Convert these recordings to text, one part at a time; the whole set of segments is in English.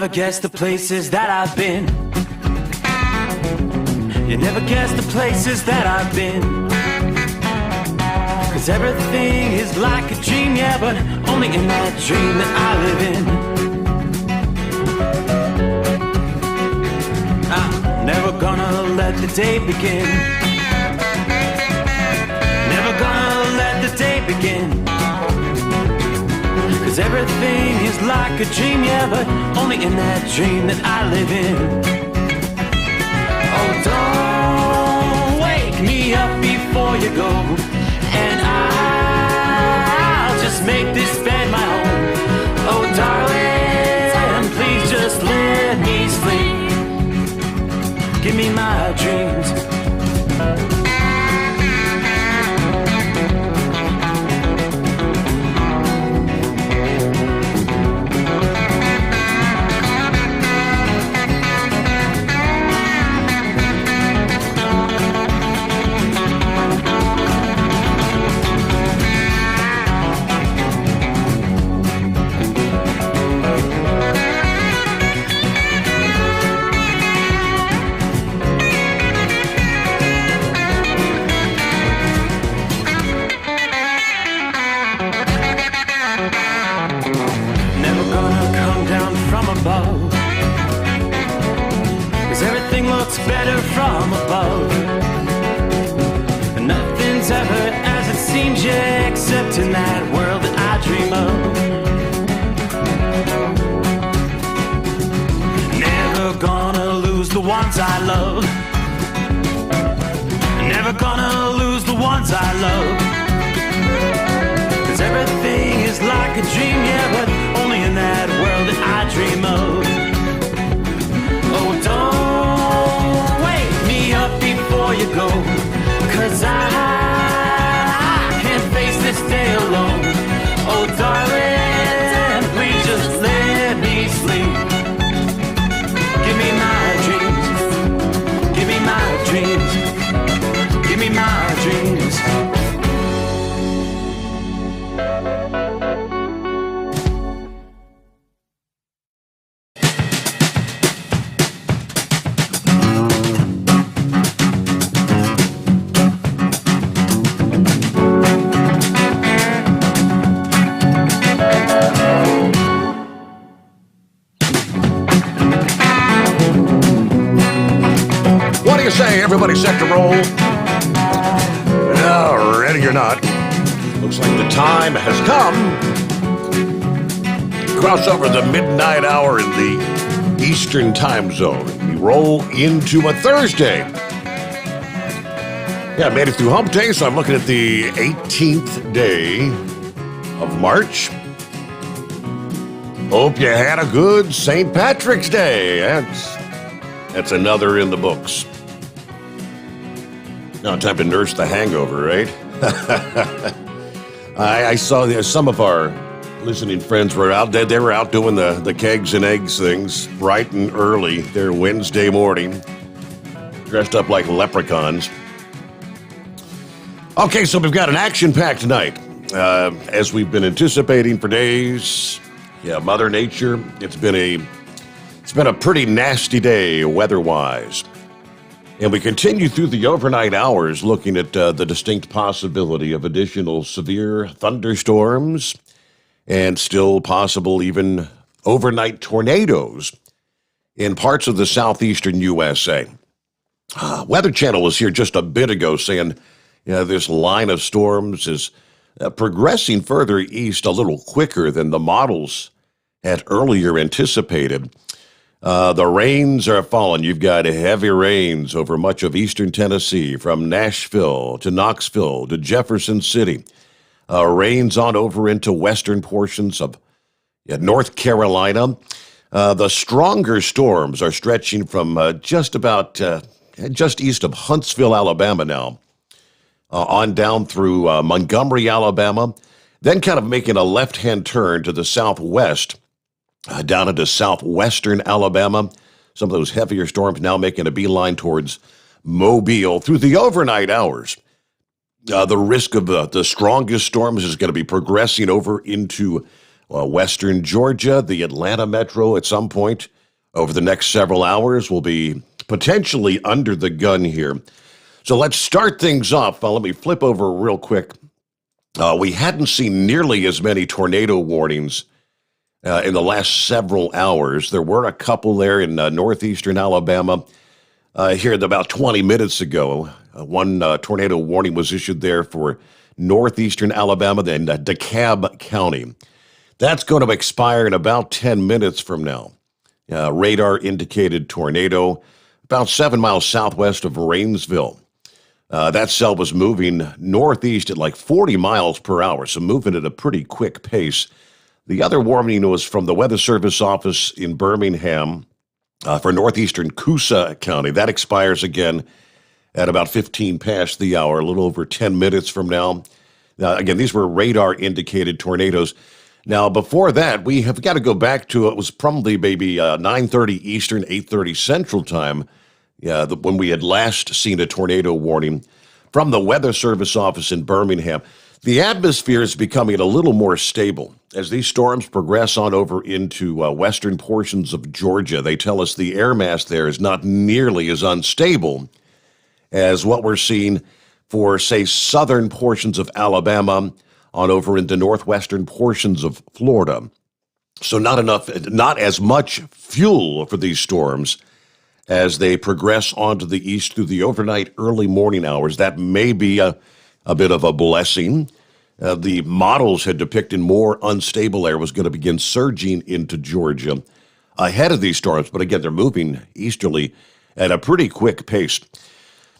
never guess the places that I've been. You never guess the places that I've been. 'Cause everything is like a dream, yeah, but only in that dream that I live in. I'm never gonna let the day begin. Never gonna let the day begin. 'Cause everything is like a dream, yeah, but only in that dream that I live in. Oh, don't wake me up before you go, and I'll just make this bed my home. Oh, darling, please just let me sleep. Give me my dreams. Better from above. And nothing's ever as it seems, yeah, except in that world that I dream of. Never gonna lose the ones I love. Never gonna lose the ones I love. 'Cause everything is like a dream, yeah, but only in that world that I dream of. Oh, don't up before you go, 'cause I can't face this day alone. Oh, darling, please just let me sleep. Give me my dreams. Give me my dreams. Give me my dreams. Say, everybody set to roll. Ready or not, looks like the time has come. Cross over the midnight hour in the Eastern time zone. We roll into a Thursday. Yeah, I made it through hump day, so I'm looking at the 18th day of March. Hope you had a good St. Patrick's Day. That's another in the books. Now, time to nurse the hangover, right? I saw some of our listening friends were out there. They were out doing the kegs and eggs things bright and early there Wednesday morning, dressed up like leprechauns. Okay, so we've got an action-packed night, as we've been anticipating for days. Yeah, Mother Nature. It's been a pretty nasty day weather-wise. And we continue through the overnight hours looking at the distinct possibility of additional severe thunderstorms and still possible even overnight tornadoes in parts of the southeastern USA. Weather Channel was here just a bit ago saying this line of storms is progressing further east a little quicker than the models had earlier anticipated. The rains are falling. You've got heavy rains over much of eastern Tennessee, from Nashville to Knoxville to Jefferson City. Rains on over into western portions of North Carolina. The stronger storms are stretching from just east of Huntsville, Alabama now, on down through Montgomery, Alabama, then kind of making a left-hand turn to the southwest, down into southwestern Alabama. Some of those heavier storms now making a beeline towards Mobile through the overnight hours. The risk of the strongest storms is going to be progressing over into western Georgia, the Atlanta metro at some point, over the next several hours. We'll be potentially under the gun here. So let's start things off. Let me flip over real quick. We hadn't seen nearly as many tornado warnings in the last several hours. There were a couple there in northeastern Alabama here about 20 minutes ago. One tornado warning was issued there for northeastern Alabama, then DeKalb County. That's going to expire in about 10 minutes from now. Radar indicated tornado about 7 miles southwest of Rainsville. That cell was moving northeast at like 40 miles per hour, so moving at a pretty quick pace. The other warning was from the Weather Service office in Birmingham for northeastern Coosa County. That expires again at about 15 past the hour, a little over 10 minutes from now. Again, these were radar-indicated tornadoes. Now, before that, we have got to go back to, it was probably maybe 9:30 Eastern, 8:30 Central Time, when we had last seen a tornado warning from the Weather Service office in Birmingham. The atmosphere is becoming a little more stable as these storms progress on over into western portions of Georgia. They tell us the air mass there is not nearly as unstable as what we're seeing for, say, southern portions of Alabama on over into northwestern portions of Florida. So not as much fuel for these storms as they progress onto the east through the overnight early morning hours. That may be a bit of a blessing. The models had depicted more unstable air was going to begin surging into Georgia ahead of these storms. But again, they're moving easterly at a pretty quick pace.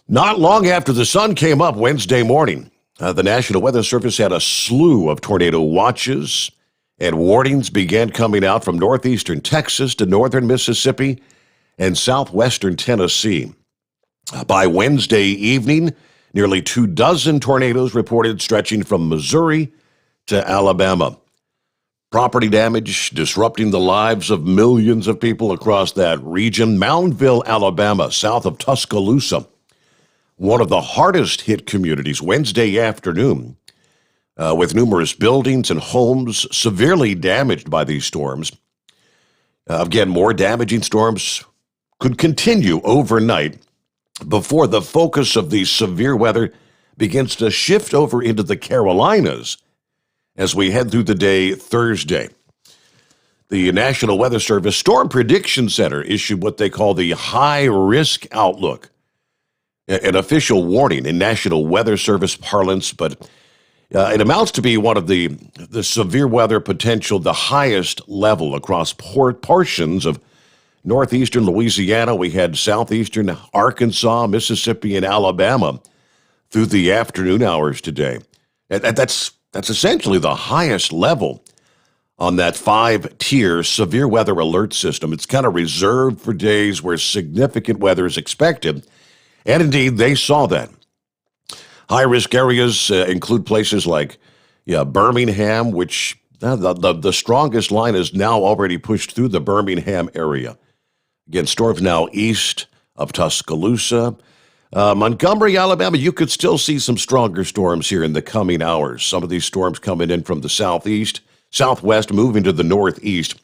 Not long after the sun came up Wednesday morning, the National Weather Service had a slew of tornado watches, and warnings began coming out from northeastern Texas to northern Mississippi and southwestern Tennessee. By Wednesday evening, nearly 24 tornadoes reported stretching from Missouri to Alabama. Property damage disrupting the lives of millions of people across that region. Moundville, Alabama, south of Tuscaloosa, one of the hardest hit communities Wednesday afternoon, with numerous buildings and homes severely damaged by these storms. Again, more damaging storms could continue overnight before the focus of the severe weather begins to shift over into the Carolinas as we head through the day Thursday. The National Weather Service Storm Prediction Center issued what they call the High Risk Outlook, an official warning in National Weather Service parlance, but it amounts to be one of the severe weather potential, the highest level across portions of northeastern Louisiana. We had southeastern Arkansas, Mississippi, and Alabama through the afternoon hours today. And that's essentially the highest level on that 5-tier severe weather alert system. It's kind of reserved for days where significant weather is expected. And indeed, they saw that. High-risk areas include places like Birmingham, which the strongest line is now already pushed through the Birmingham area. Again, storms now east of Tuscaloosa. Montgomery, Alabama, you could still see some stronger storms here in the coming hours. Some of these storms coming in from the southeast, southwest, moving to the northeast.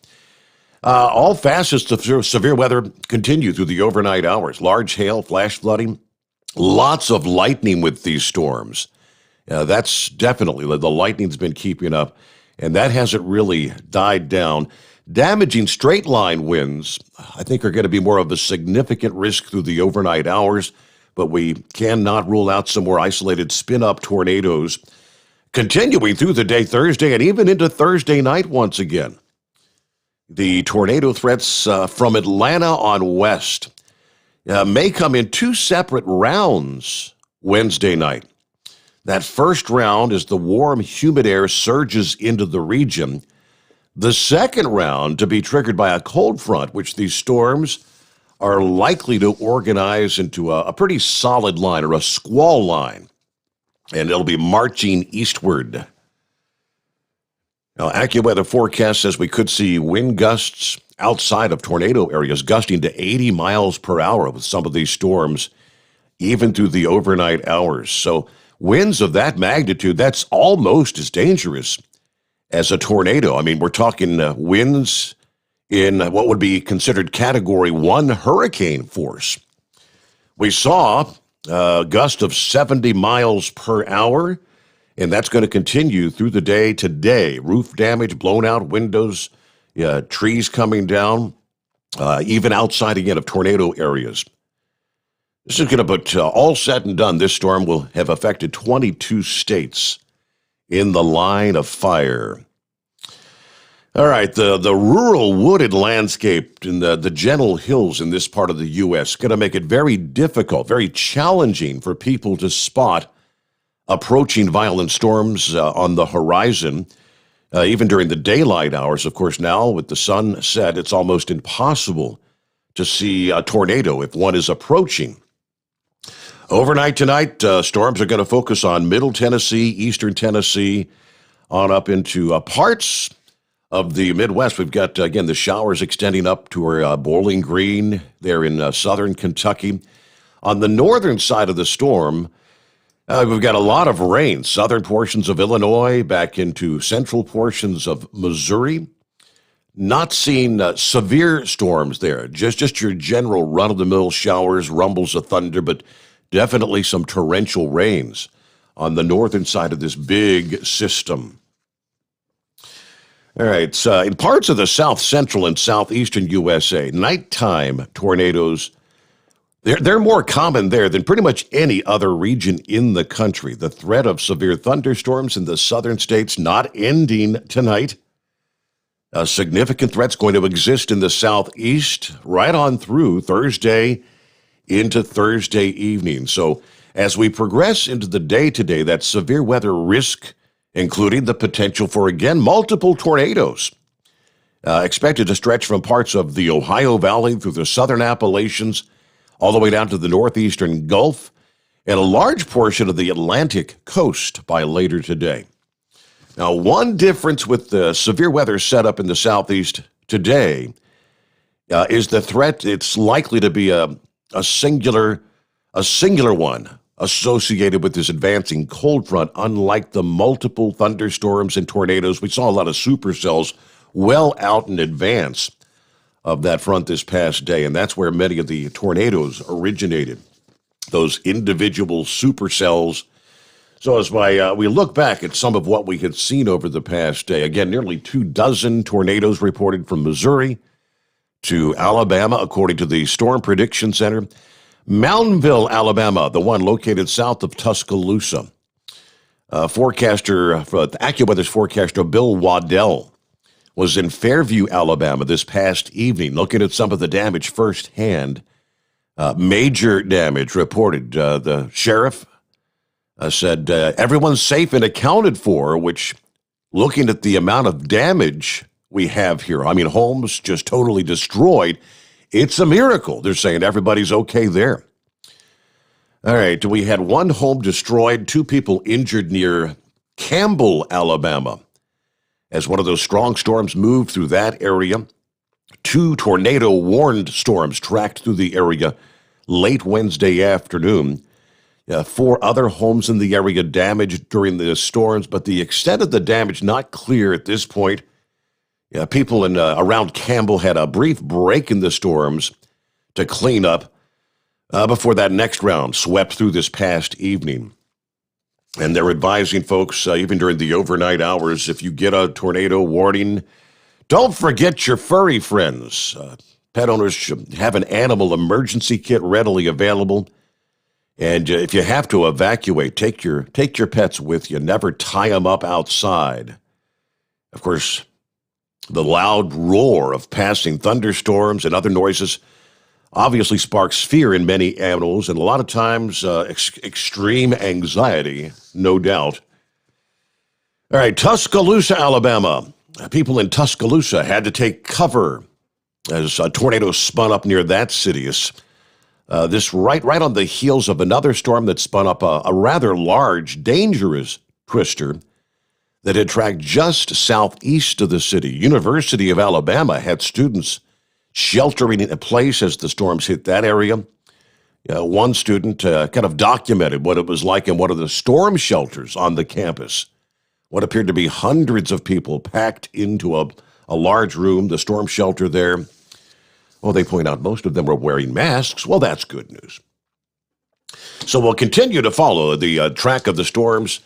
All facets of severe weather continue through the overnight hours. Large hail, flash flooding, lots of lightning with these storms. That's definitely, the lightning's been keeping up, and that hasn't really died down. Damaging straight-line winds, I think, are going to be more of a significant risk through the overnight hours, but we cannot rule out some more isolated spin-up tornadoes continuing through the day Thursday and even into Thursday night once again. The tornado threats from Atlanta on west may come in 2 separate rounds Wednesday night. That first round is the warm, humid air surges into the region. The second round to be triggered by a cold front, which these storms are likely to organize into a pretty solid line, or a squall line, and it'll be marching eastward. Now, AccuWeather forecast says we could see wind gusts outside of tornado areas gusting to 80 miles per hour with some of these storms, even through the overnight hours. So winds of that magnitude, that's almost as dangerous as a tornado. I mean, we're talking winds in what would be considered Category 1 hurricane force. We saw a gust of 70 miles per hour, and that's going to continue through the day today. Roof damage, blown out windows, trees coming down, even outside again of tornado areas. This is going to put all said and done. This storm will have affected 22 states in the line of fire. All right, the rural wooded landscape in the gentle hills in this part of the U.S. going to make it very difficult, very challenging for people to spot approaching violent storms on the horizon, even during the daylight hours. Of course, now with the sun set, it's almost impossible to see a tornado if one is approaching. Overnight tonight, storms are going to focus on Middle Tennessee, Eastern Tennessee, on up into parts of the Midwest. We've got, again, the showers extending up to our Bowling Green there in southern Kentucky. On the northern side of the storm, we've got a lot of rain. Southern portions of Illinois back into central portions of Missouri. Not seeing severe storms there, just your general run-of-the-mill showers, rumbles of thunder, but definitely some torrential rains on the northern side of this big system. All right, in parts of the south central and southeastern USA, nighttime tornadoes, they're more common there than pretty much any other region in the country. The threat of severe thunderstorms in the southern states not ending tonight. A significant threat's going to exist in the southeast right on through Thursday into Thursday evening. So as we progress into the day today, that severe weather risk, including the potential for, again, multiple tornadoes, expected to stretch from parts of the Ohio Valley through the southern Appalachians, all the way down to the northeastern Gulf, and a large portion of the Atlantic coast by later today. Now, one difference with the severe weather setup in the southeast today is the threat. It's likely to be a singular one associated with this advancing cold front, unlike the multiple thunderstorms and tornadoes. We saw a lot of supercells well out in advance of that front this past day, and that's where many of the tornadoes originated, those individual supercells. So as we look back at some of what we had seen over the past day, again, nearly 24 tornadoes reported from Missouri to Alabama, according to the Storm Prediction Center. Mountainville, Alabama, the one located south of Tuscaloosa. AccuWeather's forecaster Bill Waddell was in Fairview, Alabama this past evening, looking at some of the damage firsthand. Major damage reported. The sheriff said everyone's safe and accounted for, which, looking at the amount of damage we have here, I mean, homes just totally destroyed, it's a miracle. They're saying everybody's okay there. All right, we had one home destroyed, 2 people injured near Campbell, Alabama, as one of those strong storms moved through that area. 2 tornado-warned storms tracked through the area late Wednesday afternoon. 4 other homes in the area damaged during the storms, but the extent of the damage not clear at this point. People around Campbell had a brief break in the storms to clean up before that next round swept through this past evening. And they're advising folks, even during the overnight hours, if you get a tornado warning, don't forget your furry friends. Pet owners should have an animal emergency kit readily available. And if you have to evacuate, take your pets with you. Never tie them up outside. Of course, the loud roar of passing thunderstorms and other noises obviously sparks fear in many animals, and a lot of times extreme anxiety, no doubt. All right, Tuscaloosa, Alabama. People in Tuscaloosa had to take cover as a tornado spun up near that city. This right on the heels of another storm that spun up a rather large, dangerous twister that had tracked just southeast of the city. University of Alabama had students sheltering in place as the storms hit that area. One student kind of documented what it was like in one of the storm shelters on the campus. What appeared to be hundreds of people packed into a a large room, the storm shelter there. Well, they point out most of them were wearing masks. Well, that's good news. So we'll continue to follow the track of the storms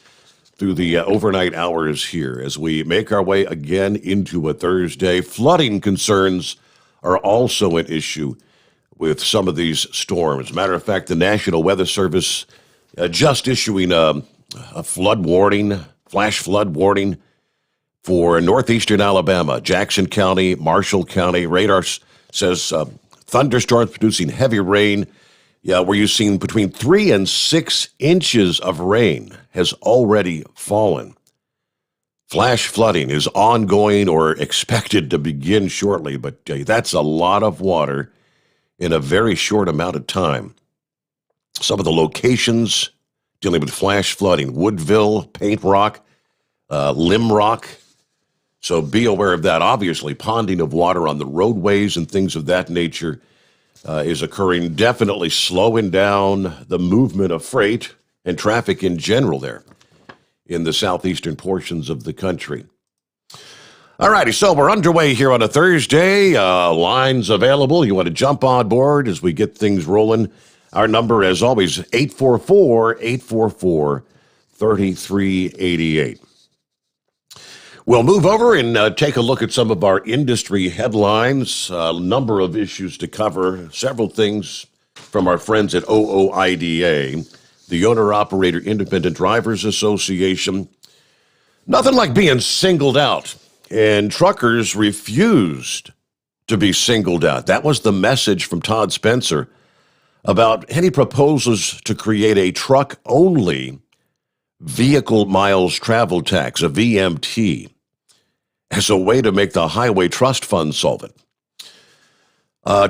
through the overnight hours here as we make our way again into a Thursday. Flooding concerns are also an issue with some of these storms. Matter of fact, the National Weather Service just issuing a flood warning, flash flood warning for northeastern Alabama, Jackson County, Marshall County. Radar says thunderstorms producing heavy rain. Yeah, where you've seen between 3 and 6 inches of rain has already fallen. Flash flooding is ongoing or expected to begin shortly, but that's a lot of water in a very short amount of time. Some of the locations dealing with flash flooding: Woodville, Paint Rock, Lim Rock. So be aware of that. Obviously, ponding of water on the roadways and things of that nature is occurring, definitely slowing down the movement of freight and traffic in general there in the southeastern portions of the country. All righty, so we're underway here on a Thursday. Lines available. You want to jump on board as we get things rolling. Our number, as always, 844-844-3388. We'll move over and take a look at some of our industry headlines. A number of issues to cover, several things from our friends at OOIDA, the Owner-Operator Independent Drivers Association. Nothing like being singled out, and truckers refused to be singled out. That was the message from Todd Spencer about any proposals to create a truck-only vehicle miles travel tax, a VMT, as a way to make the Highway Trust Fund solvent.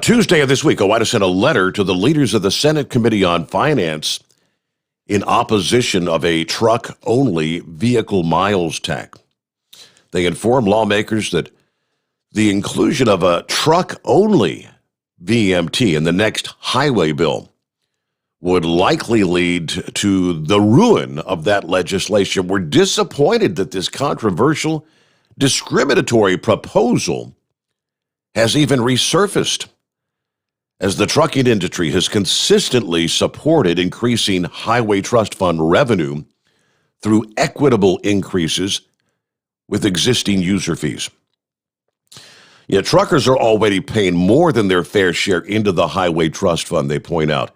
Tuesday of this week, OOIDA sent a letter to the leaders of the Senate Committee on Finance in opposition of a truck-only vehicle miles tax. They informed lawmakers that the inclusion of a truck-only VMT in the next highway bill would likely lead to the ruin of that legislation. We're disappointed that this controversial, discriminatory proposal has even resurfaced, as the trucking industry has consistently supported increasing Highway Trust Fund revenue through equitable increases with existing user fees. Yet truckers are already paying more than their fair share into the Highway Trust Fund, they point out.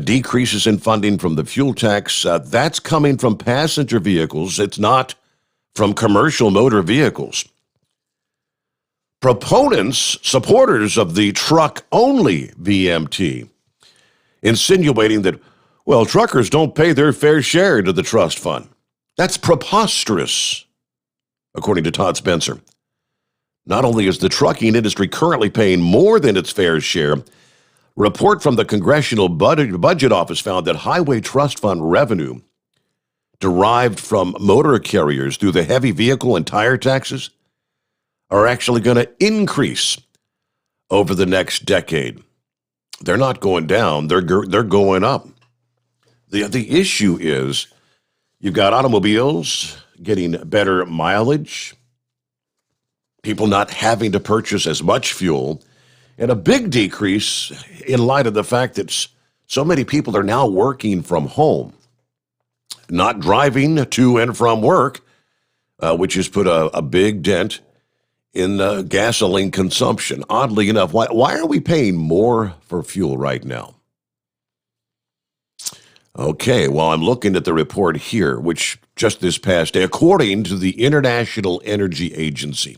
Decreases in funding from the fuel tax, that's coming from passenger vehicles. It's not from commercial motor vehicles. Proponents, supporters of the truck-only VMT, insinuating that, well, truckers don't pay their fair share to the trust fund. That's preposterous, according to Todd Spencer. Not only is the trucking industry currently paying more than its fair share, report from the Congressional Budget Office found that Highway Trust Fund revenue derived from motor carriers through the heavy vehicle and tire taxes are actually going to increase over the next decade. They're not going down, they're going up. The issue is you've got automobiles getting better mileage, people not having to purchase as much fuel, and a big decrease in light of the fact that so many people are now working from home, not driving to and from work, which has put a big dent in gasoline consumption. Oddly enough, why are we paying more for fuel right now? Okay, well, I'm looking at the report here, which just this past day, according to the International Energy Agency,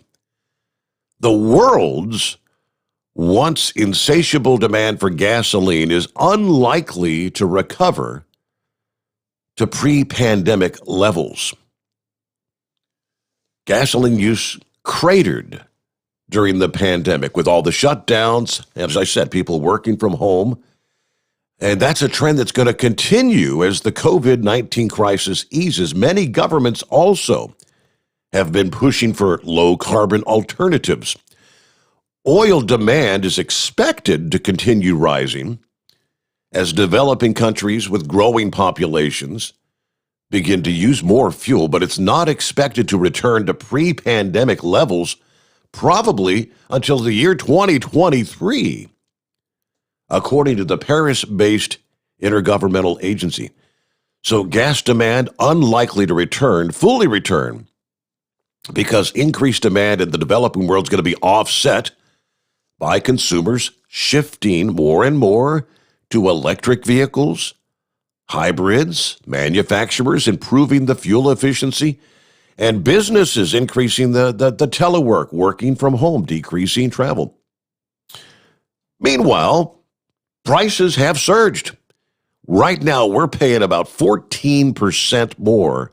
the world's once insatiable demand for gasoline is unlikely to recover to pre-pandemic levels. Gasoline use cratered during the pandemic with all the shutdowns, as I said, people working from home. And that's a trend that's going to continue as the COVID-19 crisis eases. Many governments also have been pushing for low-carbon alternatives. Oil demand is expected to continue rising as developing countries with growing populations begin to use more fuel, but it's not expected to return to pre-pandemic levels probably until the year 2023, according to the Paris-based intergovernmental agency. So gas demand unlikely to fully return, because increased demand in the developing world is going to be offset by consumers shifting more and more to electric vehicles, hybrids, manufacturers improving the fuel efficiency, and businesses increasing the telework, working from home, decreasing travel. Meanwhile, prices have surged. Right now, we're paying about 14% more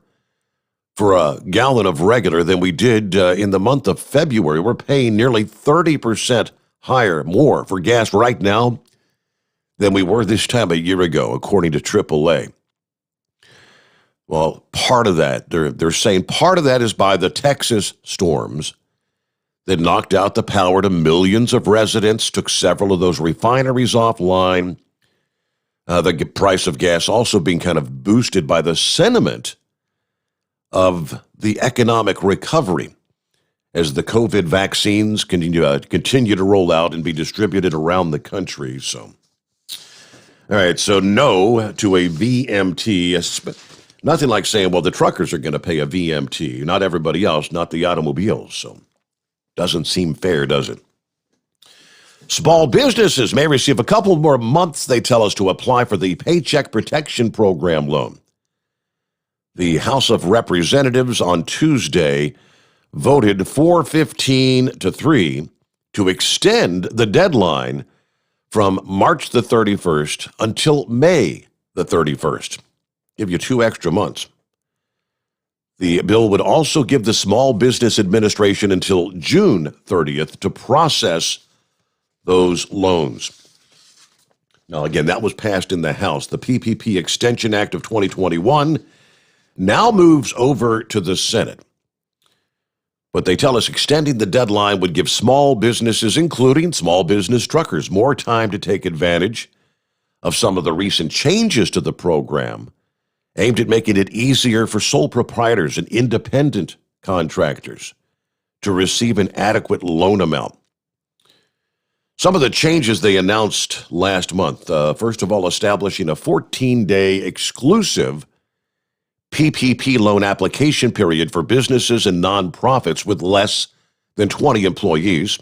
for a gallon of regular than we did in the month of February. We're paying nearly 30% more for gas right now than we were this time a year ago, according to AAA. Well, part of that, they're saying part of that is by the Texas storms that knocked out the power to millions of residents, took several of those refineries offline. The price of gas also being kind of boosted by the sentiment of the economic recovery as the COVID vaccines continue to roll out and be distributed around the country. So, all right, so no to a VMT. Nothing like saying, well, the truckers are going to pay a VMT, not everybody else, not the automobiles. So, doesn't seem fair, does it? Small businesses may receive a couple more months, they tell us, to apply for the Paycheck Protection Program loan. The House of Representatives on Tuesday voted 415-3 to extend the deadline from March the 31st until May the 31st. Give you 2 extra months. The bill would also give the Small Business Administration until June 30th to process those loans. Now, again, that was passed in the House. The PPP Extension Act of 2021 now moves over to the Senate. But they tell us extending the deadline would give small businesses, including small business truckers, more time to take advantage of some of the recent changes to the program aimed at making it easier for sole proprietors and independent contractors to receive an adequate loan amount. Some of the changes they announced last month, first of all, establishing a 14-day exclusive PPP loan application period for businesses and nonprofits with less than 20 employees.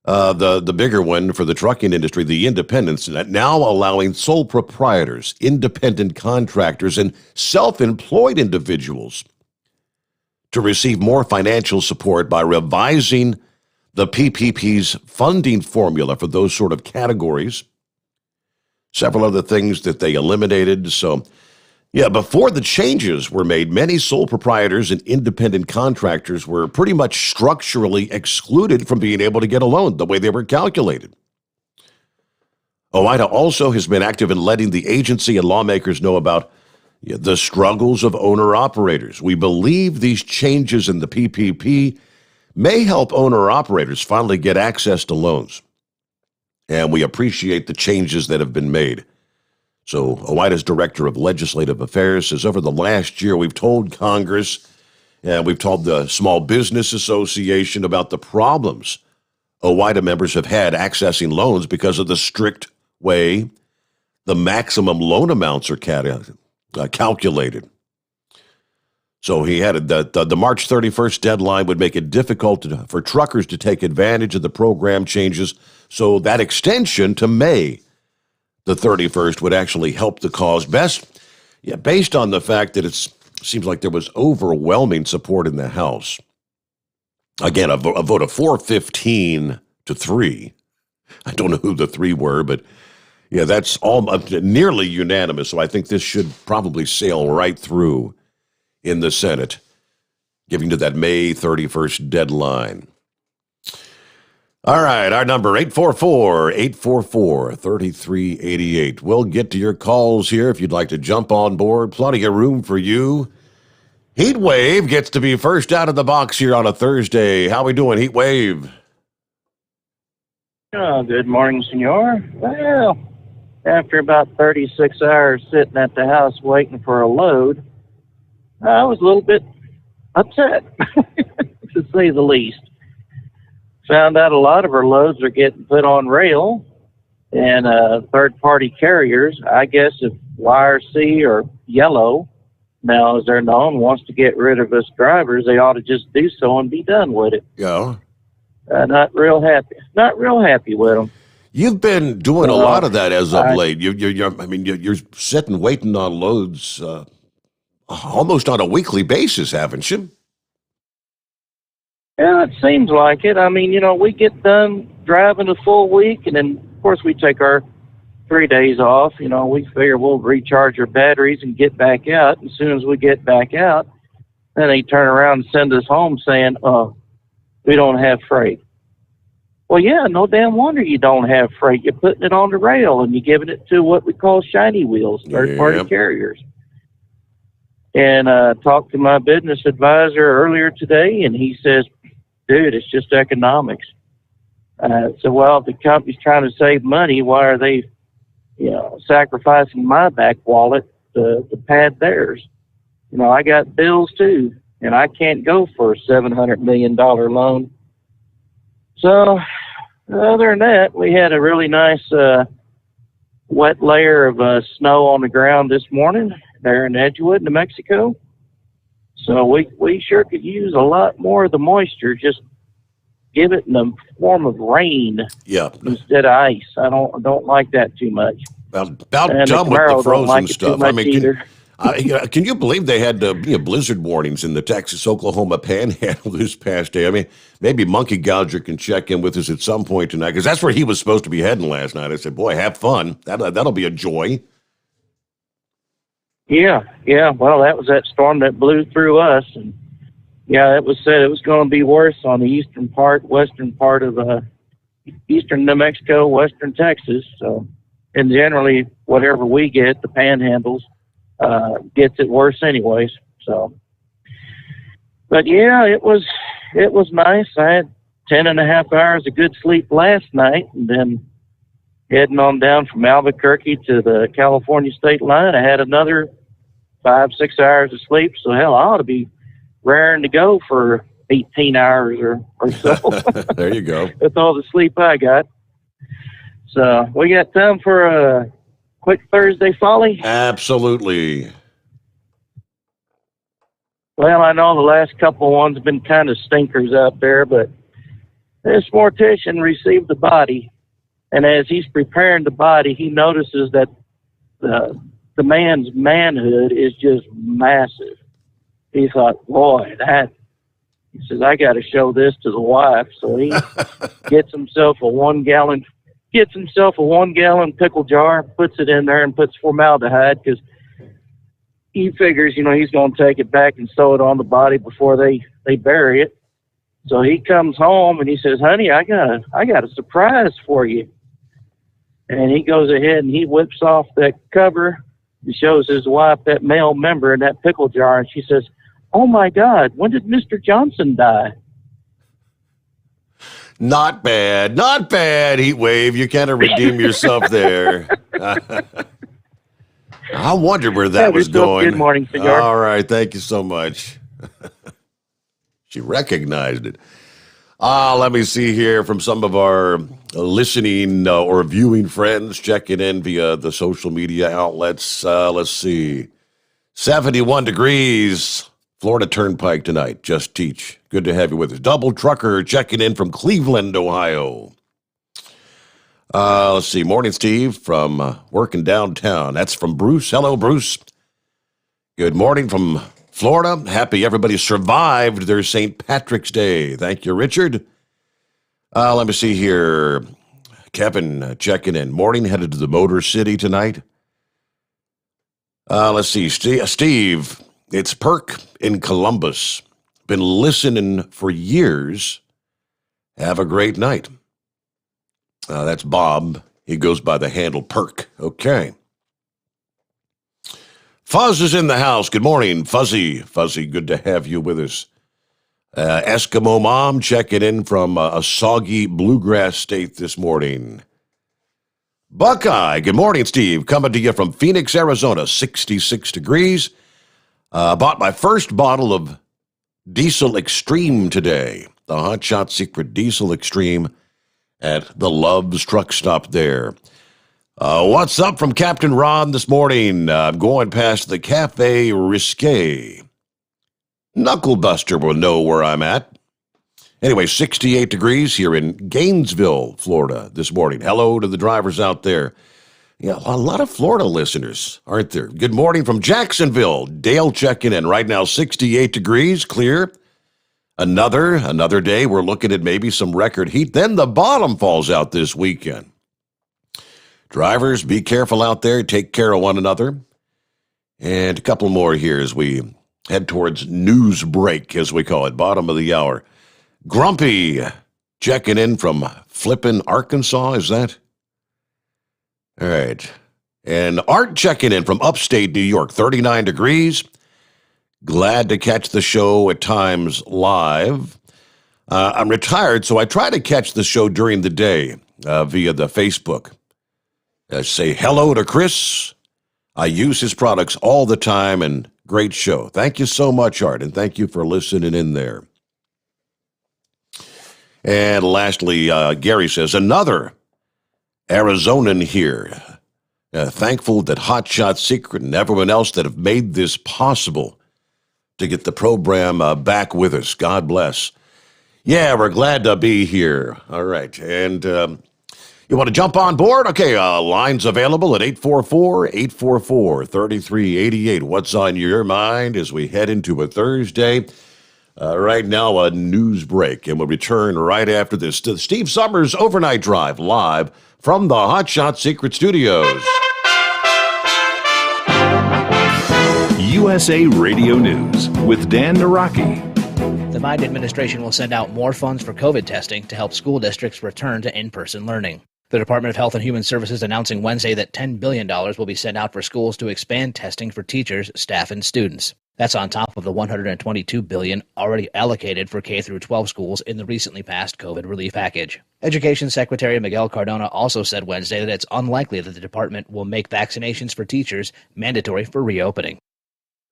The bigger one for the trucking industry, the independents, now allowing sole proprietors, independent contractors, and self-employed individuals to receive more financial support by revising the PPP's funding formula for those sort of categories. Several other things that they eliminated. So, before the changes were made, many sole proprietors and independent contractors were pretty much structurally excluded from being able to get a loan the way they were calculated. OIDA also has been active in letting the agency and lawmakers know about the struggles of owner-operators. We believe these changes in the PPP may help owner-operators finally get access to loans. And we appreciate the changes that have been made. So OIDA's Director of Legislative Affairs says over the last year, we've told Congress and we've told the Small Business Association about the problems OIDA members have had accessing loans because of the strict way the maximum loan amounts are calculated. So he added that the March 31st deadline would make it difficult for truckers to take advantage of the program changes. So that extension to May the 31st would actually help the cause best. Based on the fact that it seems like there was overwhelming support in the House. Again, a vote of 415-3. I don't know who the 3 were, but that's all nearly unanimous. So I think this should probably sail right through in the Senate, giving to that May 31st deadline. All right, our number, 844-844-3388. We'll get to your calls here if you'd like to jump on board. Plenty of room for you. Heat Wave gets to be first out of the box here on a Thursday. How we doing, Heat Wave? Good morning, senor. Well, after about 36 hours sitting at the house waiting for a load, I was a little bit upset, to say the least. found out a lot of our loads are getting put on rail, and third-party carriers, I guess if YRC or Yellow, now as they're known, wants to get rid of us drivers, they ought to just do so and be done with it. Yeah. Not real happy. Not real happy with them. You've been doing a lot of that as of late. You're sitting waiting on loads almost on a weekly basis, haven't you? Yeah, it seems like it. I mean, we get done driving a full week, and then, of course, we take our 3 days off. We figure we'll recharge our batteries and get back out. As soon as we get back out, then they turn around and send us home saying, "Oh, we don't have freight." Well, yeah, no damn wonder you don't have freight. You're putting it on the rail and you're giving it to what we call shiny wheels, third-party carriers. And talked to my business advisor earlier today, and he says, "Dude, it's just economics." So, well, if the company's trying to save money, why are they, sacrificing my back wallet to pad theirs? I got bills too, and I can't go for a $700 million loan. So, other than that, we had a really nice wet layer of snow on the ground this morning there in Edgewood, New Mexico. So we sure could use a lot more of the moisture. Just give it in the form of rain instead of ice. I don't like that too much. About done with the frozen stuff. Can you believe they had blizzard warnings in the Texas-Oklahoma Panhandle this past day? I mean, maybe Monkey Gouger can check in with us at some point tonight, because that's where he was supposed to be heading last night. I said, boy, have fun. That'll be a joy. Yeah. Well, that was that storm that blew through us. And, yeah, it was said it was going to be worse on the western part of eastern New Mexico, western Texas. So, and generally, whatever we get, the panhandles, gets it worse anyways. So, but yeah, it was nice. I had 10.5 hours of good sleep last night, and then heading on down from Albuquerque to the California state line, I had another 5-6 hours of sleep. So hell, I ought to be raring to go for 18 hours or so. There you go. With all the sleep I got. So we got time for a quick Thursday folly? Absolutely. Well, I know the last couple of ones have been kind of stinkers out there, but this mortician received the body, and as he's preparing the body, he notices that the man's manhood is just massive. He thought, boy, he says, I got to show this to the wife. So he gets himself a 1 gallon pickle jar, puts it in there and puts formaldehyde, because he figures, he's going to take it back and sew it on the body before they bury it. So he comes home and he says, honey, I got a surprise for you. And he goes ahead and he whips off that cover and shows his wife that male member in that pickle jar. And she says, oh my God, when did Mr. Johnson die? Not bad, Heat Wave. You kind of redeem yourself there. I wondered where that was going. Good morning, senor. All right, thank you so much. She recognized it. Let me see here from some of our listening or viewing friends checking in via the social media outlets. Let's see. 71 degrees. Florida Turnpike tonight. Just Teach. Good to have you with us. Double Trucker checking in from Cleveland, Ohio. Let's see. Morning, Steve, from working downtown. That's from Bruce. Hello, Bruce. Good morning from Florida. Happy everybody survived their St. Patrick's Day. Thank you, Richard. Let me see here. Kevin checking in. Morning, headed to the Motor City tonight. Let's see. Steve, it's Perk in Columbus. Been listening for years. Have a great night. That's Bob. He goes by the handle Perk. Okay. Fuzz is in the house. Good morning, Fuzzy. Fuzzy, good to have you with us. Eskimo Mom checking in from a soggy bluegrass state this morning. Buckeye, good morning, Steve. Coming to you from Phoenix, Arizona, 66 degrees. Bought my first bottle of Diesel Extreme today. the Hot Shot Secret Diesel Extreme at the Love's Truck Stop there. What's up from Captain Ron this morning? I'm going past the Cafe Risque. Knucklebuster will know where I'm at. Anyway, 68 degrees here in Gainesville, Florida this morning. Hello to the drivers out there. Yeah, a lot of Florida listeners, aren't there? Good morning from Jacksonville. Dale checking in right now, 68 degrees, clear. Another day. We're looking at maybe some record heat. Then the bottom falls out this weekend. Drivers, be careful out there. Take care of one another. And a couple more here as we head towards news break, as we call it, bottom of the hour. Grumpy checking in from Flippin', Arkansas, is that? All right. And Art checking in from upstate New York, 39 degrees. Glad to catch the show at times live. I'm retired, so I try to catch the show during the day via the Facebook. Say hello to Chris. I use his products all the time, and great show. Thank you so much, Art, and thank you for listening in there. And lastly, Gary says, another Arizonan here. Thankful that Hot Shot Secret and everyone else that have made this possible to get the program back with us. God bless. Yeah, we're glad to be here. All right. And you want to jump on board? Okay, lines available at 844-844-3388. What's on your mind as we head into a Thursday? Right now, a news break, and we'll return right after this to the Steve Sommers Overnight Drive live from the Hot Shot Secret Studios. USA Radio News with Dan Naraki. The Biden administration will send out more funds for COVID testing to help school districts return to in-person learning. The Department of Health and Human Services announcing Wednesday that $10 billion will be sent out for schools to expand testing for teachers, staff, and students. That's on top of the $122 billion already allocated for K-12 schools in the recently passed COVID relief package. Education Secretary Miguel Cardona also said Wednesday that it's unlikely that the department will make vaccinations for teachers mandatory for reopening.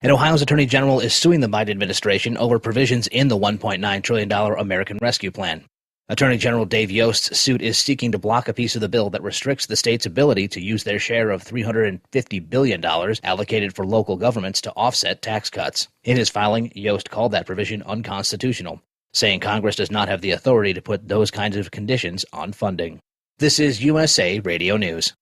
And Ohio's Attorney General is suing the Biden administration over provisions in the $1.9 trillion American Rescue Plan. Attorney General Dave Yost's suit is seeking to block a piece of the bill that restricts the state's ability to use their share of $350 billion allocated for local governments to offset tax cuts. In his filing, Yost called that provision unconstitutional, saying Congress does not have the authority to put those kinds of conditions on funding. This is USA Radio News.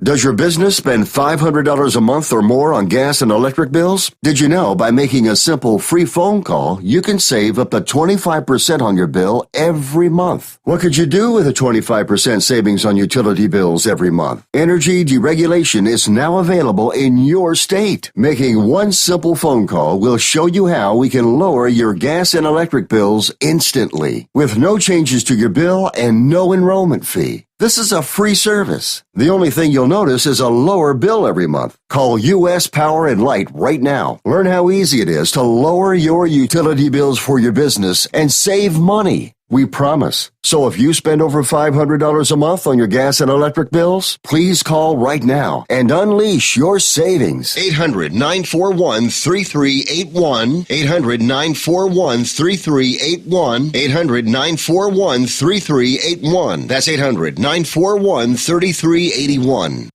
Does your business spend $500 a month or more on gas and electric bills? Did you know by making a simple free phone call, you can save up to 25% on your bill every month? What could you do with a 25% savings on utility bills every month? Energy deregulation is now available in your state. Making one simple phone call will show you how we can lower your gas and electric bills instantly, with no changes to your bill and no enrollment fee. This is a free service. The only thing you'll notice is a lower bill every month. Call U.S. Power and Light right now. Learn how easy it is to lower your utility bills for your business and save money. We promise. So if you spend over $500 a month on your gas and electric bills, please call right now and unleash your savings. 800-941-3381. 800-941-3381. 800-941-3381. That's 800-941-3381.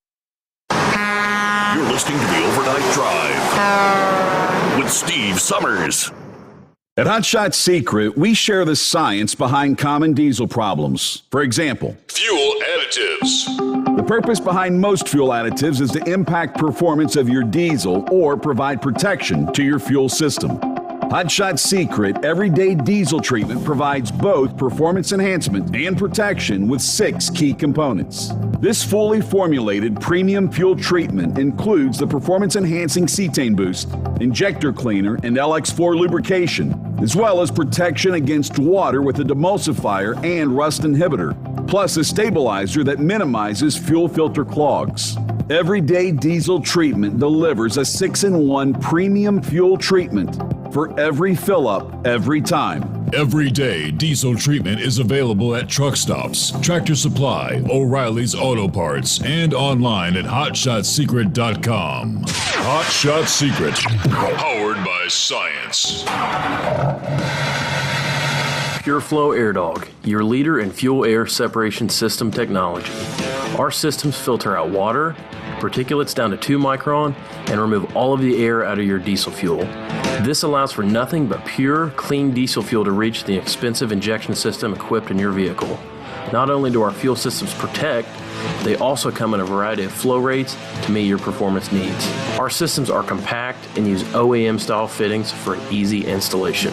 You're listening to the Overnight Drive with Steve Sommers. At Hot Shot Secret, we share the science behind common diesel problems. For example, fuel additives. The purpose behind most fuel additives is to impact performance of your diesel or provide protection to your fuel system. Hot Shot Secret Everyday Diesel Treatment provides both performance enhancement and protection with 6 key components. This fully formulated premium fuel treatment includes the performance-enhancing cetane boost, injector cleaner, and LX4 lubrication, as well as protection against water with a demulsifier and rust inhibitor, plus a stabilizer that minimizes fuel filter clogs. Everyday Diesel Treatment delivers a 6-in-1 premium fuel treatment for every fill-up, every time. Everyday Diesel Treatment is available at truck stops, Tractor Supply, O'Reilly's Auto Parts, and online at HotShotSecret.com. Hot Shot Secret, powered by science. PureFlow Air Dog, your leader in fuel-air separation system technology. Our systems filter out water, particulates down to 2 micron, and remove all of the air out of your diesel fuel. This allows for nothing but pure, clean diesel fuel to reach the expensive injection system equipped in your vehicle. Not only do our fuel systems protect, they also come in a variety of flow rates to meet your performance needs. Our systems are compact and use OEM-style fittings for easy installation.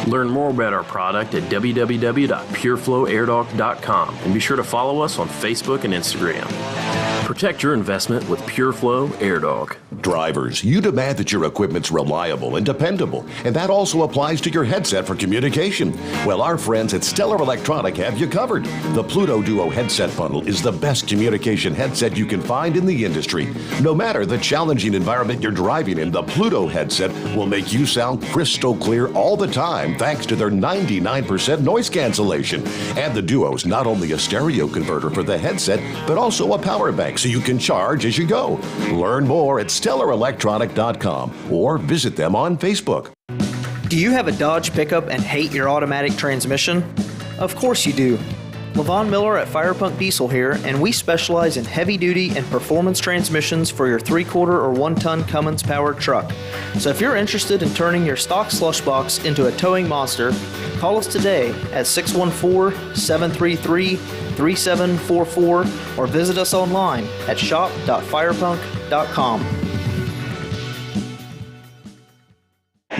Learn more about our product at www.pureflowairdog.com and be sure to follow us on Facebook and Instagram. Protect your investment with PureFlow Air Dog. Drivers, you demand that your equipment's reliable and dependable, and that also applies to your headset for communication. Well, our friends at Stellar Electronic have you covered. The Pluto Duo headset bundle is the best communication headset you can find in the industry. No matter the challenging environment you're driving in, the Pluto headset will make you sound crystal clear all the time thanks to their 99% noise cancellation. And the Duo's not only a stereo converter for the headset, but also a power bank so you can charge as you go. Learn more at StellarElectronic.com or visit them on Facebook. Do you have a Dodge pickup and hate your automatic transmission? Of course you do. Levon Miller at Firepunk Diesel here, and we specialize in heavy-duty and performance transmissions for your 3-quarter or 1-ton Cummins powered truck. So if you're interested in turning your stock slush box into a towing monster, call us today at 614-733-3744 or visit us online at shop.firepunk.com.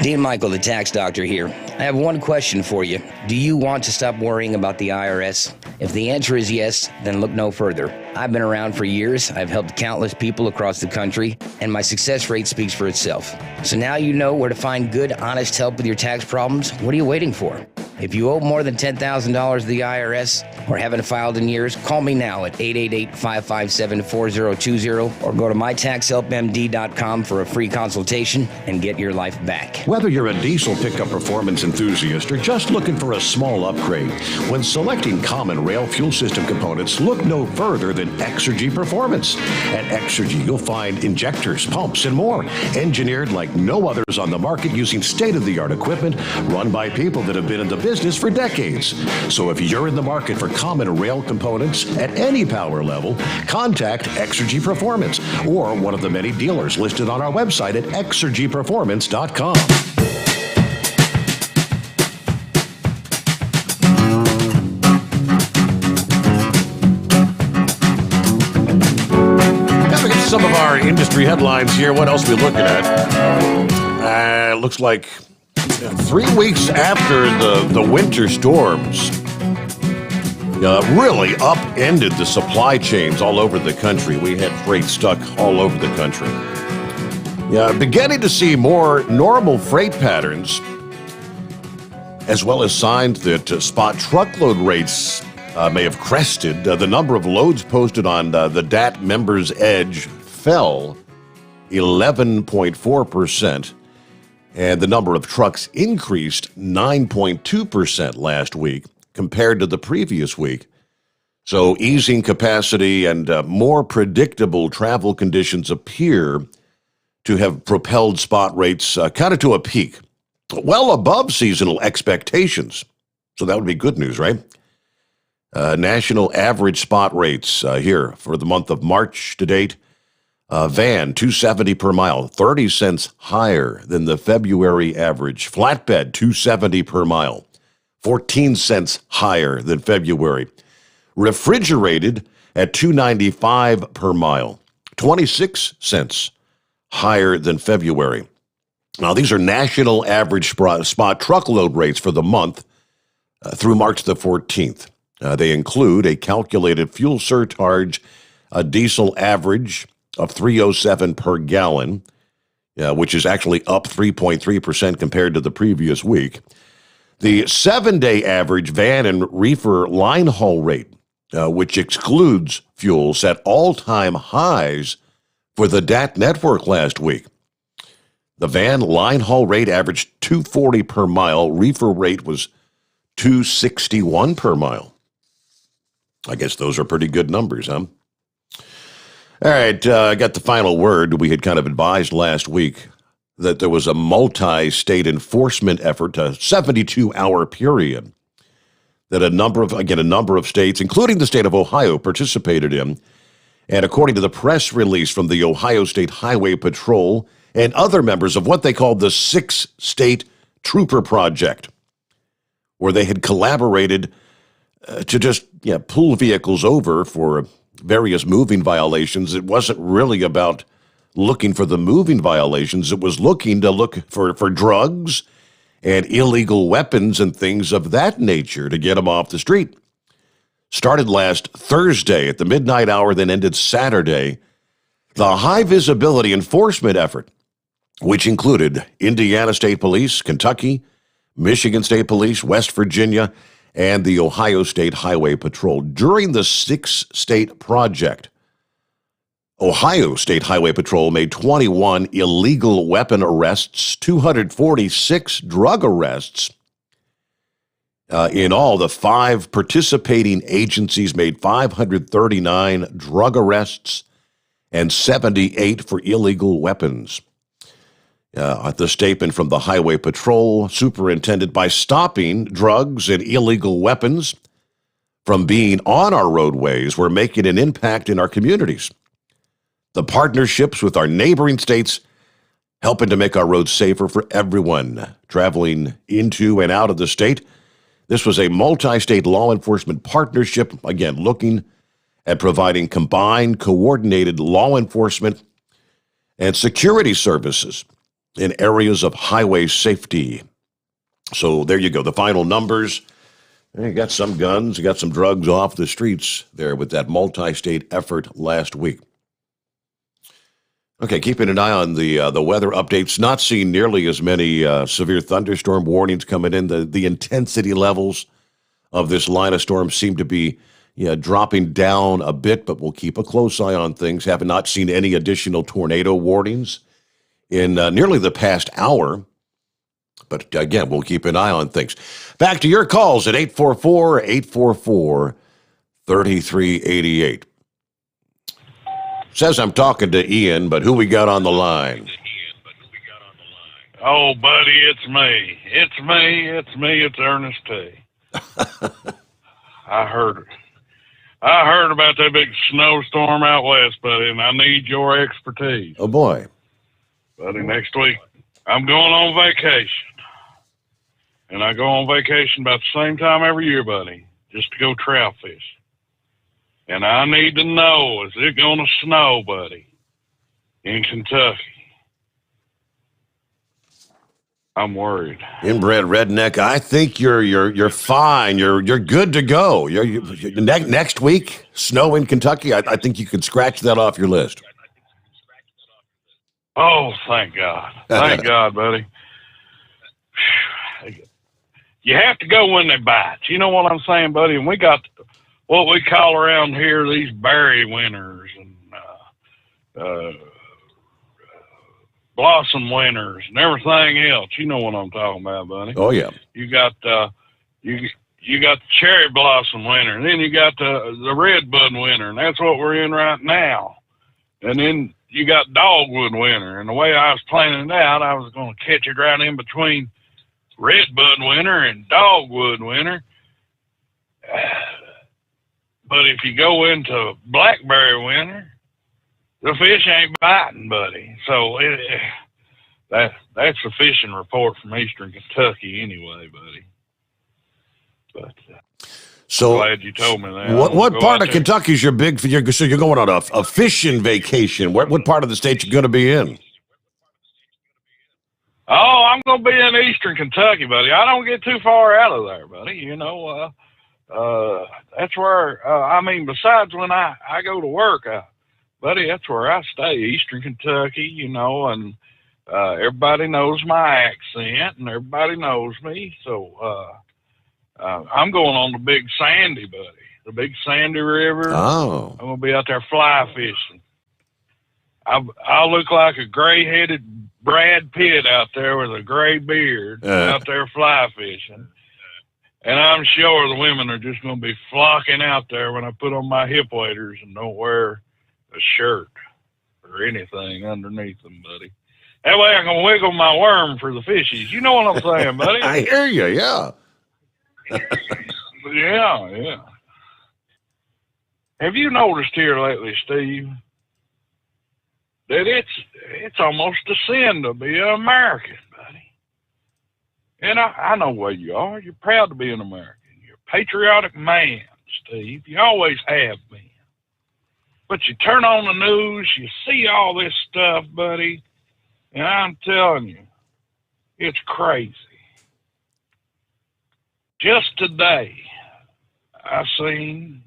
Dean Michael, the tax doctor here. I have one question for you. Do you want to stop worrying about the IRS? If the answer is yes, then look no further. I've been around for years. I've helped countless people across the country, and my success rate speaks for itself. So now you know where to find good, honest help with your tax problems. What are you waiting for? If you owe more than $10,000 to the IRS or haven't filed in years, call me now at 888-557-4020 or go to mytaxhelpmd.com for a free consultation and get your life back. Whether you're a diesel pickup performance enthusiast or just looking for a small upgrade, when selecting common rail fuel system components, look no further than Exergy Performance. At Exergy, you'll find injectors, pumps, and more, engineered like no others on the market using state-of-the-art equipment run by people that have been in the business for decades. So if you're in the market for common rail components at any power level, contact Exergy Performance or one of the many dealers listed on our website at exergyperformance.com. Some of our industry headlines here. What else are we looking at? Looks like 3 weeks after the winter storms really upended the supply chains all over the country. We had freight stuck all over the country. Beginning to see more normal freight patterns, as well as signs that spot truckload rates may have crested. The number of loads posted on the DAT Members Edge fell 11.4%, and the number of trucks increased 9.2% last week compared to the previous week. So easing capacity and more predictable travel conditions appear to have propelled spot rates kind of to a peak, well above seasonal expectations. So that would be good news, right? National average spot rates here for the month of March to date. Van, $270 per mile, 30 cents higher than the February average. Flatbed, $270 per mile, 14 cents higher than February. Refrigerated at $295 per mile, 26 cents higher than February. Now, these are national average spot truckload rates for the month through March the 14th. They include a calculated fuel surcharge, a diesel average of $3.07 per gallon, which is actually up 3.3% compared to the previous week. The 7-day average van and reefer line haul rate, which excludes fuel, set all-time highs for the DAT network last week. The van line haul rate averaged $240 per mile. Reefer rate was $261 per mile. I guess those are pretty good numbers, huh? All right, I got the final word. We had kind of advised last week that there was a multi-state enforcement effort, a 72-hour period that a number of states, including the state of Ohio, participated in. And according to the press release from the Ohio State Highway Patrol and other members of what they called the 6-State Trooper Project, where they had collaborated to just pull vehicles over for various moving violations. It wasn't really about looking for the moving violations. It was looking for drugs and illegal weapons and things of that nature to get them off the street. Started last Thursday at the midnight hour, then ended Saturday. The high-visibility enforcement effort, which included Indiana State Police, Kentucky, Michigan State Police, West Virginia, and the Ohio State Highway Patrol. During the 6-state project, Ohio State Highway Patrol made 21 illegal weapon arrests, 246 drug arrests. In all, the 5 participating agencies made 539 drug arrests and 78 for illegal weapons. The statement from the Highway Patrol superintended, by stopping drugs and illegal weapons from being on our roadways, we're making an impact in our communities. The partnerships with our neighboring states helping to make our roads safer for everyone traveling into and out of the state. This was a multi-state law enforcement partnership, again, looking at providing combined, coordinated law enforcement and security services in areas of highway safety. So there you go, the final numbers. You got some guns, you got some drugs off the streets there with that multi-state effort last week. Okay, keeping an eye on the weather updates. Not seeing nearly as many severe thunderstorm warnings coming in. The intensity levels of this line of storms seem to be dropping down a bit, but we'll keep a close eye on things. Have not seen any additional tornado warnings in nearly the past hour. But again, we'll keep an eye on things. Back to your calls at 844-844-3388. Says I'm talking to Ian, but who we got on the line? Oh, buddy, it's me. It's Ernest T. I heard about that big snowstorm out west, buddy, and I need your expertise. Oh, boy. Buddy, next week I'm going on vacation. And I go on vacation about the same time every year, buddy, just to go trout fish. And I need to know, is it going to snow, buddy, in Kentucky? I'm worried. Inbred redneck, I think you're fine. You're good to go. Next week, snow in Kentucky. I think you can scratch that off your list. Oh, thank God. Thank God, buddy. You have to go when they bite. You know what I'm saying, buddy? And we got what we call around here these berry winters and blossom winters and everything else. You know what I'm talking about, buddy. Oh, yeah. You got you got the cherry blossom winter, and then you got the redbud winter, and that's what we're in right now. And then you got dogwood winter, and the way I was planning it out, I was going to catch it right in between redbud winter and dogwood winter. But if you go into blackberry winter, the fish ain't biting, buddy. So that's the fishing report from Eastern Kentucky anyway, buddy. But so glad you told me that. What part of Kentucky is your big? So you're going on a fishing vacation. What part of the state you going to be in? Oh, I'm going to be in Eastern Kentucky, buddy. I don't get too far out of there, buddy. You know, that's where, besides when I go to work, buddy, that's where I stay, Eastern Kentucky, you know, and everybody knows my accent and everybody knows me. So I'm going on the Big Sandy, buddy, the Big Sandy River. Oh. I'm going to be out there fly fishing. I'll look like a gray-headed Brad Pitt out there with a gray beard out there fly fishing. And I'm sure the women are just going to be flocking out there when I put on my hip waders and don't wear a shirt or anything underneath them, buddy. That way I can wiggle my worm for the fishies. You know what I'm saying, buddy? I hear you, yeah. Yeah. Have you noticed here lately, Steve, that it's almost a sin to be an American, buddy? And I know where you are. You're proud to be an American. You're a patriotic man, Steve. You always have been. But you turn on the news, you see all this stuff, buddy, and I'm telling you, it's crazy. Just today, I seen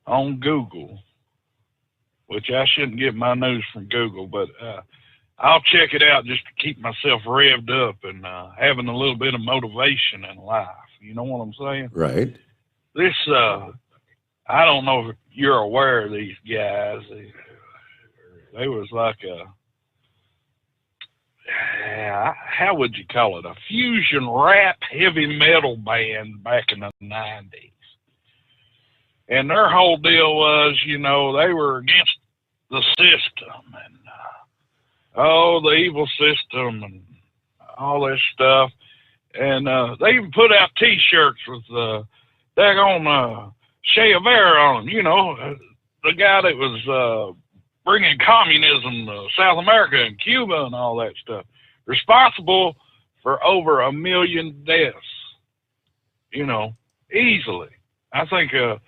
on Google, which I shouldn't get my news from Google, but I'll check it out just to keep myself revved up and having a little bit of motivation in life. You know what I'm saying? Right. This, I don't know if you're aware of these guys. They was like how would you call it? A fusion rap heavy metal band back in the 90s. And their whole deal was, you know, they were against the system and, the evil system and all this stuff. And they even put out T-shirts with daggone Che Guevara on them, you know, the guy that was bringing communism to South America and Cuba and all that stuff, responsible for over 1 million deaths, you know, easily. I think the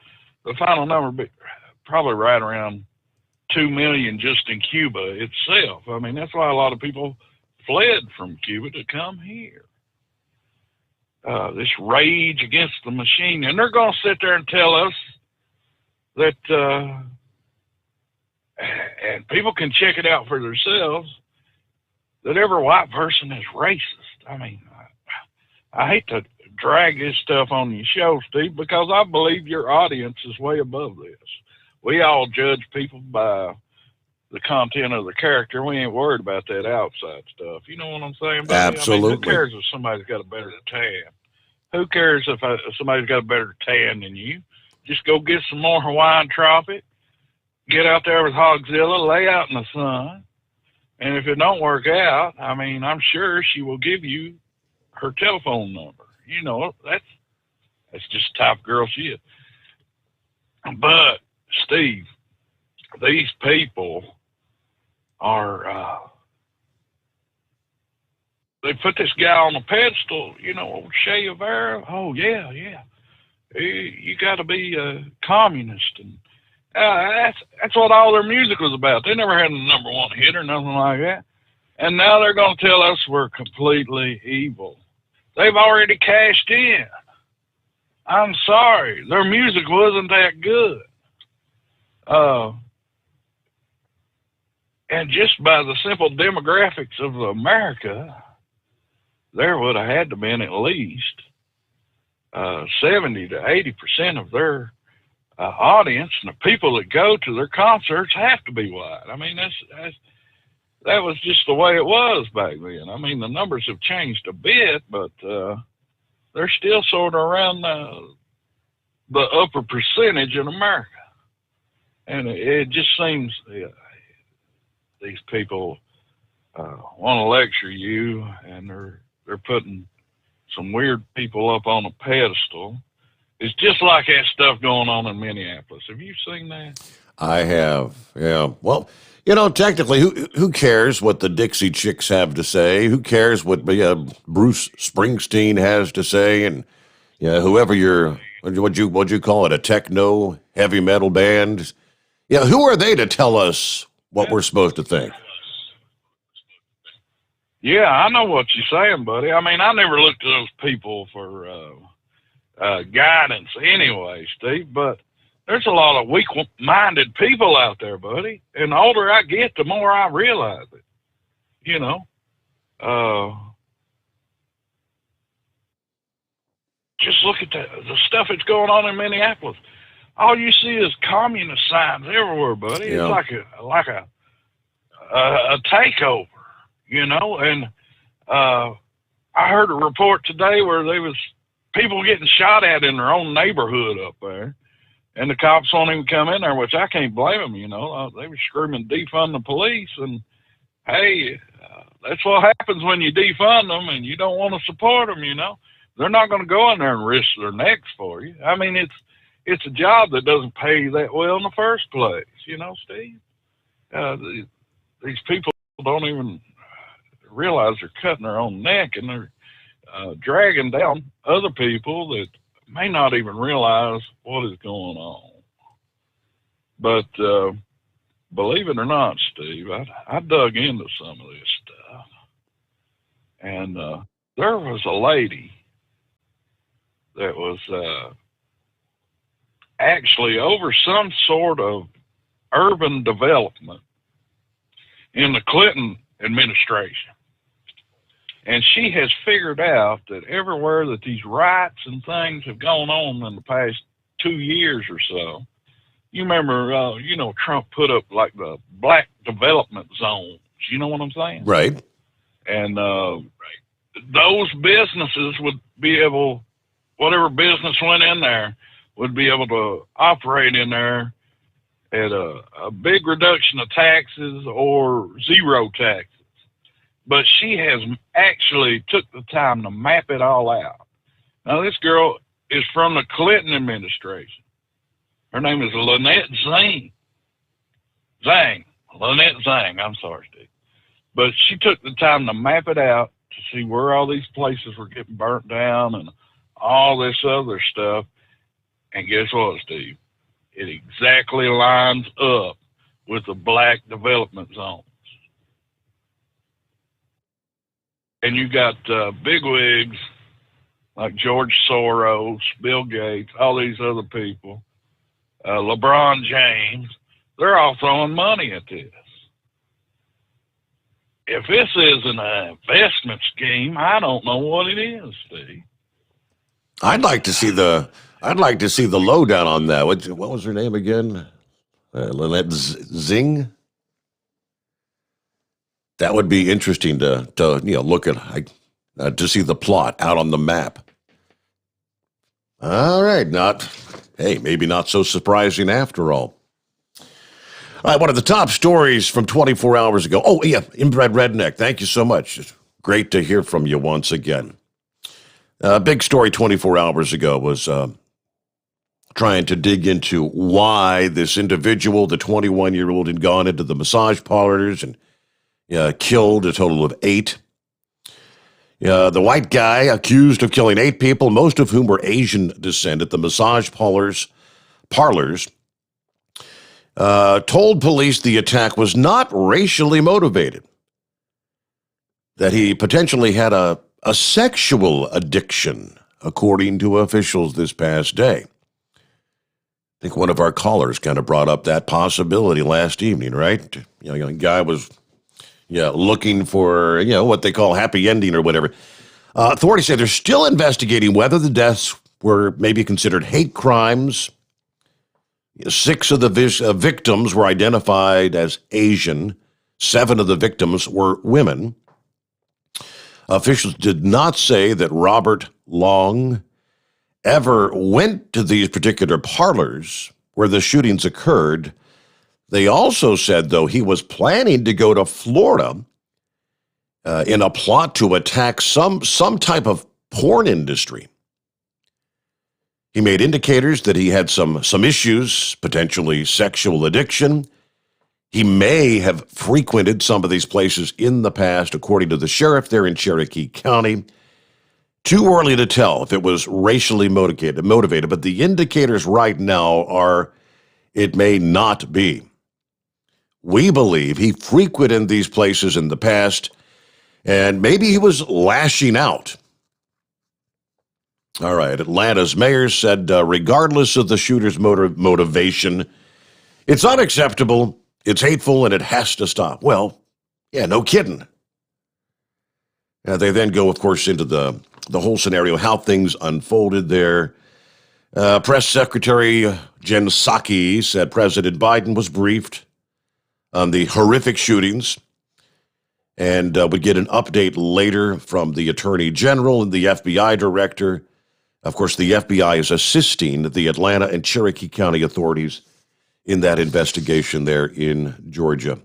final number be probably right around 2 million just in Cuba itself. I mean, that's why a lot of people fled from Cuba to come here. This rage against the machine, and they're going to sit there and tell us that, and people can check it out for themselves, that every white person is racist. I mean, I hate to drag this stuff on your show, Steve, because I believe your audience is way above this. We all judge people by the content of the character. We ain't worried about that outside stuff. You know what I'm saying, buddy? Absolutely. I mean, who cares if somebody's got a better tan? Who cares if somebody's got a better tan than you? Just go get some more Hawaiian Tropic, get out there with Hogzilla, lay out in the sun, and if it don't work out, I mean, I'm sure she will give you her telephone number. You know, that's just the type of girl she is. But, Steve, these people are, they put this guy on a pedestal, you know, old Che Guevara. Oh, yeah. You got to be a communist. And that's what all their music was about. They never had a number one hit or nothing like that. And now they're going to tell us we're completely evil. They've already cashed in. I'm sorry. Their music wasn't that good. And just by the simple demographics of America, there would have had to been at least 70 to 80% of their audience, and the people that go to their concerts have to be white. I mean, that was just the way it was back then. I mean, the numbers have changed a bit, but they're still sort of around the upper percentage in America. And it just seems these people want to lecture you, and they're putting some weird people up on a pedestal. It's just like that stuff going on in Minneapolis. Have you seen that? I have, yeah. Well, you know, technically, who cares what the Dixie Chicks have to say? Who cares what Bruce Springsteen has to say? And whoever what'd you call it, a techno heavy metal band? Yeah, who are they to tell us what we're supposed to think? Yeah, I know what you're saying, buddy. I mean, I never looked to those people for guidance anyway, Steve, but there's a lot of weak-minded people out there, buddy. And the older I get, the more I realize it. You know, just look at the stuff that's going on in Minneapolis. All you see is communist signs everywhere, buddy. Yeah. It's like a takeover, you know. And I heard a report today where there was people getting shot at in their own neighborhood up there, and the cops won't even come in there, which I can't blame them. You know, they were screaming defund the police, and hey, that's what happens when you defund them and you don't want to support them. You know, they're not going to go in there and risk their necks for you. I mean, it's a job that doesn't pay you that well in the first place, Steve. These people don't even realize they're cutting their own neck, and they're dragging down other people that may not even realize what is going on. But believe it or not, Steve, I dug into some of this stuff, and there was a lady that was actually over some sort of urban development in the Clinton administration. And she has figured out that everywhere that these riots and things have gone on in the past 2 years or so, you remember, Trump put up like the black development zones. You know what I'm saying? Right. And those businesses would be able, whatever business went in there, would be able to operate in there at a big reduction of taxes or zero taxes. But she has actually took the time to map it all out. Now, this girl is from the Clinton administration. Her name is Lynette Zang. Lynette Zang. I'm sorry, Steve. But she took the time to map it out to see where all these places were getting burnt down and all this other stuff. And guess what, Steve? It exactly lines up with the black development zones. And you got bigwigs like George Soros, Bill Gates, all these other people, LeBron James. They're all throwing money at this. If this is an investment scheme, I don't know what it is, Steve. I'd like to see the lowdown on that. What was her name again? Lynette Zing. That would be interesting to look at, to see the plot out on the map. All right, maybe not so surprising after all. All right, one of the top stories from 24 hours ago. Oh, yeah, Inbred Redneck, thank you so much. It's great to hear from you once again. Big story 24 hours ago was trying to dig into why this individual, the 21-year-old, had gone into the massage parlors and killed a total of 8. The white guy accused of killing 8 people, most of whom were Asian descent, at the massage parlors, told police the attack was not racially motivated, that he potentially had a sexual addiction, according to officials this past day. I think one of our callers kind of brought up that possibility last evening, right? A guy was looking for, what they call happy ending or whatever. Authorities say they're still investigating whether the deaths were maybe considered hate crimes. 6 of the victims were identified as Asian. 7 of the victims were women. Officials did not say that Robert Long ever went to these particular parlors where the shootings occurred. They also said, though, he was planning to go to Florida in a plot to attack some type of porn industry. He made indicators that he had some issues, potentially sexual addiction. He may have frequented some of these places in the past, according to the sheriff there in Cherokee County. Too early to tell if it was racially motivated, but the indicators right now are it may not be. We believe he frequented these places in the past, and maybe he was lashing out. All right, Atlanta's mayor said, regardless of the shooter's motivation, it's unacceptable, it's hateful, and it has to stop. Well, yeah, no kidding. They then go, of course, into the whole scenario, how things unfolded there. Press Secretary Jen Psaki said President Biden was briefed on the horrific shootings and would get an update later from the Attorney General and the FBI Director. Of course, the FBI is assisting the Atlanta and Cherokee County authorities in that investigation there in Georgia.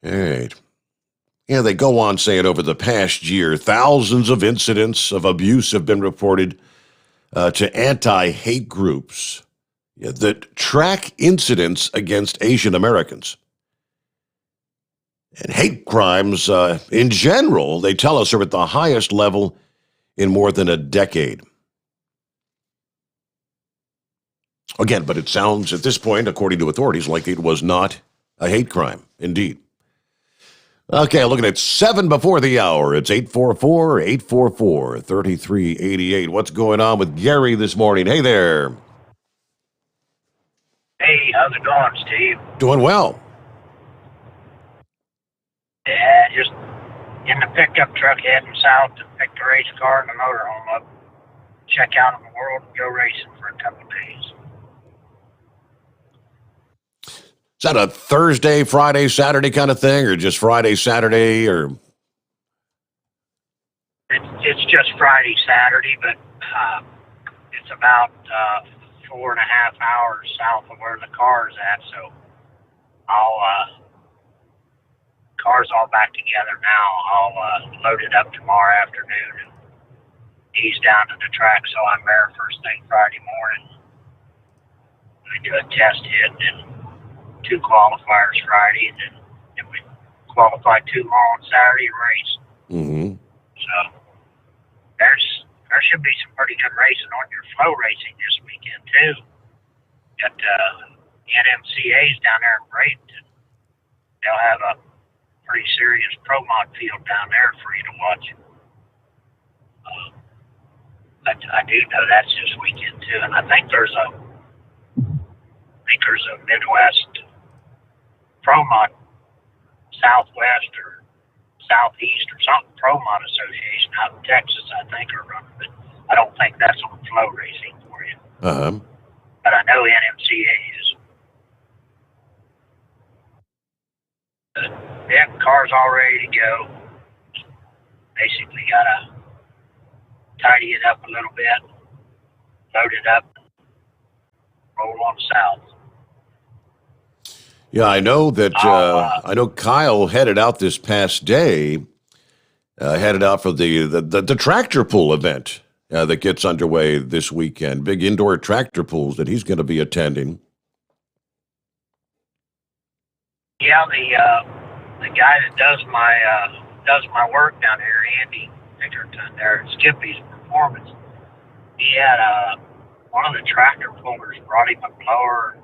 All right. Yeah, they go on saying over the past year, thousands of incidents of abuse have been reported to anti-hate groups that track incidents against Asian Americans. And hate crimes in general, they tell us, are at the highest level in more than a decade. Again, but it sounds at this point, according to authorities, like it was not a hate crime, indeed. Okay, looking at 7 before the hour. It's 844-844-3388. What's going on with Gary this morning? Hey there. Hey, how's it going, Steve? Doing well. Yeah, just in the pickup truck heading south to pick the race car and the motorhome up, check out in the world, and go racing for a couple of days. Is that a Thursday, Friday, Saturday kind of thing, or just Friday, Saturday, or? It's just Friday, Saturday, but it's about 4.5 hours south of where the car's at, so car's all back together now. I'll load it up tomorrow afternoon and ease down to the track, so I'm there first thing Friday morning. We do a test hit and 2 qualifiers Friday, and then we qualify 2 more on Saturday and race. Mm-hmm. So there should be some pretty good racing on your flow racing this weekend too. Got NMCA's down there in Bradenton. They'll have a pretty serious pro mod field down there for you to watch. I do know that's this weekend too, and I think there's a Midwest Pro Mod Southwest or Southeast or something Pro Mod Association out in Texas, I think, are running, but I don't think that's on flow racing for you. Uh-huh. But I know NMCA is. Yeah, car's all ready to go. Basically gotta tidy it up a little bit, load it up, roll on south. Yeah, I know that. I know Kyle headed out this past day. Headed out for the tractor pull event that gets underway this weekend. Big indoor tractor pulls that he's going to be attending. Yeah, the guy that does my work down here, Andy Pinkerton, there at Skippy's Performance, he had one of the tractor pullers brought him a blower,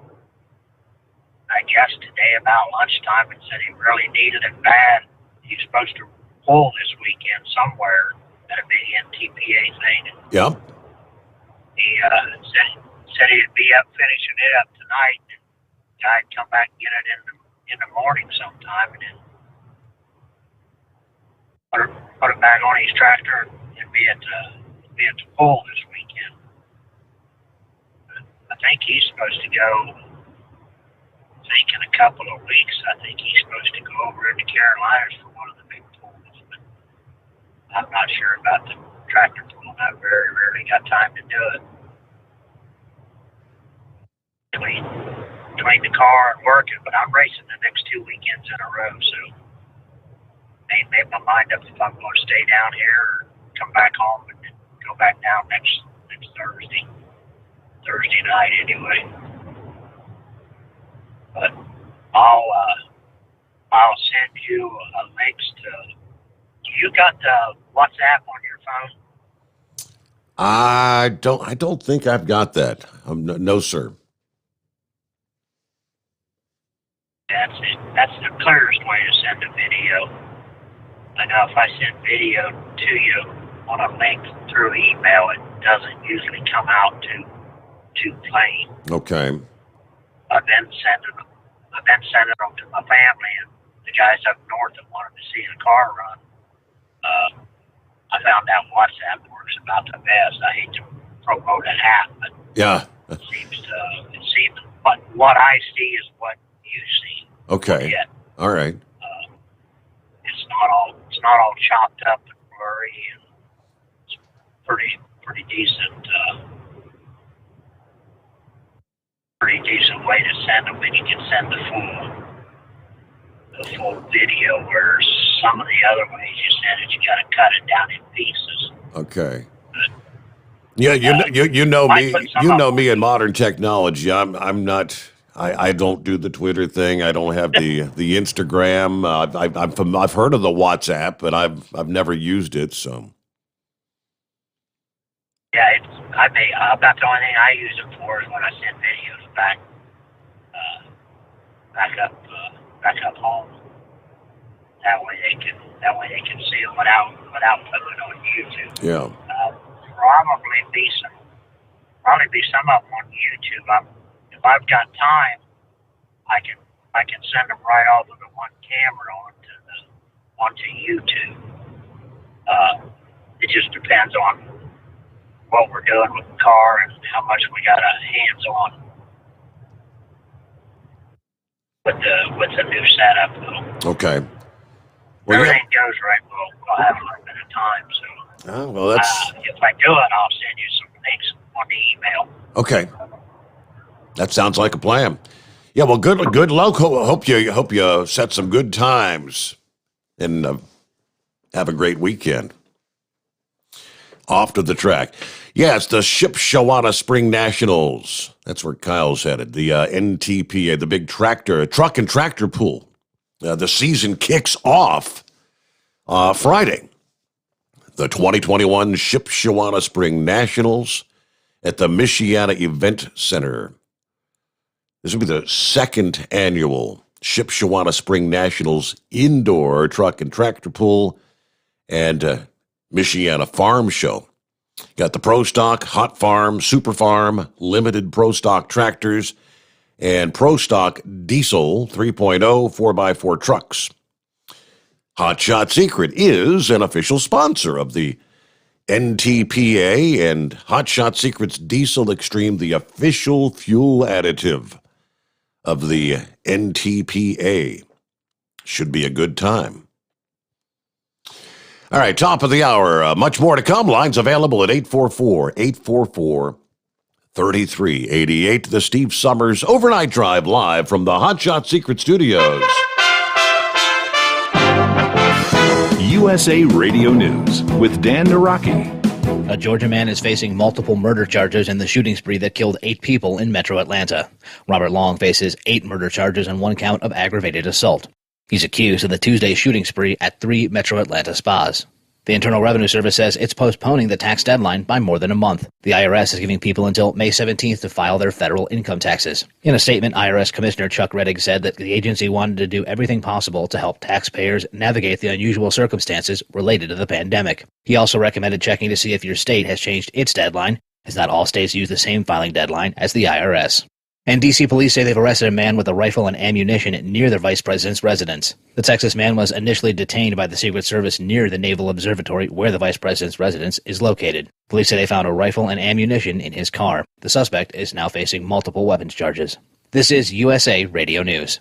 I guess today about lunchtime, and said he really needed it bad. He's supposed to pull this weekend somewhere at a big NTPA thing. Yeah. He said he'd be up finishing it up tonight, and the guy'd come back and get it in the morning sometime, and then put it back on his tractor and be at the pull this weekend. I think he's supposed to go. I think in a couple of weeks, I think he's supposed to go over into Carolinas for one of the big pulls, but I'm not sure about the tractor pull. I very rarely got time to do it. Between the car and working, but I'm racing the next 2 weekends in a row, so I made my mind up if I'm going to stay down here or come back home and then go back down next Thursday night anyway. But I'll send you links to. You got the WhatsApp on your phone? I don't think I've got that. No, sir. That's the clearest way to send a video. I know if I send video to you on a link through email, it doesn't usually come out too plain. Okay. I've been sending them to my family and the guys up north that wanted to see the car run. I found out WhatsApp works about the best. I hate to promote an app, but yeah, it seems but what I see is what you see. Okay. Yet. All right. It's not all chopped up and blurry, and it's pretty decent. Pretty decent way to send them, and you can send the full the full video, where some of the other ways you send it, you got to cut it down in pieces. Okay. Yeah, you know me. You know me in modern technology. I'm not. I don't do the Twitter thing. I don't have the Instagram. I've heard of the WhatsApp, but I've never used it. So. Yeah, about the only thing I use it for is when I send videos back up home. That way they can see it without putting it on YouTube. Yeah. Probably be some of them on YouTube. If I've got time, I can send them right off of the one camera onto YouTube. It just depends on what we're doing with the car and how much we got our hands on with the new setup. Though. Okay. Well, everything goes right, we'll have a little bit of time. So, well, that's if I do it, I'll send you some links on the email. okay. That sounds like a plan. Yeah. Well, good luck. Hope you set some good times and have a great weekend. Off to the track. Yeah, it's the Shipshewana Spring Nationals. That's where Kyle's headed. The NTPA, the big truck and tractor pool. The season kicks off Friday. The 2021 Shipshewana Spring Nationals at the Michiana Event Center. This will be the second annual Shipshewana Spring Nationals indoor truck and tractor pool and Michiana Farm Show. Got the Pro Stock, Hot Farm, Super Farm, Limited Pro Stock tractors, and Pro Stock Diesel 3.0 4x4 trucks. Hot Shot Secret is an official sponsor of the NTPA, and Hot Shot Secret's Diesel Extreme, the official fuel additive of the NTPA. Should be a good time. All right, top of the hour. Much more to come. Lines available at 844-844-3388. The Steve Sommers Overnight Drive live from the Hot Shot Secret Studios. USA Radio News with Dan Naraki. A Georgia man is facing multiple murder charges in the shooting spree that killed 8 people in metro Atlanta. Robert Long faces 8 murder charges and 1 count of aggravated assault. He's accused of the Tuesday shooting spree at 3 metro Atlanta spas. The Internal Revenue Service says it's postponing the tax deadline by more than a month. The IRS is giving people until May 17th to file their federal income taxes. In a statement, IRS Commissioner Chuck Rettig said that the agency wanted to do everything possible to help taxpayers navigate the unusual circumstances related to the pandemic. He also recommended checking to see if your state has changed its deadline, as not all states use the same filing deadline as the IRS. And D.C. police say they've arrested a man with a rifle and ammunition near the vice president's residence. The Texas man was initially detained by the Secret Service near the Naval Observatory where the vice president's residence is located. Police say they found a rifle and ammunition in his car. The suspect is now facing multiple weapons charges. This is USA Radio News.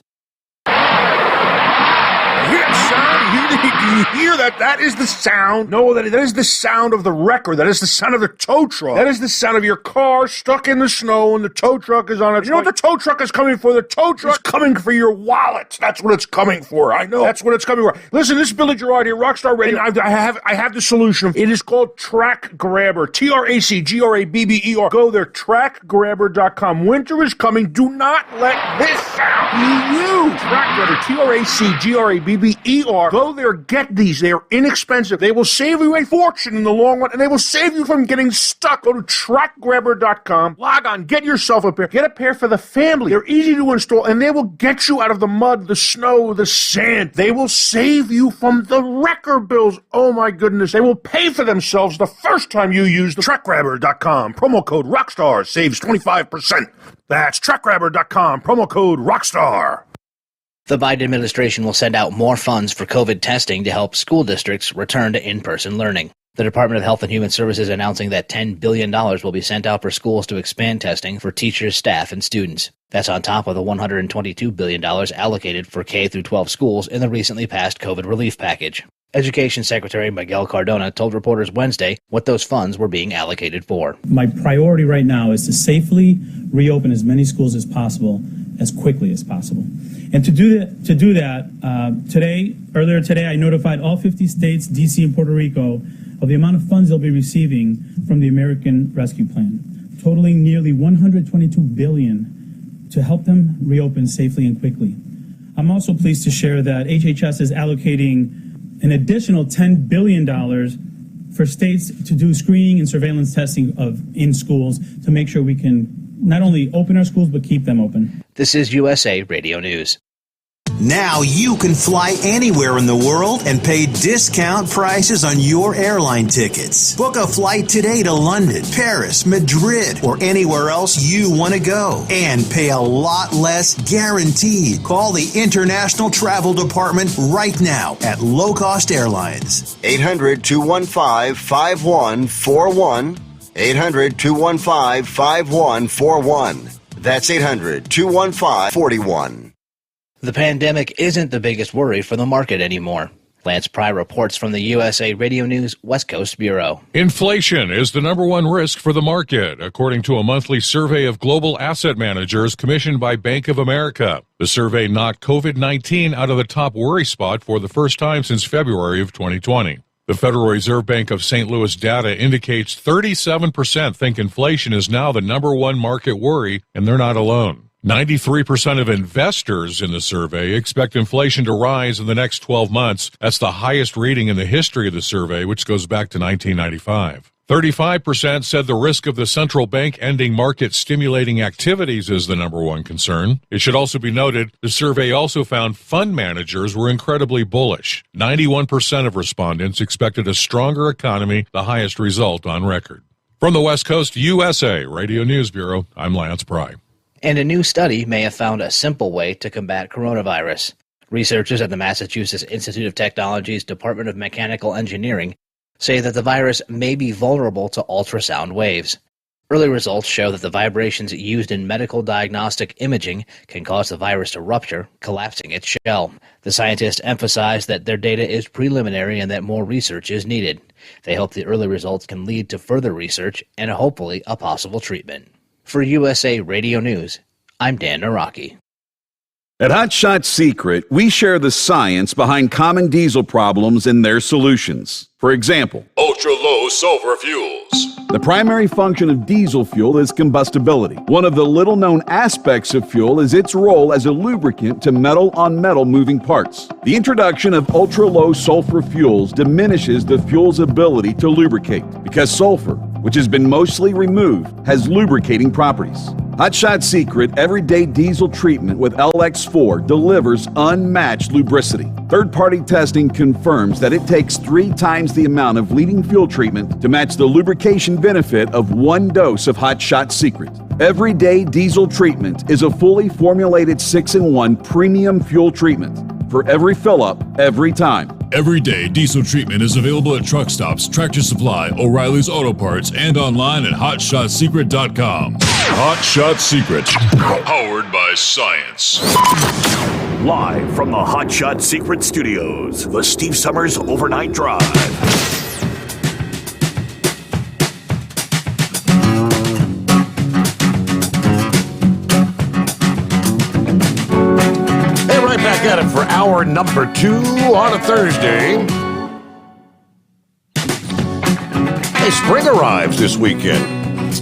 Do you hear that? That is the sound. No, that is the sound of the wrecker. That is the sound of the tow truck. That is the sound of your car stuck in the snow and the tow truck is on its way. You know what the tow truck is coming for? The tow truck is coming for your wallet. That's what it's coming for. I know. That's what it's coming for. Listen, this is Billy Gerard here, Rockstar Radio. I have the solution. It is called Track Grabber. TRACGRABBER. Go there, trackgrabber.com. Winter is coming. Do not let this sound be you. Track Grabber, TRACGRABBER. Go there, get these. They are inexpensive. They will save you a fortune in the long run, and they will save you from getting stuck. Go to trackgrabber.com. Log on. Get yourself a pair. Get a pair for the family. They're easy to install, and they will get you out of the mud, the snow, the sand. They will save you from the wrecker bills. Oh, my goodness. They will pay for themselves the first time you use the trackgrabber.com. Promo code ROCKSTAR saves 25%. That's trackgrabber.com. Promo code ROCKSTAR. The Biden administration will send out more funds for COVID testing to help school districts return to in-person learning. The Department of Health and Human Services announcing that $10 billion will be sent out for schools to expand testing for teachers, staff, and students. That's on top of the $122 billion allocated for K-12 schools in the recently passed COVID relief package. Education Secretary Miguel Cardona told reporters Wednesday what those funds were being allocated for. My priority right now is to safely reopen as many schools as possible as quickly as possible. And to do that, earlier today, I notified all 50 states, D.C. and Puerto Rico, of the amount of funds they'll be receiving from the American Rescue Plan, totaling nearly $122 billion to help them reopen safely and quickly. I'm also pleased to share that HHS is allocating an additional $10 billion for states to do screening and surveillance testing in schools to make sure we can not only open our schools, but keep them open. This is USA Radio News. Now you can fly anywhere in the world and pay discount prices on your airline tickets. Book a flight today to London, Paris, Madrid, or anywhere else you want to go and pay a lot less guaranteed. Call the International Travel Department right now at Low Cost Airlines. 800-215-5141. 800-215-5141. That's 800-215-41. The pandemic isn't the biggest worry for the market anymore. Lance Pry reports from the USA Radio News West Coast Bureau. Inflation is the number one risk for the market, according to a monthly survey of global asset managers commissioned by Bank of America. The survey knocked COVID-19 out of the top worry spot for the first time since February of 2020. The Federal Reserve Bank of St. Louis data indicates 37% think inflation is now the number one market worry, and they're not alone. 93% of investors in the survey expect inflation to rise in the next 12 months. That's the highest reading in the history of the survey, which goes back to 1995. 35% said the risk of the central bank ending market-stimulating activities is the number one concern. It should also be noted, the survey also found fund managers were incredibly bullish. 91% of respondents expected a stronger economy, the highest result on record. From the West Coast USA Radio News Bureau, I'm Lance Pry. And a new study may have found a simple way to combat coronavirus. Researchers at the Massachusetts Institute of Technology's Department of Mechanical Engineering say that the virus may be vulnerable to ultrasound waves. Early results show that the vibrations used in medical diagnostic imaging can cause the virus to rupture, collapsing its shell. The scientists emphasize that their data is preliminary and that more research is needed. They hope the early results can lead to further research and hopefully a possible treatment. For USA Radio News, I'm Dan Naraki. At Hot Shot Secret, we share the science behind common diesel problems and their solutions. For example, Ultra-low sulfur fuels. the primary function of diesel fuel is combustibility. One of the little-known aspects of fuel is its role as a lubricant to metal-on-metal moving parts. The introduction of ultra-low sulfur fuels diminishes the fuel's ability to lubricate because sulfur, which has been mostly removed, has lubricating properties. Hot Shot Secret Everyday Diesel Treatment with LX4 delivers unmatched lubricity. Third-party testing confirms that it takes 3 times the amount of leading fuel treatment to match the lubrication benefit of 1 dose of Hot Shot Secret. Everyday Diesel Treatment is a fully formulated 6-in-1 premium fuel treatment for every fill-up, every time. Everyday diesel treatment is available at truck stops, Tractor Supply, O'Reilly's Auto Parts, and online at HotShotSecret.com. Hot Shot Secret, powered by science. Live from the Hot Shot Secret Studios, the Steve Summers Overnight Drive. Back at it for hour number 2 on a Thursday. Hey, spring arrives this weekend.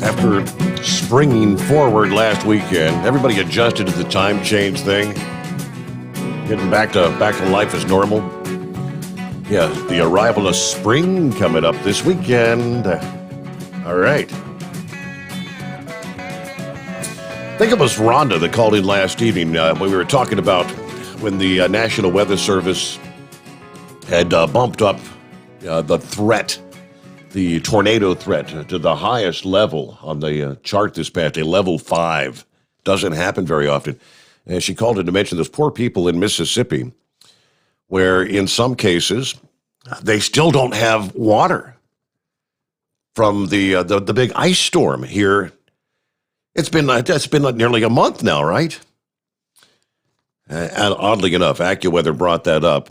After springing forward last weekend, everybody adjusted to the time change thing. Getting back to life as normal. Yeah, the arrival of spring coming up this weekend. All right. I think it was Rhonda that called in last evening when we were talking about when the National Weather Service had bumped up the threat, the tornado threat, to the highest level on the chart this past day, level 5. Doesn't happen very often. And she called in to mention those poor people in Mississippi, where in some cases they still don't have water from the big ice storm here. It's been nearly a month now, right? And oddly enough, AccuWeather brought that up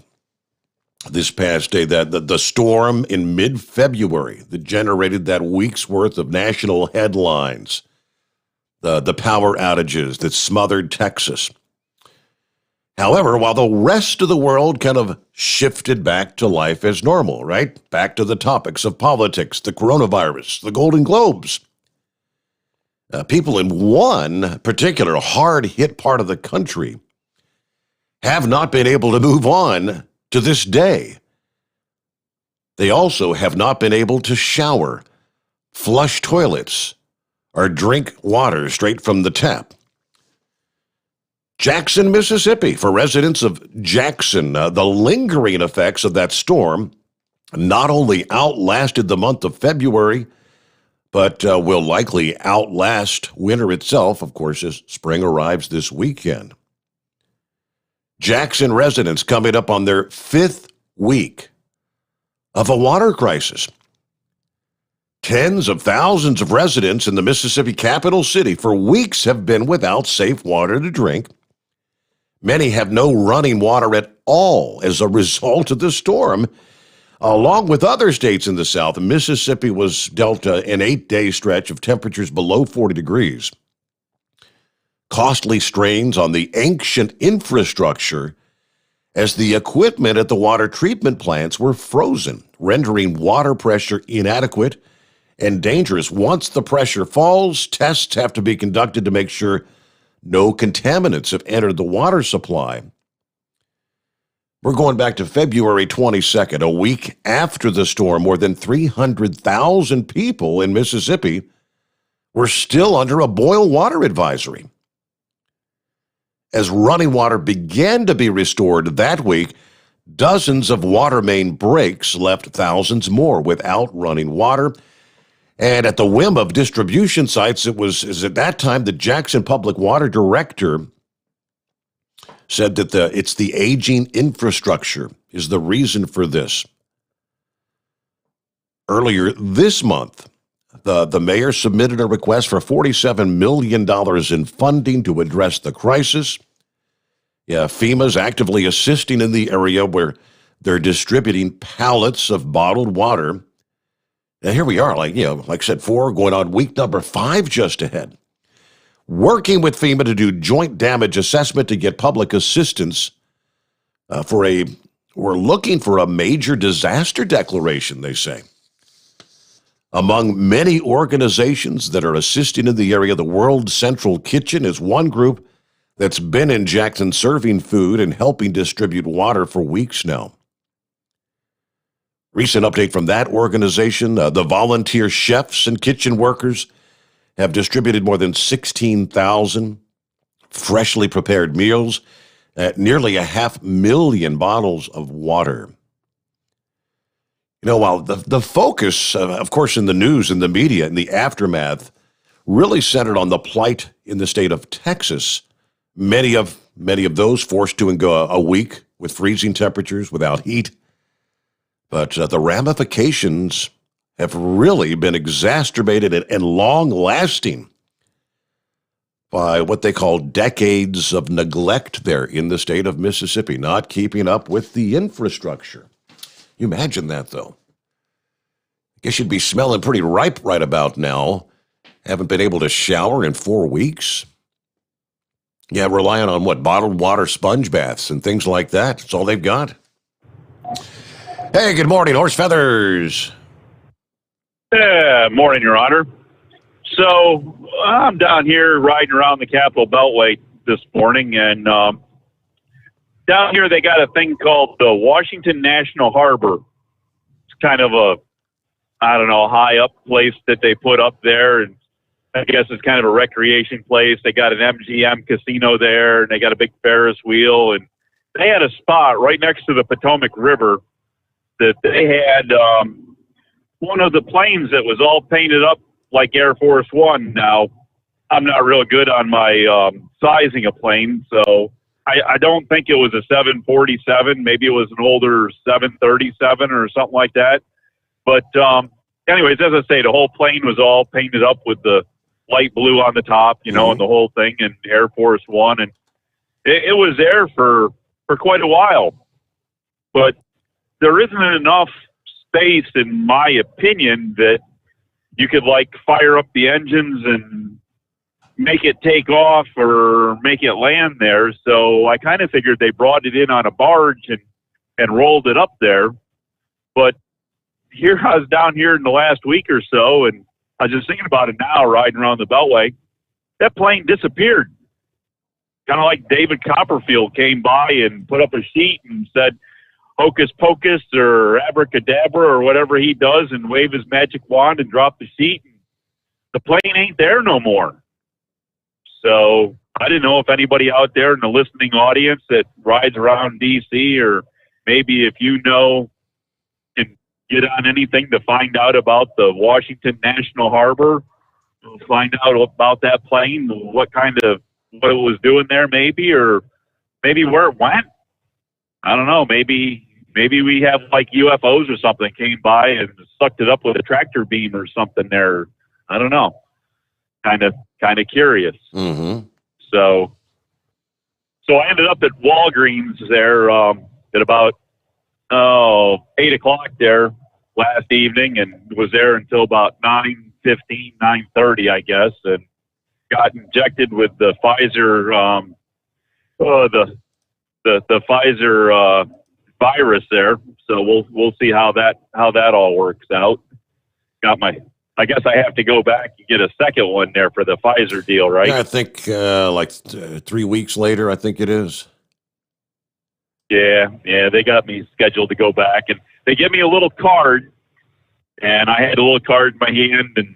this past day, that the storm in mid-February that generated that week's worth of national headlines. the power outages that smothered Texas. However, while the rest of the world kind of shifted back to life as normal, right? Back to the topics of politics, the coronavirus, the Golden Globes. People in one particular hard-hit part of the country have not been able to move on to this day. They also have not been able to shower, flush toilets, or drink water straight from the tap. Jackson, Mississippi. For residents of Jackson, the lingering effects of that storm not only outlasted the month of February, but will likely outlast winter itself, of course, as spring arrives this weekend. Jackson residents coming up on their 5th week of a water crisis. Tens of thousands of residents in the Mississippi capital city for weeks have been without safe water to drink. Many have no running water at all as a result of the storm. Along with other states in the South, Mississippi was dealt an 8-day stretch of temperatures below 40 degrees. Costly strains on the ancient infrastructure as the equipment at the water treatment plants were frozen, rendering water pressure inadequate and dangerous. Once the pressure falls, tests have to be conducted to make sure no contaminants have entered the water supply. We're going back to February 22nd, a week after the storm. More than 300,000 people in Mississippi were still under a boil water advisory. As running water began to be restored that week, dozens of water main breaks left thousands more without running water. And at the whim of distribution sites, it was at that time the Jackson Public Water Director said that it's the aging infrastructure is the reason for this. Earlier this month, the mayor submitted a request for $47 million in funding to address the crisis. Yeah, FEMA's actively assisting in the area where they're distributing pallets of bottled water. And here we are, like I said, 4 going on week number 5 just ahead. Working with FEMA to do joint damage assessment to get public assistance we're looking for a major disaster declaration, they say. Among many organizations that are assisting in the area, the World Central Kitchen is one group that's been in Jackson serving food and helping distribute water for weeks now. Recent update from that organization, the volunteer chefs and kitchen workers have distributed more than 16,000 freshly prepared meals, nearly 500,000 bottles of water. While the focus, of course, in the news and the media and the aftermath really centered on the plight in the state of Texas, many of those forced to go a week with freezing temperatures without heat. But the ramifications have really been exacerbated and long-lasting by what they call decades of neglect there in the state of Mississippi, not keeping up with the infrastructure. You imagine that, though. I guess you'd be smelling pretty ripe right about now. Haven't been able to shower in 4 weeks. Yeah, relying on bottled water sponge baths and things like that. That's all they've got. Hey, good morning, Horse Feathers. Yeah, morning, Your Honor. So I'm down here riding around the Capitol Beltway this morning, and down here they got a thing called the Washington National Harbor. It's kind of a, high up place that they put up there, and I guess it's kind of a recreation place. They got an MGM casino there, and they got a big Ferris wheel, and they had a spot right next to the Potomac River that they had one of the planes that was all painted up like Air Force One. Now, I'm not real good on my sizing of planes, so I don't think it was a 747. Maybe it was an older 737 or something like that. But anyways, as I say, the whole plane was all painted up with the light blue on the top, and the whole thing, and Air Force One. And it was there for quite a while. But there isn't enough space, in my opinion, that you could fire up the engines and make it take off or make it land there. So I kind of figured they brought it in on a barge and rolled it up there. But here I was down here in the last week or so, and I was just thinking about it now, riding around the Beltway. That plane disappeared. Kind of like David Copperfield came by and put up a sheet and said, hocus pocus or abracadabra or whatever he does, and wave his magic wand and drop the sheet. The plane ain't there no more. So I didn't know if anybody out there in the listening audience that rides around D.C., or maybe if you know, can get on anything to find out about the Washington National Harbor, find out about that plane, what it was doing there maybe, or maybe where it went. I don't know. Maybe we have like UFOs or something came by and sucked it up with a tractor beam or something there. I don't know. Kind of curious. Mm-hmm. So I ended up at Walgreens there at about 8 o'clock there last evening, and was there until about 9:15, 9:30, I guess, and got injected with the Pfizer the Pfizer virus there. So we'll see how that all works out. I guess I have to go back and get a second one there for the Pfizer deal, right? Yeah, I think 3 weeks later, I think it is. Yeah, they got me scheduled to go back, and they give me a little card, and I had a little card in my hand, and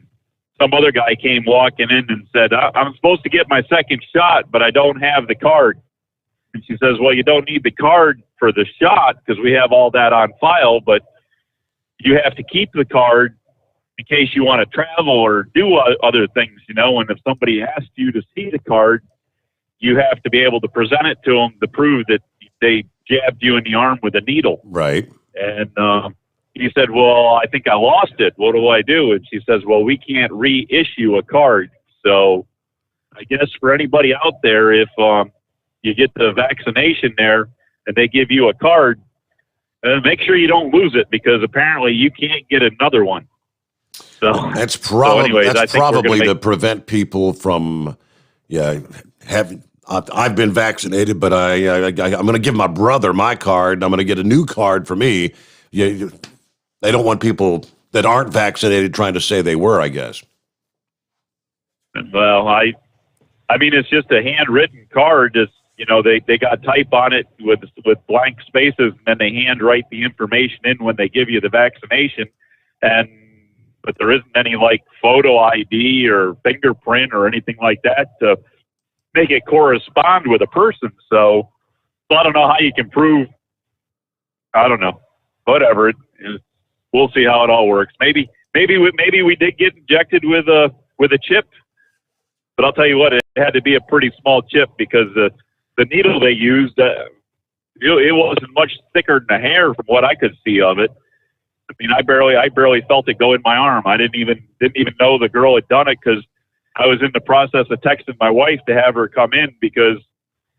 some other guy came walking in and said, I'm supposed to get my second shot, but I don't have the card. And she says, well, you don't need the card for the shot because we have all that on file, but you have to keep the card in case you want to travel or do other things, and if somebody asks you to see the card, you have to be able to present it to them to prove that they jabbed you in the arm with a needle. Right. And he said, well, I think I lost it. What do I do? And she says, well, we can't reissue a card. So I guess for anybody out there, if you get the vaccination there and they give you a card, make sure you don't lose it, because apparently you can't get another one. So that's probably to to prevent people from having. I've been vaccinated, but I'm going to give my brother my card. I'm going to get a new card for me. They don't want people that aren't vaccinated trying to say they were, I guess. Well, I mean, it's just a handwritten card. It's, they got type on it with blank spaces, and then they handwrite the information in when they give you the vaccination. But there isn't any like photo ID or fingerprint or anything like that to make it correspond with a person. So I don't know how you can prove. I don't know. Whatever. We'll see how it all works. Maybe we did get injected with a chip, but I'll tell you what, it had to be a pretty small chip, because the needle they used, it wasn't much thicker than a hair from what I could see of it. I mean, I barely felt it go in my arm. I didn't even know the girl had done it, because I was in the process of texting my wife to have her come in, because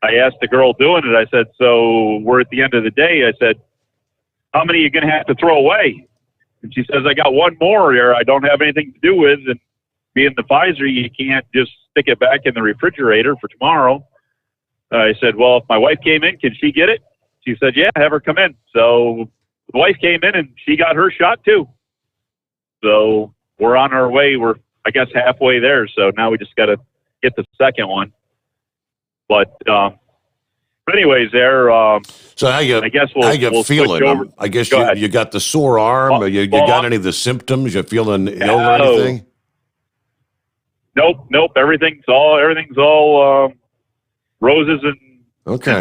I asked the girl doing it. I said, so we're at the end of the day. I said, how many are you going to have to throw away? And she says, I got one more here I don't have anything to do with. And being the Pfizer, you can't just stick it back in the refrigerator for tomorrow. I said, well, if my wife came in, can she get it? She said, yeah, have her come in. So the wife came in and she got her shot too. So we're on our way. We're, I guess, halfway there. So now we just got to get the second one. But anyways, there. So how you feeling? I guess you got the sore arm. You got any of the symptoms? You feeling ill or anything? Nope. Everything's all roses and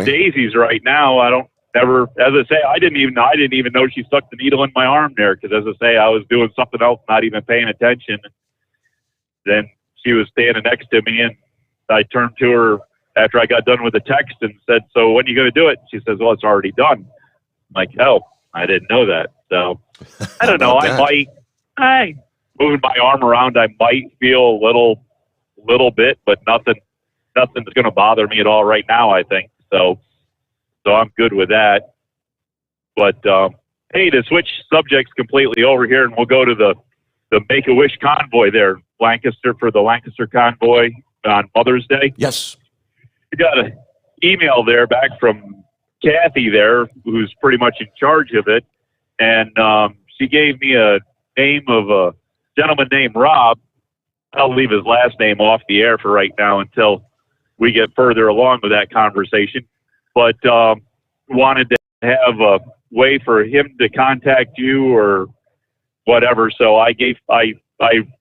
daisies right now. As I say, I didn't even know she stuck the needle in my arm there, because, as I say, I was doing something else, not even paying attention. Then she was standing next to me, and I turned to her after I got done with the text and said, so when are you going to do it? She says, well, it's already done. I'm like, oh, I didn't know that. So I don't know. Moving my arm around, I might feel a little bit, but nothing's going to bother me at all right now, I think. So I'm good with that. But, hey, to switch subjects completely over here, and we'll go to the Make-A-Wish convoy there, for the Lancaster convoy. on Mother's Day. Yes. I got an email there back from Kathy there, who's pretty much in charge of it, and she gave me a name of a gentleman named Rob. I'll leave his last name off the air for right now until we get further along with that conversation, but wanted to have a way for him to contact you or whatever. So I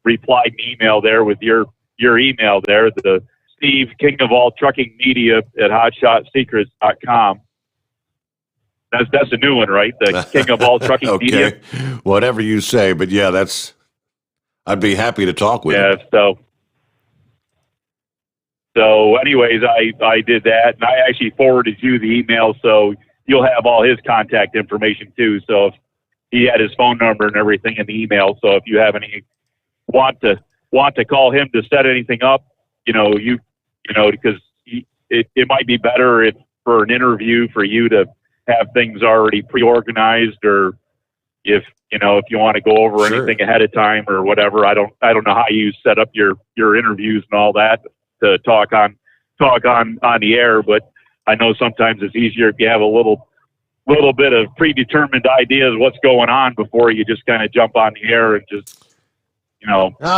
replied an email there with your email there, the Steve, King of All Trucking Media at hotshotsecrets.com. That's a new one, right? The King of All Trucking okay. Media. Whatever you say, but yeah, I'd be happy to talk with you. So anyways, I did that, and I actually forwarded you the email, so you'll have all his contact information too. So if he had his phone number and everything in the email, so if you have any want to call him to set anything up, because it might be better if for an interview for you to have things already pre-organized, or if you want to go over anything ahead of time or whatever. I don't know how you set up your interviews and all that to talk on the air, but I know sometimes it's easier if you have a little bit of predetermined ideas what's going on before you just kind of jump on the air and just we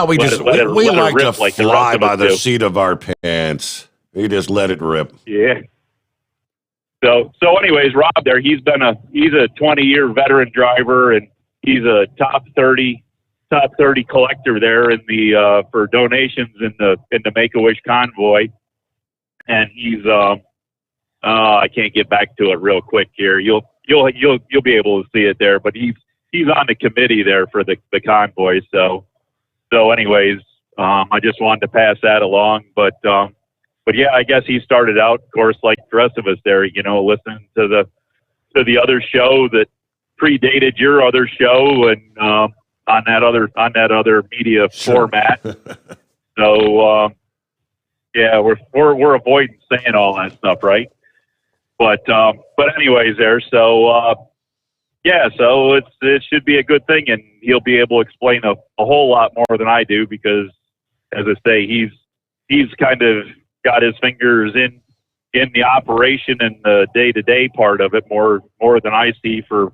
like to fly by the seat of our pants. We just let it rip. Yeah. So anyways, Rob there, he's a 20-year veteran driver, and he's a top 30 collector there in the for donations in the Make-A-Wish convoy. And he's I can't get back to it real quick here. You'll be able to see it there, but he's on the committee there for the convoy. So anyways, I just wanted to pass that along, but yeah, I guess he started out, of course, like the rest of us there, listening to the other show that predated your other show, and on that other media format. So yeah, we're avoiding saying all that stuff, right? But anyways, there. So yeah, so it should be a good thing, and he'll be able to explain a whole lot more than I do, because, as I say, he's kind of got his fingers in the operation and the day-to-day part of it more than I see for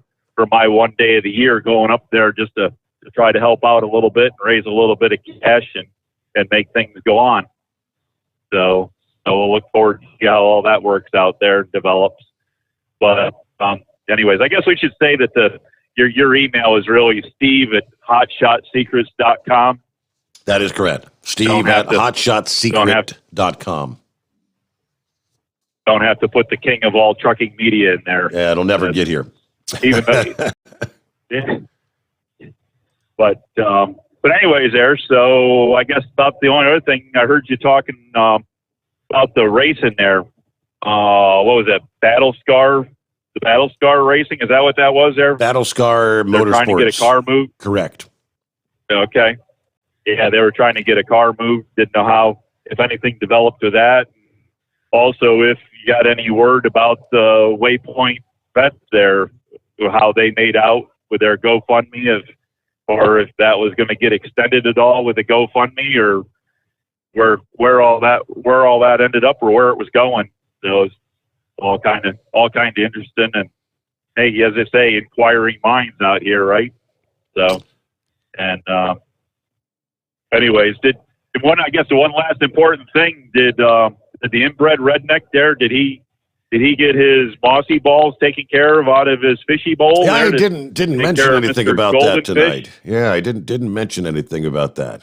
my one day of the year, going up there just to try to help out a little bit and raise a little bit of cash and make things go on. So we'll look forward to see how all that works out there and develops. But anyways, I guess we should say that your email is really steve@hotshotsecrets.com. That is correct. Steve@hotshotsecret.com. Don't have to put the King of All Trucking Media in there. Yeah, it'll never get here. Even though, yeah. But anyways, there. So I guess about the only other thing I heard you talking about the racing there. What was that? Battle Scar racing? Is that what that was there? Battle Scar Motorsports. Trying to get a car moved. Correct. Okay. Yeah, they were trying to get a car moved. Didn't know how, if anything, developed with that. Also, if you got any word about the Waypoint vets there, how they made out with their GoFundMe, or if that was going to get extended at all with the GoFundMe, or where all that ended up, or where it was going. So it's all kind of interesting. And hey, as I say, inquiring minds out here, right? So, and anyways, the one last important thing, did the inbred redneck there, did he get his mossy balls taken care of out of his fishy bowl? Yeah, I didn't mention anything about that tonight. Fish? Yeah, I didn't mention anything about that.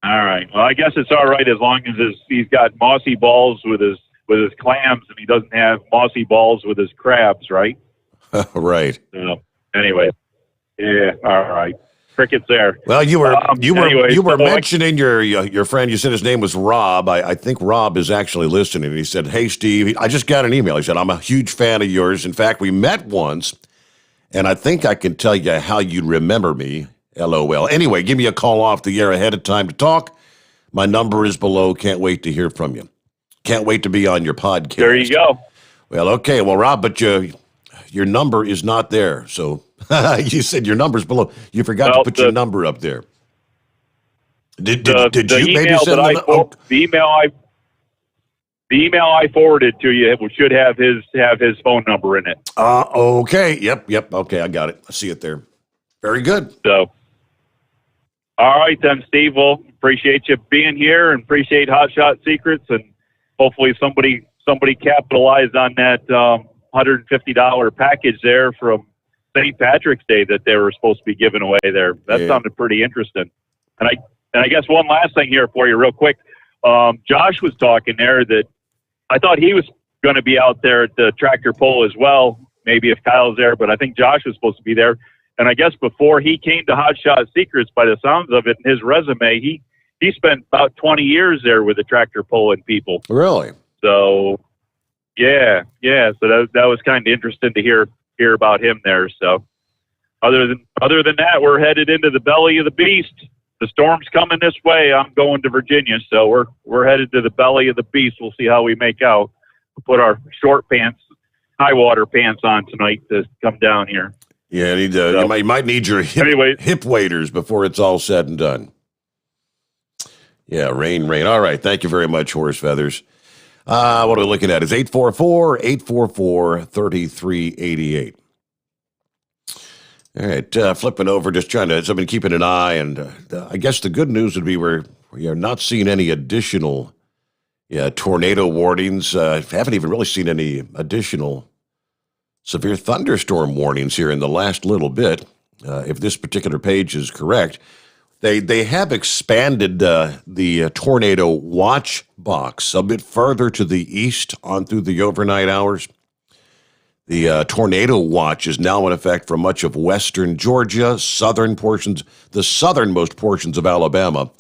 All right. Well, I guess it's all right as long as he's got mossy balls with his clams, and he doesn't have mossy balls with his crabs, right? Right. So, anyway, yeah. All right. Crickets there. Well, you were mentioning your friend. You said his name was Rob. I think Rob is actually listening. He said, "Hey, Steve, I just got an email." He said, "I'm a huge fan of yours. In fact, we met once, and I think I can tell you how you'd remember me. LOL. Anyway, give me a call off the air ahead of time to talk. My number is below. Can't wait to hear from you. Can't wait to be on your podcast." There you go. Well, okay. Well, Rob, but your number is not there. So you said your number's below. You forgot to put your number up there. Did the you maybe email send that them? the email I forwarded to you should have his phone number in it. Okay. Yep. Okay, I got it. I see it there. Very good. So, all right then, Steve. Well, appreciate you being here and appreciate Hot Shot Secrets, and hopefully somebody capitalized on that $150 package there from St. Patrick's Day that they were supposed to be giving away there. That sounded pretty interesting. And I guess one last thing here for you real quick. Josh was talking there that I thought he was going to be out there at the tractor pull as well, maybe if Kyle's there, but I think Josh was supposed to be there. And I guess before he came to Hot Shot Secrets, by the sounds of it, in his resume, he spent about 20 years there with the tractor pulling people. Really? So, yeah. So that was kind of interesting to hear about him there. So, other than that, we're headed into the belly of the beast. The storm's coming this way. I'm going to Virginia, so we're headed to the belly of the beast. We'll see how we make out. We'll put our short pants, high water pants on tonight to come down here. Yeah, you might need your hip waders before it's all said and done. Yeah, rain. All right, thank you very much, Horse Feathers. What are we looking at? It's 844-844-3388. All right, flipping over, just trying to, so I've been keeping an eye, and I guess the good news would be we are not seeing any additional tornado warnings. Haven't even really seen any additional severe thunderstorm warnings here in the last little bit. If this particular page is correct, they have expanded the tornado watch box a bit further to the east on through the overnight hours. The tornado watch is now in effect for much of western Georgia, the southernmost portions of Alabama,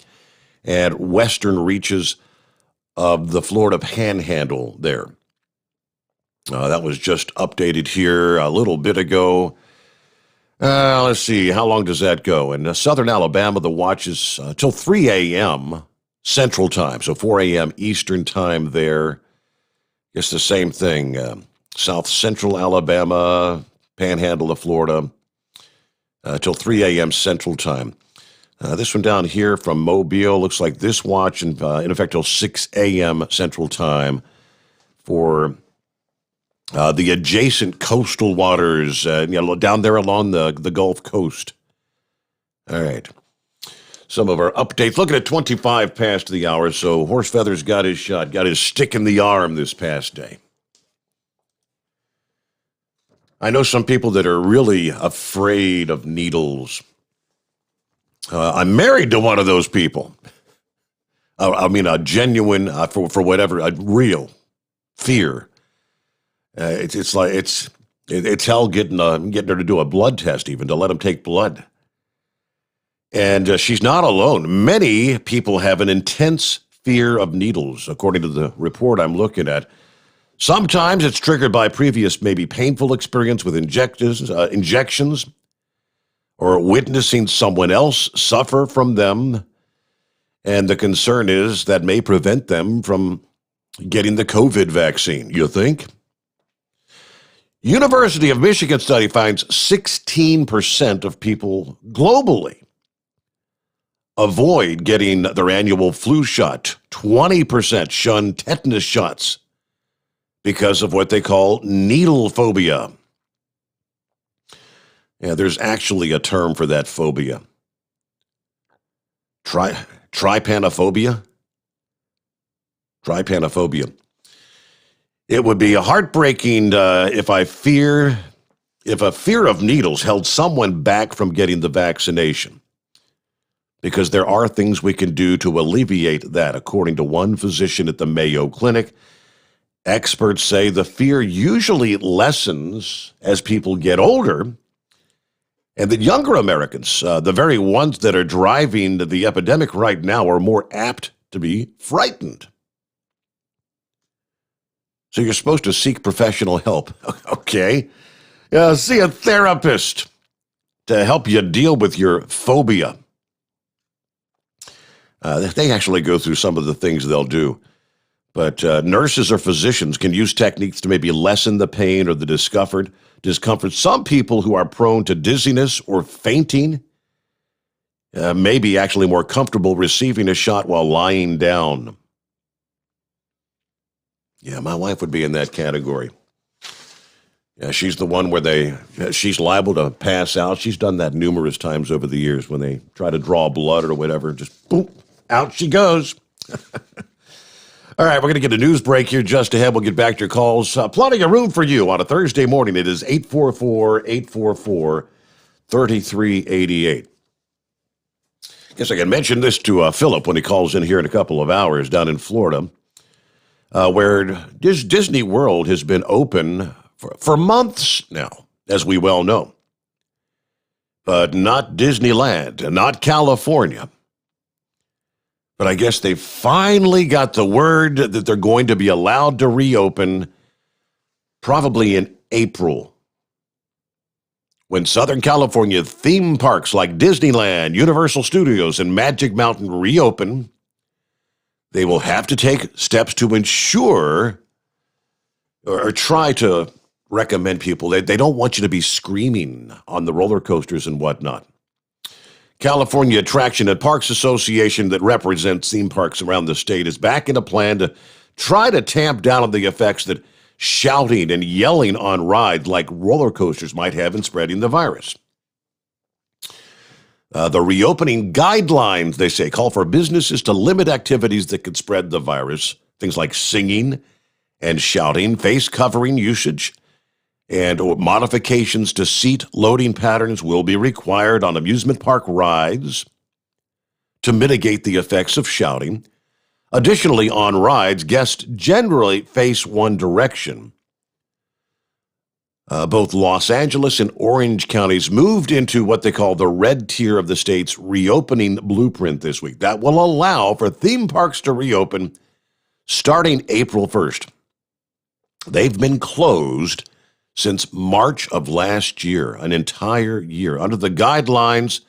and western reaches of the Florida Panhandle there. That was just updated here a little bit ago. Let's see, how long does that go? In southern Alabama, the watch is till 3 a.m. Central Time, so 4 a.m. Eastern Time there. It's the same thing. South Central Alabama, Panhandle of Florida, till 3 a.m. Central Time. This one down here from Mobile looks like this watch in effect till 6 a.m. Central Time for the adjacent coastal waters, down there along the Gulf Coast. All right. Some of our updates. Looking at 25 past the hour, so Horse Feathers got his shot, got his stick in the arm this past day. I know some people that are really afraid of needles. I'm married to one of those people. I mean, a genuine, for whatever, a real fear. It's hell getting her to do a blood test, even to let them take blood. And she's not alone. Many people have an intense fear of needles, according to the report I'm looking at. Sometimes it's triggered by previous, maybe painful experience with injections, or witnessing someone else suffer from them. And the concern is that may prevent them from getting the COVID vaccine, you think? University of Michigan study finds 16% of people globally avoid getting their annual flu shot. 20% shun tetanus shots because of what they call needle phobia. Yeah, there's actually a term for that phobia. Trypanophobia? Trypanophobia. It would be heartbreaking if a fear of needles held someone back from getting the vaccination, because there are things we can do to alleviate that, according to one physician at the Mayo Clinic. Experts say the fear usually lessens as people get older, and that younger Americans, the very ones that are driving the epidemic right now, are more apt to be frightened. So you're supposed to seek professional help. Okay. See a therapist to help you deal with your phobia. They actually go through some of the things they'll do. But nurses or physicians can use techniques to maybe lessen the pain or the discomfort. Some people who are prone to dizziness or fainting, maybe actually more comfortable receiving a shot while lying down. Yeah, my wife would be in that category. Yeah, she's the one where she's liable to pass out. She's done that numerous times over the years when they try to draw blood or whatever. Just boom, out she goes. All right, we're going to get a news break here just ahead. We'll get back to your calls. Plenty of room for you on a Thursday morning. It is 844-844-3388. Guess I can mention this to Philip when he calls in here in a couple of hours down in Florida, where Disney World has been open for months now, as we well know. But not Disneyland, not California. But I guess they finally got the word that they're going to be allowed to reopen probably in April. When Southern California theme parks like Disneyland, Universal Studios, and Magic Mountain reopen, they will have to take steps to ensure or try to recommend people. They don't want you to be screaming on the roller coasters and whatnot. California Attraction and Parks Association that represents theme parks around the state is backing a plan to try to tamp down on the effects that shouting and yelling on rides like roller coasters might have in spreading the virus. The reopening guidelines, they say, call for businesses to limit activities that could spread the virus, things like singing and shouting, face covering usage, and modifications to seat loading patterns will be required on amusement park rides to mitigate the effects of shouting. Additionally, on rides, guests generally face one direction. Both Los Angeles and Orange counties moved into what they call the red tier of the state's reopening blueprint this week. That will allow for theme parks to reopen starting April 1st. They've been closed since March of last year, an entire year. Under the guidelines,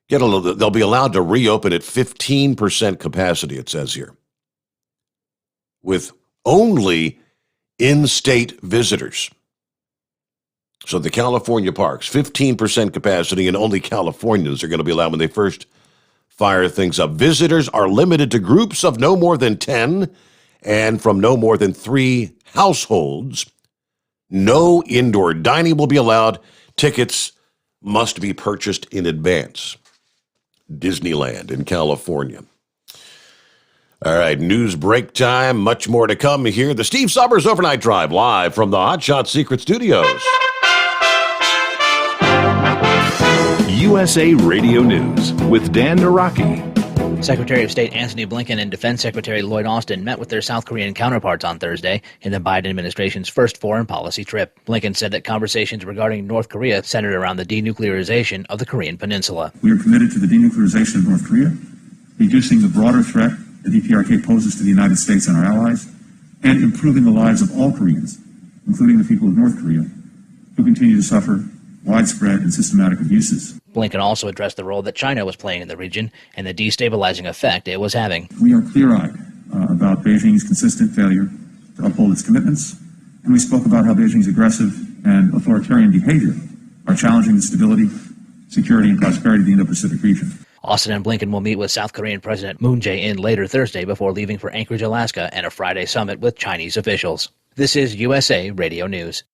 they'll be allowed to reopen at 15% capacity, it says here, with only in-state visitors. So the California parks, 15% capacity, and only Californians are going to be allowed when they first fire things up. Visitors are limited to groups of no more than 10 and from no more than 3 households. No indoor dining will be allowed. Tickets must be purchased in advance. Disneyland in California. All right, news break time. Much more to come here. The Steve Sommers Overnight Drive, live from the Hot Shot Secret Studios. USA Radio News with Dan Naraki. Secretary of State Antony Blinken and Defense Secretary Lloyd Austin met with their South Korean counterparts on Thursday in the Biden administration's first foreign policy trip. Blinken said that conversations regarding North Korea centered around the denuclearization of the Korean peninsula. We are committed to the denuclearization of North Korea, reducing the broader threat the DPRK poses to the United States and our allies, and improving the lives of all Koreans, including the people of North Korea, who continue to suffer widespread and systematic abuses. Blinken also addressed the role that China was playing in the region and the destabilizing effect it was having. We are clear-eyed about Beijing's consistent failure to uphold its commitments, and we spoke about how Beijing's aggressive and authoritarian behavior are challenging the stability, security, and prosperity of the Indo-Pacific region. Austin and Blinken will meet with South Korean President Moon Jae-in later Thursday before leaving for Anchorage, Alaska, and a Friday summit with Chinese officials. This is USA Radio News.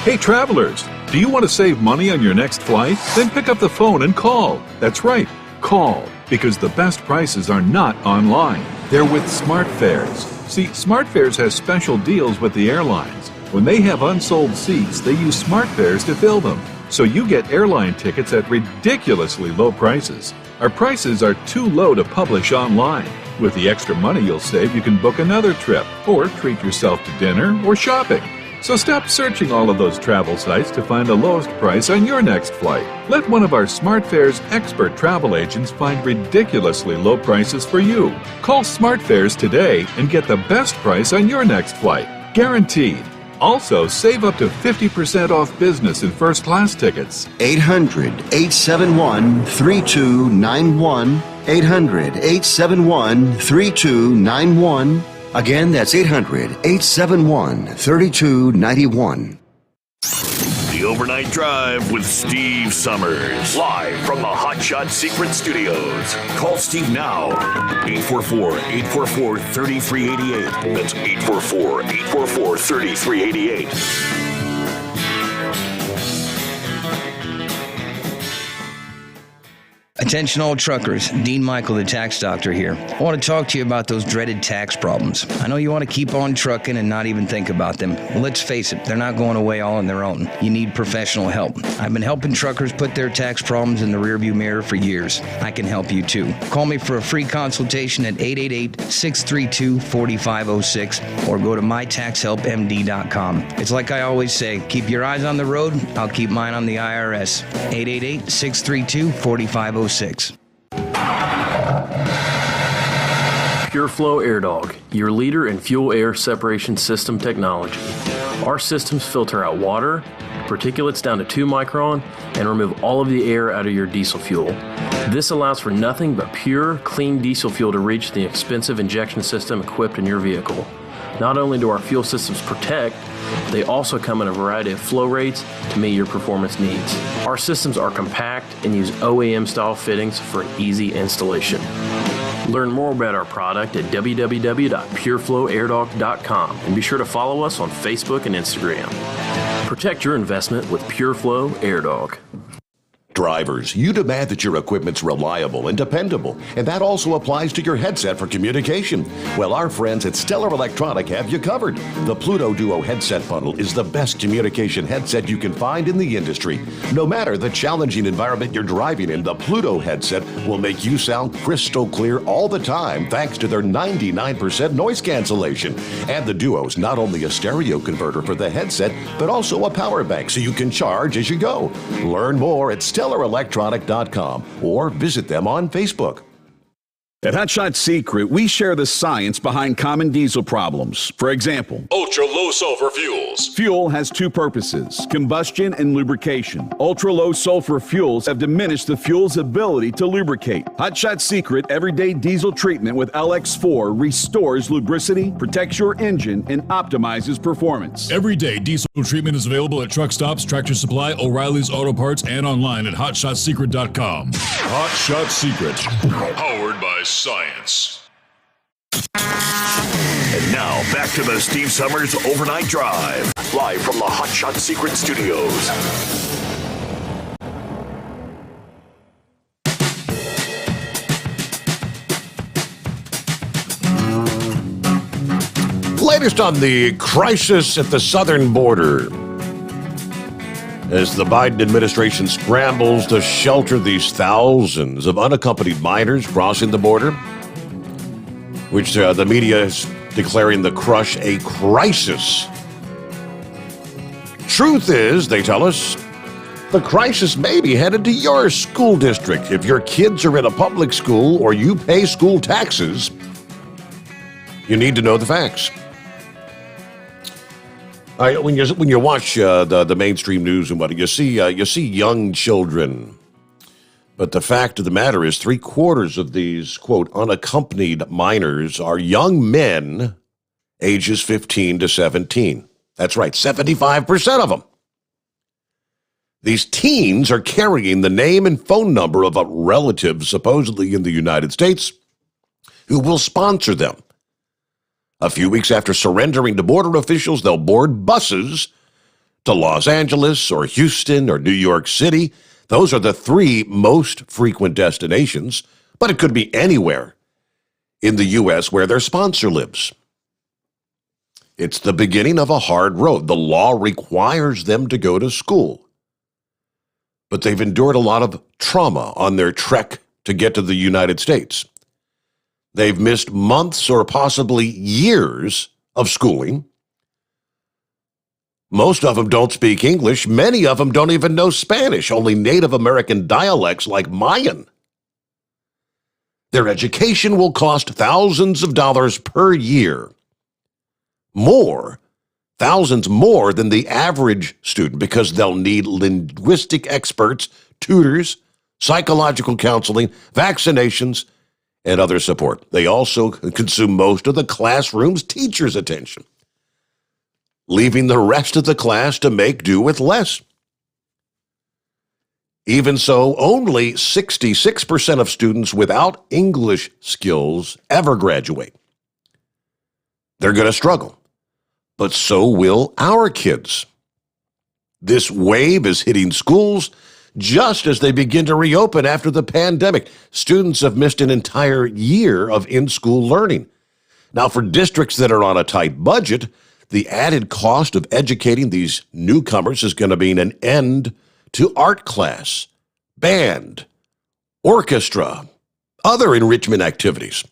Hey travelers, do you want to save money on your next flight? Then pick up the phone and call. That's right, call, because the best prices are not online. They're with SmartFares. See, SmartFares has special deals with the airlines. When they have unsold seats, they use SmartFares to fill them. So you get airline tickets at ridiculously low prices. Our prices are too low to publish online. With the extra money you'll save, you can book another trip, or treat yourself to dinner or shopping. So stop searching all of those travel sites to find the lowest price on your next flight. Let one of our SmartFares expert travel agents find ridiculously low prices for you. Call SmartFares today and get the best price on your next flight. Guaranteed. Also, save up to 50% off business and first class tickets. 800-871-3291. 800-871-3291. Again, that's 800-871-3291. The Overnight Drive with Steve Summers. Live from the Hot Shot Secret Studios. Call Steve now. 844-844-3388. That's 844-844-3388. Attention all truckers, Dean Michael, the tax doctor here. I want to talk to you about those dreaded tax problems. I know you want to keep on trucking and not even think about them. Well, let's face it, they're not going away all on their own. You need professional help. I've been helping truckers put their tax problems in the rearview mirror for years. I can help you too. Call me for a free consultation at 888-632-4506 or go to mytaxhelpmd.com. It's like I always say, keep your eyes on the road, I'll keep mine on the IRS. 888-632-4506. Pure Flow Air Dog, your leader in fuel air separation system technology. Our systems filter out water, particulates down to 2 micron, and remove all of the air out of your diesel fuel. This allows for nothing but pure, clean diesel fuel to reach the expensive injection system equipped in your vehicle. Not only do our fuel systems protect, they also come in a variety of flow rates to meet your performance needs. Our systems are compact and use OEM-style fittings for easy installation. Learn more about our product at www.pureflowairdog.com and be sure to follow us on Facebook and Instagram. Protect your investment with Pure Flow Air Dog. Drivers, you demand that your equipment's reliable and dependable, and that also applies to your headset for communication. Well, our friends at Stellar Electronic have you covered. The Pluto Duo headset bundle is the best communication headset you can find in the industry. No matter the challenging environment you're driving in, the Pluto headset will make you sound crystal clear all the time thanks to their 99% noise cancellation. And the Duo's not only a stereo converter for the headset, but also a power bank so you can charge as you go. Learn more at StellarElectronic.com or visit them on Facebook. At Hot Shot Secret, we share the science behind common diesel problems. For example, ultra low sulfur fuels. Fuel has 2 purposes, combustion and lubrication. Ultra low sulfur fuels have diminished the fuel's ability to lubricate. Hot Shot Secret Everyday Diesel Treatment with LX4 restores lubricity, protects your engine, and optimizes performance. Everyday diesel treatment is available at truck stops, Tractor Supply, O'Reilly's Auto Parts, and online at HotShotSecret.com. Hot Shot Secret, powered by science. And now, back to the Steve Summers Overnight Drive, live from the Hot Shot Secret Studios. Latest on the crisis at the southern border. As the Biden administration scrambles to shelter these thousands of unaccompanied minors crossing the border, which the media is declaring the crush a crisis. Truth is, they tell us, the crisis may be headed to your school district. If your kids are in a public school or you pay school taxes, you need to know the facts. When you watch the mainstream news and what you see young children, but the fact of the matter is 3/4 of these quote unaccompanied minors are young men, ages 15 to 17. That's right, 75% of them. These teens are carrying the name and phone number of a relative supposedly in the United States who will sponsor them. A few weeks after surrendering to border officials, they'll board buses to Los Angeles or Houston or New York City. Those are the 3 most frequent destinations, but it could be anywhere in the U.S. where their sponsor lives. It's the beginning of a hard road. The law requires them to go to school, but they've endured a lot of trauma on their trek to get to the United States. They've missed months or possibly years of schooling. Most of them don't speak English. Many of them don't even know Spanish, only Native American dialects like Mayan. Their education will cost thousands of dollars per year. Thousands more than the average student, because they'll need linguistic experts, tutors, psychological counseling, vaccinations, and other support. They also consume most of the classroom's teacher's attention, leaving the rest of the class to make do with less. Even so, only 66% of students without English skills ever graduate. They're going to struggle, but so will our kids. This wave is hitting schools just as they begin to reopen after the pandemic. Students have missed an entire year of in-school learning. Now, for districts that are on a tight budget, the added cost of educating these newcomers is going to mean an end to art class, band, orchestra, other enrichment activities.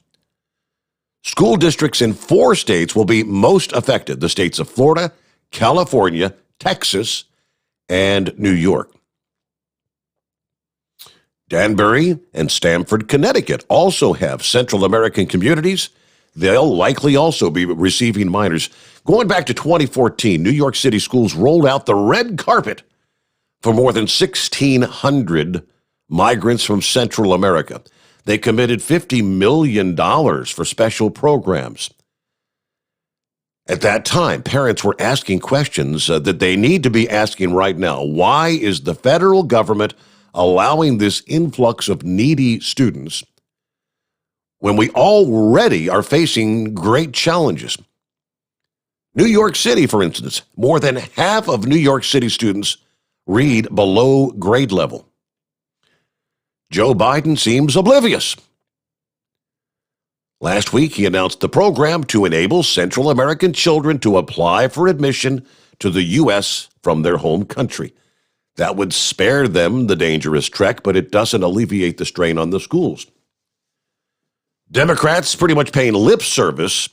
School districts in 4 states will be most affected: the states of Florida, California, Texas, and New York. Danbury and Stamford, Connecticut also have Central American communities. They'll likely also be receiving minors. Going back to 2014, New York City schools rolled out the red carpet for more than 1,600 migrants from Central America. They committed $50 million for special programs. At that time, parents were asking questions that they need to be asking right now. Why is the federal government allowing this influx of needy students when we already are facing great challenges? New York City, for instance, more than half of New York City students read below grade level. Joe Biden seems oblivious. Last week, he announced the program to enable Central American children to apply for admission to the U.S. from their home country. That would spare them the dangerous trek, but it doesn't alleviate the strain on the schools. Democrats pretty much paying lip service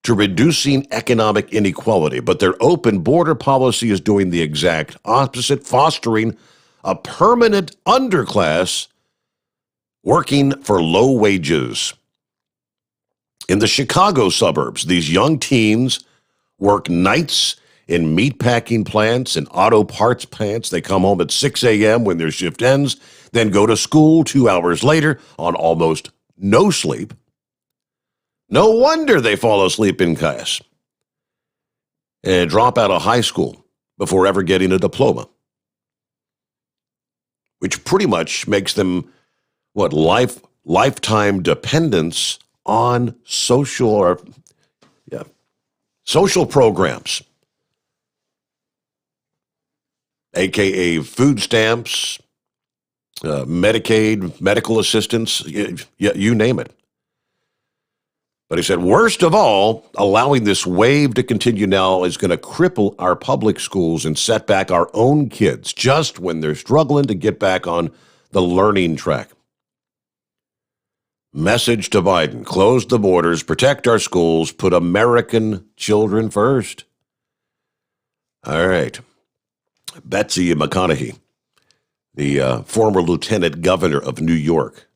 to reducing economic inequality, but their open border policy is doing the exact opposite, fostering a permanent underclass working for low wages. In the Chicago suburbs, these young teens work nights in meatpacking plants and auto parts plants. They come home at 6 a.m. when their shift ends, then go to school 2 hours later on almost no sleep. No wonder they fall asleep in class and drop out of high school before ever getting a diploma, which pretty much makes them lifetime dependents on social programs, aka food stamps, Medicaid, medical assistance, you name it. But he said, worst of all, allowing this wave to continue now is going to cripple our public schools and set back our own kids just when they're struggling to get back on the learning track. Message to Biden: close the borders, protect our schools, put American children first. All right. Betsy McConaughey, the former lieutenant governor of New York.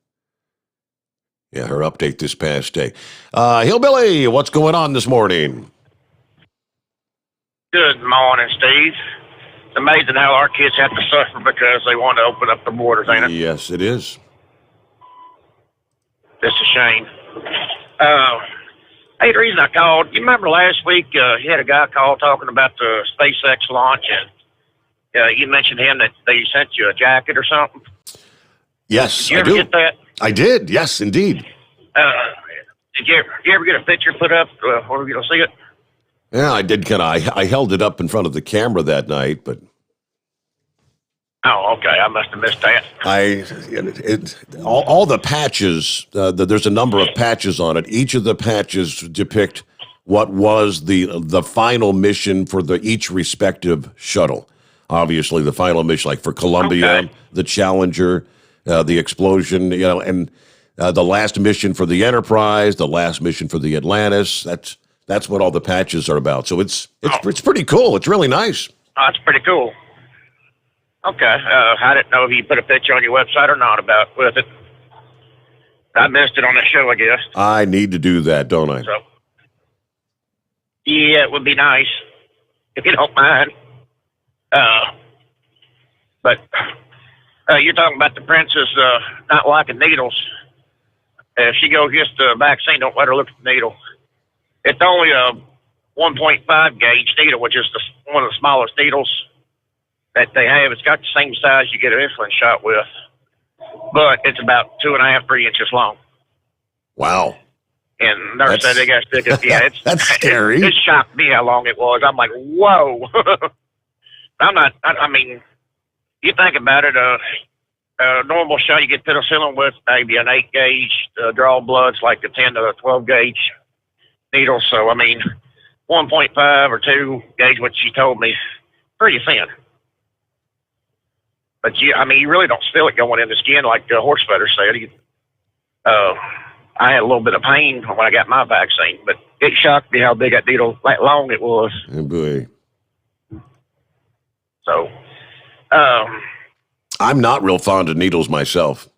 Yeah, her update this past day. Hillbilly, what's going on this morning? Good morning, Steve. It's amazing how our kids have to suffer because they want to open up the borders, ain't it? Yes, it is. It's a shame. Hey, the reason I called, you remember last week you had a guy call talking about the SpaceX launch, and you mentioned him that they sent you a jacket or something? Yes, did you ever get that? I did, yes, indeed. Did you ever get a picture put up where we going to see it? Yeah, I did I held it up in front of the camera that night, but... Oh, okay. I must have missed that. All the patches, there's a number of patches on it. Each of the patches depict what was the final mission for each respective shuttle. Obviously, the final mission, like for Columbia, the Challenger, the explosion, and the last mission for the Enterprise, the last mission for the Atlantis. That's what all the patches are about. So it's pretty cool. It's really nice. Oh, that's pretty cool. Okay. I didn't know if you put a picture on your website or not with it. I missed it on the show, I guess. I need to do that, don't I? So, yeah, it would be nice if you don't mind. But you're talking about the princess not liking needles. If she goes against the vaccine, don't let her look at the needle. It's only a 1.5 gauge needle, which is one of the smallest needles. that they have. It's got the same size you get an insulin shot with, but it's about 2.5, 3 inches long. Wow. And nurse said they got to stick it. Yeah, it's that's scary. It shocked me how long it was. I'm like, whoa. I mean, you think about it, a normal shot you get penicillin with maybe an 8 gauge, draw blood's like a 10 to a 12 gauge needle. So, I mean, 1.5 or 2 gauge, what she told me, pretty thin. But you really don't feel it going in the skin like horse feather said. I had a little bit of pain when I got my vaccine, but it shocked me how big that needle, like long it was. Oh boy. So, I'm not real fond of needles myself.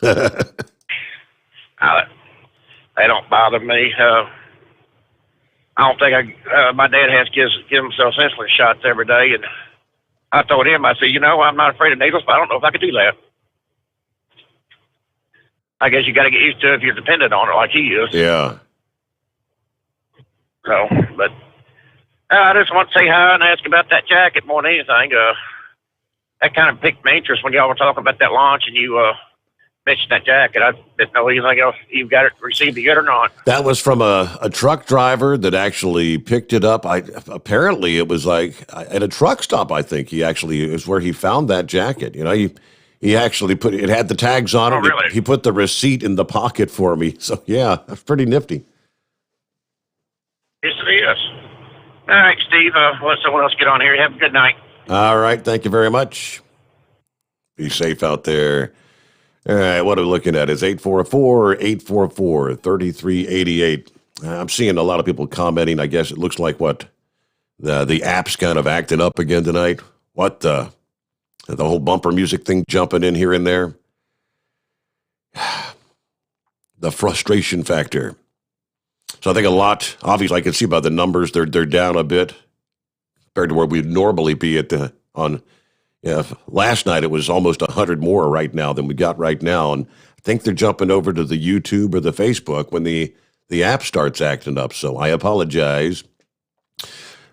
they don't bother me. I don't think my dad has to give himself insulin shots every day, and I told him, I said, I'm not afraid of needles, but I don't know if I could do that. I guess you got to get used to it if you're dependent on it like he is. Yeah. So, but I just want to say hi and ask about that jacket more than anything. That kind of piqued my interest when y'all were talking about that launch and you mentioned that jacket. I didn't know anything else. You got it, received it yet or not? That was from a truck driver that actually picked it up. Apparently it was like at a truck stop. I think it was where he found that jacket. He actually it had the tags on it. Really? He put the receipt in the pocket for me. So yeah, that's pretty nifty. Yes, it is. All right, Steve. Let someone else get on here. Have a good night. All right. Thank you very much. Be safe out there. All right. What are we looking at? It's 844-844-3388. I'm seeing a lot of people commenting. I guess it looks like the app's kind of acting up again tonight. What the whole bumper music thing jumping in here and there. The frustration factor. So I think a lot, obviously I can see by the numbers, they're down a bit compared to where we'd normally be last night it was almost 100 more right now than we got right now. And I think they're jumping over to the YouTube or the Facebook when the app starts acting up. So I apologize.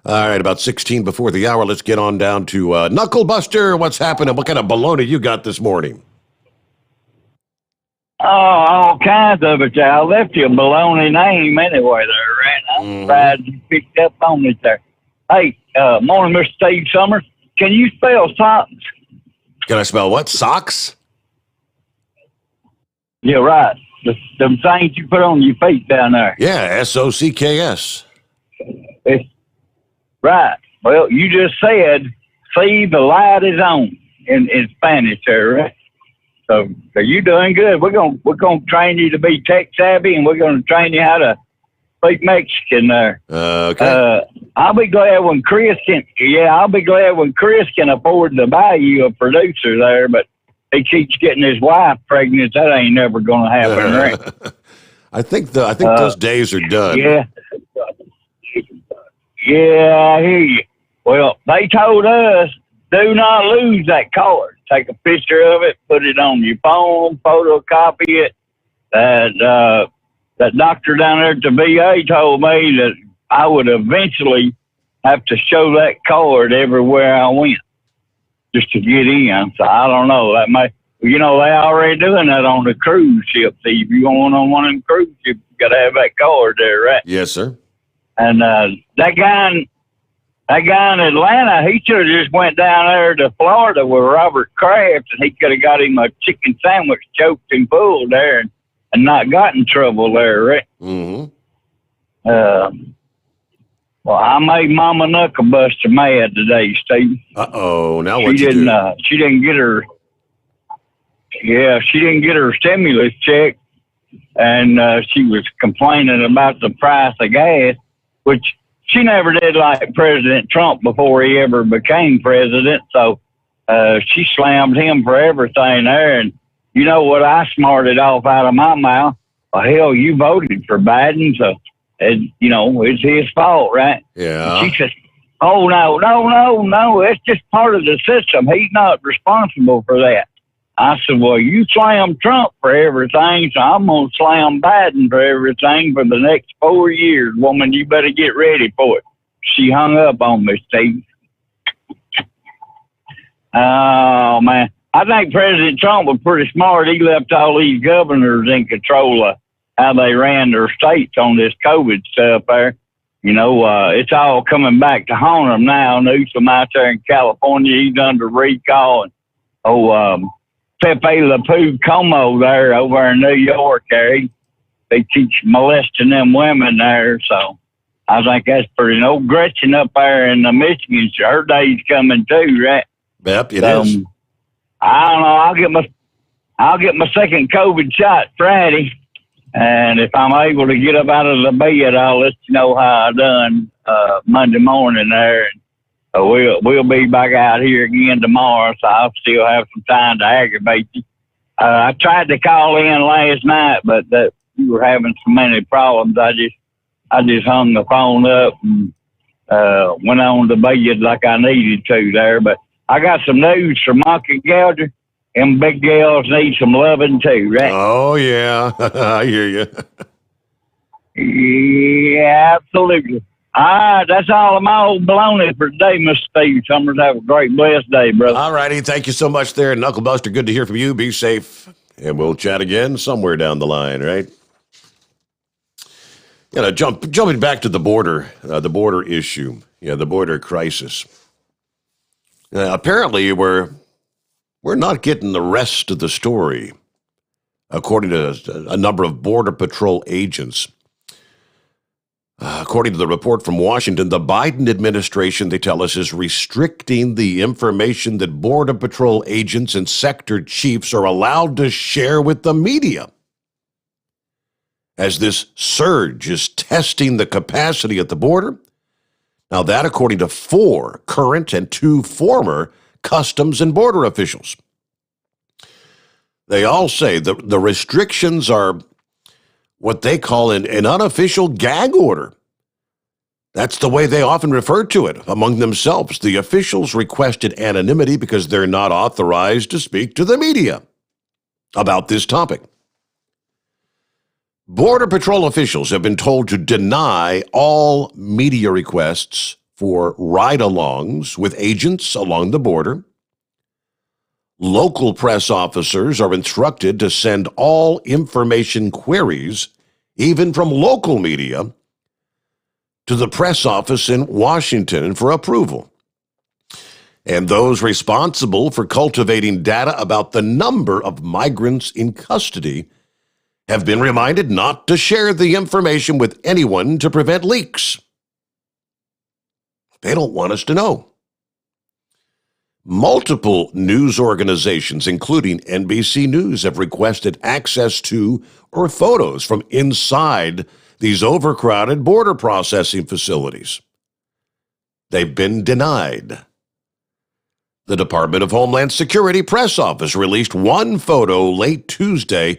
All right, about 16 before the hour, let's get on down to Knuckle Buster. What's happening? What kind of baloney you got this morning? Oh, all kinds of it. I left you a baloney name anyway there, right? I'm glad you picked up on it there. Hey, morning, Mr. Steve Summers. Can you spell socks? Can I spell what? Socks? Yeah, right. The things you put on your feet down there. Yeah, SOCKS. It's right. Well, you just said, see, the light is on in Spanish there, right? So you're doing good. We're gonna train you to be tech savvy, and we're gonna train you how to speak Mexican there. Okay. I'll be glad when Chris can afford to buy you a producer there, but he keeps getting his wife pregnant. That ain't never gonna happen, right? I think those days are done. Yeah. Yeah, I hear you. Well, they told us, do not lose that card. Take a picture of it, put it on your phone, photocopy it. That doctor down there at the VA told me that I would eventually have to show that card everywhere I went just to get in. So I don't know. That may, they already doing that on the cruise ship. See, if you're going on one of them cruise ships, you got to have that card there, right? Yes, sir. And that guy in Atlanta, he should have just went down there to Florida with Robert Kraft, and he could have got him a chicken sandwich choked and pulled there and not got in trouble there, right? Mm-hmm. Well, I made Mama Knucklebuster mad today, Steve. Uh-oh. Now what you do? She didn't get her stimulus check, and she was complaining about the price of gas, which she never did like President Trump before he ever became president. So she slammed him for everything there. And you know what I smarted off out of my mouth? Well, hell, you voted for Biden, so it's his fault, right? Yeah. And she said, oh, no, it's just part of the system. He's not responsible for that. I said, well, you slam Trump for everything, so I'm going to slam Biden for everything for the next 4 years. Woman, you better get ready for it. She hung up on me, Steve. Oh, man. I think President Trump was pretty smart. He left all these governors in control of how they ran their states on this COVID stuff there. You know, it's all coming back to haunt them now. Newsom out there in California, he's under recall. And, Pepe Le Pew Como there over in New York there, they keep molesting them women there. So I think that's pretty. Old Gretchen up there in Michigan, her day's coming too, right? Yep, it is. I don't know. I'll get my second COVID shot Friday, and if I'm able to get up out of the bed, I'll let you know how I done Monday morning there. And we'll be back out here again tomorrow, so I'll still have some time to aggravate you. I tried to call in last night, but we were having so many problems. I just hung the phone up and went on to bed like I needed to there. But I got some news for Monkey Gouger. Them big girls need some loving too, right? Oh, yeah. I hear you. Yeah, absolutely. All right, that's all of my old baloney for today, Mr. Steve Summers. Have a great, blessed day, brother. All righty. Thank you so much there, Knuckle Buster. Good to hear from you. Be safe. And we'll chat again somewhere down the line, right? You know, jumping back to the border issue, the border crisis. Apparently, we're not getting the rest of the story, according to a number of Border Patrol agents. According to the report from Washington, the Biden administration, they tell us, is restricting the information that Border Patrol agents and sector chiefs are allowed to share with the media. As this surge is testing the capacity at the border. Now that, according to 4 current and 2 former Customs and Border officials. They all say the restrictions are what they call an unofficial gag order. That's the way they often refer to it among themselves. The officials requested anonymity because they're not authorized to speak to the media about this topic. Border Patrol officials have been told to deny all media requests for ride-alongs with agents along the border. Local press officers are instructed to send all information queries, even from local media, to the press office in Washington for approval. And those responsible for cultivating data about the number of migrants in custody have been reminded not to share the information with anyone to prevent leaks. They don't want us to know. Multiple news organizations, including NBC News, have requested access to or photos from inside these overcrowded border processing facilities. They've been denied. The Department of Homeland Security press office released one photo late Tuesday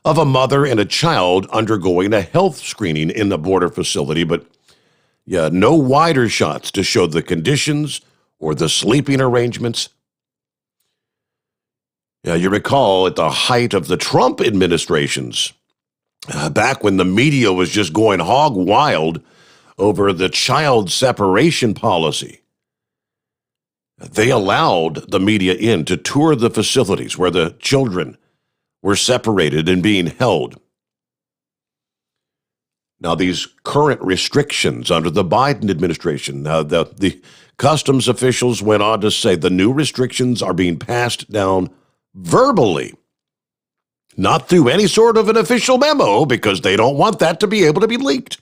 of a mother and a child undergoing a health screening in the border facility, but no wider shots to show the conditions or the sleeping arrangements. You recall at the height of the Trump administrations, back when the media was just going hog wild over the child separation policy, they allowed the media in to tour the facilities where the children were separated and being held. Now, these current restrictions under the Biden administration, the customs officials went on to say the new restrictions are being passed down verbally, not through any sort of an official memo, because they don't want that to be able to be leaked.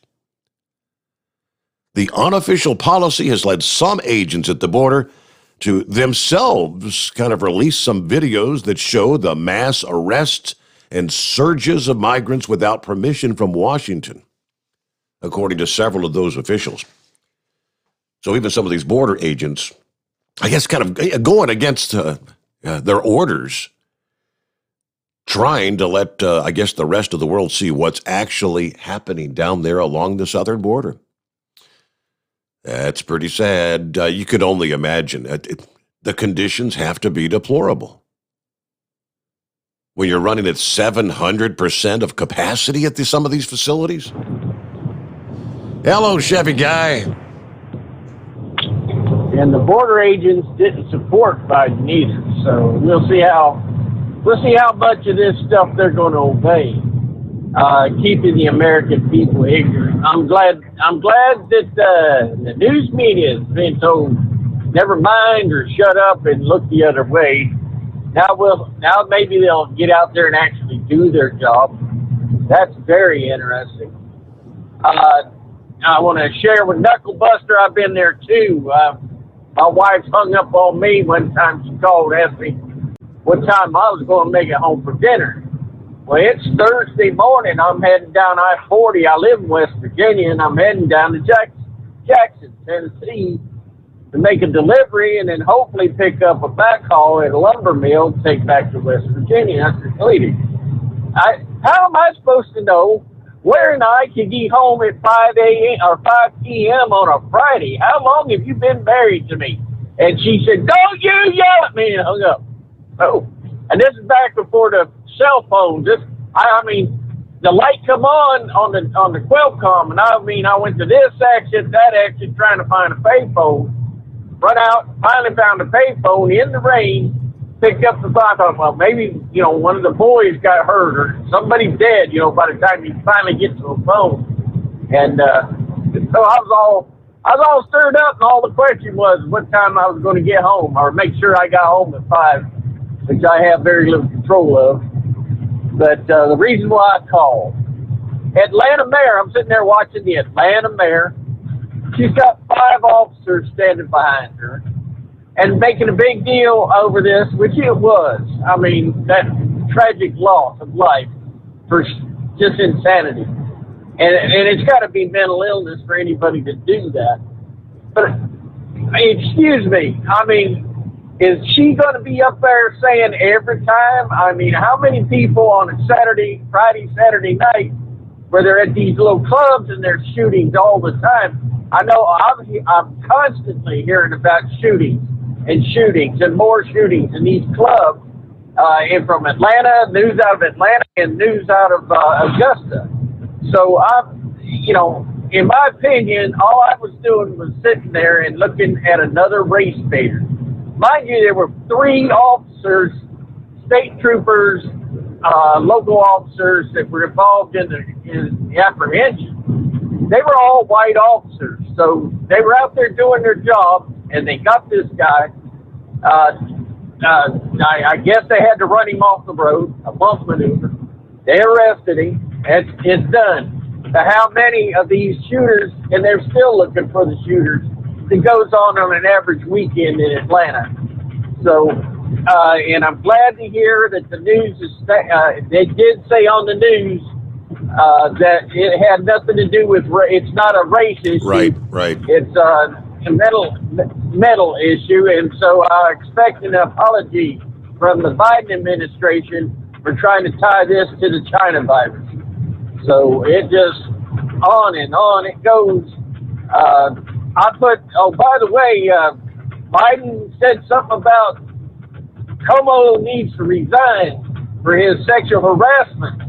The unofficial policy has led some agents at the border to themselves kind of release some videos that show the mass arrests and surges of migrants without permission from Washington, according to several of those officials. So even some of these border agents, I guess, kind of going against their orders, trying to let, I guess, the rest of the world see what's actually happening down there along the southern border. That's pretty sad. You could only imagine. The conditions have to be deplorable. When you're running at 700% of capacity at some of these facilities. Hello, Chevy guy. and the border agents didn't support Biden either. So we'll see how much of this stuff they're going to obey, keeping the American people ignorant. I'm glad that the news media is being told never mind or shut up and look the other way. Now maybe they'll get out there and actually do their job. That's very interesting. I want to share with Knucklebuster. I've been there too. My wife hung up on me one time. She called and asked me what time I was going to make it home for dinner. Well, it's Thursday morning. I'm heading down I-40. I live in West Virginia, and I'm heading down to Jackson, Tennessee, to make a delivery and then hopefully pick up a backhaul at a lumber mill to take back to West Virginia after completed. How am I supposed to know where and I can get home at 5 a.m. or 5 p.m. on a Friday? How long have you been married to me? And she said, "Don't you yell at me," and hung up. Oh, and this is back before the cell phones. I mean, the light come on the Qualcomm, and I went to this exit, that exit, trying to find a payphone. Run out, finally found a payphone in the rain. Picked up the phone. I thought, well, maybe one of the boys got hurt or somebody's dead. By the time you finally get to a phone, and so I was all stirred up, and all the question was what time I was going to get home or make sure I got home at 5, which I have very little control of. But the reason why I called, Atlanta mayor. I'm sitting there watching the Atlanta mayor. She's got 5 officers standing behind her and making a big deal over this, which it was. I mean, that tragic loss of life for just insanity. And it's got to be mental illness for anybody to do that. But, excuse me, I mean, is she going to be up there saying every time? I mean, how many people on a Friday, Saturday night, where they're at these little clubs and there's shootings all the time? I know I'm constantly hearing about shootings and more shootings in these clubs, and from Atlanta, news out of Atlanta, and news out of Augusta. So in my opinion, all I was doing was sitting there and looking at another race baiter. Mind you, there were 3 officers, state troopers, local officers that were involved in the apprehension. They were all white officers, so they were out there doing their job, and they got this guy. I guess they had to run him off the road, a bump maneuver. They arrested him. It's done. But how many of these shooters, and they're still looking for the shooters, that goes on an average weekend in Atlanta. So, and I'm glad to hear that the news is, they did say on the news, that it had nothing to do with it's not a race issue. Right. It's a mental issue, and so I expect an apology from the Biden administration for trying to tie this to the China virus. So it just on and on it goes. By the way, Biden said something about Como needs to resign for his sexual harassment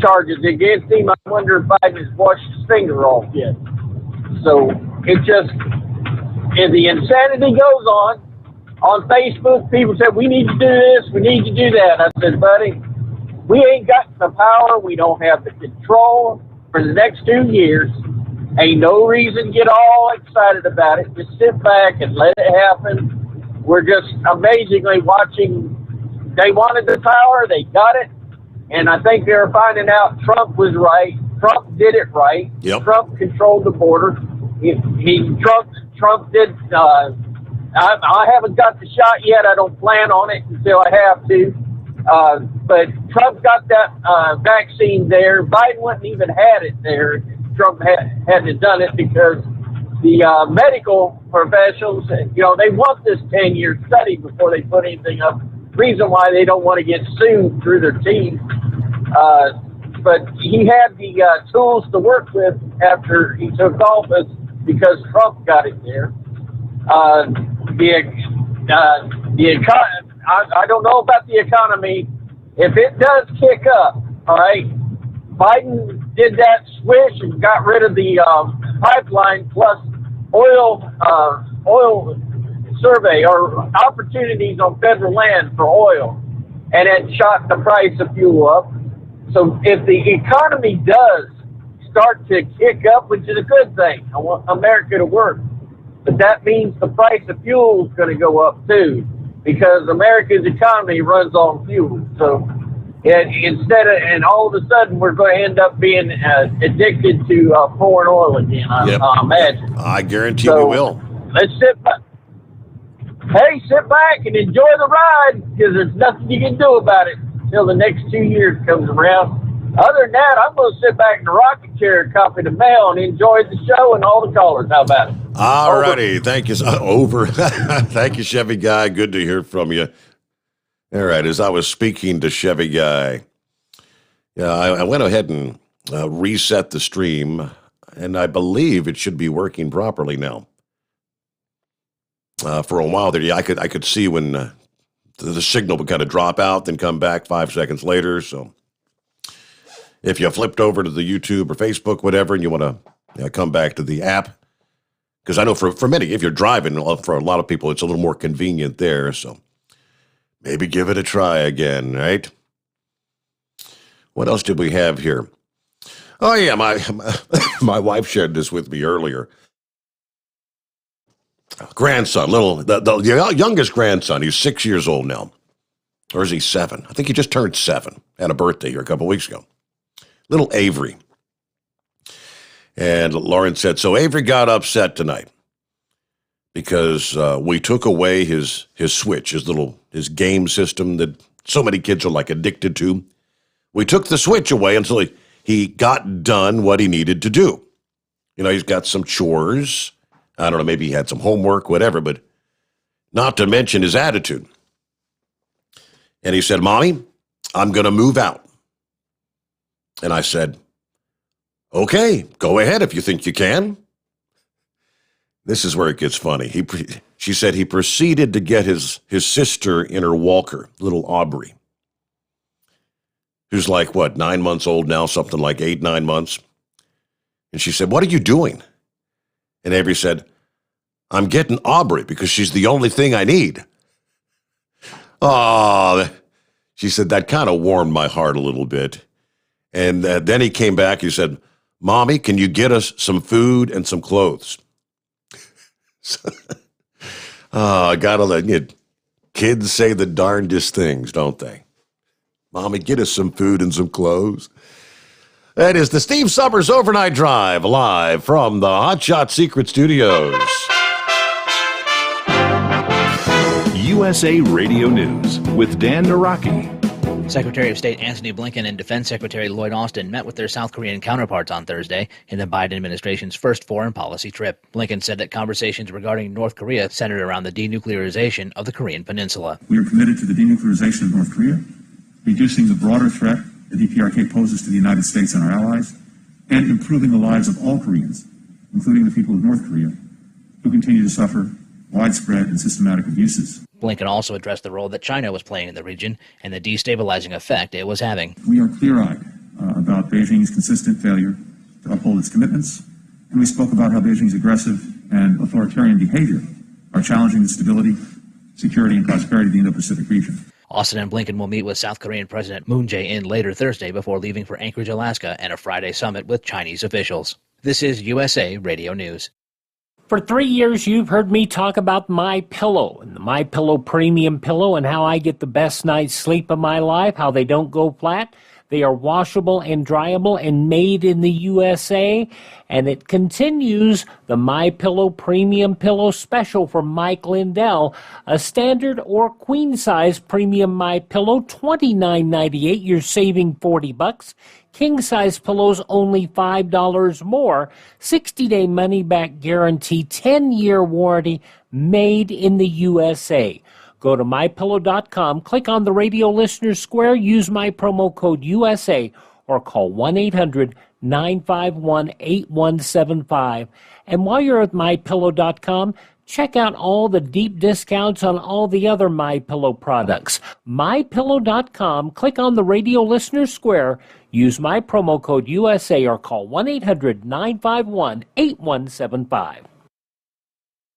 charges against him. I wonder if Biden has washed his finger off yet. So and the insanity goes on. On Facebook, people said, we need to do this, we need to do that. I said, buddy, we ain't got the power, we don't have the control for the next 2 years. Ain't no reason to get all excited about it. Just sit back and let it happen. We're just amazingly watching. They wanted the power, they got it. And I think they're finding out Trump was right. Trump did it right. Yep. Trump controlled the border. Trump did. I haven't got the shot yet. I don't plan on it until I have to. But Trump got that vaccine there. Biden wouldn't even had it there. Trump hadn't done it because the medical professionals, they want this 10-year study before they put anything up. Reason why they don't want to get sued through their team. But he had the tools to work with after he took office because Trump got it there. I don't know about the economy. If it does kick up, all right, Biden did that swish and got rid of the pipeline plus oil oil survey or opportunities on federal land for oil, and it shot the price of fuel up. So if the economy does start to kick up, which is a good thing, I want America to work, but that means the price of fuel is going to go up too, because America's economy runs on fuel. So and all of a sudden we're going to end up being addicted to foreign oil again, I imagine. I guarantee we will. Let's sit back. Hey, sit back and enjoy the ride, because there's nothing you can do about it until the next 2 years comes around. Other than that, I'm going to sit back in the rocking chair, copy the mail, and enjoy the show and all the callers. How about it? All righty. Thank you. Over. Thank you, Chevy Guy. Good to hear from you. All right. As I was speaking to Chevy Guy, I went ahead and reset the stream, and I believe it should be working properly now. For a while there, I could see when the signal would kind of drop out, then come back 5 seconds later. So if you flipped over to the YouTube or Facebook, whatever, and you want to come back to the app, because I know for many, if you're driving, for a lot of people, it's a little more convenient there. So maybe give it a try again, right? What else did we have here? Oh, yeah, my wife shared this with me earlier. Grandson, the youngest grandson, he's 6 years old now. Or is he 7? I think he just turned 7. Had a birthday here a couple weeks ago. Little Avery. And Lauren said, so Avery got upset tonight because we took away his Switch, his game system that so many kids are like addicted to. We took the Switch away until he got done what he needed to do. You know, he's got some chores. I don't know, maybe he had some homework, whatever, but not to mention his attitude. And he said, Mommy, I'm going to move out. And I said, okay, go ahead if you think you can. This is where it gets funny. She said he proceeded to get his sister in her walker, little Aubrey, who's like, 9 months old now, something like 8, 9 months. And she said, what are you doing? And Avery said, I'm getting Aubrey because she's the only thing I need. Oh, she said, that kind of warmed my heart a little bit. And then he came back, he said, Mommy, can you get us some food and some clothes? I gotta let you. Kids say the darndest things, don't they? Mommy, get us some food and some clothes. That is the Steve Sommers Overnight Drive, live from the Hot Shot Secret Studios. USA Radio News with Dan Naraki. Secretary of State Antony Blinken and Defense Secretary Lloyd Austin met with their South Korean counterparts on Thursday in the Biden administration's first foreign policy trip. Blinken said that conversations regarding North Korea centered around the denuclearization of the Korean peninsula. We are committed to the denuclearization of North Korea, reducing the broader threat the DPRK poses to the United States and our allies, and improving the lives of all Koreans, including the people of North Korea, who continue to suffer widespread and systematic abuses. Blinken also addressed the role that China was playing in the region and the destabilizing effect it was having. We are clear-eyed about Beijing's consistent failure to uphold its commitments, and we spoke about how Beijing's aggressive and authoritarian behavior are challenging the stability, security, and prosperity of the Indo-Pacific region. Austin and Blinken will meet with South Korean President Moon Jae-in later Thursday before leaving for Anchorage, Alaska, and a Friday summit with Chinese officials. This is USA Radio News. For 3 years, you've heard me talk about MyPillow and the MyPillow Premium Pillow and how I get the best night's sleep of my life, how they don't go flat. They are washable and dryable and made in the USA. And it continues the MyPillow Premium Pillow Special for Mike Lindell. A standard or queen-size premium MyPillow, $29.98. You're saving $40. King-size pillows, only $5 more. 60-day money-back guarantee, 10-year warranty, made in the USA. Go to MyPillow.com, click on the radio listener square, use my promo code USA, or call 1-800-951-8175. And while you're at MyPillow.com, check out all the deep discounts on all the other MyPillow products. MyPillow.com, click on the radio listener square, use my promo code USA, or call 1-800-951-8175.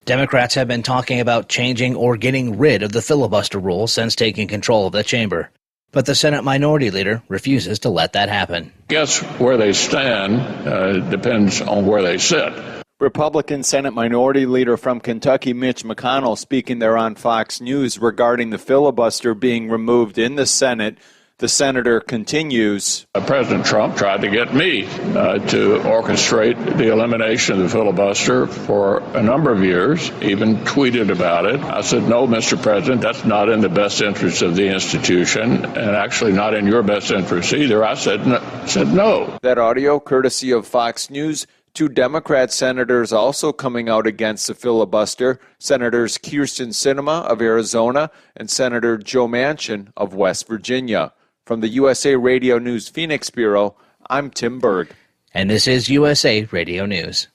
Democrats have been talking about changing or getting rid of the filibuster rule since taking control of the chamber. But the Senate Minority Leader refuses to let that happen. Guess where they stand depends on where they sit. Republican Senate Minority Leader from Kentucky, Mitch McConnell, speaking there on Fox News regarding the filibuster being removed in the Senate. The senator continues. President Trump tried to get me to orchestrate the elimination of the filibuster for a number of years, even tweeted about it. I said, no, Mr. President, that's not in the best interest of the institution, and actually not in your best interest either. I said no. That audio, courtesy of Fox News. Two Democrat senators also coming out against the filibuster, Senators Kyrsten Sinema of Arizona and Senator Joe Manchin of West Virginia. From the USA Radio News Phoenix Bureau, I'm Tim Berg. And this is USA Radio News.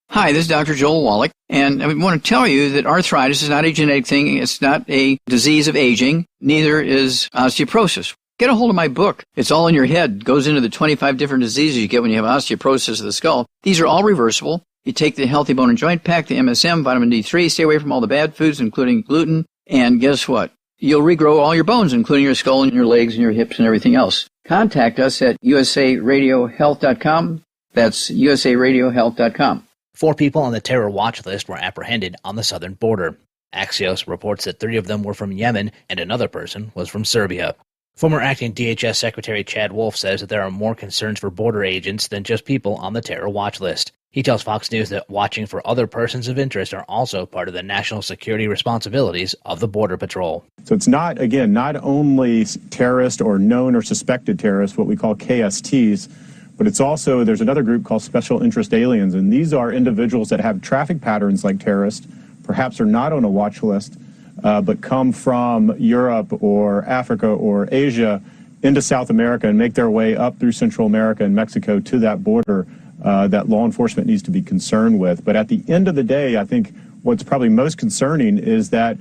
Hi, this is Dr. Joel Wallach, and I want to tell you that arthritis is not a genetic thing. It's not a disease of aging. Neither is osteoporosis. Get a hold of my book. It's all in your head. It goes into the 25 different diseases you get when you have osteoporosis of the skull. These are all reversible. You take the Healthy Bone and Joint Pack, the MSM, vitamin D3, stay away from all the bad foods, including gluten, and guess what? You'll regrow all your bones, including your skull and your legs and your hips and everything else. Contact us at usaradiohealth.com. That's usaradiohealth.com. 4 people on the terror watch list were apprehended on the southern border. Axios reports that 3 of them were from Yemen and another person was from Serbia. Former acting DHS Secretary Chad Wolf says that there are more concerns for border agents than just people on the terror watch list. He tells Fox News that watching for other persons of interest are also part of the national security responsibilities of the Border Patrol. So it's not only terrorist or known or suspected terrorists, what we call KSTs, but it's also, there's another group called special interest aliens, and these are individuals that have traffic patterns like terrorists, perhaps are not on a watch list, but come from Europe or Africa or Asia into South America and make their way up through Central America and Mexico to that border that law enforcement needs to be concerned with. But at the end of the day, I think what's probably most concerning is that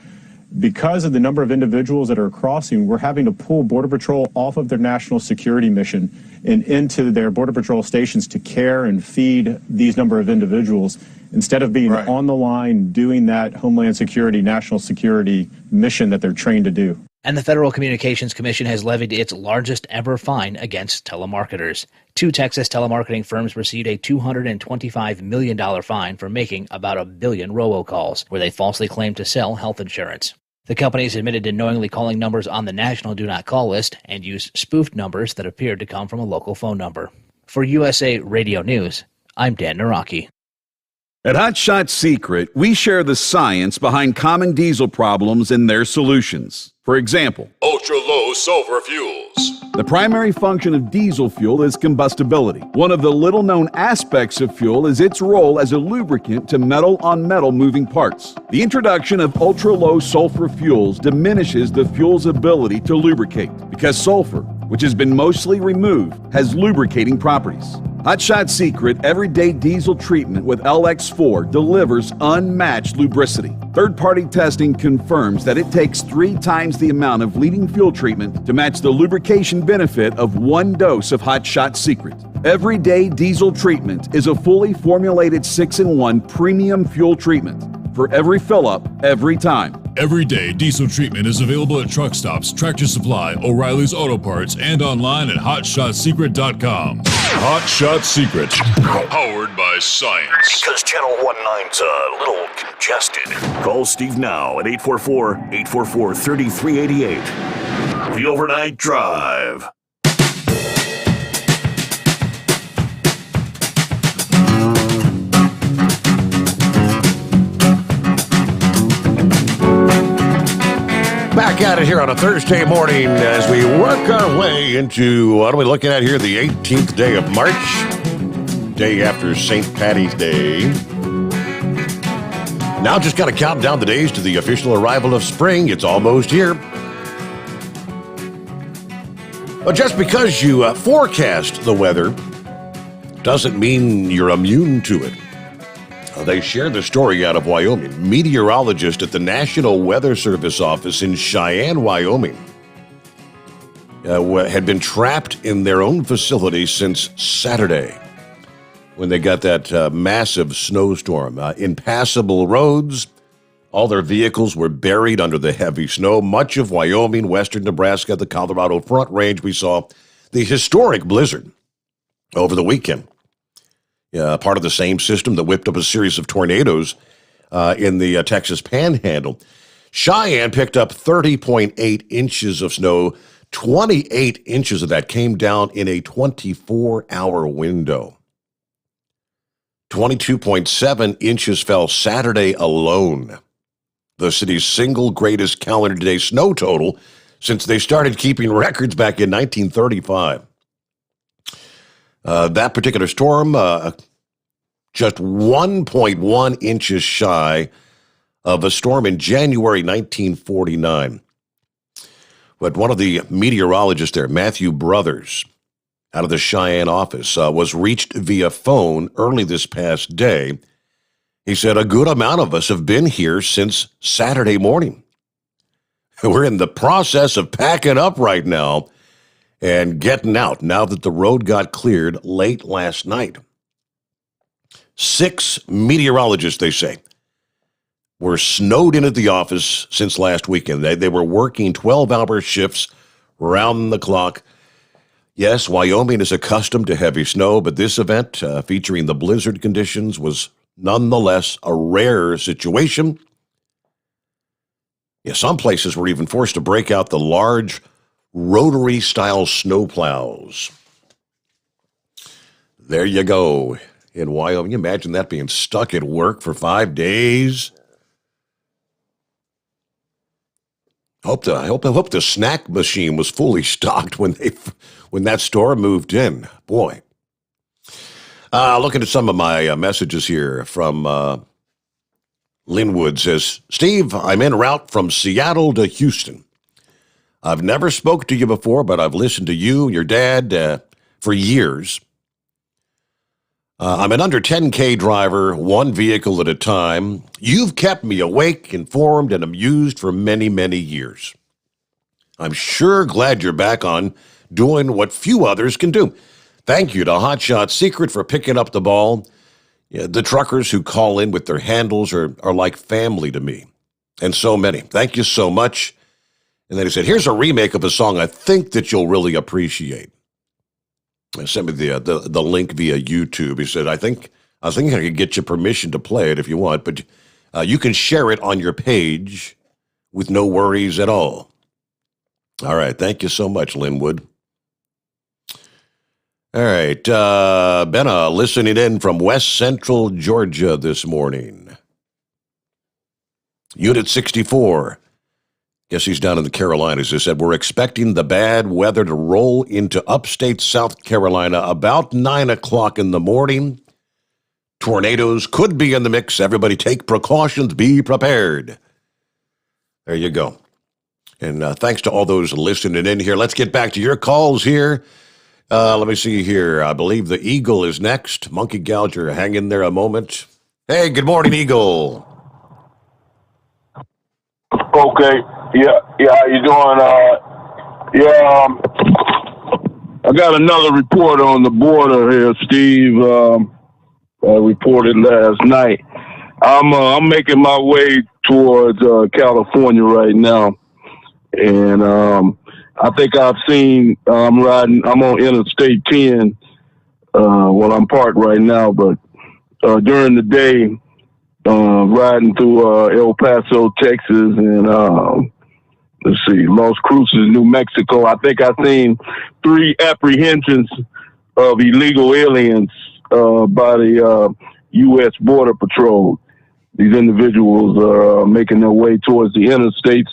because of the number of individuals that are crossing, we're having to pull Border Patrol off of their national security mission and into their Border Patrol stations to care and feed these number of individuals instead of being on the line doing that Homeland Security, national security mission that they're trained to do. And the Federal Communications Commission has levied its largest ever fine against telemarketers. 2 Texas telemarketing firms received a $225 million fine for making about 1 billion robocalls, where they falsely claimed to sell health insurance. The companies admitted to knowingly calling numbers on the national do not call list and used spoofed numbers that appeared to come from a local phone number. For USA Radio News, I'm Dan Naraki. At Hot Shot Secret, we share the science behind common diesel problems and their solutions. For example, ultra-low sulfur fuels. The primary function of diesel fuel is combustibility. One of the little-known aspects of fuel is its role as a lubricant to metal-on-metal moving parts. The introduction of ultra-low sulfur fuels diminishes the fuel's ability to lubricate because sulfur, which has been mostly removed, has lubricating properties. Hot Shot Secret Everyday Diesel Treatment with LX4 delivers unmatched lubricity. Third-party testing confirms that it takes 3 times the amount of leading fuel treatment to match the lubrication benefit of 1 dose of Hot Shot Secret. Everyday Diesel Treatment is a fully formulated 6-in-1 premium fuel treatment for every fill-up, every time. Everyday Diesel Treatment is available at truck stops, Tractor Supply, O'Reilly's Auto Parts, and online at HotShotSecret.com. Hot Shot Secret, powered by science. Because Channel 19's a little congested. Call Steve now at 844-844-3388. The Overnight Drive. Back at it here on a Thursday morning as we work our way into, what are we looking at here, the 18th day of March, day after St. Paddy's Day. Now just got to count down the days to the official arrival of spring. It's almost here. But just because you forecast the weather doesn't mean you're immune to it. They shared the story out of Wyoming. Meteorologists at the National Weather Service office in Cheyenne, Wyoming, had been trapped in their own facility since Saturday. when they got that massive snowstorm. Impassable roads. All their vehicles were buried under the heavy snow. Much of Wyoming, western Nebraska, the Colorado Front Range, we saw the historic blizzard over the weekend. Part of the same system that whipped up a series of tornadoes in the Texas Panhandle. Cheyenne picked up 30.8 inches of snow. 28 inches of that came down in a 24-hour window. 22.7 inches fell Saturday alone. The city's single greatest calendar day snow total since they started keeping records back in 1935. That particular storm, just 1.1 inches shy of a storm in January 1949. But one of the meteorologists there, Matthew Brothers, out of the Cheyenne office, was reached via phone early this past day. He said, a good amount of us have been here since Saturday morning. We're in the process of packing up right now and getting out now that the road got cleared late last night. 6 meteorologists, they say, were snowed in at the office since last weekend. They were working 12-hour shifts round the clock. Yes, Wyoming is accustomed to heavy snow, but this event featuring the blizzard conditions was nonetheless a rare situation. Yeah, some places were even forced to break out the large rotary-style snowplows. There you go in Wyoming. Imagine that being stuck at work for 5 days. Hope the snack machine was fully stocked when that storm moved in. Boy. Looking at some of my messages here from Linwood says, Steve, I'm en route from Seattle to Houston. I've never spoke to you before, but I've listened to you and your dad for years. I'm an under 10K driver, one vehicle at a time. You've kept me awake, informed, and amused for many, many years. I'm sure glad you're back on doing what few others can do. Thank you to Hotshot Secret for picking up the ball. Yeah, the truckers who call in with their handles are like family to me, and so many. Thank you so much. And then he said, here's a remake of a song I think that you'll really appreciate. He sent me the link via YouTube. He said, I think I could get you permission to play it if you want, but you can share it on your page with no worries at all. All right. Thank you so much, Linwood. All right. Benna listening in from West Central Georgia this morning. Unit 64. Guess he's down in the Carolinas. He said, we're expecting the bad weather to roll into upstate South Carolina about 9 o'clock in the morning. Tornadoes could be in the mix. Everybody take precautions. Be prepared. There you go. And thanks to all those listening in here. Let's get back to your calls here. Let me see here. I believe the Eagle is next. Monkey Gouger, hang in there a moment. Hey, good morning, Eagle. Okay. Yeah, how you doing? I got another report on the border here, Steve. I reported last night. I'm making my way towards California right now, and I think I've seen. I'm on Interstate 10. Well, I'm parked right now, but during the day, riding through El Paso, Texas, and Las Cruces, New Mexico. I think I've seen 3 apprehensions of illegal aliens by the U.S. Border Patrol. These individuals are making their way towards the interstates,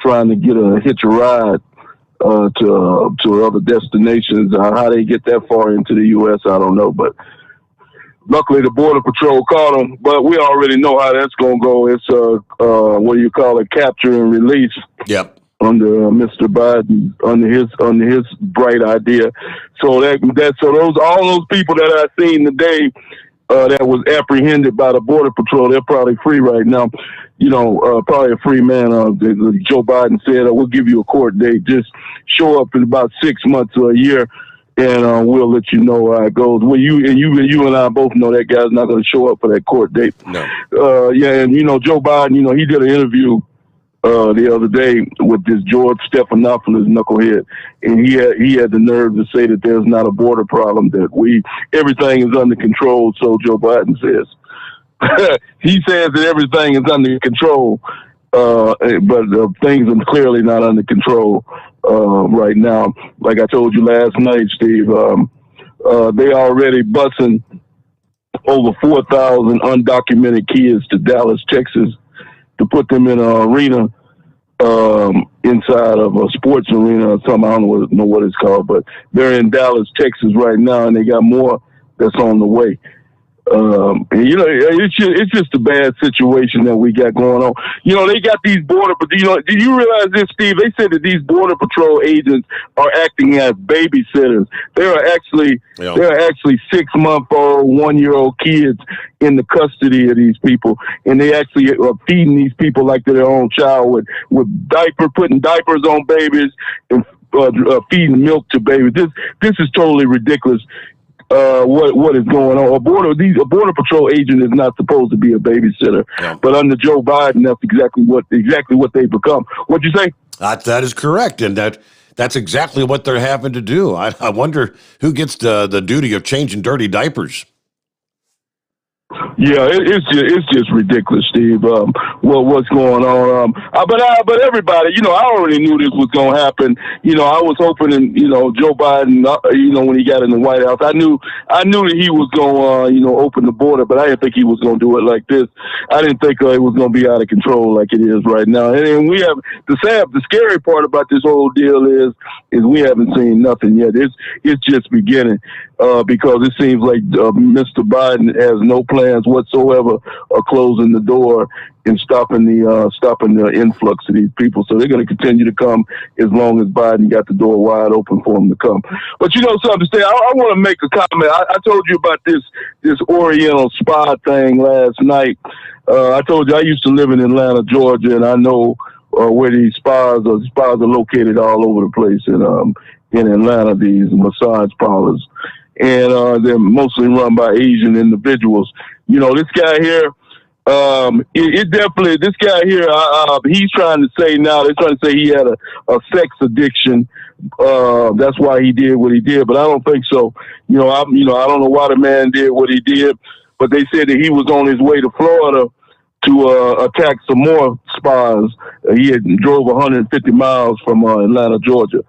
trying to get a hitch a ride to other destinations. How they get that far into the U.S., I don't know, but luckily the Border Patrol caught them. But we already know how that's going to go. It's what do you call it, capture and release. Yep. Under Mr. Biden, under his bright idea. So all those people that I seen today that was apprehended by the Border Patrol, they're probably free right now. You know, probably a free man. Joe Biden said, we'll give you a court date. Just show up in about 6 months or a year, and we'll let you know how it goes. Well, you and I both know that guy's not going to show up for that court date. No. Yeah, and Joe Biden, he did an interview the other day with this George Stephanopoulos knucklehead, and he had the nerve to say that there's not a border problem, that everything is under control. So Joe Biden says. He says that everything is under control, but things are clearly not under control right now. Like I told you last night, Steve, they already busing over 4,000 undocumented kids to Dallas, Texas, to put them in an arena inside of a sports arena or something. I don't know what it's called, but they're in Dallas, Texas right now, and they got more that's on the way. And, it's just a bad situation that we got going on. They got these but do you realize this, Steve? They said that these Border Patrol agents are acting as babysitters. They're actually 6-month-old, 1-year-old kids in the custody of these people, and they actually are feeding these people like they're their own child with putting diapers on babies and feeding milk to babies. This is totally ridiculous. What is going on? A border patrol agent is not supposed to be a babysitter, but under Joe Biden, that's exactly what they become. What'd you say? That is correct, and that's exactly what they're having to do. I wonder who gets the duty of changing dirty diapers. Yeah, it's just ridiculous, Steve. What's going on? But everybody, I already knew this was going to happen. I was hoping, and Joe Biden, when he got in the White House, I knew that he was going to, open the border, but I didn't think he was going to do it like this. I didn't think it was going to be out of control like it is right now. And we have the scary part about this whole deal is we haven't seen nothing yet. It's just beginning. Because it seems like Mr. Biden has no plans whatsoever of closing the door and stopping the influx of these people. So they're going to continue to come as long as Biden got the door wide open for them to come. But something, Steve, I want to make a comment. I told you about this Oriental spy thing last night. I told you I used to live in Atlanta, Georgia, and I know where these spies are. Spies are located all over the place in Atlanta. These massage parlors. And they're mostly run by Asian individuals. This guy here, this guy here, he's trying to say now, they're trying to say he had a sex addiction. That's why he did what he did, but I don't think so. I don't know why the man did what he did, but they said that he was on his way to Florida to attack some more spies. He had drove 150 miles from Atlanta, Georgia,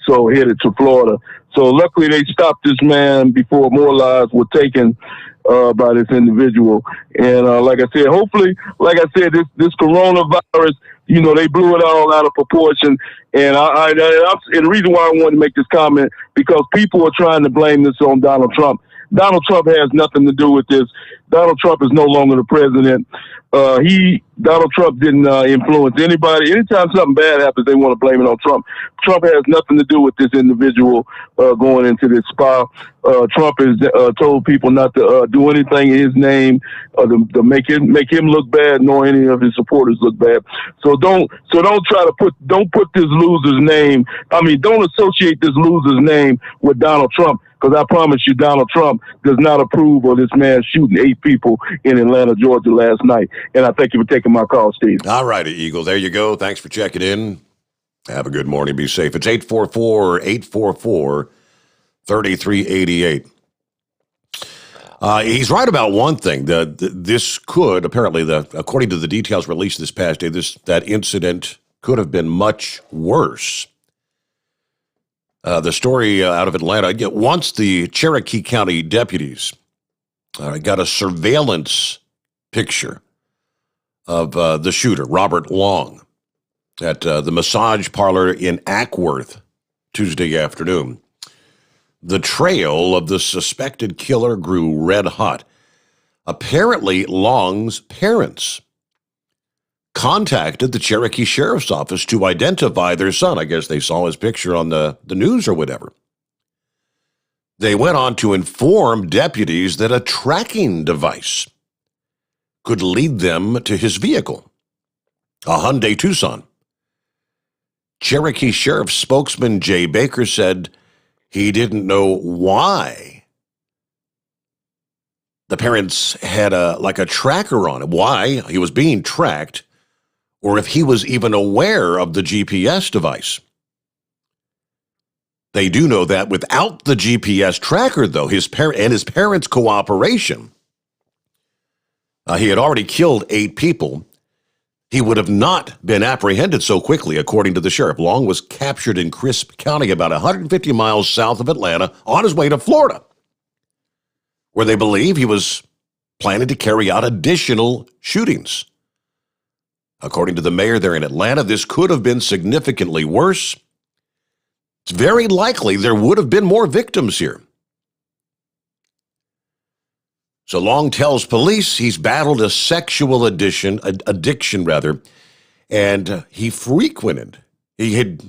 so headed to Florida. So luckily they stopped this man before more lives were taken by this individual. And like I said, hopefully, this coronavirus, they blew it all out of proportion. And and the reason why I wanted to make this comment, because people are trying to blame this on Donald Trump. Donald Trump has nothing to do with this. Donald Trump is no longer the president. Donald Trump didn't influence anybody. Anytime something bad happens, they want to blame it on Trump. Trump has nothing to do with this individual going into this spa. Trump has told people not to do anything in his name to make him look bad, nor any of his supporters look bad. So don't put this loser's name. Don't associate this loser's name with Donald Trump. Because I promise you, Donald Trump does not approve of this man shooting 8 people in Atlanta, Georgia last night. And I thank you for taking my call, Steve. All righty, Eagle. There you go. Thanks for checking in. Have a good morning. Be safe. It's 844-844-3388. He's right about one thing. This could, apparently, according to the details released this past day, that incident could have been much worse. The story out of Atlanta, once the Cherokee County deputies got a surveillance picture of the shooter, Robert Long, at the massage parlor in Ackworth Tuesday afternoon. The trail of the suspected killer grew red hot. Apparently, Long's parents contacted the Cherokee Sheriff's Office to identify their son. I guess they saw his picture on the news or whatever. They went on to inform deputies that a tracking device could lead them to his vehicle, a Hyundai Tucson. Cherokee Sheriff spokesman Jay Baker said He didn't know why the parents had a tracker on him, why he was being tracked, or if he was even aware of the GPS device. They do know that without the GPS tracker, though, his parents' cooperation, he had already killed 8 people. He would have not been apprehended so quickly, according to the sheriff. Long was captured in Crisp County, about 150 miles south of Atlanta, on his way to Florida, where they believe he was planning to carry out additional shootings. According to the mayor there in Atlanta, this could have been significantly worse. It's very likely there would have been more victims here. So Long tells police he's battled a sexual addiction, and he had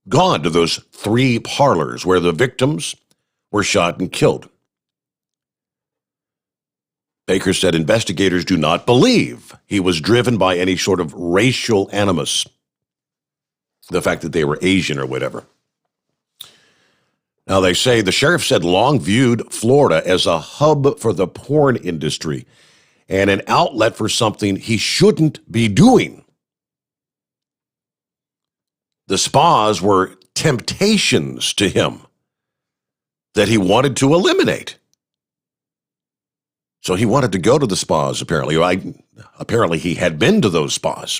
gone to those 3 parlors where the victims were shot and killed. Baker said investigators do not believe he was driven by any sort of racial animus, the fact that they were Asian or whatever. Now, they say the sheriff said Long viewed Florida as a hub for the porn industry and an outlet for something he shouldn't be doing. The spas were temptations to him that he wanted to eliminate. So he wanted to go to the spas, apparently. Apparently he had been to those spas.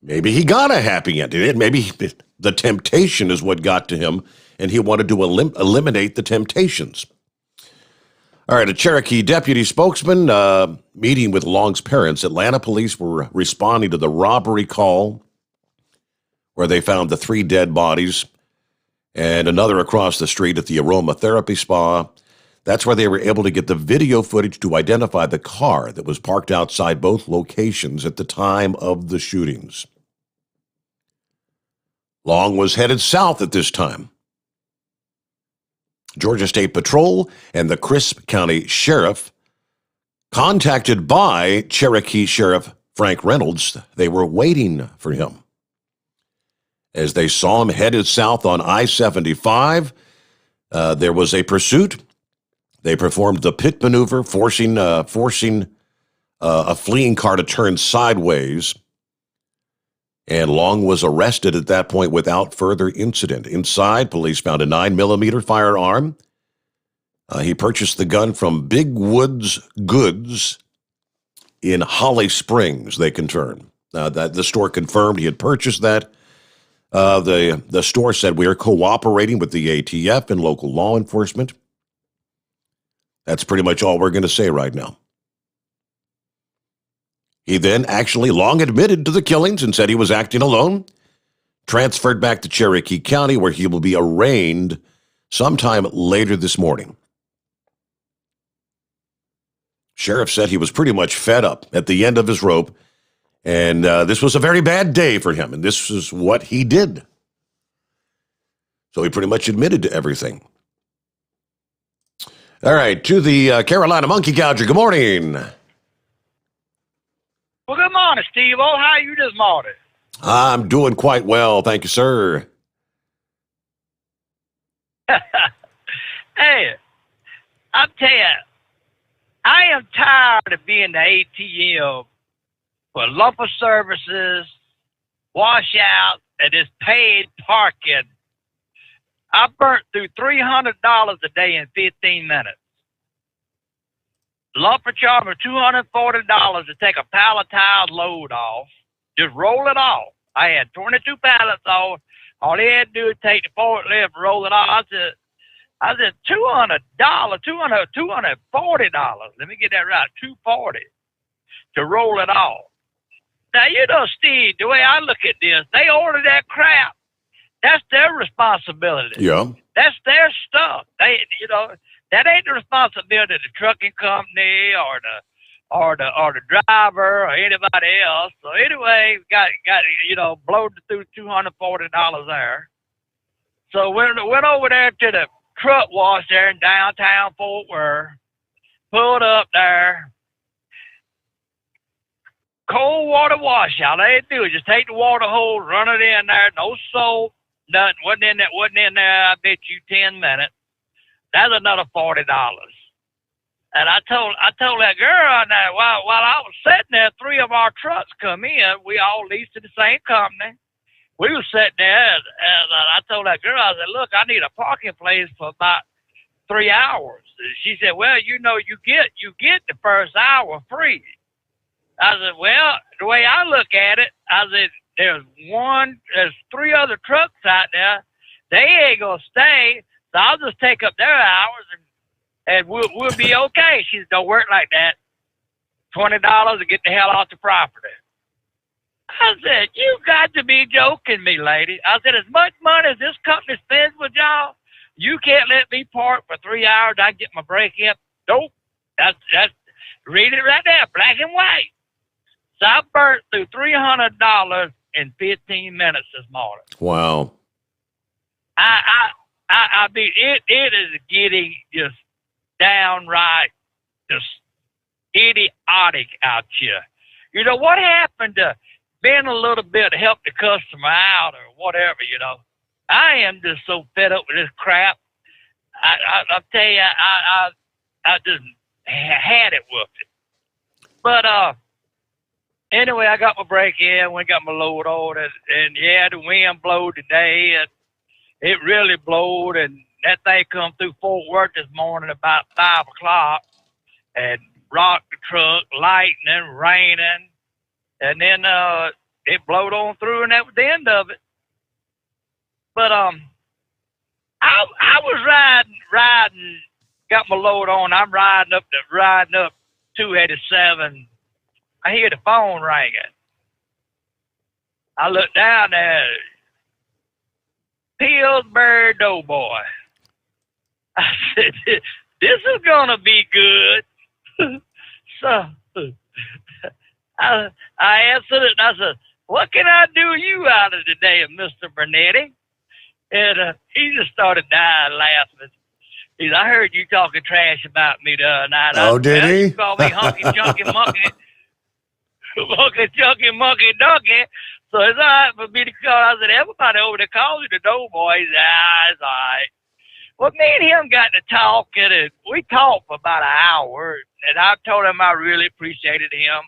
Maybe he got a happy ending. Maybe the temptation is what got to him, and he wanted to eliminate the temptations. All right, a Cherokee deputy spokesman meeting with Long's parents. Atlanta police were responding to the robbery call where they found the 3 dead bodies and another across the street at the aromatherapy spa. That's where they were able to get the video footage to identify the car that was parked outside both locations at the time of the shootings. Long was headed south at this time. Georgia State Patrol and the Crisp County Sheriff, contacted by Cherokee Sheriff Frank Reynolds, they were waiting for him. As they saw him headed south on I-75, there was a pursuit. They performed the pit maneuver, forcing a fleeing car to turn sideways. And Long was arrested at that point without further incident. Inside, police found a 9mm firearm. He purchased the gun from Big Woods Goods in Holly Springs, they confirmed. The store confirmed he had purchased that. The store said, "We are cooperating with the ATF and local law enforcement." That's pretty much all we're going to say right now. He then Long admitted to the killings and said he was acting alone, transferred back to Cherokee County, where he will be arraigned sometime later this morning. Sheriff said he was pretty much fed up at the end of his rope, and this was a very bad day for him, and this is what he did. So he pretty much admitted to everything. All right, to the Carolina Monkey Gouger. Good morning. Well, good morning, Steve. Oh, how are you this morning? I'm doing quite well, thank you, sir. Hey, I'll tell you, I am tired of being the ATM for lumber services, washout, and this paid parking. I burnt through $300 a day in 15 minutes. Lumber charge me $240 to take a palletized load off. Just roll it off. I had 22 pallets on. All he had to do was take the forklift and roll it off. I said $240. Let me get that right. $240 to roll it off. Now, you know, Steve, the way I look at this, they order that crap. That's their responsibility. Yeah. That's their stuff. That ain't the responsibility of the trucking company or the driver or anybody else. So anyway, got blowed through $240 there. So went over there to the truck wash there in downtown Fort Worth, pulled up there. Cold water washout. All they do is just take the water hose, run it in there, no soap, nothing. Wasn't in there, I bet you 10 minutes. That's another $40. And I told that girl that while I was sitting there, 3 of our trucks come in. We all leased to the same company. We were sitting there, and I told that girl, I said, look, I need a parking place for about 3 hours. And she said, well, you know, you get the first hour free. I said, well, the way I look at it, I said, there's 3 other trucks out there. They ain't gonna stay, so I'll just take up their hours and we'll be okay. She said, don't work like that. $20 to get the hell off the property. I said, you got to be joking me, lady. I said, as much money as this company spends with y'all, you can't let me park for 3 hours. I get my break in. Nope. That's read it right there, black and white. So I burnt through $300 in 15 minutes this morning. Wow. I mean, it is getting just downright just idiotic out here. You know, what happened to being a little bit to help the customer out or whatever, you know? I am just so fed up with this crap. I'll tell you, I just had it with it. But anyway, I got my break in, we got my load on, and yeah, the wind blowed today, and it really blowed, and that thing come through Fort Worth this morning about 5 o'clock and rocked the truck, lightning, raining, and then it blowed on through, and that was the end of it. But I was riding, got my load on. I'm riding up 287. I hear the phone ringing. I look down there. Pillsbury Doughboy. I said, this is gonna be good. So I answered it, and I said, what can I do you out of today, Mr. Bernetti? And he just started dying laughing. He said, I heard you talking trash about me the other night. Oh, did he? You call me hunky chunky monkey. Monkey chunky monkey donkey. So it's all right for me to call. I said, everybody over there calls you the Doughboy. He said, it's all right. Well, me and him got to talking, and we talked for about an hour, and I told him I really appreciated him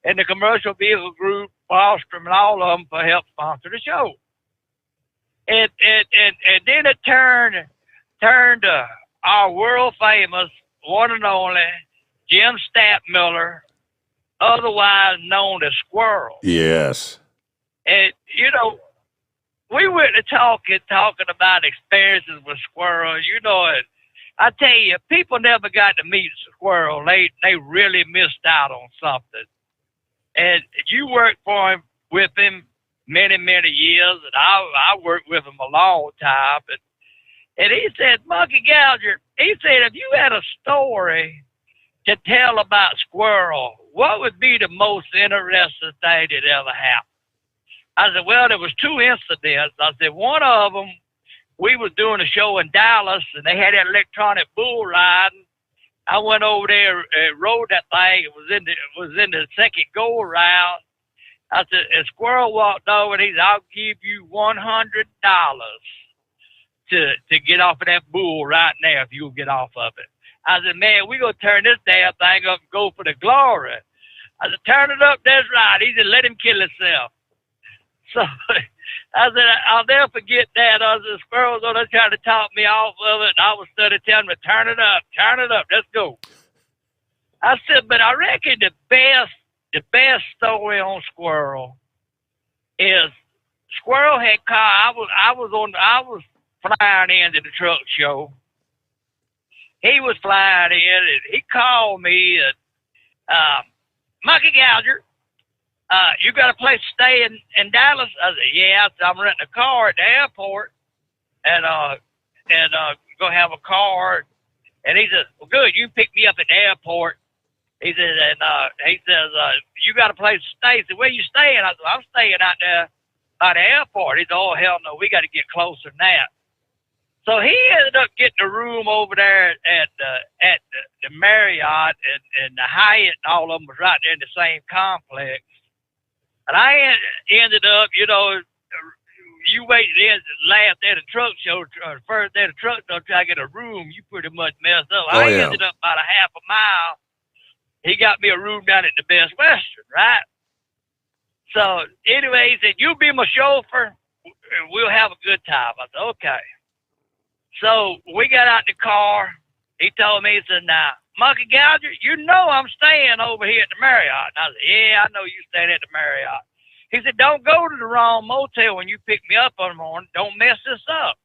and the commercial vehicle group, Ostrom, and all of them for help sponsor the show. And then it turned to our world famous, one and only, Jim Stattmiller, otherwise known as Squirrel. Yes. And, you know, we went to talking about experiences with Squirrel. You know, I tell you, people never got to meet Squirrel. They really missed out on something. And you worked with him many, many years, and I worked with him a long time. And he said, Monkey Gouger, he said, if you had a story to tell about Squirrel, what would be the most interesting thing that ever happened? I said, well, there was 2 incidents. I said, one of them, we was doing a show in Dallas, and they had that electronic bull riding. I went over there and rode that thing. It was in the second go around. I said, and Squirrel walked over, and he said, I'll give you $100 to get off of that bull right now if you'll get off of it. I said, man, we're going to turn this damn thing up and go for the glory. I said, turn it up, that's right. He said, let him kill himself. So I said, I'll never forget that. I said, Squirrel's on there trying to talk me off of it, and I was studying telling me, turn it up, let's go. I said, but I reckon the best story on Squirrel is Squirrel had car. I was flying into the truck show. He was flying in, and he called me, and Monkey Gouger, you got a place to stay in Dallas? I said, yeah. So I'm renting a car at the airport, and go have a car. And he says, well, good, you can pick me up at the airport. He says, and he says, you got a place to stay? He said, where you staying? I said, I'm staying out there by the airport. He said, oh, hell no, we got to get closer than that. So he ended up getting a room over there at the Marriott and the Hyatt, and all of them was right there in the same complex. And I ended up, you know, you wait then the last day of the truck show, or the first day of the truck show, try to get a room, you pretty much messed up. Oh, I yeah. ended up about a half a mile. He got me a room down at the Best Western, right? So anyway, he said, "You be my chauffeur, and we'll have a good time." I said, "Okay." So we got out in the car. He told me, he said, "Now, Monkey Gouger, you know I'm staying over here at the Marriott." And I said, "Yeah, I know you staying at the Marriott." He said, "Don't go to the wrong motel when you pick me up in the morning. Don't mess this up."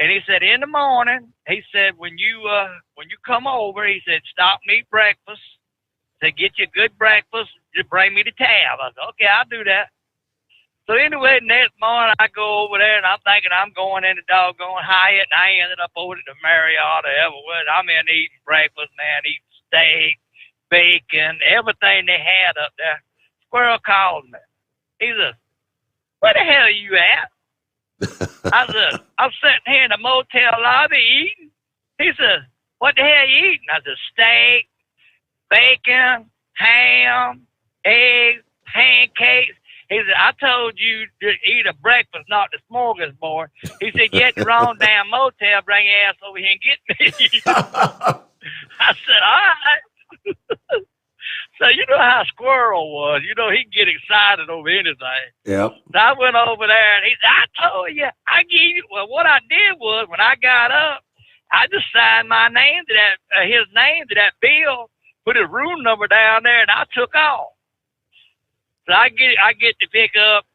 And he said, in the morning, he said, when you come over, he said, stop me eat breakfast. Said, get you a good breakfast. Just bring me the tab. I said, okay, I'll do that. So anyway, next morning I go over there and I'm thinking I'm going in the doggone Hyatt, and I ended up over at the Marriott or Everwood. I'm in eating breakfast, man, eating steak, bacon, everything they had up there. Squirrel called me. He said, "Where the hell are you at?" I said, "I'm sitting here in the motel lobby eating." He said, "What the hell are you eating?" I said, "Steak, bacon, ham, eggs, pancakes." He said, "I told you to eat a breakfast, not the smorgasbord." He said, "Get the wrong damn motel, bring your ass over here and get me." I said, "All right." So you know how Squirrel was. You know, he can get excited over anything. Yep. So I went over there, and he said, "I told you, I gave you." Well, what I did was, when I got up, I just signed my name to that, his name to that bill, put his room number down there, and I took off. So I get to pick up.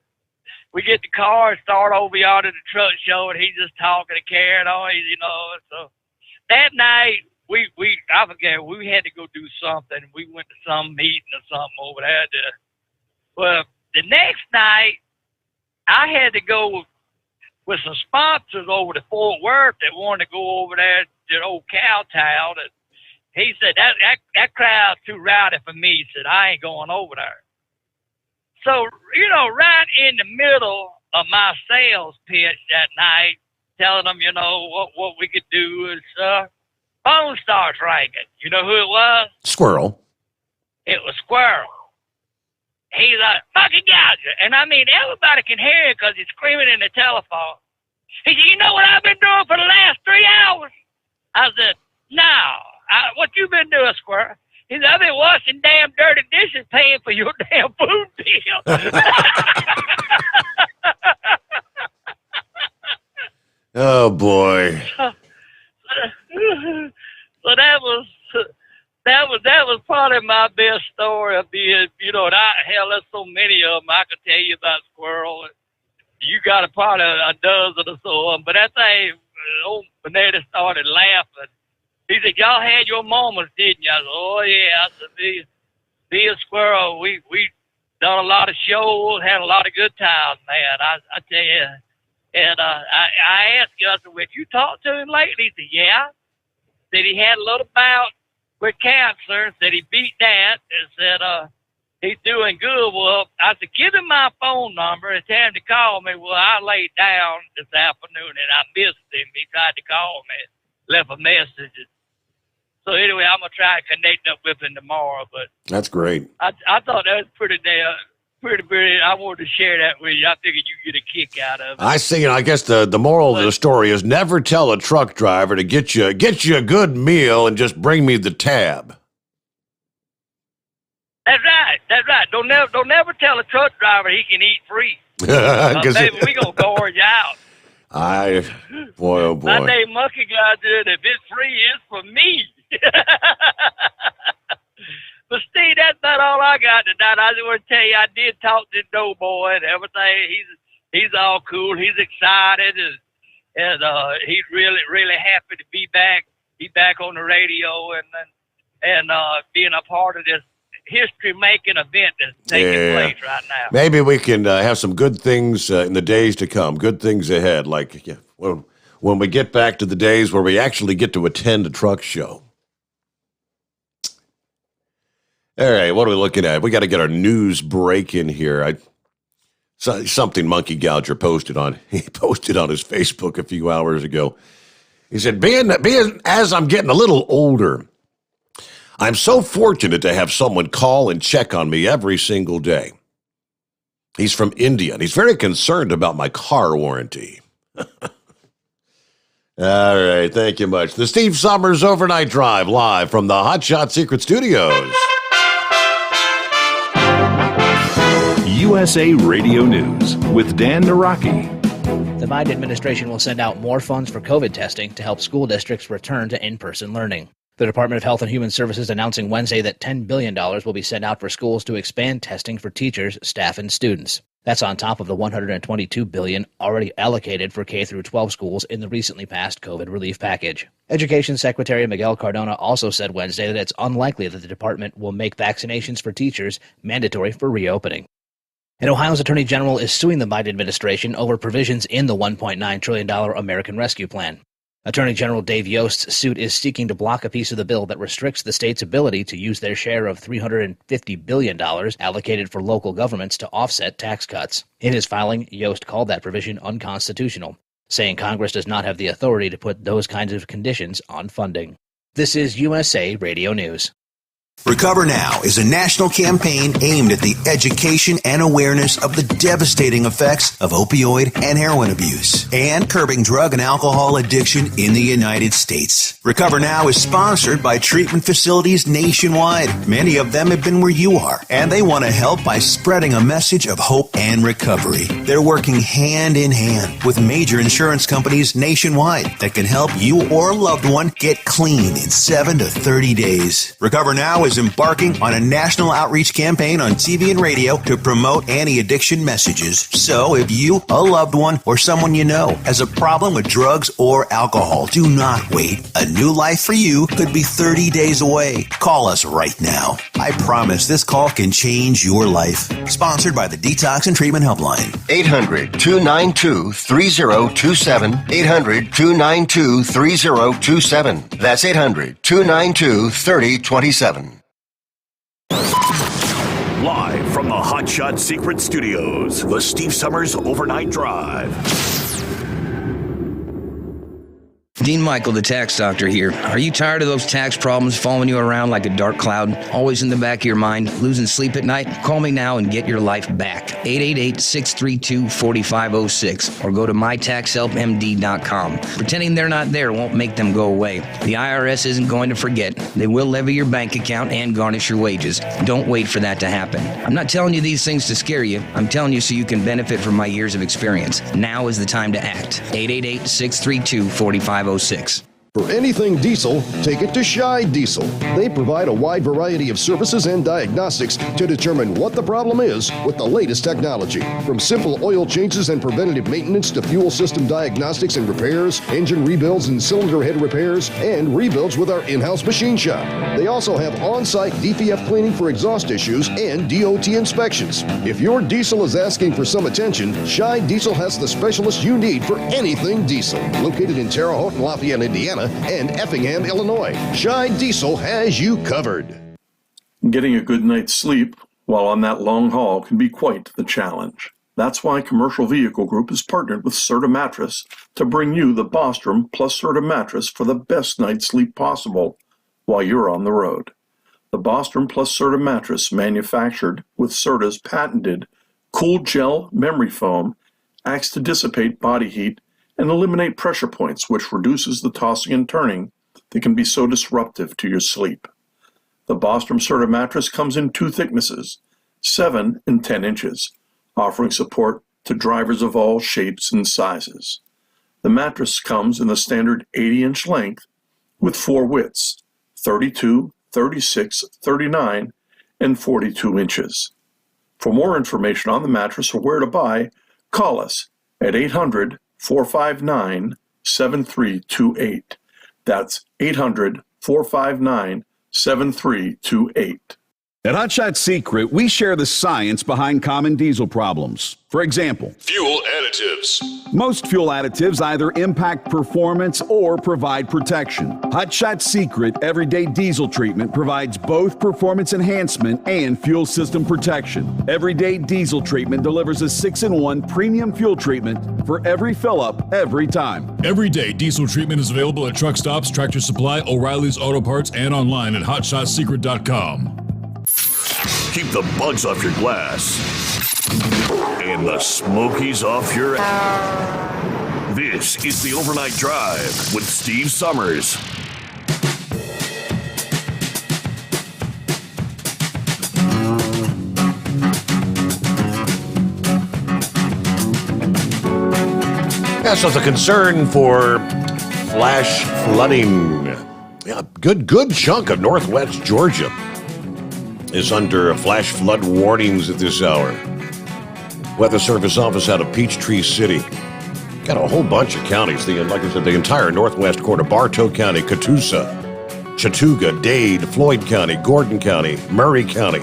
We get the car and start over yard at the truck show, and he's just talking and carrying on, you know. So that night, I forget, we had to go do something. We went to some meeting or something over there. Well, the next night, I had to go with some sponsors over to Fort Worth that wanted to go over there to old Cowtown. And he said, that crowd's too rowdy for me. He said, "I ain't going over there." So, you know, right in the middle of my sales pitch that night, telling them, you know, what we could do is, phone starts ringing. You know who it was? Squirrel. It was Squirrel. He's like, "Monkey Gouger." And I mean, everybody can hear it because he's screaming in the telephone. He said, "You know what I've been doing for the last 3 hours?" I said, "No. What you been doing, Squirrel?" He said, "I've been washing damn dirty dishes, paying for your damn food bill." Oh, boy. So that was probably my best story of being, you know, there's so many of them I could tell you about Squirrel. You got probably a dozen or so of them. But that thing, old Benetti started laughing. He said, "Y'all had your moments, didn't you?" I said, "Oh, yeah." I said, me and Squirrel, we done a lot of shows, had a lot of good times, man. I tell you. And I asked you, I said, "Well, have you talked to him lately?" He said, "Yeah." Said he had a little bout with cancer. Said he beat that. And said he's doing good. Well, I said, "Give him my phone number and tell him to call me." Well, I laid down this afternoon and I missed him. He tried to call me, left a message. So anyway, I'm going to try to connect up with him tomorrow. But That's great. I thought that was pretty. I wanted to share that with you. I figured you get a kick out of it. I see. I guess the moral of the story is never tell a truck driver to get you a good meal and just bring me the tab. That's right. Don't never tell a truck driver he can eat free. Baby, we gonna gorge out. Boy, oh boy. My name Monkey Gouger, and if it's free, it's for me. But Steve, that's not all I got tonight. I just want to tell you, I did talk to Doughboy and everything. He's all cool. He's excited, and he's really happy to be back. Be back on the radio and being a part of this history-making event that's taking place right now. Maybe we can have some good things in the days to come. Good things ahead. Like when we get back to the days where we actually get to attend a truck show. All right, what are we looking at? We got to get our news break in here. Something Monkey Gouger posted on. He posted on his Facebook a few hours ago. He said, being as I'm getting a little older, I'm so fortunate to have someone call and check on me every single day. He's from India, and he's very concerned about my car warranty. All right, thank you much. The Steve Sommers Overnight Drive, live from the Hot Shot Secret Studios. USA Radio News with Dan Naraki. The Biden administration will send out more funds for COVID testing to help school districts return to in-person learning. The Department of Health and Human Services announcing Wednesday that $10 billion will be sent out for schools to expand testing for teachers, staff, and students. That's on top of the $122 billion already allocated for K-12 schools in the recently passed COVID relief package. Education Secretary Miguel Cardona also said Wednesday that it's unlikely that the department will make vaccinations for teachers mandatory for reopening. And Ohio's Attorney General is suing the Biden administration over provisions in the $1.9 trillion American Rescue Plan. Attorney General Dave Yost's suit is seeking to block a piece of the bill that restricts the state's ability to use their share of $350 billion allocated for local governments to offset tax cuts. In his filing, Yost called that provision unconstitutional, saying Congress does not have the authority to put those kinds of conditions on funding. This is USA Radio News. Recover Now is a national campaign aimed at the education and awareness of the devastating effects of opioid and heroin abuse and curbing drug and alcohol addiction in the United States. Recover Now is sponsored by treatment facilities nationwide. Many of them have been where you are, and they want to help by spreading a message of hope and recovery. They're working hand in hand with major insurance companies nationwide that can help you or a loved one get clean in 7 to 30 days. Recover Now is embarking on a national outreach campaign on TV and radio to promote anti-addiction messages. So if you, a loved one, or someone you know has a problem with drugs or alcohol, do not wait. A new life for you could be 30 days away. Call us right now. I promise this call can change your life. Sponsored by the Detox and Treatment Helpline. 800-292-3027. 800-292-3027. That's 800-292-3027. Live from the Hot Shot Secret Studios, the Steve Sommers Overnight Drive. Dean Michael, the tax doctor here. Are you tired of those tax problems following you around like a dark cloud, always in the back of your mind, losing sleep at night? Call me now and get your life back. 888-632-4506 or go to mytaxhelpmd.com. Pretending they're not there won't make them go away. The IRS isn't going to forget. They will levy your bank account and garnish your wages. Don't wait for that to happen. I'm not telling you these things to scare you. I'm telling you so you can benefit from my years of experience. Now is the time to act. 888-632-4506. For anything diesel, take it to Scheid Diesel. They provide a wide variety of services and diagnostics to determine what the problem is with the latest technology. From simple oil changes and preventative maintenance to fuel system diagnostics and repairs, engine rebuilds and cylinder head repairs, and rebuilds with our in-house machine shop. They also have on-site DPF cleaning for exhaust issues and DOT inspections. If your diesel is asking for some attention, Scheid Diesel has the specialist you need for anything diesel. Located in Terre Haute and Lafayette, Indiana, and Effingham, Illinois. Scheid Diesel has you covered. Getting a good night's sleep while on that long haul can be quite the challenge. That's why Commercial Vehicle Group has partnered with Serta Mattress to bring you the Bostrom plus Serta Mattress for the best night's sleep possible while you're on the road. The Bostrom plus Serta Mattress, manufactured with Serta's patented Cool Gel Memory Foam, acts to dissipate body heat and eliminate pressure points, which reduces the tossing and turning that can be so disruptive to your sleep. The Bostrom Serta mattress comes in 2 thicknesses, 7 and 10 inches, offering support to drivers of all shapes and sizes. The mattress comes in the standard 80-inch length with 4 widths, 32, 36, 39, and 42 inches. For more information on the mattress or where to buy, call us at 800-459-7328. That's 800-459-7328. At Hot Shot Secret, we share the science behind common diesel problems. For example, fuel additives. Most fuel additives either impact performance or provide protection. Hot Shot Secret Everyday Diesel Treatment provides both performance enhancement and fuel system protection. Everyday Diesel Treatment delivers a 6-in-1 premium fuel treatment for every fill-up, every time. Everyday Diesel Treatment is available at truck stops, Tractor Supply, O'Reilly's Auto Parts, and online at hotshotsecret.com. Keep the bugs off your glass and the Smokies off your ass. This is the Overnight Drive with Steve Summers. Yeah, so the concern for flash flooding. Yeah, good chunk of northwest Georgia is under flash flood warnings at this hour. Weather Service office out of Peachtree City. Got a whole bunch of counties. Like I said, the entire northwest quarter. Bartow County, Catoosa, Chattooga, Dade, Floyd County, Gordon County, Murray County,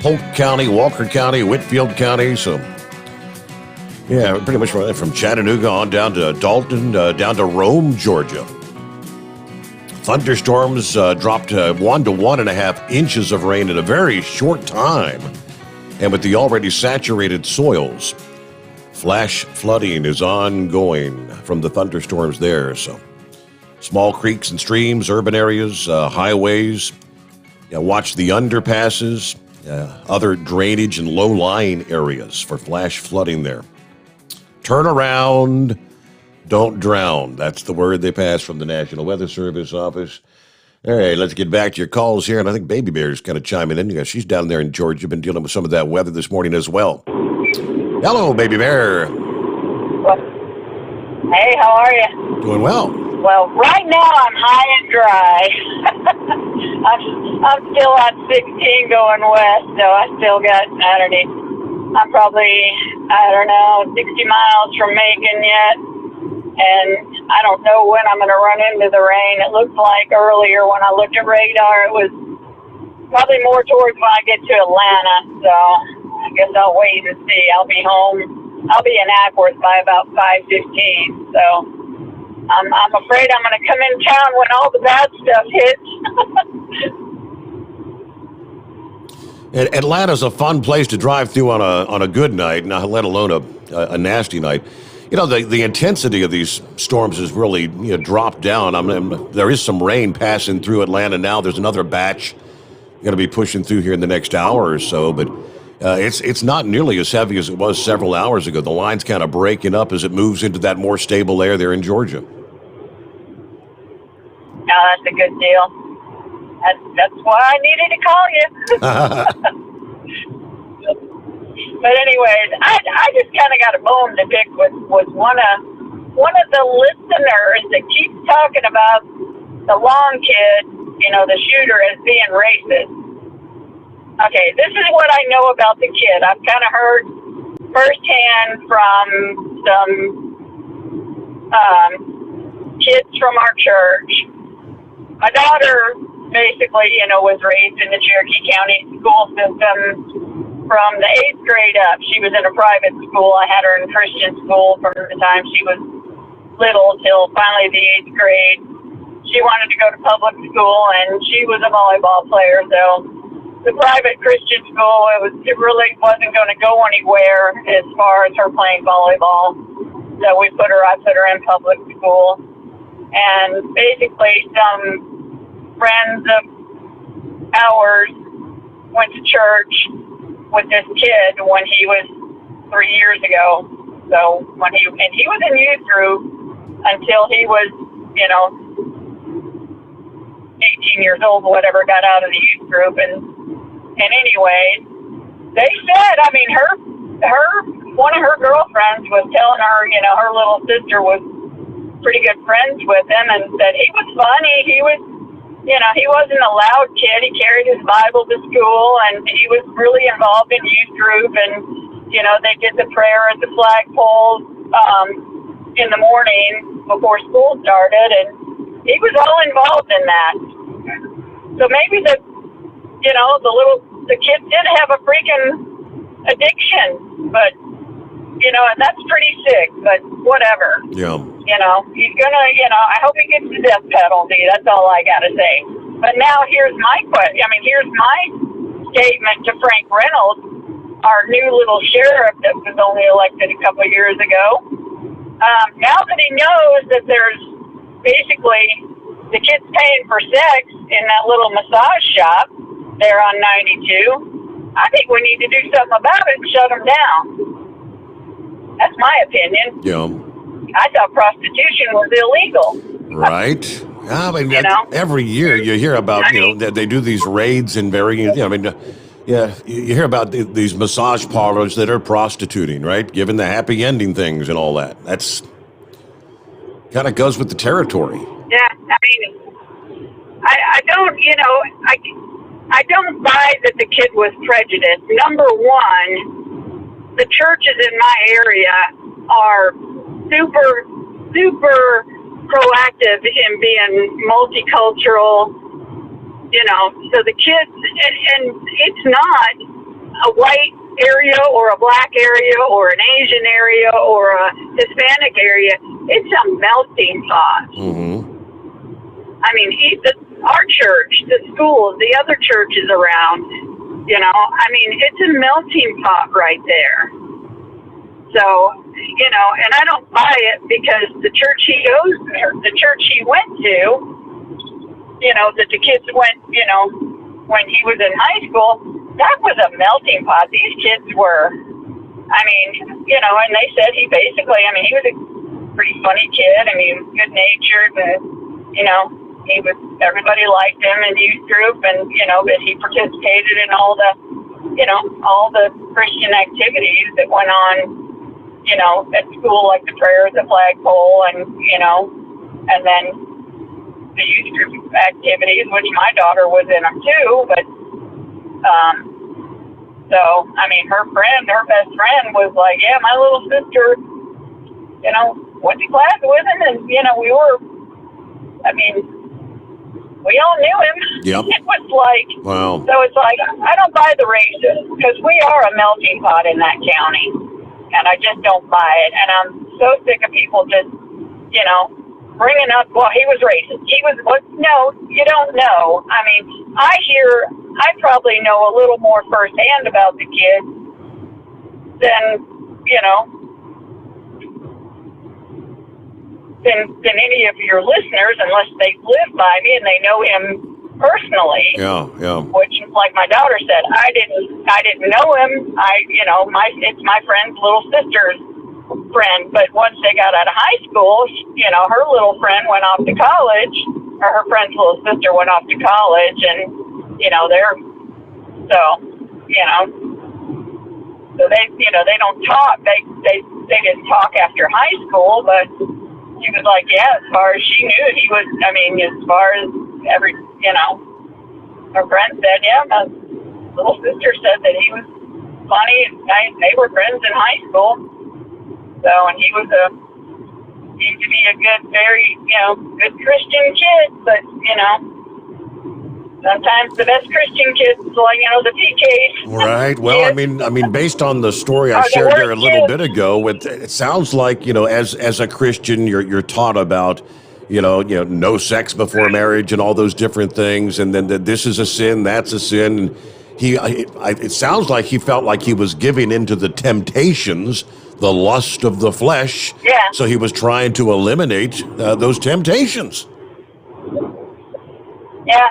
Polk County, Walker County, Whitfield County. So, yeah, pretty much from Chattanooga on down to Dalton, down to Rome, Georgia. Thunderstorms dropped 1 to 1.5 inches of rain in a very short time. And with the already saturated soils, flash flooding is ongoing from the thunderstorms there. So, small creeks and streams, urban areas, highways. Watch the underpasses, other drainage and low-lying areas for flash flooding there. Turn around, don't drown. That's the word they passed from the National Weather Service office. All right, let's get back to your calls here. And I think Baby Bear's kind of chiming in. She's down there in Georgia, been dealing with some of that weather this morning as well. Hello, Baby Bear. Hey, how are you? Doing well. Well, right now I'm high and dry. I'm still at 16 going west, so I still got, I'm probably, 60 miles from Macon yet. And I don't know when I'm going to run into the rain. It looked like earlier when I looked at radar, it was probably more towards when I get to Atlanta. So I guess I'll wait and see. I'll be home. I'll be in Ackworth by about 5:15. So I'm afraid I'm going to come in town when all the bad stuff hits. Atlanta's a fun place to drive through on a good night, not let alone a nasty night. The intensity of these storms has really dropped down. There is some rain passing through Atlanta now. There's another batch going to be pushing through here in the next hour or so, but it's not nearly as heavy as it was several hours ago. The line's kind of breaking up as it moves into that more stable air there in Georgia. No, that's a good deal. That's why I needed to call you. But anyways, I just kind of got a bone to pick with one of the listeners that keeps talking about the long kid, the shooter, as being racist. Okay, this is what I know about the kid. I've kind of heard firsthand from some kids from our church. My daughter basically, was raised in the Cherokee County school system. From the 8th grade up, she was in a private school. I had her in Christian school from the time she was little till finally the 8th grade. She wanted to go to public school, and she was a volleyball player. So the private Christian school, it really wasn't going to go anywhere as far as her playing volleyball. So I put her in public school. And basically some friends of ours went to church with this kid when he was 3 years ago. So he was in youth group until he was, 18 years old, whatever, got out of the youth group. And anyway, they said, one of her girlfriends was telling her, her little sister was pretty good friends with him, and said he was funny. He was, he wasn't a loud kid. He carried his Bible to school, and he was really involved in youth group. And, they did the prayer at the flagpoles in the morning before school started, and he was all involved in that. So maybe the kid did have a freaking addiction, but, and that's pretty sick, but whatever. Yeah. He's gonna, I hope he gets the death penalty. That's all I gotta say. But now here's my question. Here's my statement to Frank Reynolds, our new little sheriff that was only elected a couple of years ago. Now that he knows that there's basically the kid's paying for sex in that little massage shop there on 92, I think we need to do something about it and shut them down. That's my opinion. Yeah. I thought prostitution was illegal. Right. Yeah, I mean, every year you hear about, that they do these raids in varying, you hear about these massage parlors that are prostituting, right? Giving the happy ending things and all that. That's kind of goes with the territory. Yeah, I mean, I don't, I don't buy that the kid was prejudiced. Number one, the churches in my area are super proactive in being multicultural, so the kids, and it's not a white area or a black area or an Asian area or a Hispanic area. It's a melting pot. Mm-hmm. I mean, our church, the schools, the other churches around, I mean, it's a melting pot right there. So, and I don't buy it because the church he went to, that the kids went, when he was in high school, that was a melting pot. These kids were, I mean, and they said he was a pretty funny kid. I mean, good natured and, everybody liked him in youth group and, that he participated in all the Christian activities that went on, at school, like the prayers, the flagpole, and, and then the youth group activities, which my daughter was in them too, but, so, I mean, her best friend was like, yeah, my little sister, went to class with him, and, we all knew him. Yep. It was like, wow. So it's like, I don't buy the racism, because we are a melting pot in that county, and I just don't buy it, and I'm so sick of people just, bringing up, well, he was racist. No, you don't know. I mean, I probably know a little more firsthand about the kids than, than any of your listeners, unless they live by me and they know him personally. Yeah. Which, like my daughter said, I didn't know him. It's my friend's little sister's friend, but once they got out of high school, her little friend went off to college, or her friend's little sister went off to college, and so they don't talk. They didn't talk after high school, but she was like, yeah, as far as she knew, he was. I mean, as far as her friend said, yeah, my little sister said that he was funny. They were friends in high school. So, and he seemed to be a good, very, good Christian kid, but, sometimes the best Christian kids, the PKs. Right. Well, I mean, based on the story I shared there a little bit ago, it sounds like, as a Christian, you're taught about, no sex before marriage and all those different things, and then this is a sin, that's a sin. And it sounds like he felt like he was giving into the temptations, the lust of the flesh. Yeah. So he was trying to eliminate those temptations. Yeah.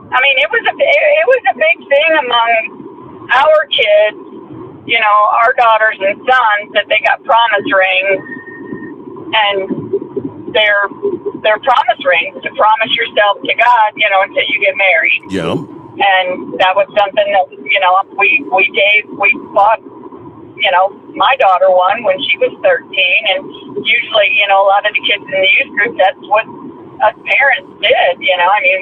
I mean, it was a big thing among our kids, our daughters and sons, that they got promise rings, and they're promise rings to promise yourself to God, until you get married. Yeah. And that was something that, we bought, my daughter one when she was 13, and usually, a lot of the kids in the youth group, that's what us parents did, I mean,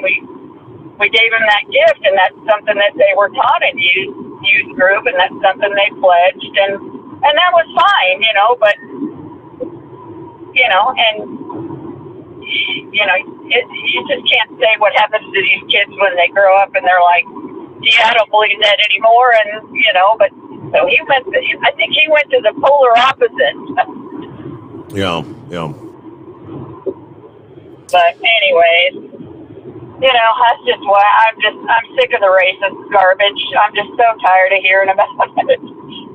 we gave them that gift, and that's something that they were taught in youth group, and that's something they pledged, and that was fine, but, and, you just can't say what happens to these kids when they grow up and they're like, gee, I don't believe that anymore, and, but, so I think he went to the polar opposite. Yeah. But anyways, that's just why I'm sick of the racist garbage. I'm just so tired of hearing about it.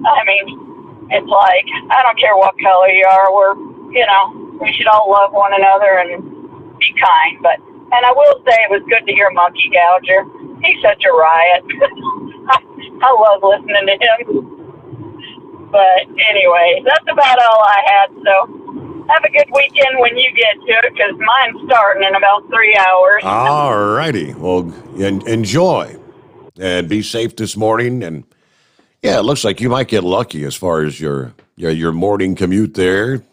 I mean, it's like, I don't care what color you are, we should all love one another and be kind. And I will say it was good to hear Monkey Gouger. He's such a riot. I love listening to him. But anyway, that's about all I had. So have a good weekend when you get to it, because mine's starting in about 3 hours. All righty. Well, enjoy and be safe this morning. And yeah, it looks like you might get lucky as far as your morning commute there.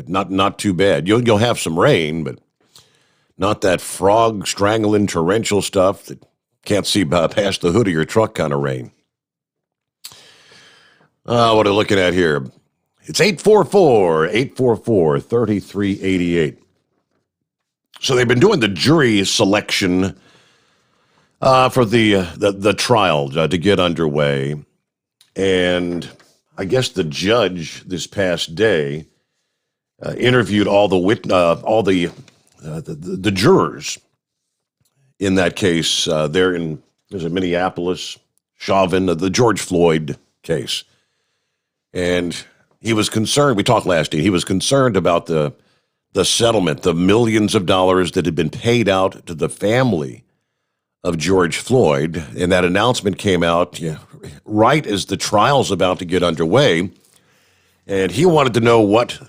Not too bad. You'll have some rain, but not that frog strangling torrential stuff that can't see past the hood of your truck kind of rain. What are we looking at here? It's 844-3388. So they've been doing the jury selection for the trial to get underway. And I guess the judge this past day interviewed all the jurors in that case there in Minneapolis, Chauvin, the George Floyd case. And he was concerned, we talked last year, he was concerned about the settlement, the millions of dollars that had been paid out to the family of George Floyd. And that announcement came out right as the trial's about to get underway. And he wanted to know what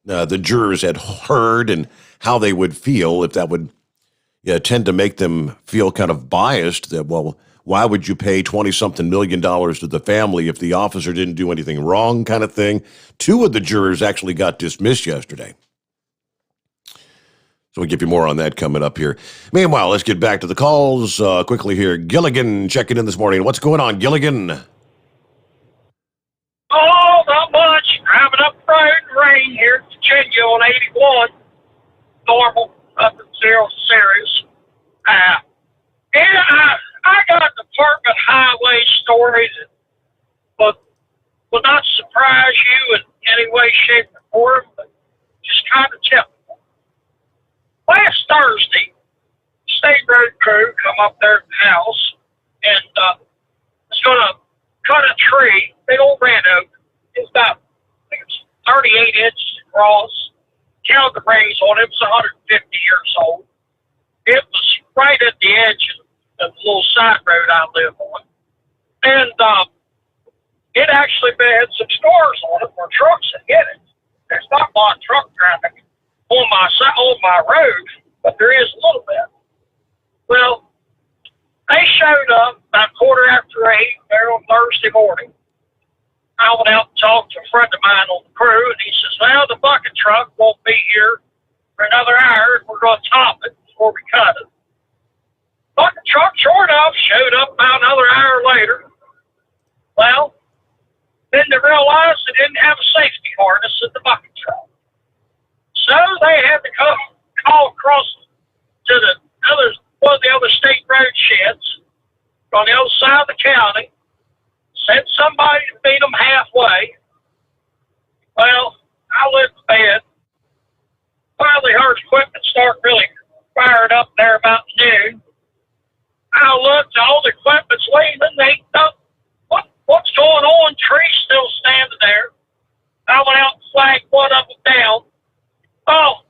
the jurors had heard and how they would feel, if that would tend to make them feel kind of biased, that, well, why would you pay $20-something million to the family if the officer didn't do anything wrong, kind of thing. 2 of the jurors actually got dismissed yesterday. So we'll give you more on that coming up here. Meanwhile, let's get back to the calls quickly here. Gilligan checking in this morning. What's going on, Gilligan? Oh, not much. Driving up the road in rain here at Virginia on 81. Normal, up at 0 series. I got department highway stories that will not surprise you in any way, shape, or form, but just kind of typical. Last Thursday, the state road crew come up there to the house and was going to cut a tree, big old red oak. It's about, I think it's 38 inches across. Count the rings on it. It was 150 years old. It was right at the edge of the little side road I live on. And it actually had some scars on it where trucks had hit it. There's not a lot of truck traffic on my road, but there is a little bit. Well, they showed up about 8:15 there on Thursday morning. I went out and talked to a friend of mine on the crew, and he says, well, the bucket truck won't be here for another hour. We're going to top it before we cut it. Bucket truck, sure enough, showed up about another hour later. Well, then they realized they didn't have a safety harness in the bucket truck. So they had to call across to one of the other state road sheds on the other side of the county, sent somebody to meet them halfway. Well, I went to bed. Finally heard equipment start really firing up there about noon. I looked, all the equipment's leaving. They thought, what's going on? Tree's still standing there. I went out and flagged one of them down. Oh,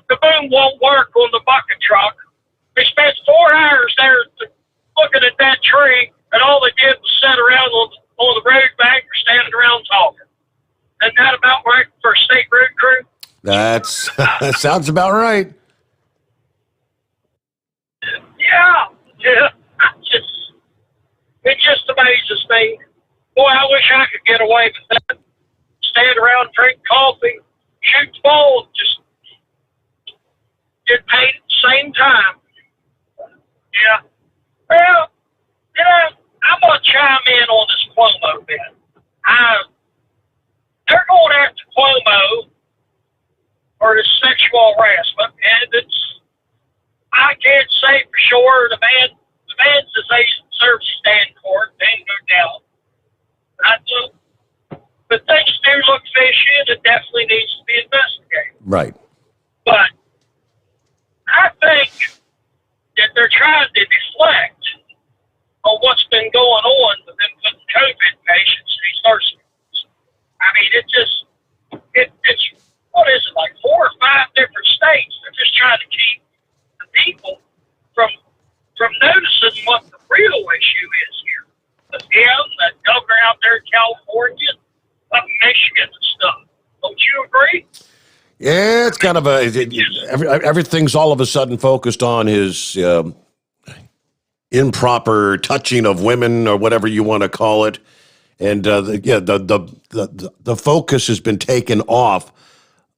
the boom won't work on the bucket truck. We spent 4 hours there looking at that tree, and all they did was sit around on the road bank or standing around talking. Isn't that about right for a state road crew? That sounds about right. Yeah. It just amazes me. Boy, I wish I could get away with that. Stand around, drink coffee, shoot the ball, and just get paid at the same time. Yeah. Well, I'm going to chime in on this Cuomo bit. They're going after Cuomo for his sexual harassment, and I can't say for sure the man says he deserves to stand in court, ain't no doubt. But things do look fishy, and it definitely needs to be investigated. Right. But I think that they're trying to deflect on what's been going on with them putting COVID patients in these nursing homes. I mean, it's what is it, like 4 or 5 different states? They're just trying to keep the people from noticing what the real issue is here. Yeah, it's kind of everything's all of a sudden focused on his improper touching of women or whatever you want to call it. And the focus has been taken off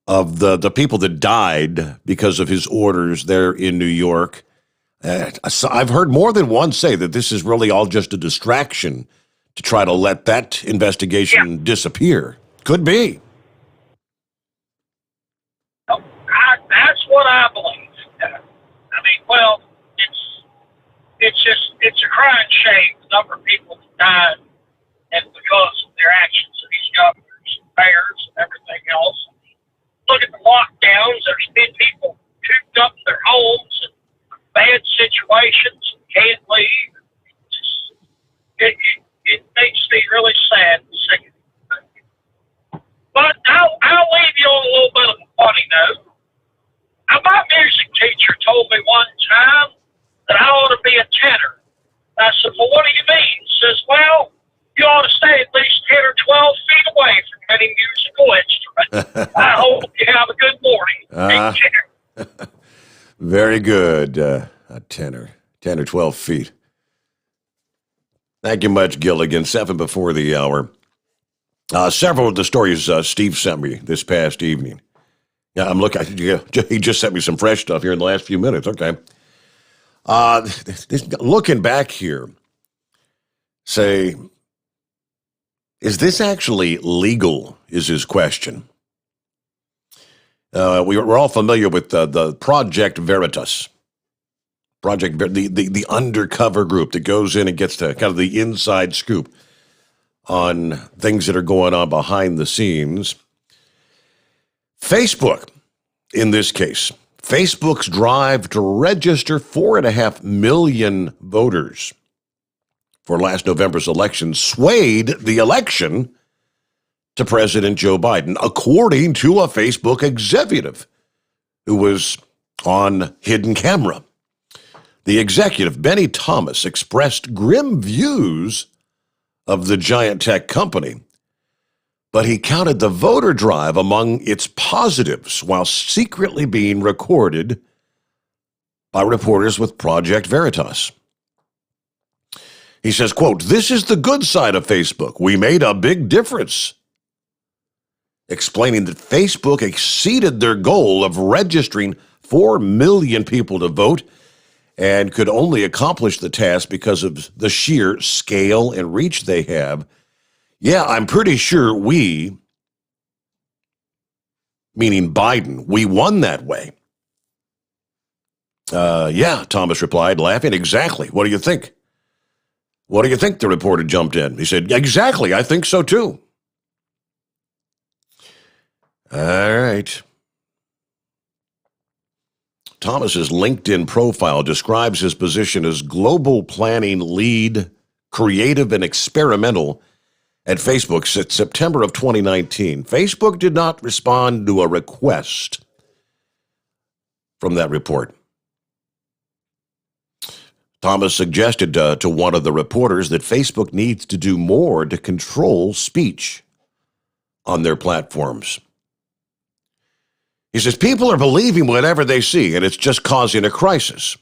of the people that died because of his orders there in New York. So I've heard more than one say that this is really all just a distraction to try to let that investigation disappear. Could be. That's what I believe. I mean, well, it's a crying shame the number of people that died and because of their actions of these governors, mayors, and everything else. Look at the lockdowns. There's been people cooped up in their homes and bad situations, can't leave. It makes me really sad and sick. But I'll leave you on a little bit of a funny note. My music teacher told me one time that I ought to be a tenor. I said, well, what do you mean? He says, well, you ought to stay at least 10 or 12 feet away from any musical instrument. I hope you have a good morning. Take care. Very good. A tenor, 10 or 12 feet. Thank you much, Gilligan. 7 before the hour. Several of the stories Steve sent me this past evening. Yeah, I'm looking. He just sent me some fresh stuff here in the last few minutes. Okay. Looking back here, say, is this actually legal? Is his question. We're all familiar with the Project Veritas. The undercover group that goes in and gets to kind of the inside scoop on things that are going on behind the scenes. Facebook, in this case, Facebook's drive to register 4.5 million voters for last November's election swayed the election to President Joe Biden, according to a Facebook executive who was on hidden camera. The executive, Benny Thomas, expressed grim views of the giant tech company, but he counted the voter drive among its positives while secretly being recorded by reporters with Project Veritas. He says, quote, "This is the good side of Facebook. We made a big difference," explaining that Facebook exceeded their goal of registering 4 million people to vote and could only accomplish the task because of the sheer scale and reach they have. Yeah, I'm pretty sure we, meaning Biden, we won that way. Yeah, Thomas replied, laughing. Exactly. What do you think? What do you think? The reporter jumped in. He said, exactly. I think so too. All right. Thomas's LinkedIn profile describes his position as global planning lead, creative and experimental at Facebook since September of 2019. Facebook did not respond to a request from that report. Thomas suggested to one of the reporters that Facebook needs to do more to control speech on their platforms. He says, people are believing whatever they see, and it's just causing a crisis.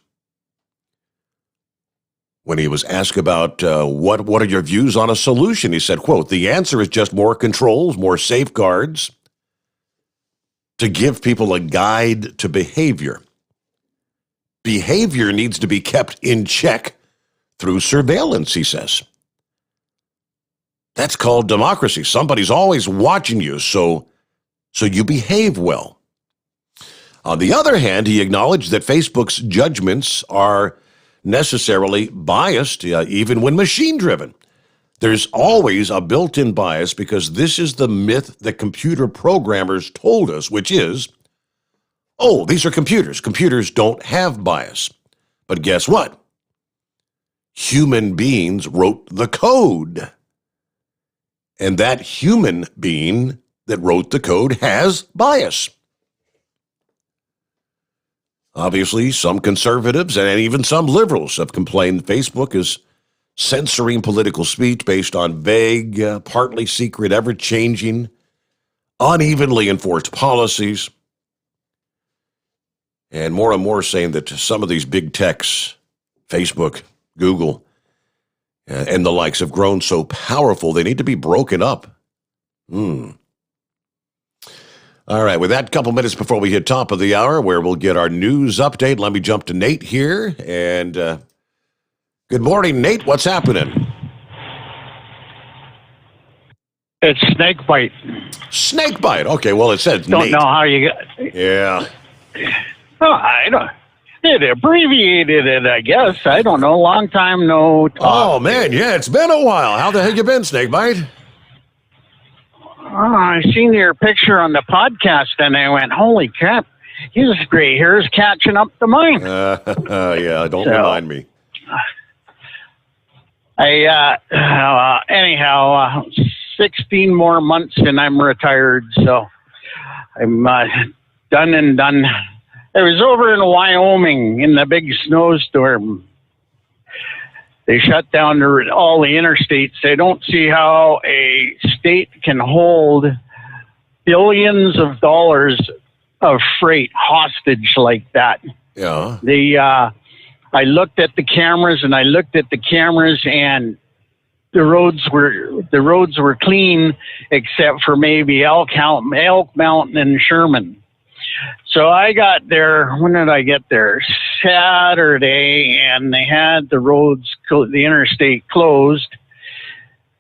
When he was asked about what are your views on a solution, he said, quote, the answer is just more controls, more safeguards to give people a guide to behavior. Behavior needs to be kept in check through surveillance, he says. That's called democracy. Somebody's always watching you, so you behave well. On the other hand, he acknowledged that Facebook's judgments are necessarily biased, even when machine-driven. There's always a built-in bias because this is the myth that computer programmers told us, which is, oh, these are computers. Computers don't have bias. But guess what? Human beings wrote the code. And that human being that wrote the code has bias. Obviously, some conservatives and even some liberals have complained Facebook is censoring political speech based on vague, partly secret, ever-changing, unevenly enforced policies. And more saying that some of these big techs, Facebook, Google, and the likes have grown so powerful, they need to be broken up. All right, with that, couple minutes before we hit top of the hour, where we'll get our news update, let me jump to Nate here. And good morning, Nate. What's happening? It's snakebite. Snakebite. Okay, well, it says Don't Nate. know how you got. Yeah. Oh, I don't. It abbreviated it, I guess. I don't know. Long time no talk. Oh, man, yeah, it's been a while. How the heck you been, Snakebite? Oh, I seen your picture on the podcast, and I went, "Holy crap! His gray hair's catching up to mine." Yeah, don't remind me. Anyhow, 16 more months and I'm retired, so I'm done and done. I was over in Wyoming in the big snowstorm. They shut down all the interstates. I don't see how a state can hold billions of dollars of freight hostage like that. Yeah. I looked at the cameras and and the roads were clean except for maybe Elk Mountain and Sherman. So I got there. When did I get there? Saturday, and they had the roads, the interstate closed,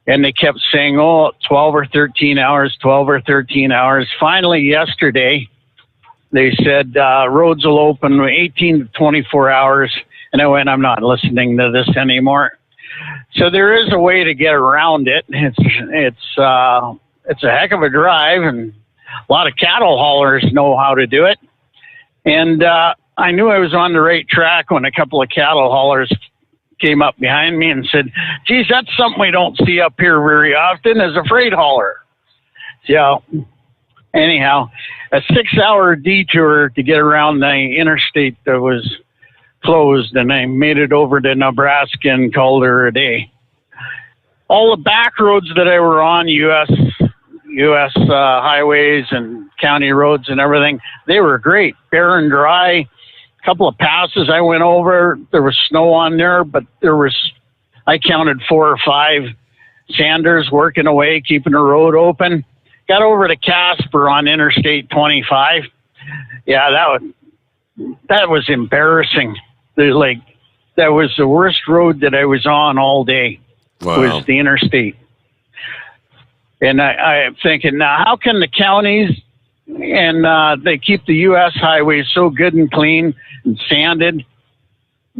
and they kept saying, 12 or 13 hours, 12 or 13 hours. Finally, yesterday, they said roads will open 18 to 24 hours, and I went, I'm not listening to this anymore. So there is a way to get around it. It's a heck of a drive, and a lot of cattle haulers know how to do it. And I knew I was on the right track when a couple of cattle haulers came up behind me and said, geez, that's something we don't see up here very often as a freight hauler. So anyhow, a 6-hour detour to get around the interstate that was closed, and I made it over to Nebraska and called her a day. All the back roads that I were on, U.S. Highways and county roads and everything, they were great, bare and dry. A couple of passes I went over, there was snow on there, but I counted 4 or 5 sanders working away, keeping the road open. Got over to Casper on Interstate 25. Yeah, that was embarrassing. That was the worst road that I was on all day. Wow. Was the interstate. And I'm thinking, now how can the counties and they keep the U.S. highways so good and clean and sanded,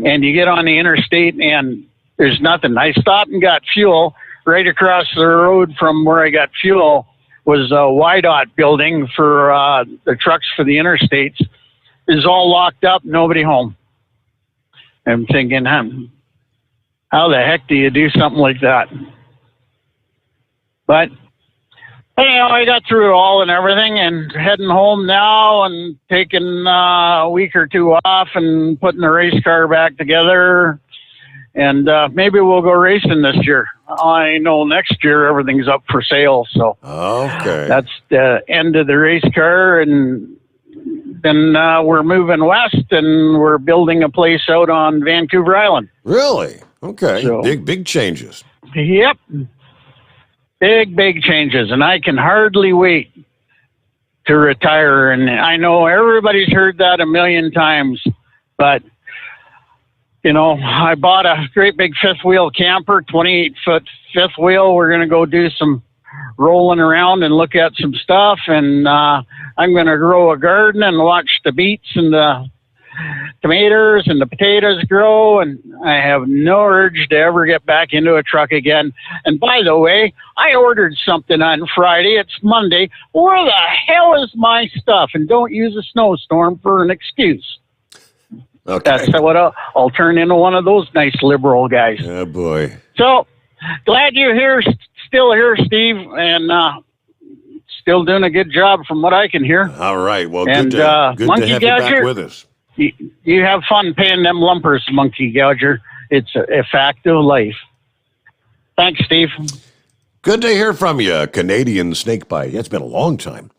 and you get on the interstate and there's nothing. I stopped and got fuel. Right across the road from where I got fuel was a YDOT building for the trucks for the interstates. Is all locked up, nobody home. I'm thinking, how the heck do you do something like that? But anyhow, I got through it all and everything, and heading home now and taking a week or 2 off and putting the race car back together. And maybe we'll go racing this year. I know next year everything's up for sale, so that's the end of the race car. And then we're moving west, and we're building a place out on Vancouver Island. Really? Okay. So, big changes. Yep. Big changes, and I can hardly wait to retire. And I know everybody's heard that a million times, but I bought a great big fifth wheel camper, 28-foot fifth wheel. We're going to go do some rolling around and look at some stuff, and I'm going to grow a garden and watch the beets and the tomatoes and the potatoes grow, and I have no urge to ever get back into a truck again. And by the way, I ordered something on Friday. It's Monday. Where the hell is my stuff? And don't use a snowstorm for an excuse. Okay. That's what I'll turn into one of those nice liberal guys. Oh, boy. So, glad you're still here, Steve, and still doing a good job from what I can hear. All right. Well, and, good to have you back with us. You have fun paying them lumpers, Monkey Gouger. It's a fact of life. Thanks, Steve. Good to hear from you, Canadian Snakebite. It's been a long time.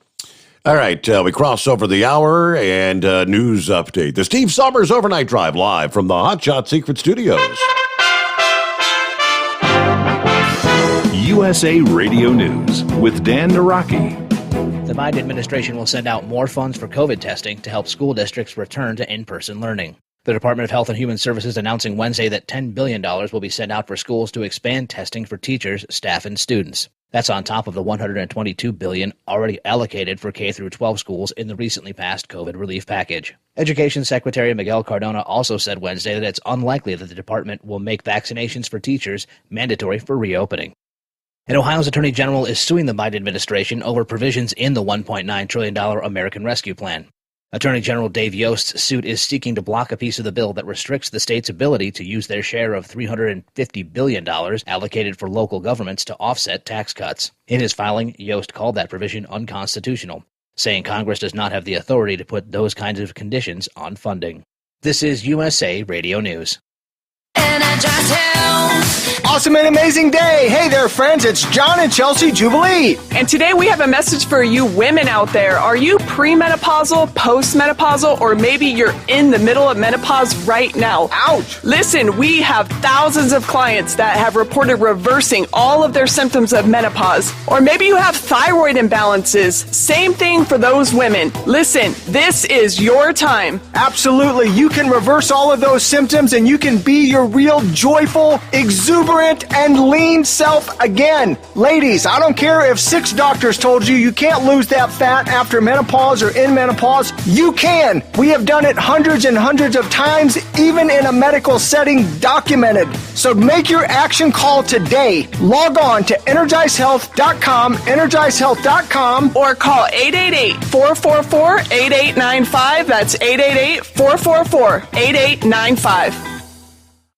All right, we cross over the hour and news update. The Steve Sommers Overnight Drive live from the Hot Shot Secret Studios. USA Radio News with Dan Naraki. The Biden administration will send out more funds for COVID testing to help school districts return to in-person learning. The Department of Health and Human Services announcing Wednesday that $10 billion will be sent out for schools to expand testing for teachers, staff, and students. That's on top of the $122 billion already allocated for K-12 schools in the recently passed COVID relief package. Education Secretary Miguel Cardona also said Wednesday that it's unlikely that the department will make vaccinations for teachers mandatory for reopening. And Ohio's Attorney General is suing the Biden administration over provisions in the $1.9 trillion American Rescue Plan. Attorney General Dave Yost's suit is seeking to block a piece of the bill that restricts the state's ability to use their share of $350 billion allocated for local governments to offset tax cuts. In his filing, Yost called that provision unconstitutional, saying Congress does not have the authority to put those kinds of conditions on funding. This is USA Radio News. Awesome and amazing day. Hey there, friends. It's John and Chelsea Jubilee. And today we have a message for you women out there. Are you premenopausal, postmenopausal, or maybe you're in the middle of menopause right now? Ouch. Listen, we have thousands of clients that have reported reversing all of their symptoms of menopause. Or maybe you have thyroid imbalances. Same thing for those women. Listen, this is your time. Absolutely. You can reverse all of those symptoms and you can be your real joyful, exuberant, and lean self again. Ladies, I don't care if 6 doctors told you can't lose that fat after menopause or in menopause. You can. We have done it hundreds and hundreds of times, even in a medical setting, documented. So make your action call today. Log on to EnergizeHealth.com, EnergizeHealth.com, or call 888-444-8895. That's 888-444-8895.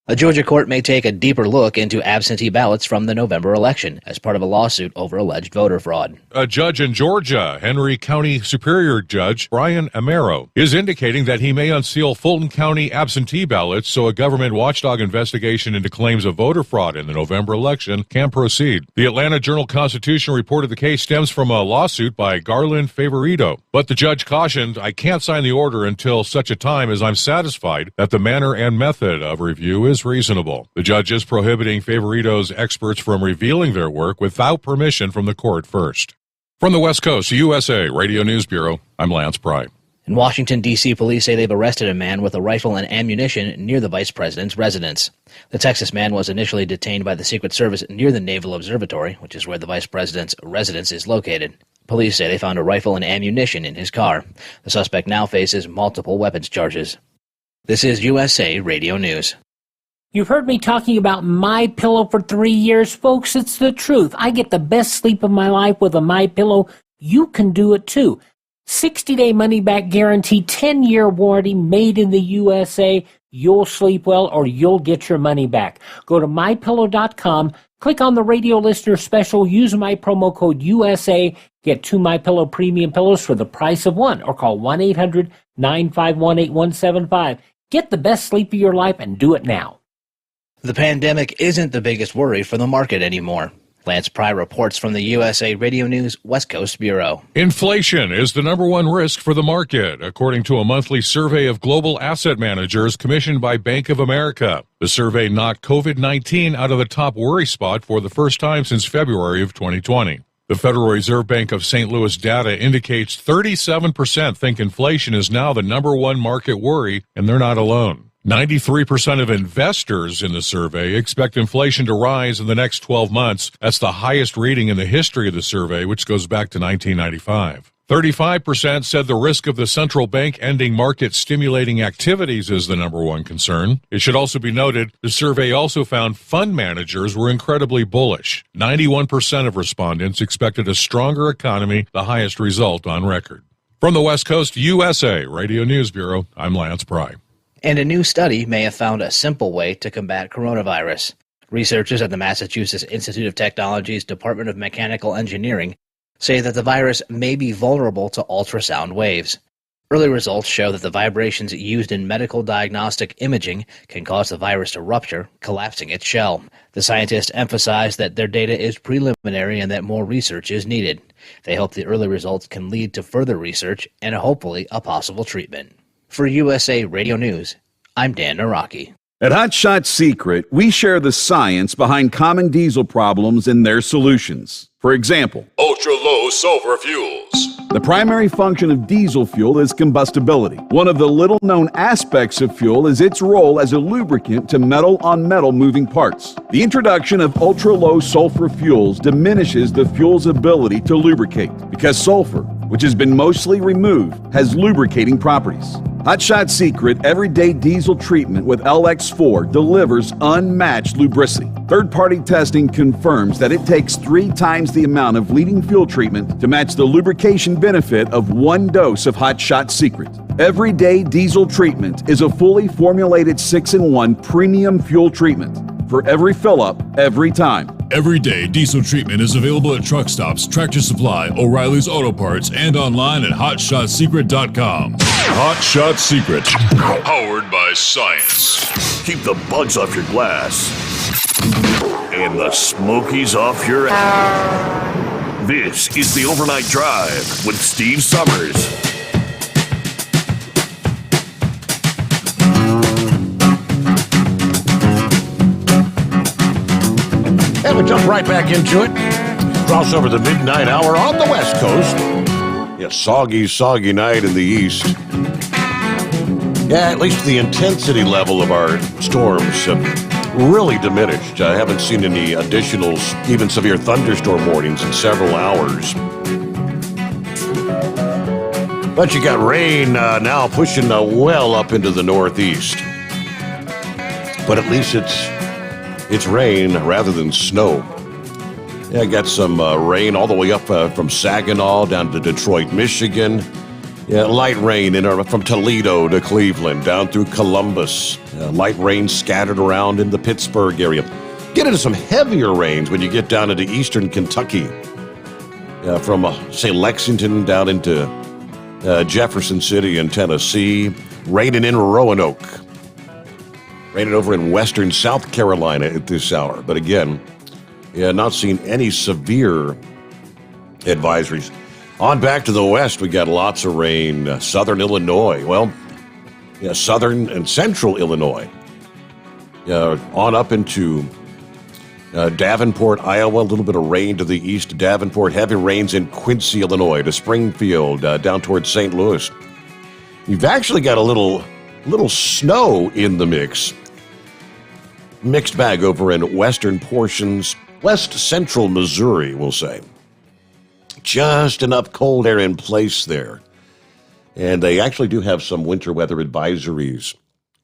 A Georgia court may take a deeper look into absentee ballots from the November election as part of a lawsuit over alleged voter fraud. A judge in Georgia, Henry County Superior Judge Brian Amaro, is indicating that he may unseal Fulton County absentee ballots so a government watchdog investigation into claims of voter fraud in the November election can proceed. The Atlanta Journal-Constitution reported the case stems from a lawsuit by Garland Favorito, but the judge cautioned, "I can't sign the order until such a time as I'm satisfied that the manner and method of review is reasonable." The judge is prohibiting Favorito's experts from revealing their work without permission from the court first. From the West Coast, USA Radio News Bureau, I'm Lance Pry. In Washington, D.C., police say they've arrested a man with a rifle and ammunition near the vice president's residence. The Texas man was initially detained by the Secret Service near the Naval Observatory, which is where the vice president's residence is located. Police say they found a rifle and ammunition in his car. The suspect now faces multiple weapons charges. This is USA Radio News. You've heard me talking about MyPillow for 3 years, folks. It's the truth. I get the best sleep of my life with a MyPillow. You can do it too. 60-day money-back guarantee, 10-year warranty, made in the USA. You'll sleep well or you'll get your money back. Go to MyPillow.com, click on the radio listener special, use my promo code USA, get 2 MyPillow premium pillows for the price of one, or call 1-800-951-8175. Get the best sleep of your life and do it now. The pandemic isn't the biggest worry for the market anymore. Lance Pry reports from the USA Radio News West Coast Bureau. Inflation is the number one risk for the market, according to a monthly survey of global asset managers commissioned by Bank of America. The survey knocked COVID-19 out of the top worry spot for the first time since February of 2020. The Federal Reserve Bank of St. Louis data indicates 37% think inflation is now the number one market worry, and they're not alone. 93% of investors in the survey expect inflation to rise in the next 12 months. That's the highest reading in the history of the survey, which goes back to 1995. 35% said the risk of the central bank ending market stimulating activities is the number one concern. It should also be noted, the survey also found fund managers were incredibly bullish. 91% of respondents expected a stronger economy, the highest result on record. From the West Coast, USA Radio News Bureau, I'm Lance Pry. And a new study may have found a simple way to combat coronavirus. Researchers at the Massachusetts Institute of Technology's Department of Mechanical Engineering say that the virus may be vulnerable to ultrasound waves. Early results show that the vibrations used in medical diagnostic imaging can cause the virus to rupture, collapsing its shell. The scientists emphasize that their data is preliminary and that more research is needed. They hope the early results can lead to further research and hopefully a possible treatment. For USA Radio News, I'm Dan Naraki. At Hot Shot Secret, we share the science behind common diesel problems and their solutions. For example, ultra-low sulfur fuels. The primary function of diesel fuel is combustibility. One of the little-known aspects of fuel is its role as a lubricant to metal-on-metal moving parts. The introduction of ultra-low sulfur fuels diminishes the fuel's ability to lubricate because sulfur, which has been mostly removed, has lubricating properties. Hot Shot Secret Everyday Diesel Treatment with LX4 delivers unmatched lubricity. Third-party testing confirms that it takes 3 times the amount of leading fuel treatment to match the lubrication benefit of 1 dose of Hot Shot Secret. Everyday Diesel Treatment is a fully formulated 6-in-1 premium fuel treatment for every fill-up, every time. Everyday Diesel Treatment is available at truck stops, Tractor Supply, O'Reilly's Auto Parts, and online at HotShotSecret.com. Hot Shot Secret, powered by science. Keep the bugs off your glass and the smokies off your ass. This is the Overnight Drive with Steve Summers. And we jump right back into it. Cross over the midnight hour on the West Coast. Yeah, soggy night in the East. Yeah, at least the intensity level of our storms have really diminished. I haven't seen any additional, even severe thunderstorm warnings in several hours. But you got rain now pushing well up into the Northeast. But at least it's rain rather than snow. Yeah, I got some rain all the way up from Saginaw down to Detroit, Michigan. Yeah, light rain from Toledo to Cleveland, down through Columbus. Light rain scattered around in the Pittsburgh area. Get into some heavier rains when you get down into eastern Kentucky. From, say, Lexington down into Jefferson City in Tennessee. Raining in Roanoke. Raining over in western South Carolina at this hour. But again, not seeing any severe advisories. On back to the west, we got lots of rain. Southern Illinois. Well, southern and central Illinois. On up into Davenport, Iowa. A little bit of rain to the east of Davenport. Heavy rains in Quincy, Illinois, to Springfield, down towards St. Louis. You've actually got a little snow in the mix. Mixed bag over in western portions, west central Missouri, we'll say. Just enough cold air in place there. And they actually do have some winter weather advisories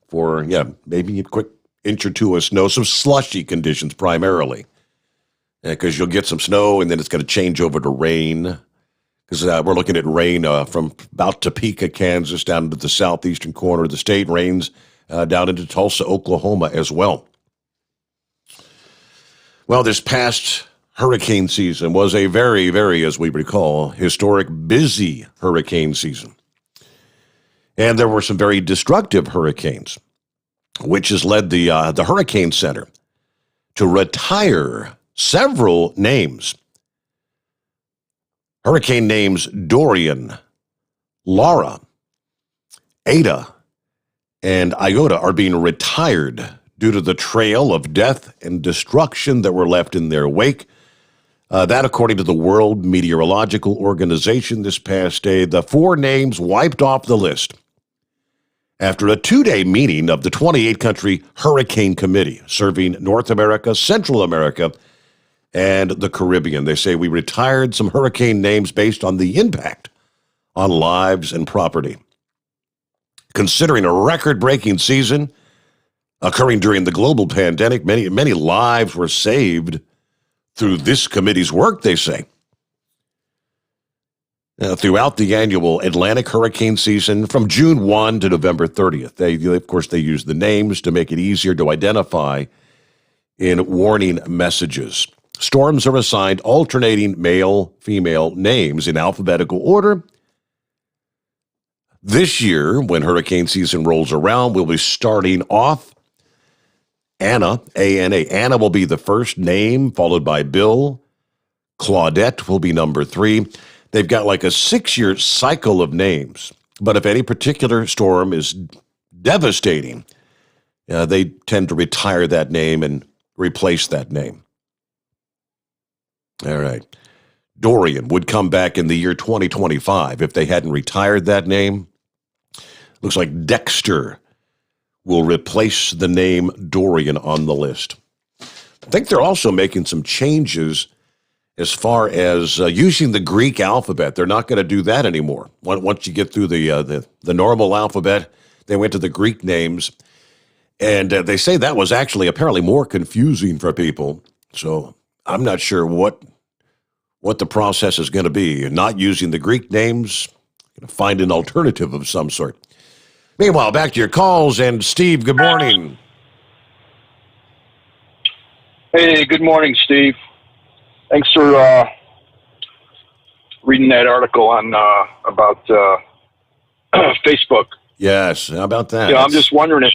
for, maybe a quick inch or two of snow, some slushy conditions primarily. Because you'll get some snow and then it's going to change over to rain. Because we're looking at rain from about Topeka, Kansas, down to the southeastern corner of the state. Rains down into Tulsa, Oklahoma as well. Well, this past hurricane season was a very, very, as we recall, historic busy hurricane season. And there were some very destructive hurricanes, which has led the Hurricane Center to retire several names. Hurricane names Dorian, Laura, Ada, and Iota are being retired due to the trail of death and destruction that were left in their wake. That, according to the World Meteorological Organization this past day, the 4 names wiped off the list after a 2-day meeting of the 28-country Hurricane Committee serving North America, Central America, and the Caribbean. They say we retired some hurricane names based on the impact on lives and property. Considering a record-breaking season occurring during the global pandemic, many lives were saved through this committee's work, they say. Throughout the annual Atlantic hurricane season from June 1 to November 30th, they use the names to make it easier to identify in warning messages. Storms are assigned alternating male-female names in alphabetical order. This year, when hurricane season rolls around, we'll be starting off Anna, A-N-A. Anna will be the first name, followed by Bill. Claudette will be number 3. They've got like a 6-year cycle of names. But if any particular storm is devastating, they tend to retire that name and replace that name. All right. Dorian would come back in the year 2025 if they hadn't retired that name. Looks like Dexter will replace the name Dorian on the list. I think they're also making some changes as far as using the Greek alphabet. They're not going to do that anymore. Once you get through the normal alphabet, they went to the Greek names. And they say that was actually apparently more confusing for people. So I'm not sure what the process is going to be. Not using the Greek names, going to find an alternative of some sort. Meanwhile, back to your calls. And Steve, good morning. Hey, good morning, Steve. Thanks for reading that article on about Facebook. Yes, how about that? I'm just wondering if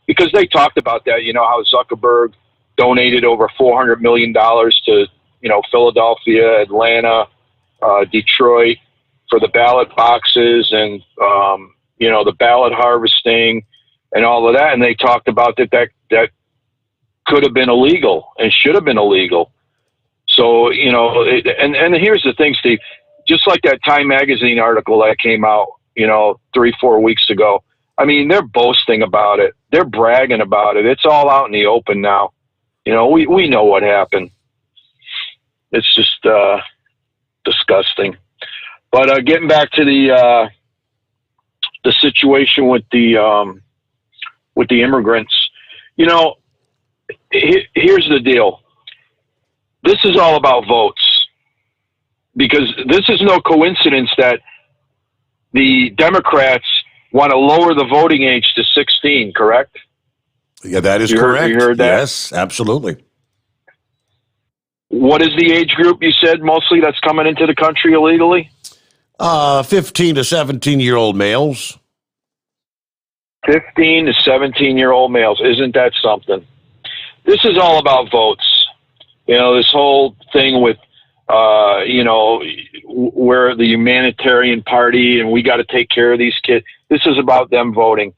because they talked about that, how Zuckerberg donated over $400 million to, Philadelphia, Atlanta, Detroit for the ballot boxes and, the ballot harvesting and all of that. And they talked about that could have been illegal and should have been illegal. So, and here's the thing, Steve, just like that Time Magazine article that came out, 3-4 weeks ago. I mean, they're boasting about it. They're bragging about it. It's all out in the open now. We know what happened. It's just disgusting. But getting back to the situation with the immigrants, here's the deal. This is all about votes, because this is no coincidence that the Democrats want to lower the voting age to 16, correct? Yeah, that is correct. You heard that? Yes, absolutely. What is the age group you said mostly that's coming into the country illegally? 15 to 17-year-old males. 15 to 17-year-old males. Isn't that something? This is all about votes. This whole thing with, where the humanitarian party and we got to take care of these kids. This is about them voting.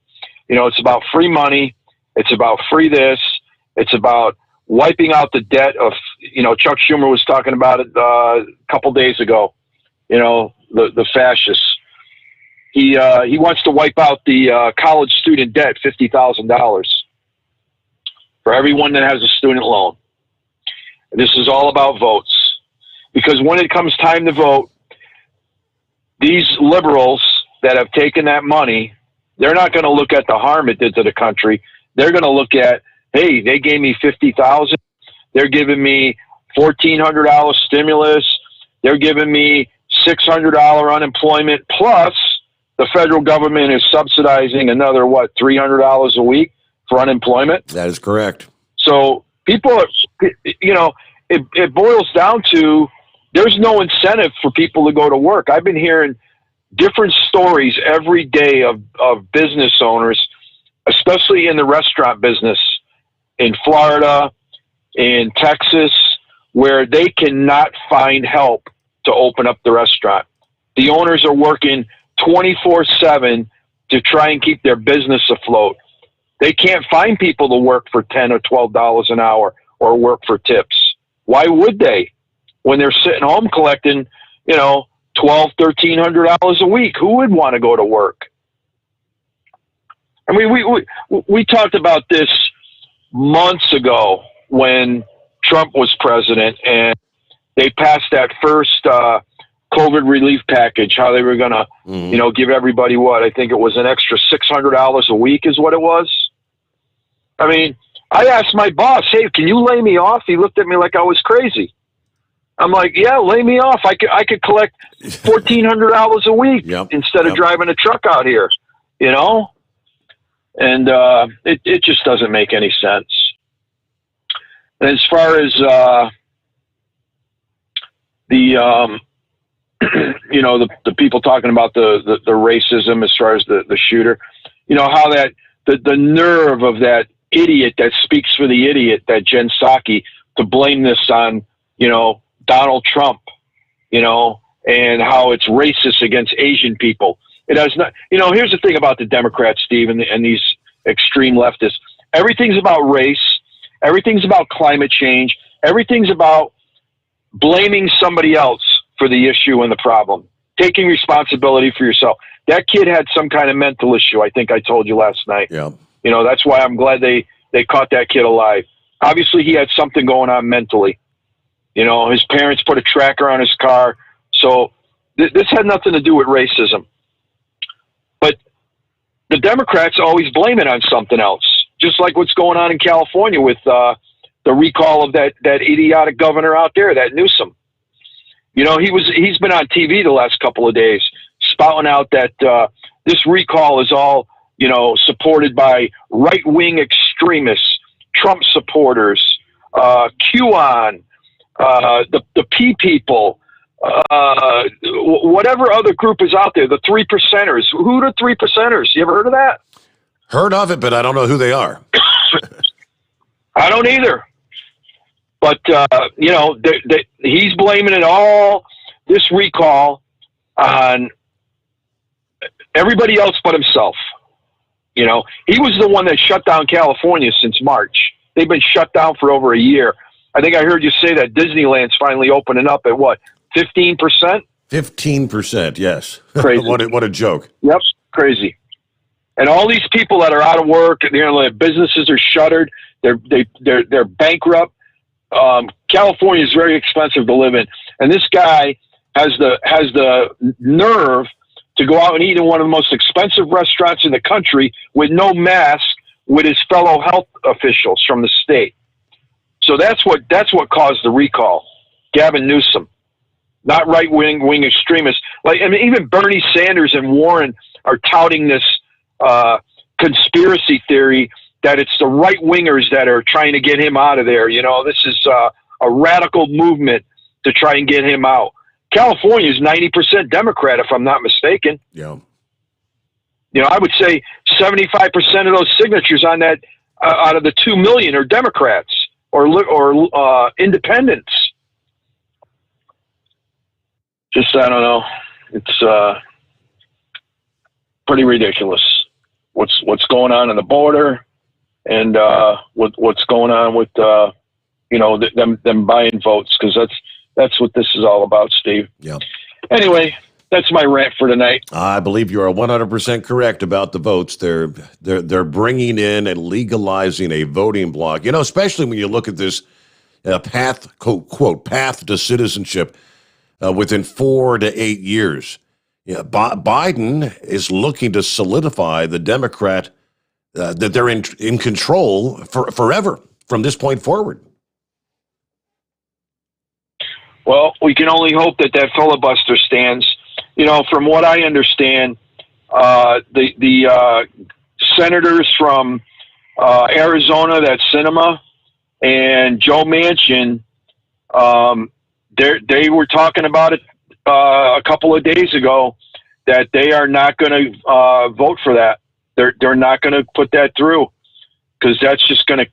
It's about free money. It's about free this. It's about wiping out the debt of, Chuck Schumer was talking about it a couple days ago, the fascists. He wants to wipe out the college student debt, $50,000 for everyone that has a student loan. This is all about votes, because when it comes time to vote, these liberals that have taken that money, they're not going to look at the harm it did to the country. They're going to look at, hey, they gave me $50,000. They're giving me $1,400 stimulus. They're giving me $600 unemployment. Plus, the federal government is subsidizing another, $300 a week for unemployment? That is correct. So people are, it boils down to there's no incentive for people to go to work. I've been hearing different stories every day of business owners, especially in the restaurant business in Florida, in Texas, where they cannot find help to open up the restaurant. The owners are working 24/7 to try and keep their business afloat. They can't find people to work for $10 or $12 an hour or work for tips. Why would they? When they're sitting home collecting, $1,200, $1,300 a week, who would want to go to work? I mean, we talked about this months ago when Trump was president and they passed that first COVID relief package, how they were going to, give everybody I think it was an extra $600 a week is what it was. I mean, I asked my boss, hey, can you lay me off? He looked at me like I was crazy. I'm like, yeah, lay me off. I could collect $1,400 a week instead of driving a truck out here, And it just doesn't make any sense. And as far as the the people talking about the racism as far as the shooter, how that the nerve of that idiot that speaks for the idiot, that Jen Psaki, to blame this on, Donald Trump, and how it's racist against Asian people. It has not, here's the thing about the Democrats, Steve, and these extreme leftists. Everything's about race. Everything's about climate change. Everything's about blaming somebody else for the issue and the problem, taking responsibility for yourself. That kid had some kind of mental issue. I think I told you last night. Yeah. That's why I'm glad they caught that kid alive. Obviously, he had something going on mentally. His parents put a tracker on his car. So this had nothing to do with racism. But the Democrats always blame it on something else, just like what's going on in California with the recall of that idiotic governor out there, that Newsom. He's been on TV the last couple of days spouting out that this recall is all, supported by right-wing extremists, Trump supporters, QAnon, the P people, whatever other group is out there, the 3%ers. Who are the 3%ers? You ever heard of that? Heard of it, but I don't know who they are. I don't either. But, he's blaming it all, this recall, on everybody else but himself. He was the one that shut down California since March. They've been shut down for over a year. I think I heard you say that Disneyland's finally opening up at what, 15%? 15%, yes. Crazy. What a joke. Yep, crazy. And all these people that are out of work, their businesses are shuttered. They're bankrupt. California is very expensive to live in, and this guy has the nerve to go out and eat in one of the most expensive restaurants in the country with no mask with his fellow health officials from the state. So that's what caused the recall. Gavin Newsom, not right-wing extremists. Even Bernie Sanders and Warren are touting this conspiracy theory that it's the right-wingers that are trying to get him out of there. This is a radical movement to try and get him out. California is 90% Democrat, if I'm not mistaken. Yeah. I would say 75% of those signatures on that, out of the 2 million, are Democrats or independents. Just, I don't know. It's pretty ridiculous. What's going on the border, and what's going on with them buying votes, because that's what this is all about, Steve. Yeah. Anyway, that's my rant for tonight. I believe you are 100% correct about the votes. They're bringing in and legalizing a voting block. Especially when you look at this path, quote, path to citizenship within 4 to 8 years. Yeah, Biden is looking to solidify the Democrat that they're in control forever from this point forward. Well, we can only hope that filibuster stands. From what I understand, the senators from Arizona, that's Sinema, and Joe Manchin, they were talking about it a couple of days ago, that they are not going to vote for that. They're not going to put that through, because that's just going to,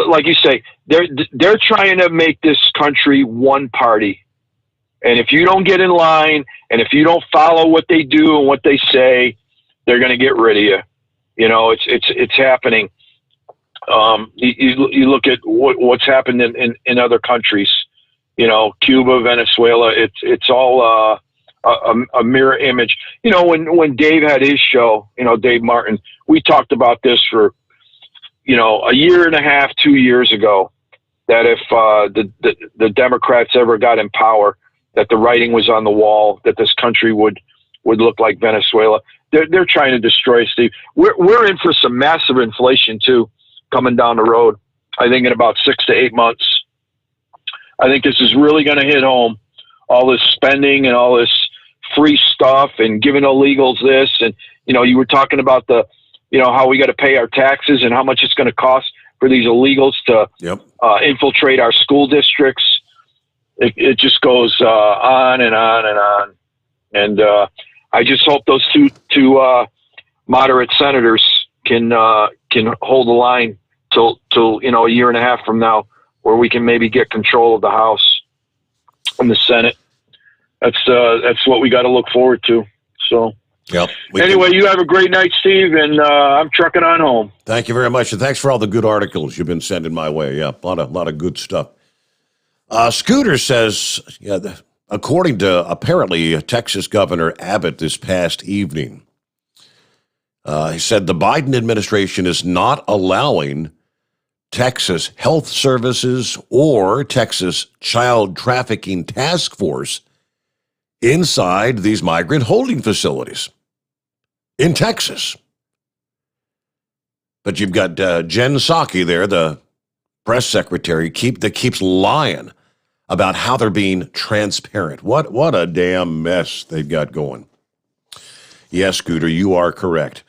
like you say, they're trying to make this country one party. And if you don't get in line, and if you don't follow what they do and what they say, they're going to get rid of you. It's happening. You look at what's happened in other countries. Cuba, Venezuela. It's all a mirror image. When Dave had his show, Dave Martin, we talked about this for a year and a half, 2 years ago, that if the Democrats ever got in power, that the writing was on the wall, that this country would look like Venezuela. They're trying to destroy, Steve. We're in for some massive inflation too, coming down the road. I think in about 6 to 8 months. I think this is really going to hit home. All this spending and all this free stuff and giving illegals this, and you were talking about how we got to pay our taxes and how much it's going to cost for these illegals to infiltrate our school districts. it just goes on and on and on. And I just hope those two moderate senators can hold the line till a year and a half from now, where we can maybe get control of the House and the Senate. That's what we got to look forward to. So. Yep. Anyway, you have a great night, Steve, and I'm trucking on home. Thank you very much, and thanks for all the good articles you've been sending my way. Yeah, a lot of good stuff. Scooter says, according to apparently Texas Governor Abbott this past evening, he said the Biden administration is not allowing Texas Health Services or Texas Child Trafficking Task Force inside these migrant holding facilities in Texas. But you've got Jen Psaki there, the press secretary, that keeps lying about how they're being transparent. What a damn mess they've got going. Yes, Scooter, you are correct.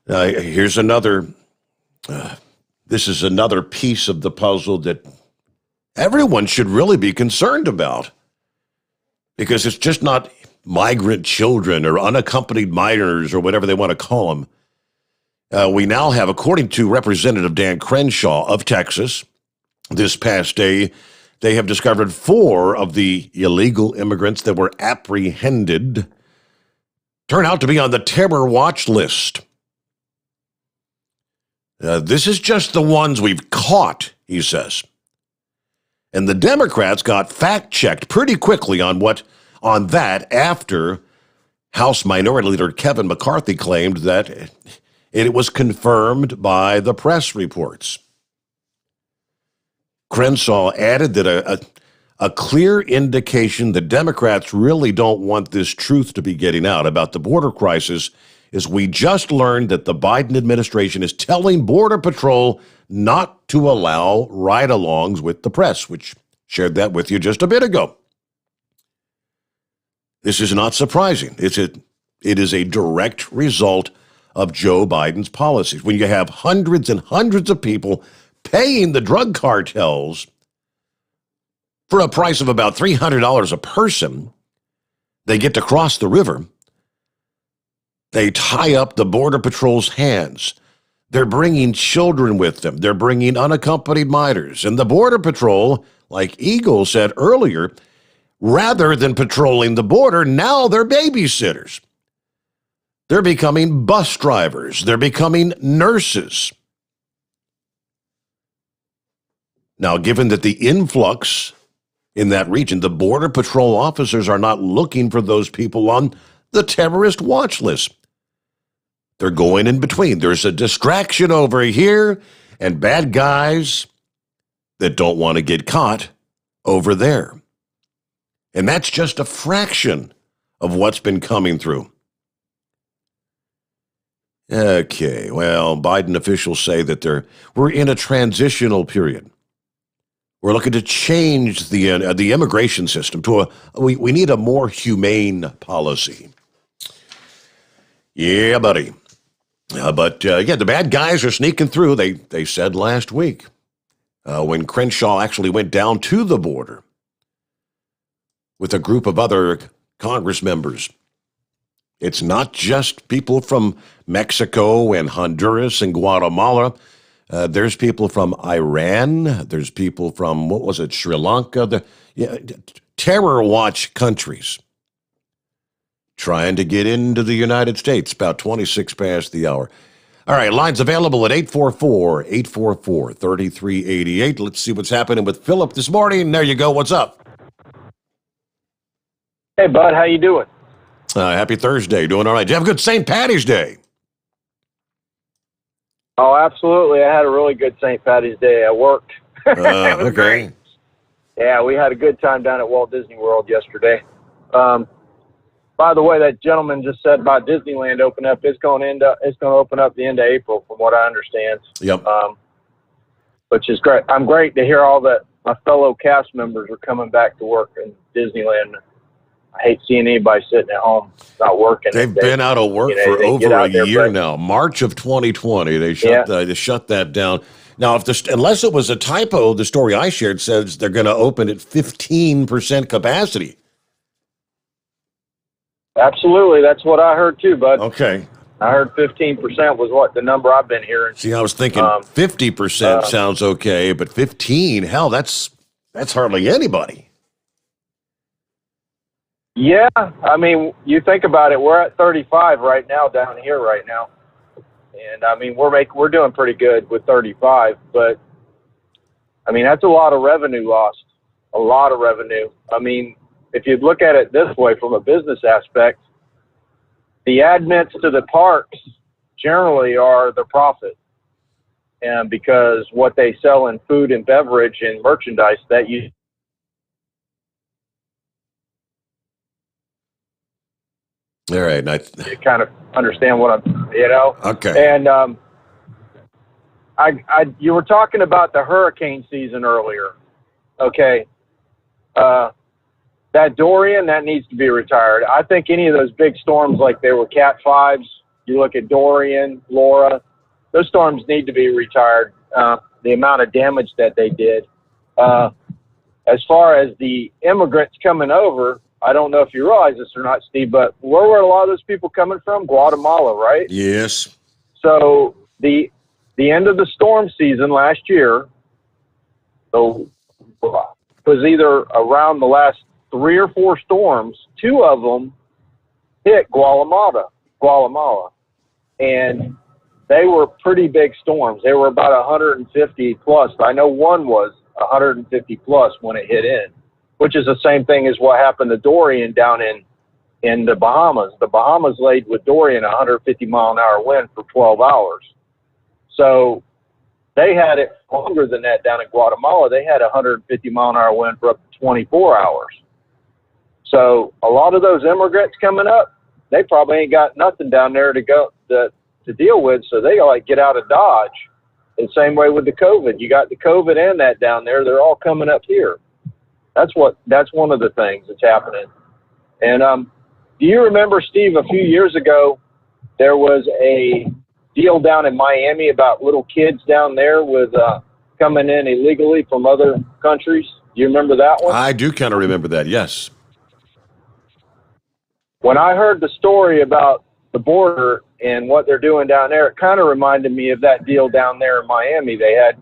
Here's another, this is another piece of the puzzle that everyone should really be concerned about. Because it's just not migrant children or unaccompanied minors or whatever they want to call them. We now have, according to Representative Dan Crenshaw of Texas, this past day, they have discovered 4 of the illegal immigrants that were apprehended turn out to be on the terror watch list. This is just the ones we've caught, he says. And the Democrats got fact-checked pretty quickly on that after House Minority Leader Kevin McCarthy claimed that it was confirmed by the press reports. Crenshaw added that a clear indication the Democrats really don't want this truth to be getting out about the border crisis is we just learned that the Biden administration is telling Border Patrol not to allow ride-alongs with the press, which shared that with you just a bit ago. This is not surprising. It is a direct result of Joe Biden's policies. When you have hundreds and hundreds of people paying the drug cartels for a price of about $300 a person, they get to cross the river. They tie up the Border Patrol's hands. They're bringing children with them. They're bringing unaccompanied minors. And the Border Patrol, like Eagle said earlier, rather than patrolling the border, now they're babysitters. They're becoming bus drivers. They're becoming nurses. Now, given that the influx in that region, the Border Patrol officers are not looking for those people on the terrorist watch list. They're going in between. There's a distraction over here and bad guys that don't want to get caught over there. And that's just a fraction of what's been coming through. Okay, well, Biden officials say that we're in a transitional period. We're looking to change the immigration system to we need a more humane policy. Yeah, buddy. But the bad guys are sneaking through. They said last week when Crenshaw actually went down to the border with a group of other Congress members. It's not just people from Mexico and Honduras and Guatemala. There's people from Iran. There's people from, Sri Lanka. Terror watch countries trying to get into the United States, about 26 past the hour. All right, lines available at 844-844-3388. Let's see what's happening with Philip this morning. There you go. What's up? Hey, bud. How you doing? Happy Thursday. Doing all right. Did you have a good St. Patty's Day? Oh, absolutely. I had a really good St. Patty's Day. I worked. It was Okay. great. Yeah, we had a good time down at Walt Disney World yesterday. By the way, that gentleman just said about Disneyland open up. It's going to open up the end of April, from what I understand. Yep. Which is great. I'm great to hear all that my fellow cast members are coming back to work in Disneyland. I hate seeing anybody sitting at home not working. They've been out of work for over a year now. March of 2020, they shut that down. Now, unless it was a typo, the story I shared says they're going to open at 15% capacity. Absolutely. That's what I heard too, bud. Okay. I heard 15% was what the number I've been hearing. See, I was thinking 50% sounds okay, but 15, hell, that's hardly anybody. Yeah, I mean, you think about it. We're at 35 right now down here right now, and I mean we're doing pretty good with 35. But I mean that's a lot of revenue lost. A lot of revenue. I mean, if you look at it this way from a business aspect, the admits to the parks generally are the profit, and because what they sell in food and beverage and merchandise that you. All right. You kind of understand what I'm, Okay. And you were talking about the hurricane season earlier. Okay. That Dorian, that needs to be retired. I think any of those big storms like they were Cat 5s, you look at Dorian, Laura, those storms need to be retired. The amount of damage that they did. As far as the immigrants coming over, I don't know if you realize this or not, Steve, but where were a lot of those people coming from? Guatemala, right? Yes. So the end of the storm season last year, so was either around the last 3 or 4 storms. 2 of them hit Guatemala, and they were pretty big storms. They were about 150 plus. I know one was 150 plus when it hit in, which is the same thing as what happened to Dorian down in the Bahamas. The Bahamas laid with Dorian 150 mile an hour wind for 12 hours. So they had it longer than that down in Guatemala. They had 150 mile an hour wind for up to 24 hours. So a lot of those immigrants coming up, they probably ain't got nothing down there to go to deal with. So they like get out of Dodge. And same way with the COVID. You got the COVID and that down there. They're all coming up here. That's one of the things that's happening. And do you remember, Steve, a few years ago, there was a deal down in Miami about little kids down there with coming in illegally from other countries? Do you remember that one? I do kind of remember that, yes. When I heard the story about the border and what they're doing down there, it kind of reminded me of that deal down there in Miami they had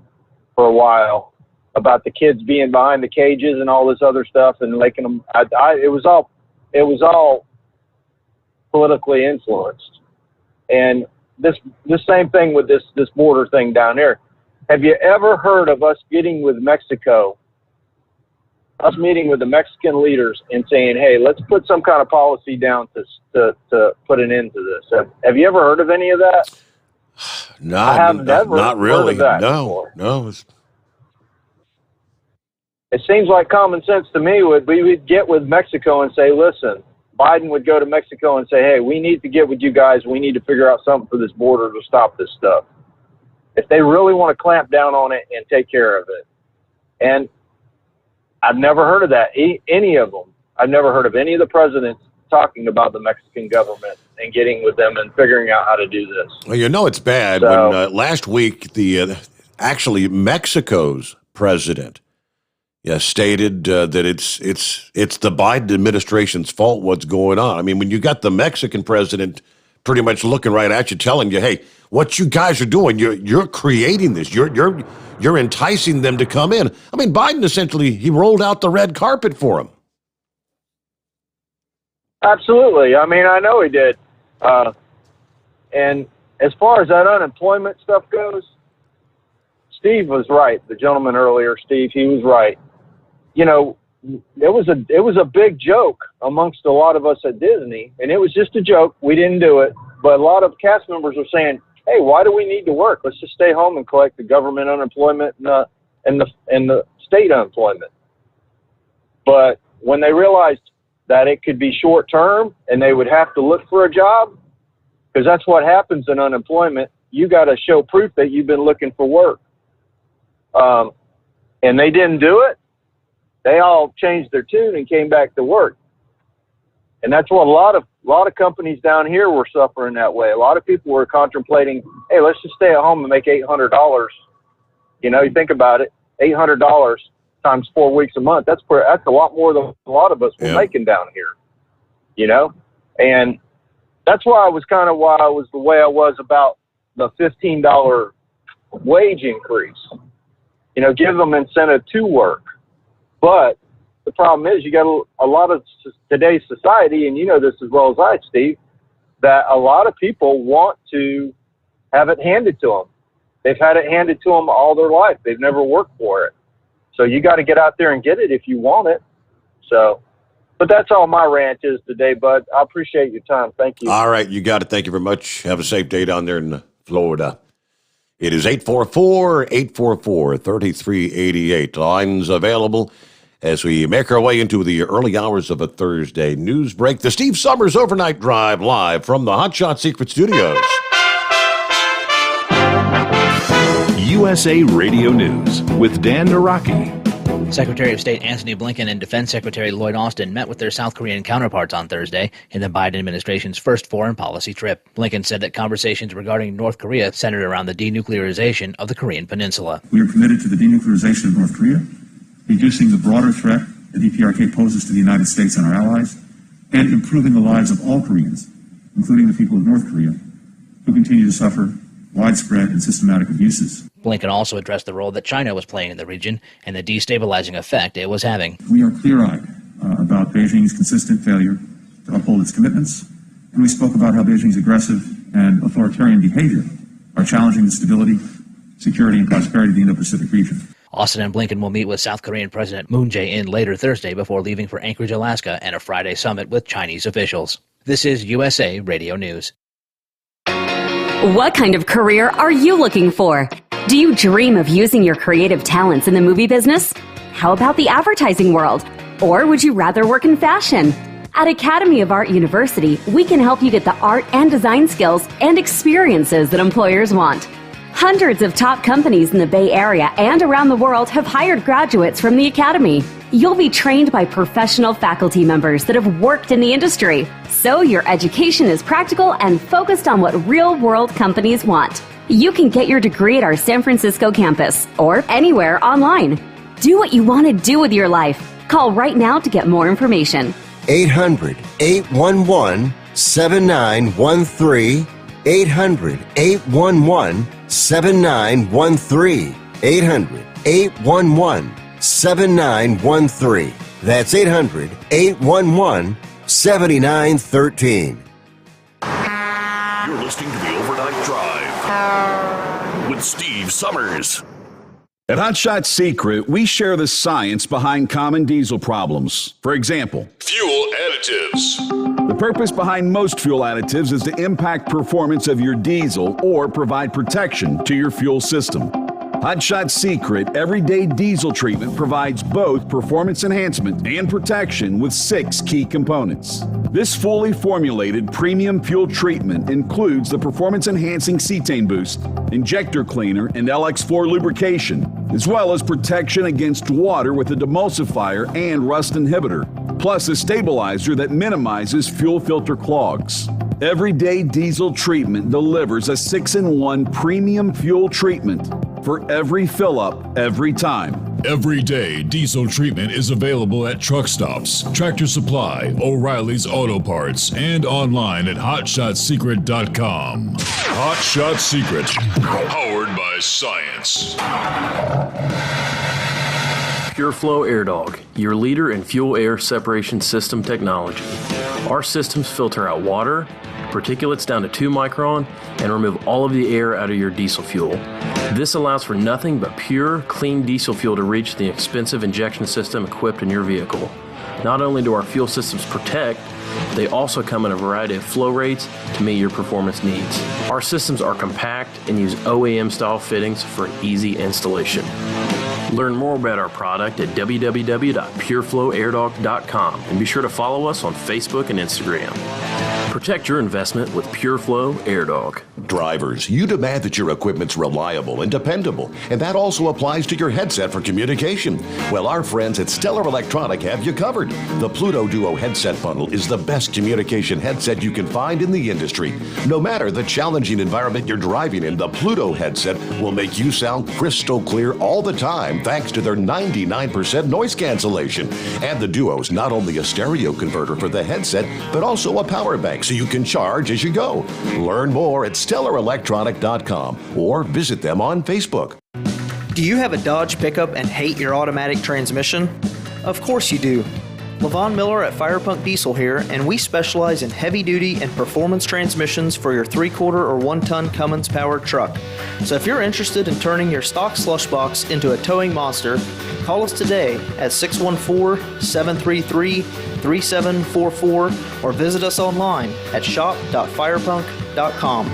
for a while about the kids being behind the cages and all this other stuff and making them. It was all politically influenced, and this same thing with this border thing down there. Have you ever heard of us getting with Mexico? Us meeting with the Mexican leaders and saying, "Hey, let's put some kind of policy down to put an end to this." Have you ever heard of any of that? Not really. Heard of that no, before. no. It seems like common sense to me would we would get with Mexico and say, "Listen," Biden would go to Mexico and say, "Hey, we need to get with you guys. We need to figure out something for this border to stop this stuff." If they really want to clamp down on it and take care of it. And I've never heard of that, any of them. I've never heard of any of the presidents talking about the Mexican government and getting with them and figuring out how to do this. Well, you know it's bad when last week actually Mexico's president stated that it's the Biden administration's fault what's going on. I mean, when you got the Mexican president pretty much looking right at you, telling you, "Hey, what you guys are doing, you're creating this. You're enticing them to come in." I mean, Biden essentially he rolled out the red carpet for them. Absolutely. I mean, I know he did. And as far as that unemployment stuff goes, Steve was right. The gentleman earlier, Steve, he was right. You know, it was a big joke amongst a lot of us at Disney, and it was just a joke. We didn't do it, but a lot of cast members were saying, "Hey, why do we need to work? Let's just stay home and collect the government unemployment and the state unemployment." But when they realized that it could be short term and they would have to look for a job, because that's what happens in unemployment. You got to show proof that you've been looking for work. And they didn't do it. They all changed their tune and came back to work. And that's what a lot of companies down here were suffering that way. A lot of people were contemplating, "Hey, let's just stay at home and make $800 You know, you think about it, $800 times 4 weeks a month. That's a lot more than a lot of us were making down here. You know, and that's why I was the way I was about the $15 wage increase. You know, give them incentive to work. But the problem is you got a lot of today's society, and you know this as well as I, Steve, that a lot of people want to have it handed to them. They've had it handed to them all their life. They've never worked for it. So you got to get out there and get it if you want it. So, but that's all my rant is today, bud. I appreciate your time. Thank you. All right, you got it. Thank you very much. Have a safe day down there in Florida. It is 844-844-3388. Lines available as we make our way into the early hours of a Thursday news break. The Steve Sommers Overnight Drive live from the Hot Shot Secret Studios. USA Radio News with Dan Naraki. Secretary of State Antony Blinken and Defense Secretary Lloyd Austin met with their South Korean counterparts on Thursday in the Biden administration's first foreign policy trip. Blinken said that conversations regarding North Korea centered around the denuclearization of the Korean peninsula. We are committed to the denuclearization of North Korea, reducing the broader threat the DPRK poses to the United States and our allies, and improving the lives of all Koreans, including the people of North Korea, who continue to suffer widespread and systematic abuses. Blinken also addressed the role that China was playing in the region and the destabilizing effect it was having. We are clear-eyed about Beijing's consistent failure to uphold its commitments, and we spoke about how Beijing's aggressive and authoritarian behavior are challenging the stability, security, and prosperity of the Indo-Pacific region. Austin and Blinken will meet with South Korean President Moon Jae-in later Thursday before leaving for Anchorage, Alaska, and a Friday summit with Chinese officials. This is USA Radio News. What kind of career are you looking for? Do you dream of using your creative talents in the movie business? How about the advertising world? Or would you rather work in fashion? At Academy of Art University, we can help you get the art and design skills and experiences that employers want. Hundreds of top companies in the Bay Area and around the world have hired graduates from the Academy. You'll be trained by professional faculty members that have worked in the industry, so your education is practical and focused on what real-world companies want. You can get your degree at our San Francisco campus or anywhere online. Do what you want to do with your life. Call right now to get more information. 800-811-7913. 800-811-7913. 800-811-7913. That's 800-811-7913. You're listening to the Overnight Drive with Steve Sommers. At Hot Shot Secret, we share the science behind common diesel problems. For example, fuel additives. The purpose behind most fuel additives is to impact performance of your diesel or provide protection to your fuel system. Hot Shot Secret Everyday Diesel Treatment provides both performance enhancement and protection with 6 key components. This fully formulated premium fuel treatment includes the performance-enhancing cetane boost, injector cleaner, and LX4 lubrication, as well as protection against water with a demulsifier and rust inhibitor, plus a stabilizer that minimizes fuel filter clogs. Everyday Diesel Treatment delivers a 6-in-1 premium fuel treatment for every fill-up, every time. Everyday Diesel Treatment is available at truck stops, Tractor Supply, O'Reilly's Auto Parts, and online at HotShotSecret.com. Hot Shot Secret, powered by science. PureFlow Air Dog, your leader in fuel air separation system technology. Our systems filter out water, particulates down to 2 micron, and remove all of the air out of your diesel fuel. This allows for nothing but pure, clean diesel fuel to reach the expensive injection system equipped in your vehicle. Not only do our fuel systems protect, they also come in a variety of flow rates to meet your performance needs. Our systems are compact and use OEM-style fittings for easy installation. Learn more about our product at www.pureflowairdog.com and be sure to follow us on Facebook and Instagram. Protect your investment with PureFlow AirDog. Drivers, you demand that your equipment's reliable and dependable, and that also applies to your headset for communication. Well, our friends at Stellar Electronic have you covered. The Pluto Duo headset bundle is the best communication headset you can find in the industry. No matter the challenging environment you're driving in, the Pluto headset will make you sound crystal clear all the time thanks to their 99% noise cancellation. And the Duo's not only a stereo converter for the headset, but also a power bank so you can charge as you go. Learn more at StellarElectronic.com or visit them on Facebook. Do you have a Dodge pickup and hate your automatic transmission? Of course you do. Levon Miller at Firepunk Diesel here, and we specialize in heavy-duty and performance transmissions for your 3/4 or 1-ton Cummins-powered truck. So if you're interested in turning your stock slush box into a towing monster, call us today at 614-733-3744 or visit us online at shop.firepunk.com.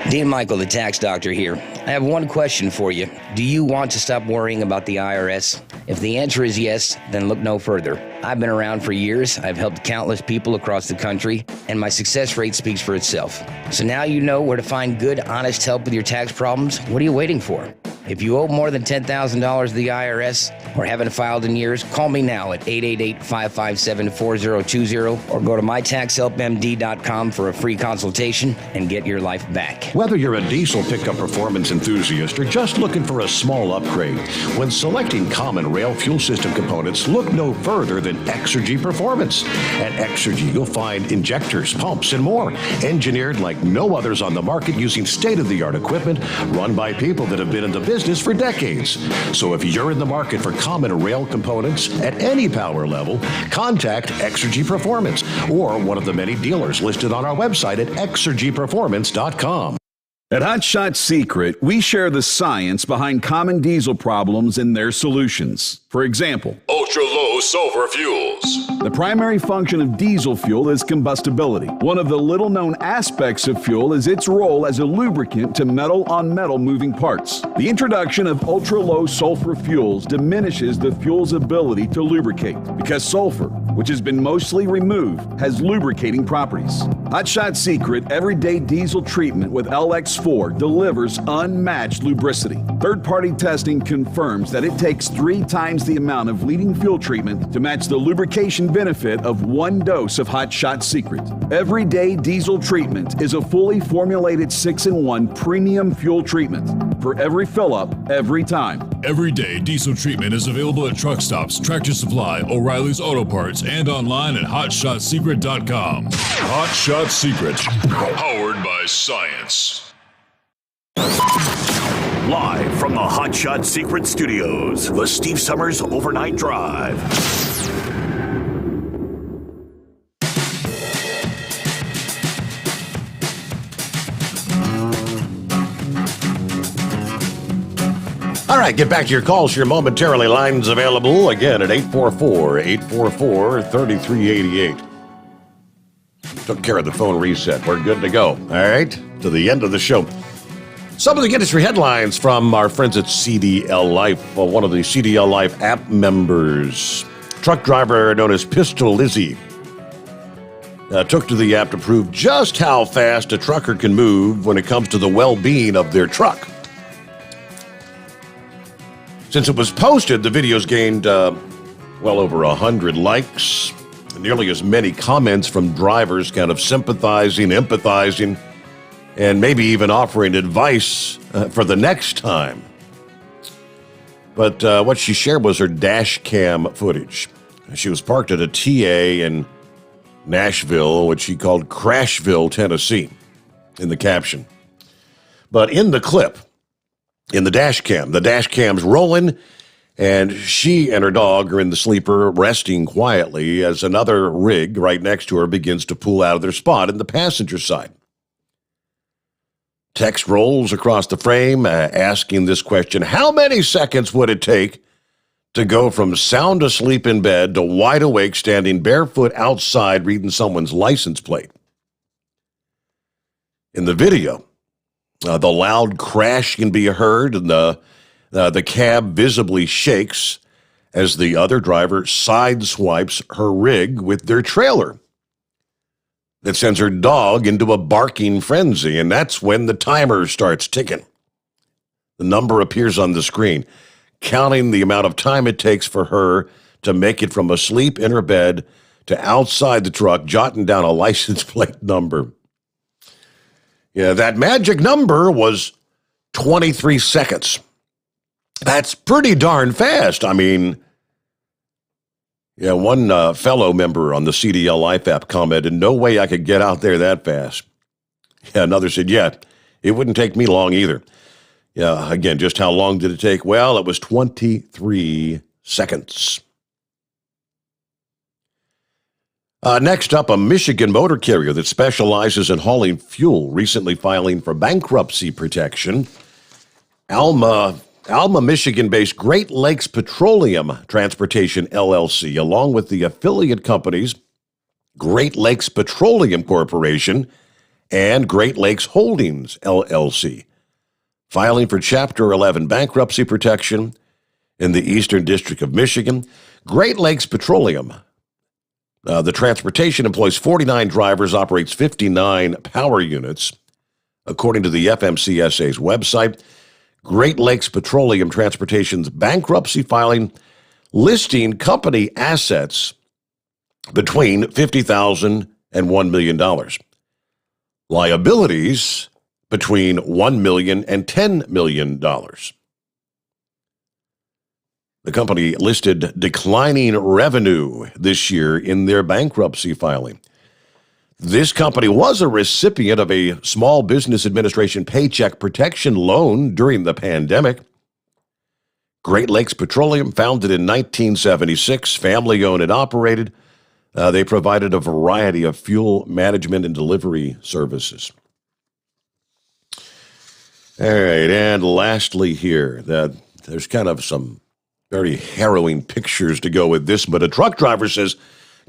Dean Michael, the tax doctor here. I have one question for you. Do you want to stop worrying about the IRS? If the answer is yes, then look no further. I've been around for years. I've helped countless people across the country, and my success rate speaks for itself. So now you know where to find good, honest help with your tax problems. What are you waiting for? If you owe more than $10,000 to the IRS or haven't filed in years, call me now at 888-557-4020 or go to mytaxhelpmd.com for a free consultation and get your life back. Whether you're a diesel pickup performance enthusiast or just looking for a small upgrade, when selecting common rail fuel system components, look no further than Exergy Performance. At Exergy, you'll find injectors, pumps, and more, engineered like no others on the market using state-of-the-art equipment run by people that have been in the business for decades. So if you're in the market for common rail components at any power level, contact Exergy Performance or one of the many dealers listed on our website at exergyperformance.com. At Hot Shot Secret, we share the science behind common diesel problems and their solutions. For example, ultra-low sulfur fuels. The primary function of diesel fuel is combustibility. One of the little-known aspects of fuel is its role as a lubricant to metal-on-metal moving parts. The introduction of ultra-low sulfur fuels diminishes the fuel's ability to lubricate because sulfur, which has been mostly removed, has lubricating properties. Hot Shot Secret Everyday Diesel Treatment with LX4 delivers unmatched lubricity. Third-party testing confirms that it takes 3 times the amount of leading fuel treatment to match the lubrication benefit of 1 dose of Hot Shot Secret. Everyday Diesel Treatment is a fully formulated 6-in-1 premium fuel treatment for every fill-up, every time. Everyday Diesel Treatment is available at truck stops, Tractor Supply, O'Reilly's Auto Parts, and online at hotshotsecret.com. Hot Shot Secret, powered by science. Live from the Hot Shot Secret Studios, the Steve Summers Overnight Drive. All right, get back to your calls here momentarily. Lines available again at 844-844-3388. Took care of the phone reset. We're good to go. All right, to the end of the show. Some of the industry headlines from our friends at CDL Life, one of the CDL Life app members. Truck driver known as Pistol Lizzie took to the app to prove just how fast a trucker can move when it comes to the well-being of their truck. Since it was posted, the video's gained well over 100 likes, nearly as many comments from drivers kind of sympathizing, empathizing, and maybe even offering advice for the next time. But what she shared was her dash cam footage. She was parked at a TA in Nashville, which she called Crashville, Tennessee, in the caption. But in the clip, in the dash cam's rolling, and she and her dog are in the sleeper resting quietly as another rig right next to her begins to pull out of their spot in the passenger side. Text rolls across the frame asking this question: how many seconds would it take to go from sound asleep in bed to wide awake standing barefoot outside reading someone's license plate? In the video, the loud crash can be heard and the cab visibly shakes as the other driver sideswipes her rig with their trailer. That sends her dog into a barking frenzy, and that's when the timer starts ticking. The number appears on the screen, counting the amount of time it takes for her to make it from asleep in her bed to outside the truck, jotting down a license plate number. Yeah, that magic number was 23 seconds. That's pretty darn fast. I mean, yeah, one fellow member on the CDL Life app commented, no way I could get out there that fast. Yeah, another said, yeah, it wouldn't take me long either. Yeah, again, just how long did it take? Well, it was 23 seconds. Next up, a Michigan motor carrier that specializes in hauling fuel, recently filing for bankruptcy protection. Alma, Michigan-based Great Lakes Petroleum Transportation, LLC, along with the affiliate companies Great Lakes Petroleum Corporation and Great Lakes Holdings, LLC, filing for Chapter 11 bankruptcy protection in the Eastern District of Michigan. Great Lakes Petroleum, the transportation, employs 49 drivers, operates 59 power units, according to the FMCSA's website. Great Lakes Petroleum Transportation's bankruptcy filing listing company assets between $50,000 and $1 million. Liabilities between $1 million and $10 million. The company listed declining revenue this year in their bankruptcy filing. This company was a recipient of a Small Business Administration Paycheck Protection loan during the pandemic. Great Lakes Petroleum, founded in 1976, family-owned and operated. They provided a variety of fuel management and delivery services. All right, and lastly here, there's kind of some very harrowing pictures to go with this, but a truck driver says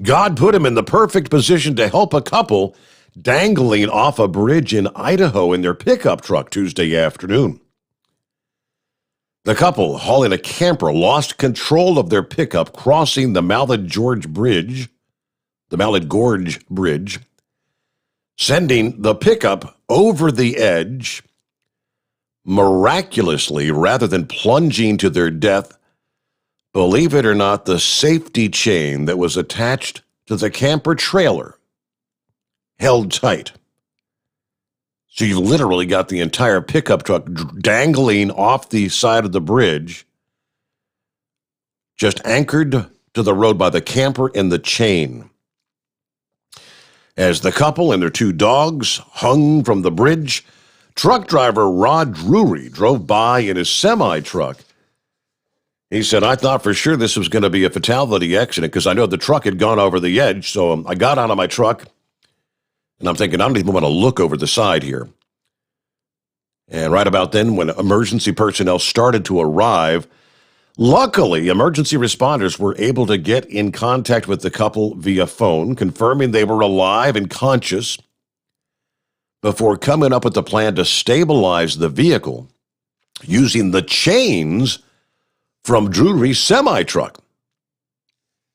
God put him in the perfect position to help a couple dangling off a bridge in Idaho in their pickup truck Tuesday afternoon. The couple, hauling a camper, lost control of their pickup crossing the Mallard Gorge Bridge, sending the pickup over the edge. Miraculously, rather than plunging to their death, believe it or not, the safety chain that was attached to the camper trailer held tight. So you literally got the entire pickup truck dangling off the side of the bridge, just anchored to the road by the camper and the chain. As the couple and their two dogs hung from the bridge, truck driver Rod Drury drove by in his semi-truck. He said, I thought for sure this was going to be a fatality accident because I know the truck had gone over the edge. So I got out of my truck, and I'm thinking, I don't even want to look over the side here. And right about then, when emergency personnel started to arrive, luckily, emergency responders were able to get in contact with the couple via phone, confirming they were alive and conscious before coming up with the plan to stabilize the vehicle using the chains from Drury's semi-truck.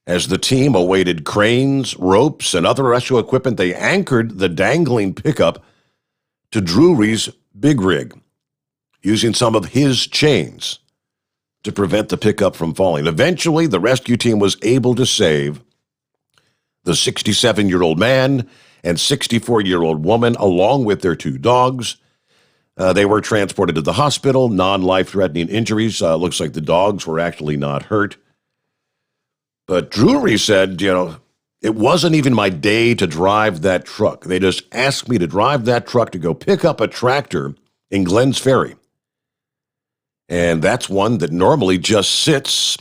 As the team awaited cranes, ropes, and other rescue equipment, they anchored the dangling pickup to Drury's big rig, using some of his chains to prevent the pickup from falling. Eventually, the rescue team was able to save the 67-year-old man and 64-year-old woman, along with their two dogs. They were transported to the hospital, non-life-threatening injuries. Looks like the dogs were actually not hurt. But Drury said, it wasn't even my day to drive that truck. They just asked me to drive that truck to go pick up a tractor in Glens Ferry. And that's one that normally just sits.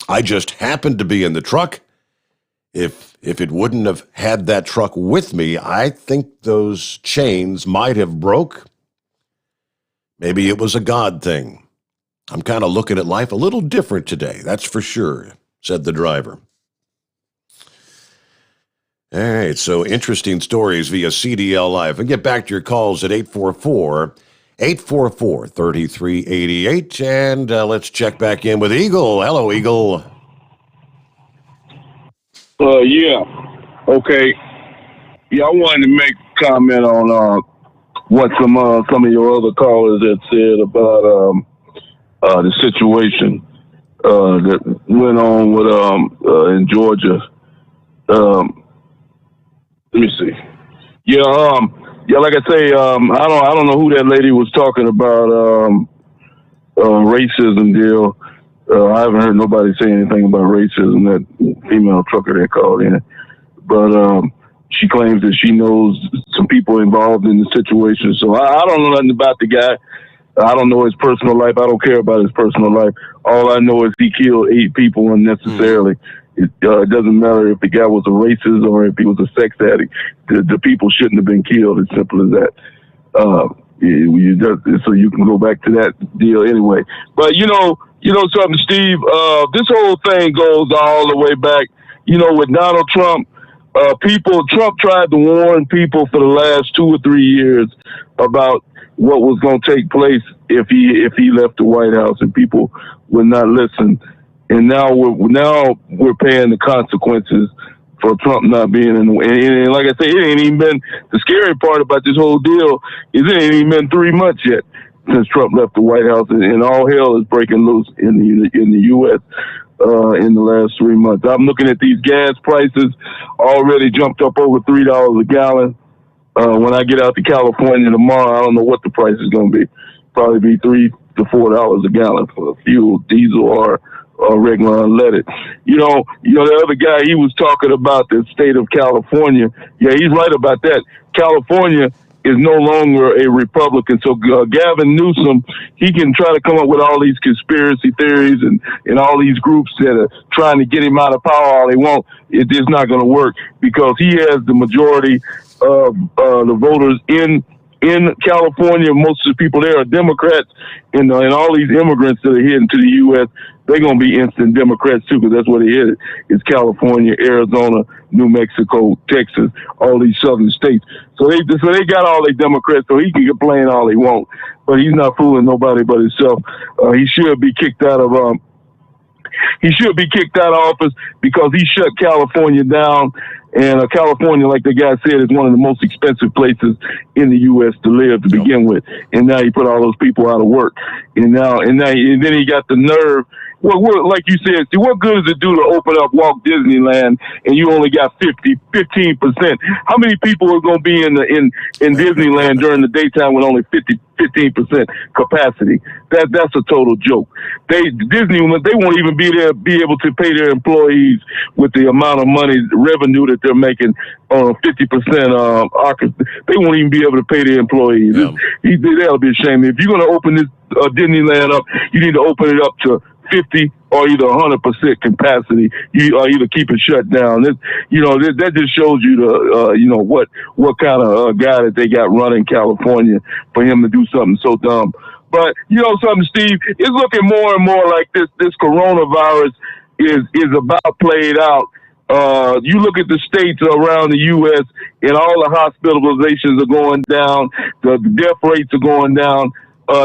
I just happened to be in the truck. If it wouldn't have had that truck with me, I think those chains might have broke. Maybe it was a God thing. I'm kind of looking at life a little different today, that's for sure, said the driver. All right, so interesting stories via CDL Live. And get back to your calls at 844-3388. And let's check back in with Eagle. Hello, Eagle. Yeah. Okay. Yeah, I wanted to make a comment on what some of your other callers had said about the situation that went on with in Georgia. Let me see. Yeah, yeah. Like I say, I don't know who that lady was talking about racism deal. I haven't heard nobody say anything about racism. That female trucker that called in, but she claims that she knows some people involved in the situation. So I don't know nothing about the guy. I don't know his personal life. I don't care about his personal life. All I know is he killed 8 people unnecessarily. It doesn't matter if the guy was a racist or if he was a sex addict. The people shouldn't have been killed. As simple as that. So you can go back to that deal anyway. But you know something, Steve. This whole thing goes all the way back. With Donald Trump. Trump tried to warn people for the last 2 or 3 years about what was going to take place if he left the White House, and people would not listen. And now we're paying the consequences for Trump not being in the way. And like I say, it ain't even been, the scary part about this whole deal is it ain't even been 3 months yet since Trump left the White House, and all hell is breaking loose in the U.S. In the last 3 months. I'm looking at these gas prices already jumped up over $3 a gallon. When I get out to California tomorrow, I don't know what the price is going to be. Probably be $3 to $4 a gallon for fuel, diesel, or regular unleaded. The other guy, he was talking about the state of California. Yeah, he's right about that. California is no longer a Republican. So Gavin Newsom, he can try to come up with all these conspiracy theories and all these groups that are trying to get him out of power all they want. It's not going to work because he has the majority of the voters in California. Most of the people there are Democrats, and all these immigrants that are heading to the U.S., they're going to be instant Democrats too, because that's what it is. It's California, Arizona, New Mexico, Texas, all these southern states. So they got all their Democrats, so he can complain all he wants, but he's not fooling nobody but himself. He should be kicked out of office because he shut California down. And California, like the guy said, is one of the most expensive places in the U.S. to live to begin with. And now he put all those people out of work. And then he got the nerve. Well, like you said, see, what good does it do to open up Walt Disneyland and you only got 15%? How many people are going to be in Disneyland during the daytime with only 15% capacity? That's a total joke. Disney, they won't even be able to pay their employees with the amount of money, revenue that they're making on 50% occupancy. They won't even be able to pay their employees. Yeah. That'll be a shame. If you're going to open this Disneyland up, you need to open it up to 50 or either 100% capacity. You either keep it shut down. That just shows you what kind of guy that they got running California for him to do something so dumb. But something, Steve, it's looking more and more like this coronavirus is about played out. You look at the states around the U.S. and all the hospitalizations are going down. The death rates are going down.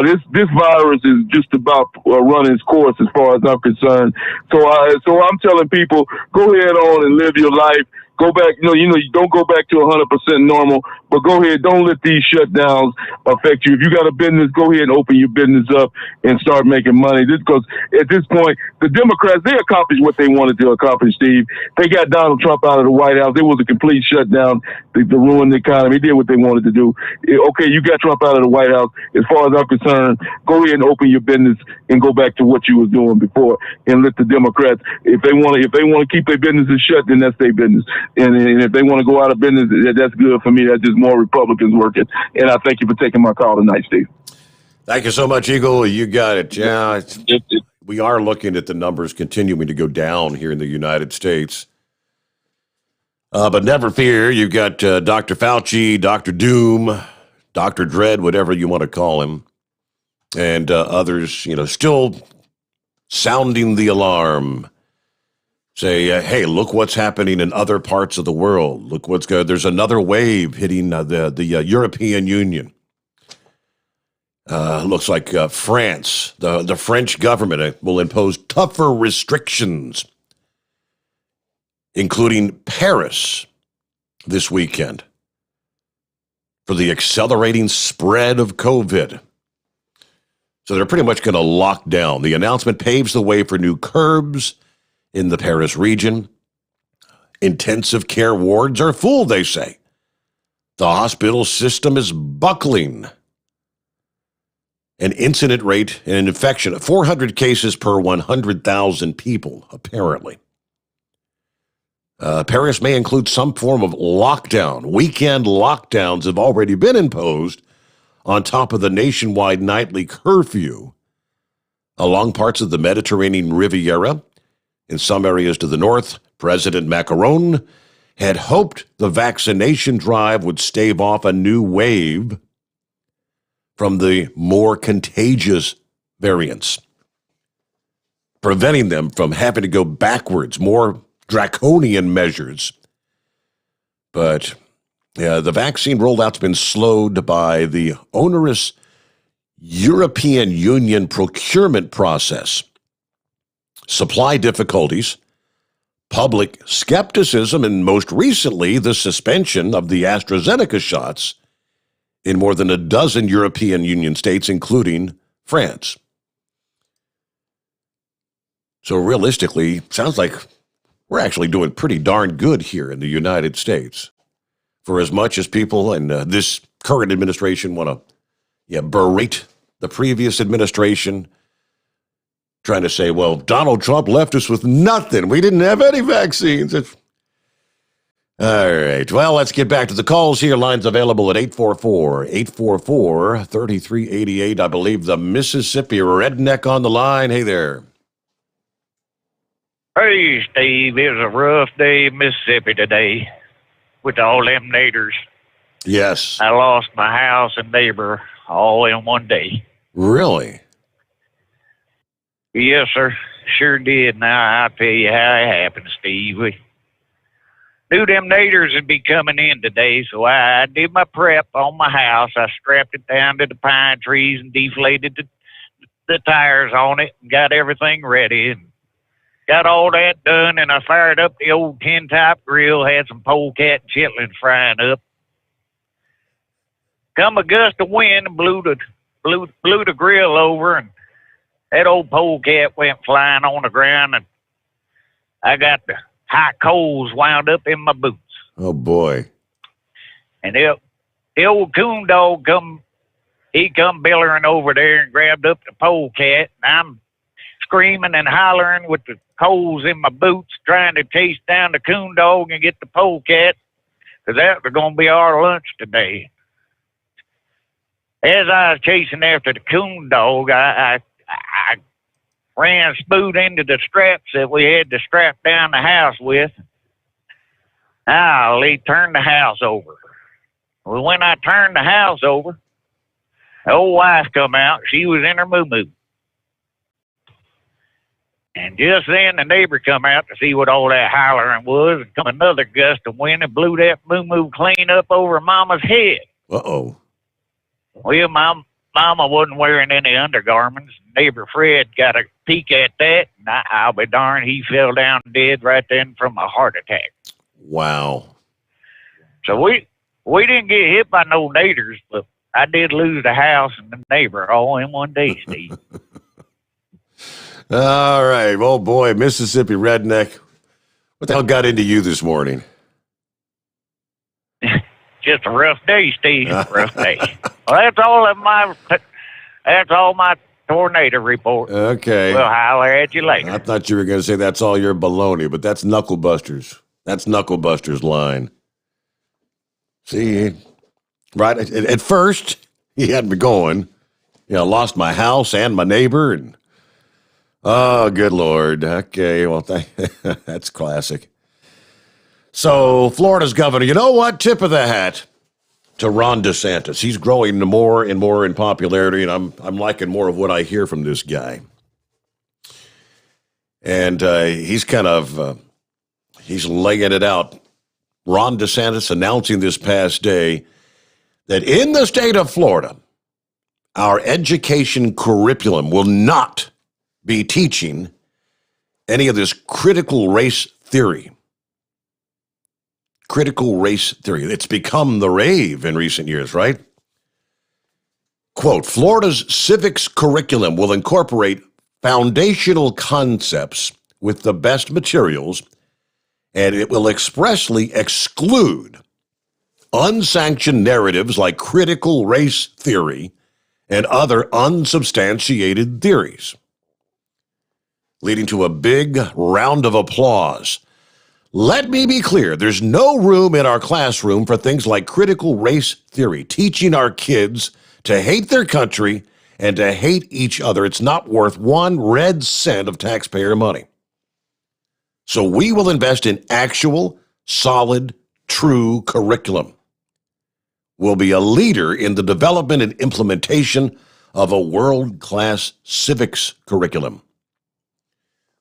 This virus is just about running its course as far as I'm concerned. So I'm telling people, go ahead on and live your life. Go back, you don't go back to 100% normal, but go ahead. Don't let these shutdowns affect you. If you got a business, go ahead and open your business up and start making money. Because at this point, the Democrats, they accomplished what they wanted to accomplish, Steve. They got Donald Trump out of the White House. It was a complete shutdown to ruin the economy. They did what they wanted to do. Okay, you got Trump out of the White House. As far as I'm concerned, go ahead and open your business and go back to what you was doing before, and let the Democrats, if they want to keep their businesses shut, then that's their business. And if they want to go out of business, that's good for me. That's just more Republicans working. And I thank you for taking my call tonight, Steve. Thank you so much, Eagle. You got it. Yeah, we are looking at the numbers continuing to go down here in the United States. But never fear. You've got Dr. Fauci, Dr. Doom, Dr. Dread, whatever you want to call him, and others, still sounding the alarm. Say, hey, look what's happening in other parts of the world. Look what's good. There's another wave hitting the European Union. Looks like France, the French government will impose tougher restrictions, including Paris this weekend, for the accelerating spread of COVID. So they're pretty much going to lock down. The announcement paves the way for new curbs in the Paris region. Intensive care wards are full, they say. The hospital system is buckling. An incident rate and an infection of 400 cases per 100,000 people, apparently. Paris may include some form of lockdown. Weekend lockdowns have already been imposed on top of the nationwide nightly curfew along parts of the Mediterranean Riviera. In some areas to the north, President Macron had hoped the vaccination drive would stave off a new wave from the more contagious variants, preventing them from having to go backwards, more draconian measures. But the vaccine rollout's been slowed by the onerous European Union procurement process, supply difficulties, public skepticism, and most recently, the suspension of the AstraZeneca shots in more than a dozen European Union states, including France. So realistically, sounds like we're actually doing pretty darn good here in the United States. For as much as people in this current administration want to berate the previous administration, trying to say, well, Donald Trump left us with nothing. We didn't have any vaccines. All right. Well, let's get back to the calls here. Lines available at 844-844-3388. I believe the Mississippi Redneck on the line. Hey there. Hey, Steve. It was a rough day in Mississippi today with all them naders. Yes. I lost my house and neighbor all in one day. Really? Yes, sir. Sure did. Now, I'll tell you how it happened, Steve. We knew them naders would be coming in today, so I did my prep on my house. I strapped it down to the pine trees and deflated the tires on it and got everything ready. And got all that done, and I fired up the old tin-type grill, had some polecat and chitlins frying up. Come a gust of wind and blew the grill over, and that old polecat went flying on the ground, and I got the hot coals wound up in my boots. Oh, boy. And the old coon dog come bellering over there and grabbed up the polecat, and I'm screaming and hollering with the coals in my boots, trying to chase down the coon dog and get the polecat, because that was going to be our lunch today. As I was chasing after the coon dog, I ran smooth into the straps that we had to strap down the house with. They turned the house over. Well, when I turned the house over, the old wife come out. She was in her moo-moo. And just then the neighbor come out to see what all that hollering was, and come another gust of wind and blew that moo-moo clean up over Mama's head. Uh-oh. Well, Mama wasn't wearing any undergarments. Neighbor Fred got a peek at that, and I'll be darned, he fell down dead right then from a heart attack. Wow. So we didn't get hit by no naders, but I did lose the house and the neighbor all in one day, Steve. All right. Well, boy, Mississippi Redneck, what the hell got into you this morning? Just a rough day, Steve. Rough day. Well, that's all my tornado report. Okay. We'll holler at you later. I thought you were going to say that's all your baloney, but that's Knucklebusters. That's Knucklebusters' line. See, right at first, he had me going. Lost my house and my neighbor, and oh, good Lord. Okay, well, that's classic. So, Florida's governor, you know what? Tip of the hat to Ron DeSantis. He's growing more and more in popularity, and I'm liking more of what I hear from this guy. And he's kind of he's laying it out. Ron DeSantis announcing this past day that in the state of Florida, our education curriculum will not be teaching any of this critical race theory. Critical race theory. It's become the rave in recent years, right? Quote, Florida's civics curriculum will incorporate foundational concepts with the best materials, and it will expressly exclude unsanctioned narratives like critical race theory and other unsubstantiated theories, leading to a big round of applause. Let me be clear, there's no room in our classroom for things like critical race theory, teaching our kids to hate their country and to hate each other. It's not worth 1 red cent of taxpayer money. So we will invest in actual, solid, true curriculum. We'll be a leader in the development and implementation of a world-class civics curriculum.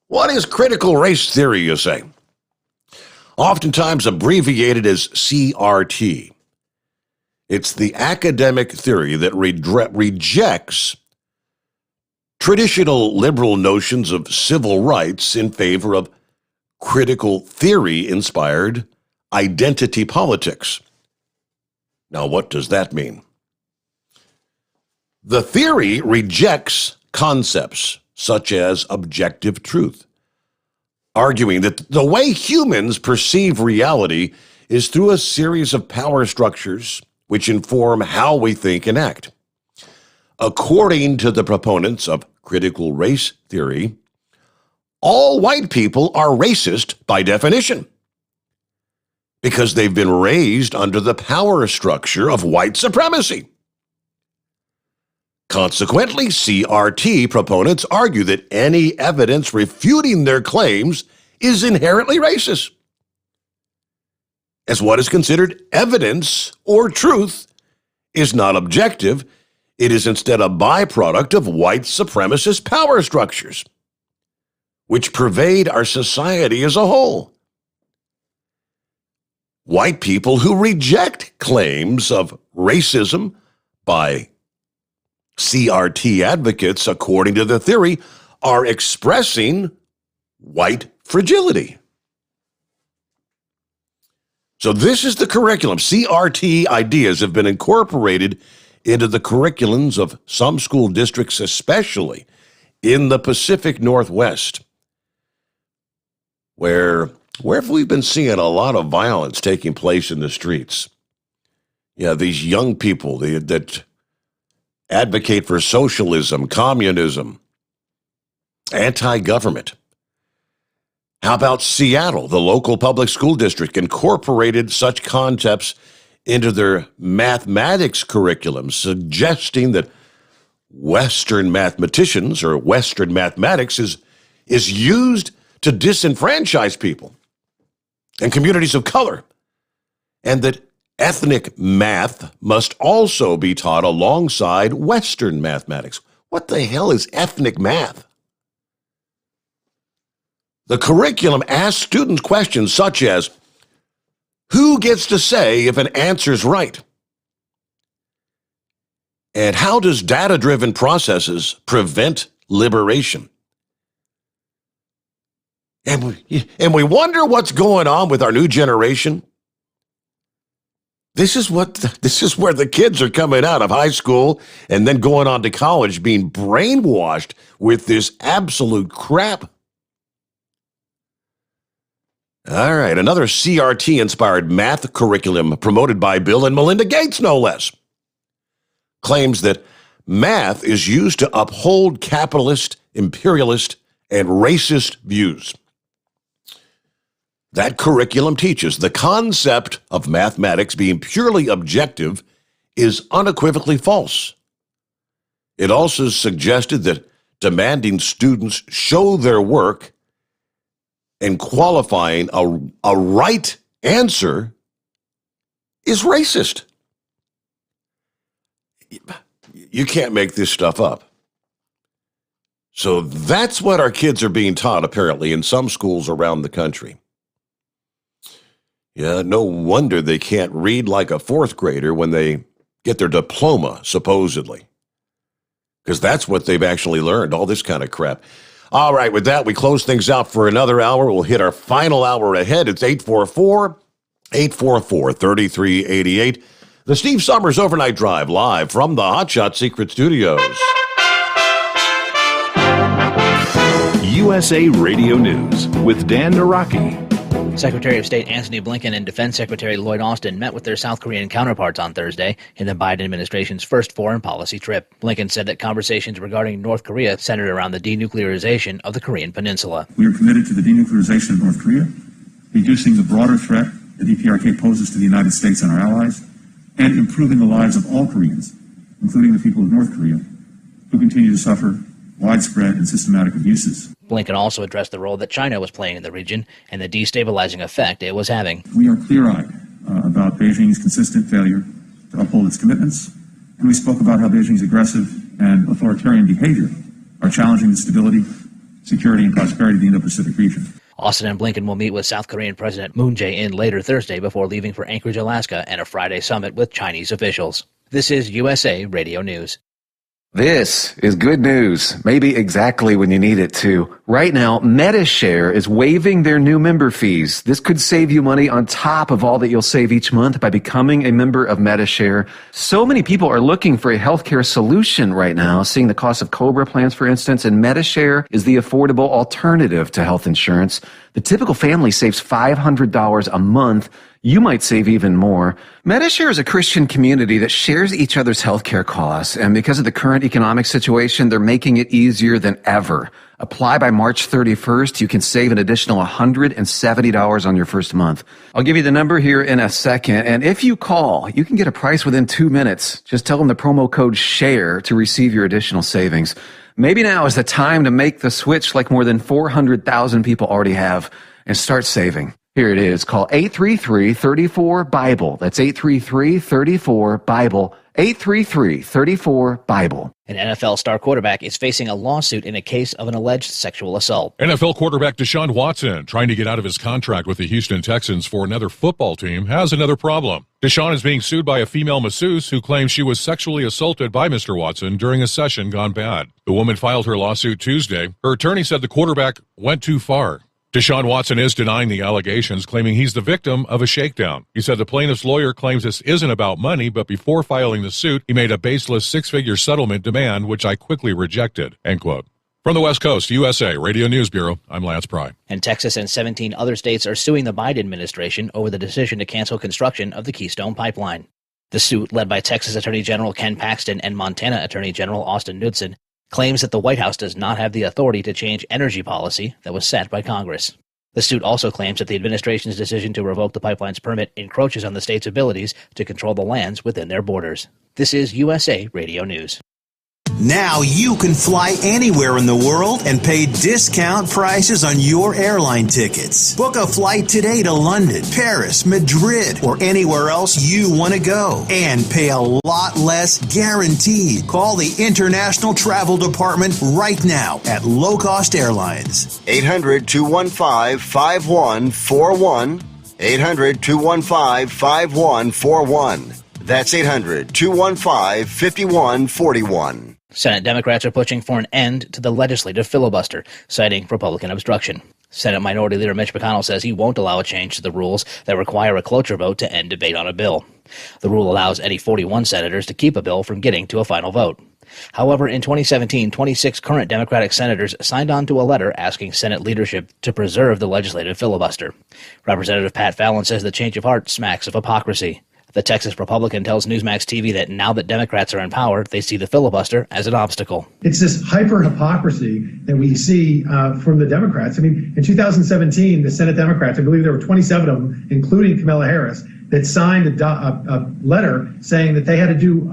What is critical race theory, you say? Oftentimes abbreviated as CRT. It's the academic theory that rejects traditional liberal notions of civil rights in favor of critical theory-inspired identity politics. Now, what does that mean? The theory rejects concepts such as objective truth, arguing that the way humans perceive reality is through a series of power structures which inform how we think and act. According to the proponents of critical race theory, all white people are racist by definition because they've been raised under the power structure of white supremacy. Consequently, CRT proponents argue that any evidence refuting their claims is inherently racist, as what is considered evidence or truth is not objective. It is instead a byproduct of white supremacist power structures, which pervade our society as a whole. White people who reject claims of racism by CRT advocates, according to the theory, are expressing white fragility. So this is the curriculum. CRT ideas have been incorporated into the curriculums of some school districts, especially in the Pacific Northwest, where we've been seeing a lot of violence taking place in the streets. Yeah, these young people that advocate for socialism, communism, anti-government. How about Seattle? The local public school district incorporated such concepts into their mathematics curriculum, suggesting that Western mathematicians or Western mathematics is used to disenfranchise people and communities of color, and that ethnic math must also be taught alongside Western mathematics. What the hell is ethnic math? The curriculum asks students questions such as, who gets to say if an answer's right? And how does data-driven processes prevent liberation? And we wonder what's going on with our new generation. This is where the kids are coming out of high school and then going on to college, being brainwashed with this absolute crap. All right, another CRT-inspired math curriculum promoted by Bill and Melinda Gates, no less, claims that math is used to uphold capitalist, imperialist, and racist views. That curriculum teaches the concept of mathematics being purely objective is unequivocally false. It also suggested that demanding students show their work and qualifying a right answer is racist. You can't make this stuff up. So that's what our kids are being taught, apparently, in some schools around the country. Yeah, no wonder they can't read like a fourth grader when they get their diploma, supposedly. because that's what they've actually learned, all this kind of crap. All right, with that, we close things out for another hour. We'll hit our final hour ahead. It's 844-844-3388. The Steve Sommers Overnight Drive, live from the Hot Shot Secret Studios. USA Radio News with Dan Naraki. Secretary of State Antony Blinken and Defense Secretary Lloyd Austin met with their South Korean counterparts on Thursday in the Biden administration's first foreign policy trip. Blinken said that conversations regarding North Korea centered around the denuclearization of the Korean peninsula. We are committed to the denuclearization of North Korea, reducing the broader threat the DPRK poses to the United States and our allies, and improving the lives of all Koreans, including the people of North Korea, who continue to suffer widespread and systematic abuses. Blinken also addressed the role that China was playing in the region and the destabilizing effect it was having. We are clear-eyed about Beijing's consistent failure to uphold its commitments, and we spoke about how Beijing's aggressive and authoritarian behavior are challenging the stability, security, and prosperity of the Indo-Pacific region. Austin and Blinken will meet with South Korean President Moon Jae-in later Thursday before leaving for Anchorage, Alaska, and a Friday summit with Chinese officials. This is USA Radio News. This is good news, maybe exactly when you need it to. Right now, MediShare is waiving their new member fees. This could save you money on top of all that you'll save each month by becoming a member of MediShare. So many people are looking for a healthcare solution right now, seeing the cost of COBRA plans, for instance, and MediShare is the affordable alternative to health insurance. The typical family saves $500 a month. You might save even more. MediShare is a Christian community that shares each other's healthcare costs, and because of the current economic situation, they're making it easier than ever. Apply by March 31st. You can save an additional $170 on your first month. I'll give you the number here in a second, and if you call, you can get a price within 2 minutes. Just tell them the promo code SHARE to receive your additional savings. Maybe now is the time to make the switch like more than 400,000 people already have and start saving. Here it is. Call 833-34-BIBLE. That's 833-34-BIBLE. 833-34-BIBLE. An NFL star quarterback is facing a lawsuit in a case of an alleged sexual assault. NFL quarterback Deshaun Watson, trying to get out of his contract with the Houston Texans for another football team, has another problem. Deshaun is being sued by a female masseuse who claims she was sexually assaulted by Mr. Watson during a session gone bad. The woman filed her lawsuit Tuesday. Her attorney said the quarterback went too far. Deshaun Watson is denying the allegations, claiming he's the victim of a shakedown. He said the plaintiff's lawyer claims this isn't about money, but before filing the suit, he made a baseless six-figure settlement demand, which I quickly rejected, end quote. From the West Coast, USA Radio News Bureau, I'm Lance Pry. And Texas and 17 other states are suing the Biden administration over the decision to cancel construction of the Keystone Pipeline. The suit, led by Texas Attorney General Ken Paxton and Montana Attorney General Austin Knudsen, claims that the White House does not have the authority to change energy policy that was set by Congress. The suit also claims that the administration's decision to revoke the pipeline's permit encroaches on the state's abilities to control the lands within their borders. This is USA Radio News. Now you can fly anywhere in the world and pay discount prices on your airline tickets. Book a flight today to London, Paris, Madrid, or anywhere else you want to go and pay a lot less guaranteed. Call the International Travel Department right now at Low Cost Airlines. 800-215-5141. 800-215-5141. That's 800-215-5141. Senate Democrats are pushing for an end to the legislative filibuster, citing Republican obstruction. Senate Minority Leader Mitch McConnell says he won't allow a change to the rules that require a cloture vote to end debate on a bill. The rule allows any 41 senators to keep a bill from getting to a final vote. However, in 2017, 26 current Democratic senators signed on to a letter asking Senate leadership to preserve the legislative filibuster. Representative Pat Fallon says the change of heart smacks of hypocrisy. The Texas Republican tells Newsmax TV that now that Democrats are in power, they see the filibuster as an obstacle. It's this hyper-hypocrisy that we see from the Democrats. I mean, in 2017, the Senate Democrats, I believe there were 27 of them, including Kamala Harris, that signed a letter saying that they had to do,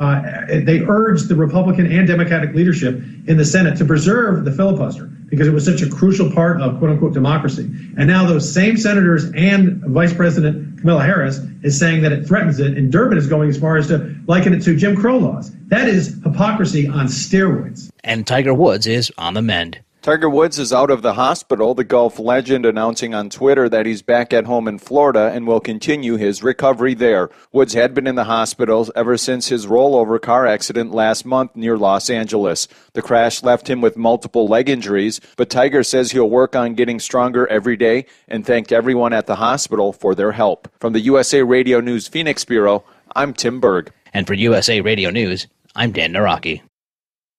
they urged the Republican and Democratic leadership in the Senate to preserve the filibuster because it was such a crucial part of quote-unquote democracy. And now those same senators and Vice President Kamala Harris is saying that it threatens it, and Durbin is going as far as to liken it to Jim Crow laws. That is hypocrisy on steroids. And Tiger Woods is on the mend. Tiger Woods is out of the hospital, the golf legend announcing on Twitter that he's back at home in Florida and will continue his recovery there. Woods had been in the hospital ever since his rollover car accident last month near Los Angeles. The crash left him with multiple leg injuries, but Tiger says he'll work on getting stronger every day and thanked everyone at the hospital for their help. From the USA Radio News Phoenix Bureau, I'm Tim Berg. And for USA Radio News, I'm Dan Naraki.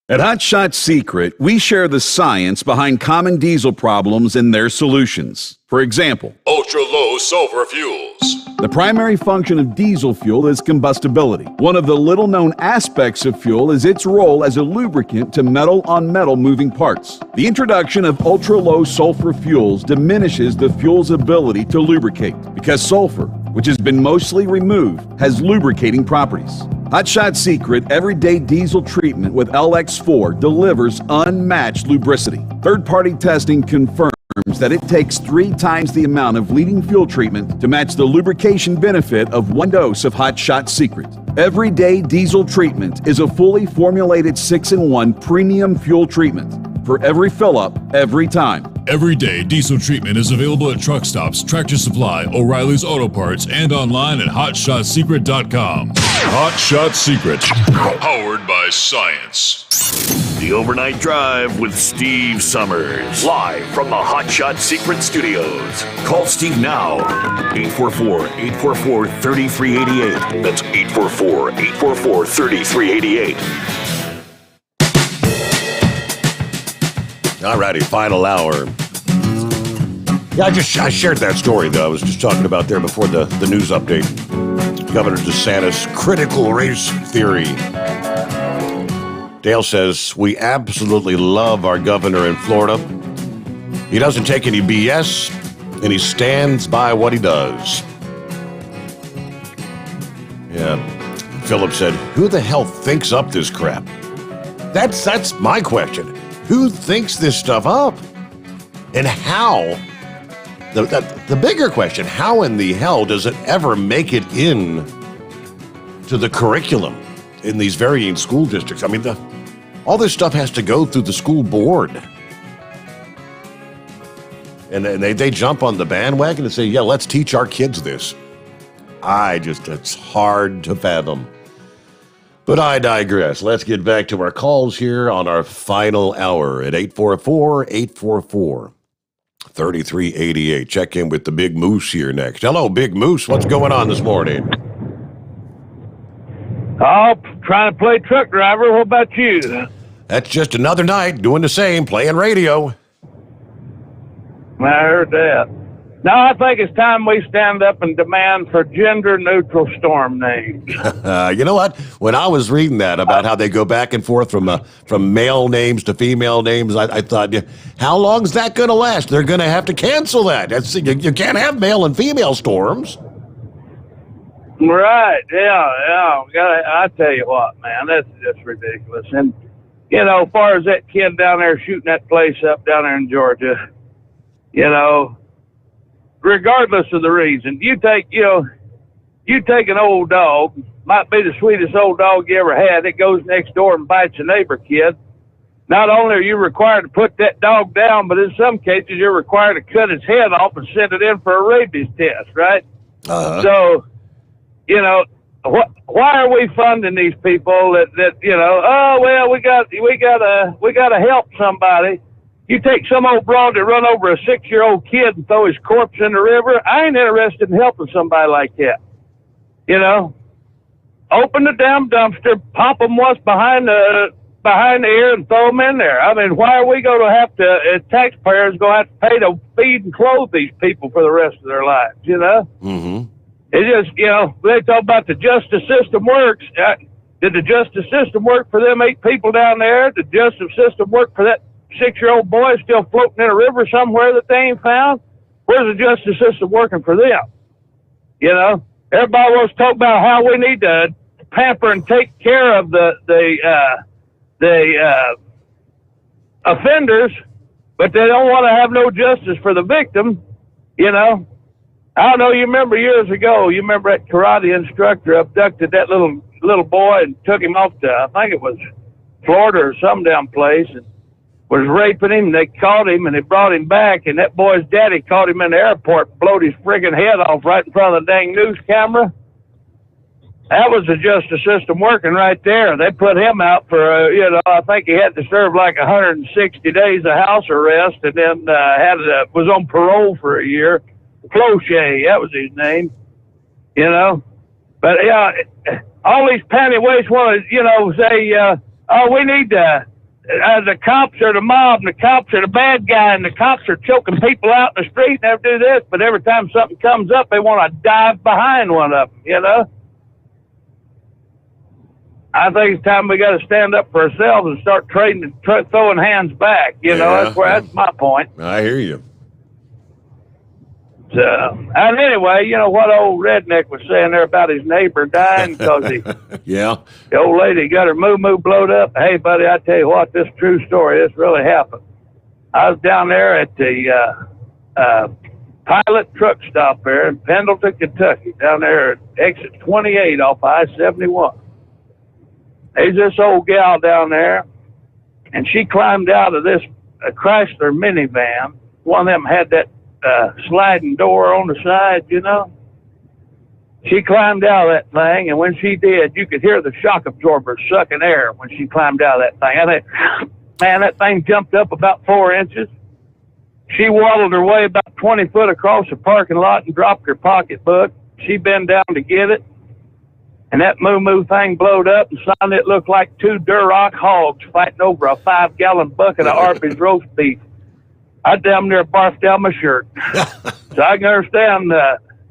At Hot Shot Secret, we share the science behind common diesel problems and their solutions. For example, ultra-low sulfur fuels. The primary function of diesel fuel is combustibility. One of the little-known aspects of fuel is its role as a lubricant to metal-on-metal moving parts. The introduction of ultra-low sulfur fuels diminishes the fuel's ability to lubricate because sulfur, which has been mostly removed, has lubricating properties. Hot Shot Secret Everyday Diesel Treatment with LX4 delivers unmatched lubricity. Third-party testing confirms that it takes 3 times the amount of leading fuel treatment to match the lubrication benefit of 1 dose of Hot Shot Secret. Everyday Diesel Treatment is a fully formulated 6-in-1 premium fuel treatment for every fill-up, every time. Everyday Diesel Treatment is available at truck stops, Tractor Supply, O'Reilly's Auto Parts, and online at HotShotSecret.com. Hot Shot Secret, powered by science. The Overnight Drive with Steve Summers. Live from the Hot Shot Secret Studios. Call Steve now. 844-844-3388. That's 844-844-3388. All righty, final hour. Yeah, I shared that story, though. I was just talking about there before the news update. Governor DeSantis' critical race theory. Dale says, we absolutely love our governor in Florida. He doesn't take any BS, and he stands by what he does. Yeah. Philip said, who the hell thinks up this crap? That's my question. Who thinks this stuff up? And how? The bigger question, how in the hell does it ever make it in to the curriculum in these varying school districts? I mean, all this stuff has to go through the school board. And they jump on the bandwagon and say, yeah, let's teach our kids this. It's hard to fathom. But I digress. Let's get back to our calls here on our final hour at 844-844-3388. Check in with the Big Moose here next. Hello, Big Moose. What's going on this morning? Oh, trying to play truck driver. What about you? That's just another night doing the same, playing radio. I heard that. No, I think it's time we stand up and demand for gender-neutral storm names. You know what? When I was reading that about how they go back and forth from male names to female names, I thought, how long is that going to last? They're going to have to cancel that. You can't have male and female storms. Right, yeah. I tell you what, man, that's just ridiculous. And, as far as that kid down there shooting that place up down there in Georgia, regardless of the reason, you take an old dog, might be the sweetest old dog you ever had, it goes next door and bites a neighbor kid. Not only are you required to put that dog down, but in some cases you're required to cut his head off and send it in for a rabies test, right? So, why are we funding these people that we gotta help somebody? You take some old broad that run over a 6-year-old kid and throw his corpse in the river. I ain't interested in helping somebody like that. Open the damn dumpster, pop them once behind the ear and throw them in there. I mean, why are we going to have to, as taxpayers, going to have to pay to feed and clothe these people for the rest of their lives, Mm-hmm. It just, they talk about the justice system works. Did the justice system work for them 8 people down there? Did the justice system work for that 6-year-old boy still floating in a river somewhere that they ain't found? Where's the justice system working for them? Everybody wants to talk about how we need to pamper and take care of the offenders, but they don't want to have no justice for the victim. I don't know. You remember years ago? You remember that karate instructor abducted that little boy and took him off to, I think it was Florida or some damn place, and was raping him. They caught him and they brought him back, and that boy's daddy caught him in the airport, blowed his friggin' head off right in front of the dang news camera. That was the justice system working right there. They put him out for, I think he had to serve like 160 days of house arrest, and then was on parole for a year. Cloche, that was his name, But, yeah, all these panty waists want to, say, we need the cops are the mob, and the cops are the bad guy, and the cops are choking people out in the street and they do this. But every time something comes up, they want to dive behind one of them, I think it's time we got to stand up for ourselves and start throwing hands back. That's my point. I hear you. So, and anyway, what old redneck was saying there about his neighbor dying because yeah, the old lady got her moo-moo blowed up. Hey, buddy, I tell you what, this is a true story. This really happened. I was down there at the Pilot truck stop there in Pendleton, Kentucky, down there at exit 28 off I-71. There's this old gal down there, and she climbed out of this Chrysler minivan. One of them had that sliding door on the side, She climbed out of that thing, and when she did, you could hear the shock absorber sucking air when she climbed out of that thing. I think, man, that thing jumped up about 4 inches. She waddled her way about 20 foot across the parking lot and dropped her pocketbook. She bent down to get it. And that moo-moo thing blowed up, and son, it looked like 2 Duroc hogs fighting over a 5-gallon bucket of Arby's roast beef. I damn near barfed down my shirt. So I can understand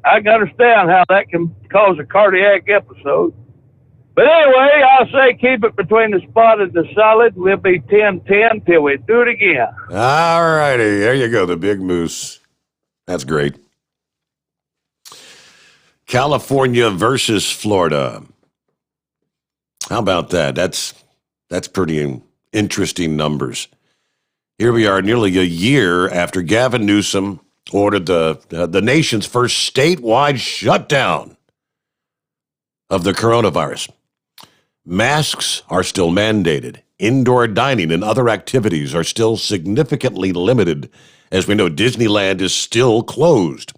how that can cause a cardiac episode. But anyway, I'll say keep it between the spotted and the solid. We'll be 10-10 till we do it again. All righty. There you go, the big moose. That's great. California versus Florida. How about that? That's pretty interesting numbers. Here we are nearly a year after Gavin Newsom ordered the nation's first statewide shutdown of the coronavirus. Masks are still mandated. Indoor dining and other activities are still significantly limited. As we know, Disneyland is still closed.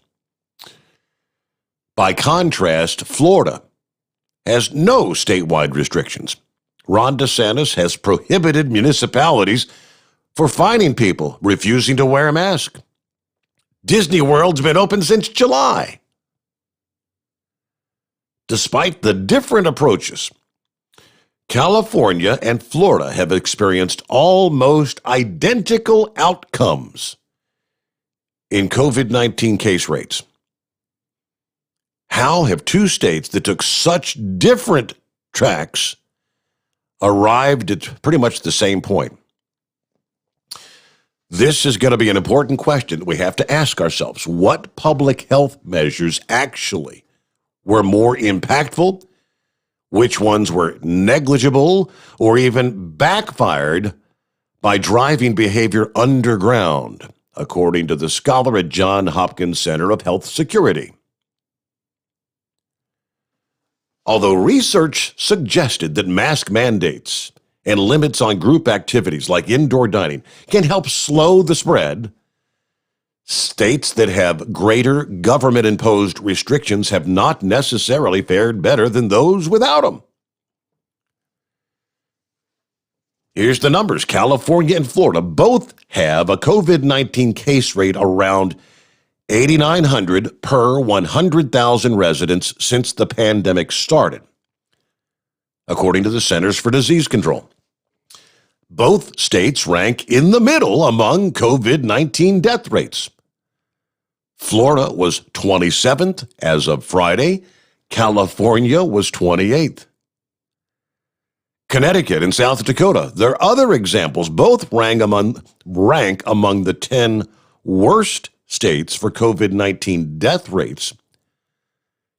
By contrast, Florida has no statewide restrictions. Ron DeSantis has prohibited municipalities for fining people refusing to wear a mask. Disney World's been open since July. Despite the different approaches, California and Florida have experienced almost identical outcomes in COVID-19 case rates. How have two states that took such different tracks arrived at pretty much the same point? This is going to be an important question that we have to ask ourselves. What public health measures actually were more impactful? Which ones were negligible or even backfired by driving behavior underground, according to the scholar at Johns Hopkins Center of Health Security? Although research suggested that mask mandates and limits on group activities like indoor dining can help slow the spread, states that have greater government-imposed restrictions have not necessarily fared better than those without them. Here's the numbers. California and Florida both have a COVID-19 case rate around 8,900 per 100,000 residents since the pandemic started, according to the Centers for Disease Control. Both states rank in the middle among COVID-19 death rates. Florida was 27th as of Friday. California was 28th. Connecticut and South Dakota, their other examples, both rank among the 10 worst states for COVID-19 death rates.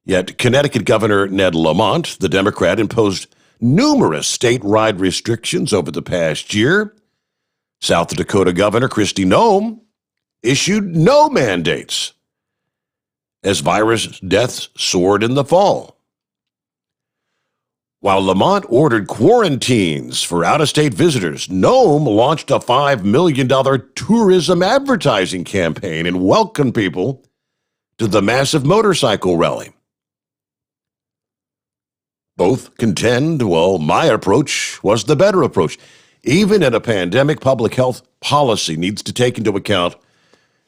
Yet Connecticut Governor Ned Lamont, the Democrat, imposed numerous statewide restrictions over the past year. South Dakota Governor Kristi Noem issued no mandates as virus deaths soared in the fall. While Lamont ordered quarantines for out-of-state visitors, Nome launched a $5 million tourism advertising campaign and welcomed people to the massive motorcycle rally. Both contend, well, my approach was the better approach. Even in a pandemic, public health policy needs to take into account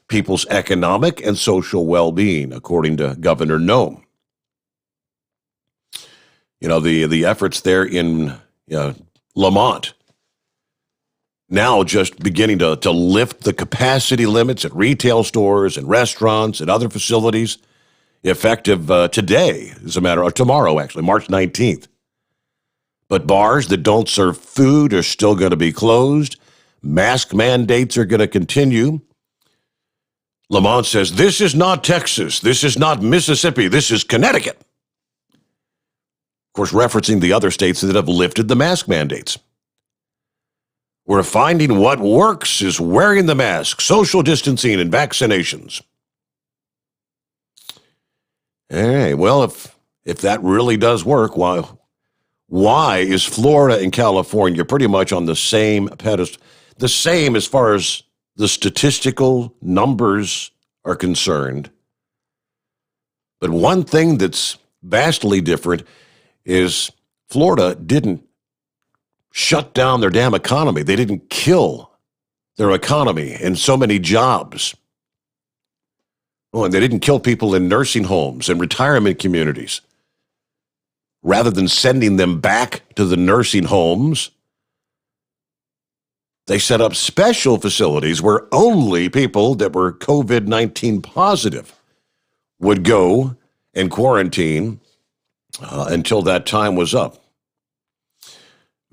people's economic and social well-being, according to Governor Nome. You know, the efforts there in Lamont now just beginning to lift the capacity limits at retail stores and restaurants and other facilities, effective today, as a matter of tomorrow, actually, March 19th. But bars that don't serve food are still going to be closed. Mask mandates are going to continue. Lamont says, this is not Texas. This is not Mississippi. This is Connecticut. Of course, referencing the other states that have lifted the mask mandates. We're finding what works is wearing the mask, social distancing, and vaccinations. All right, well, if that really does work, why is Florida and California pretty much on the same pedestal, the same as far as the statistical numbers are concerned? But one thing that's vastly different is Florida didn't shut down their damn economy. They didn't kill their economy and so many jobs. Oh, and they didn't kill people in nursing homes and retirement communities. Rather than sending them back to the nursing homes, they set up special facilities where only people that were COVID-19 positive would go and quarantine until that time was up.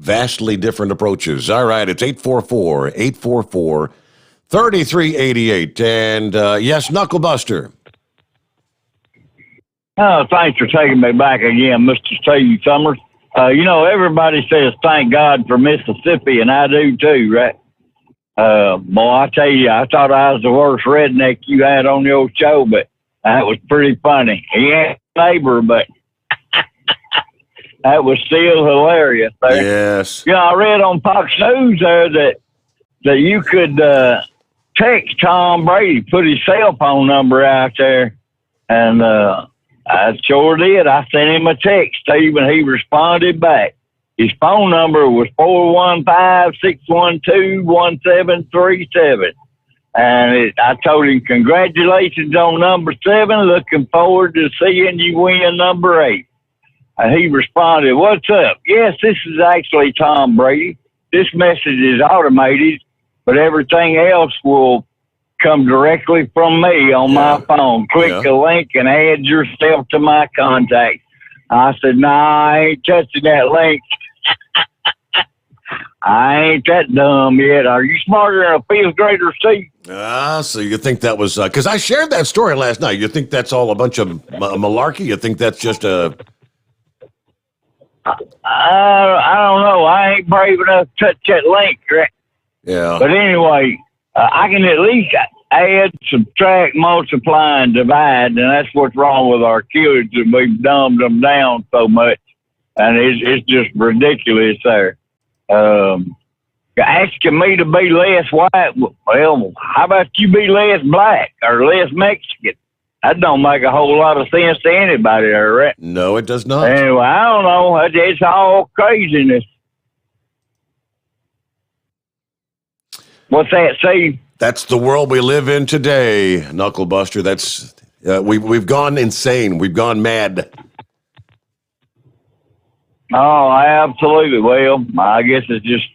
Vastly different approaches. All right, it's 844-844-3388. And yes, Knucklebuster. Oh, thanks for taking me back again, Mr. Steve Sommers. Everybody says thank God for Mississippi, and I do too, right? Boy, I tell you, I thought I was the worst redneck you had on your show, but that was pretty funny. He ain't a neighbor, but that was still hilarious there. Yes. I read on Fox News there that you could text Tom Brady, put his cell phone number out there, and I sure did. I sent him a text, Steve, and he responded back. His phone number was 415-612-1737. And I told him, congratulations on number 7. Looking forward to seeing you win number 8. And he responded, what's up? Yes, this is actually Tom Brady. This message is automated, but everything else will come directly from me on my phone. Click a link and add yourself to my contacts. I said, nah, I ain't touching that link. I ain't that dumb yet. Are you smarter than a fifth grader, Steve? So you think that was, because I shared that story last night. You think that's all a bunch of malarkey? You think that's just a... I don't know. I ain't brave enough to touch that link, right? Yeah. But anyway, I can at least add, subtract, multiply, and divide, and that's what's wrong with our kids, and we've dumbed them down so much, and it's just ridiculous there. Asking me to be less white, well, how about you be less black or less Mexican? That don't make a whole lot of sense to anybody there, right? No, it does not. Anyway, I don't know. It's all craziness. What's that, Steve? That's the world we live in today, Knucklebuster. That's we've gone insane. We've gone mad. Oh, absolutely. Well, I guess it's just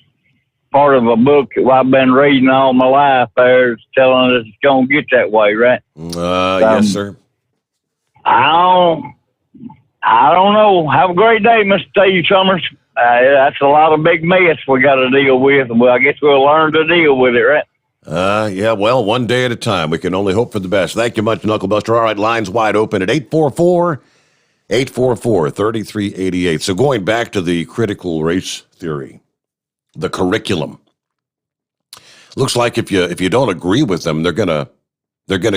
part of a book that I've been reading all my life there. It's telling us it's going to get that way, right? Yes, sir. I don't know. Have a great day, Mr. Steve Sommers. That's a lot of big mess we got to deal with. Well, I guess we'll learn to deal with it, right? Yeah, well, one day at a time. We can only hope for the best. Thank you much, Knucklebuster. All right, lines wide open at 844-844-3388. So going back to the critical race theory, the curriculum. Looks like if you don't agree with them, they're gonna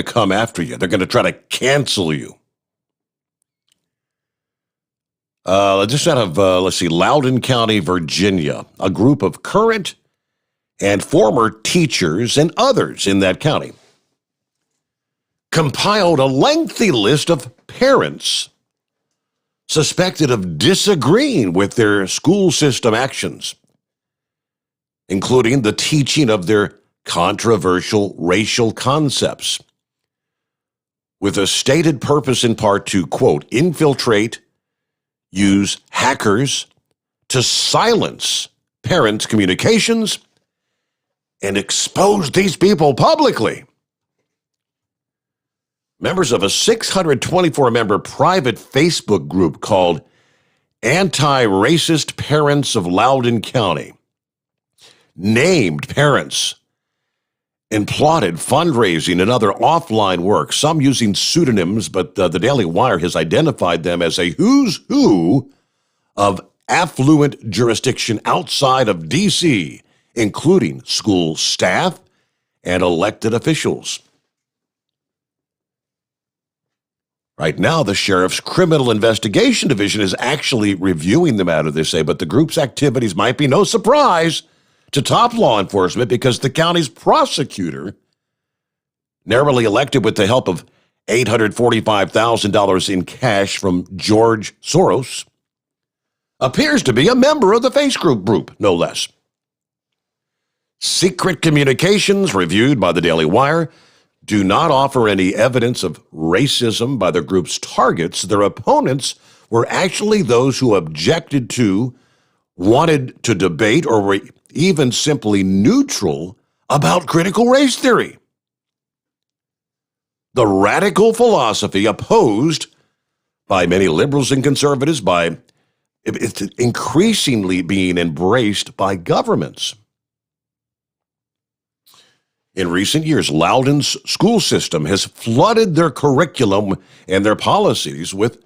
come after you. They're gonna try to cancel you. Just out of, Loudoun County, Virginia, a group of current and former teachers and others in that county compiled a lengthy list of parents suspected of disagreeing with their school system actions, including the teaching of their controversial racial concepts, with a stated purpose in part to, quote, infiltrate, use hackers to silence parents' communications and expose these people publicly. Members of a 624-member private Facebook group called Anti-Racist Parents of Loudoun County named parents and plotted fundraising and other offline work, some using pseudonyms, but the Daily Wire has identified them as a who's who of affluent jurisdiction outside of D.C., including school staff and elected officials. Right now, the Sheriff's Criminal Investigation Division is actually reviewing the matter, they say, but the group's activities might be no surprise to top law enforcement because the county's prosecutor, narrowly elected with the help of $845,000 in cash from George Soros, appears to be a member of the Facebook group, no less. Secret communications reviewed by the Daily Wire do not offer any evidence of racism by the group's targets. Their opponents were actually those who objected to, wanted to debate, or were even simply neutral about critical race theory. The radical philosophy opposed by many liberals and conservatives, by it's increasingly being embraced by governments. In recent years, Loudoun's school system has flooded their curriculum and their policies with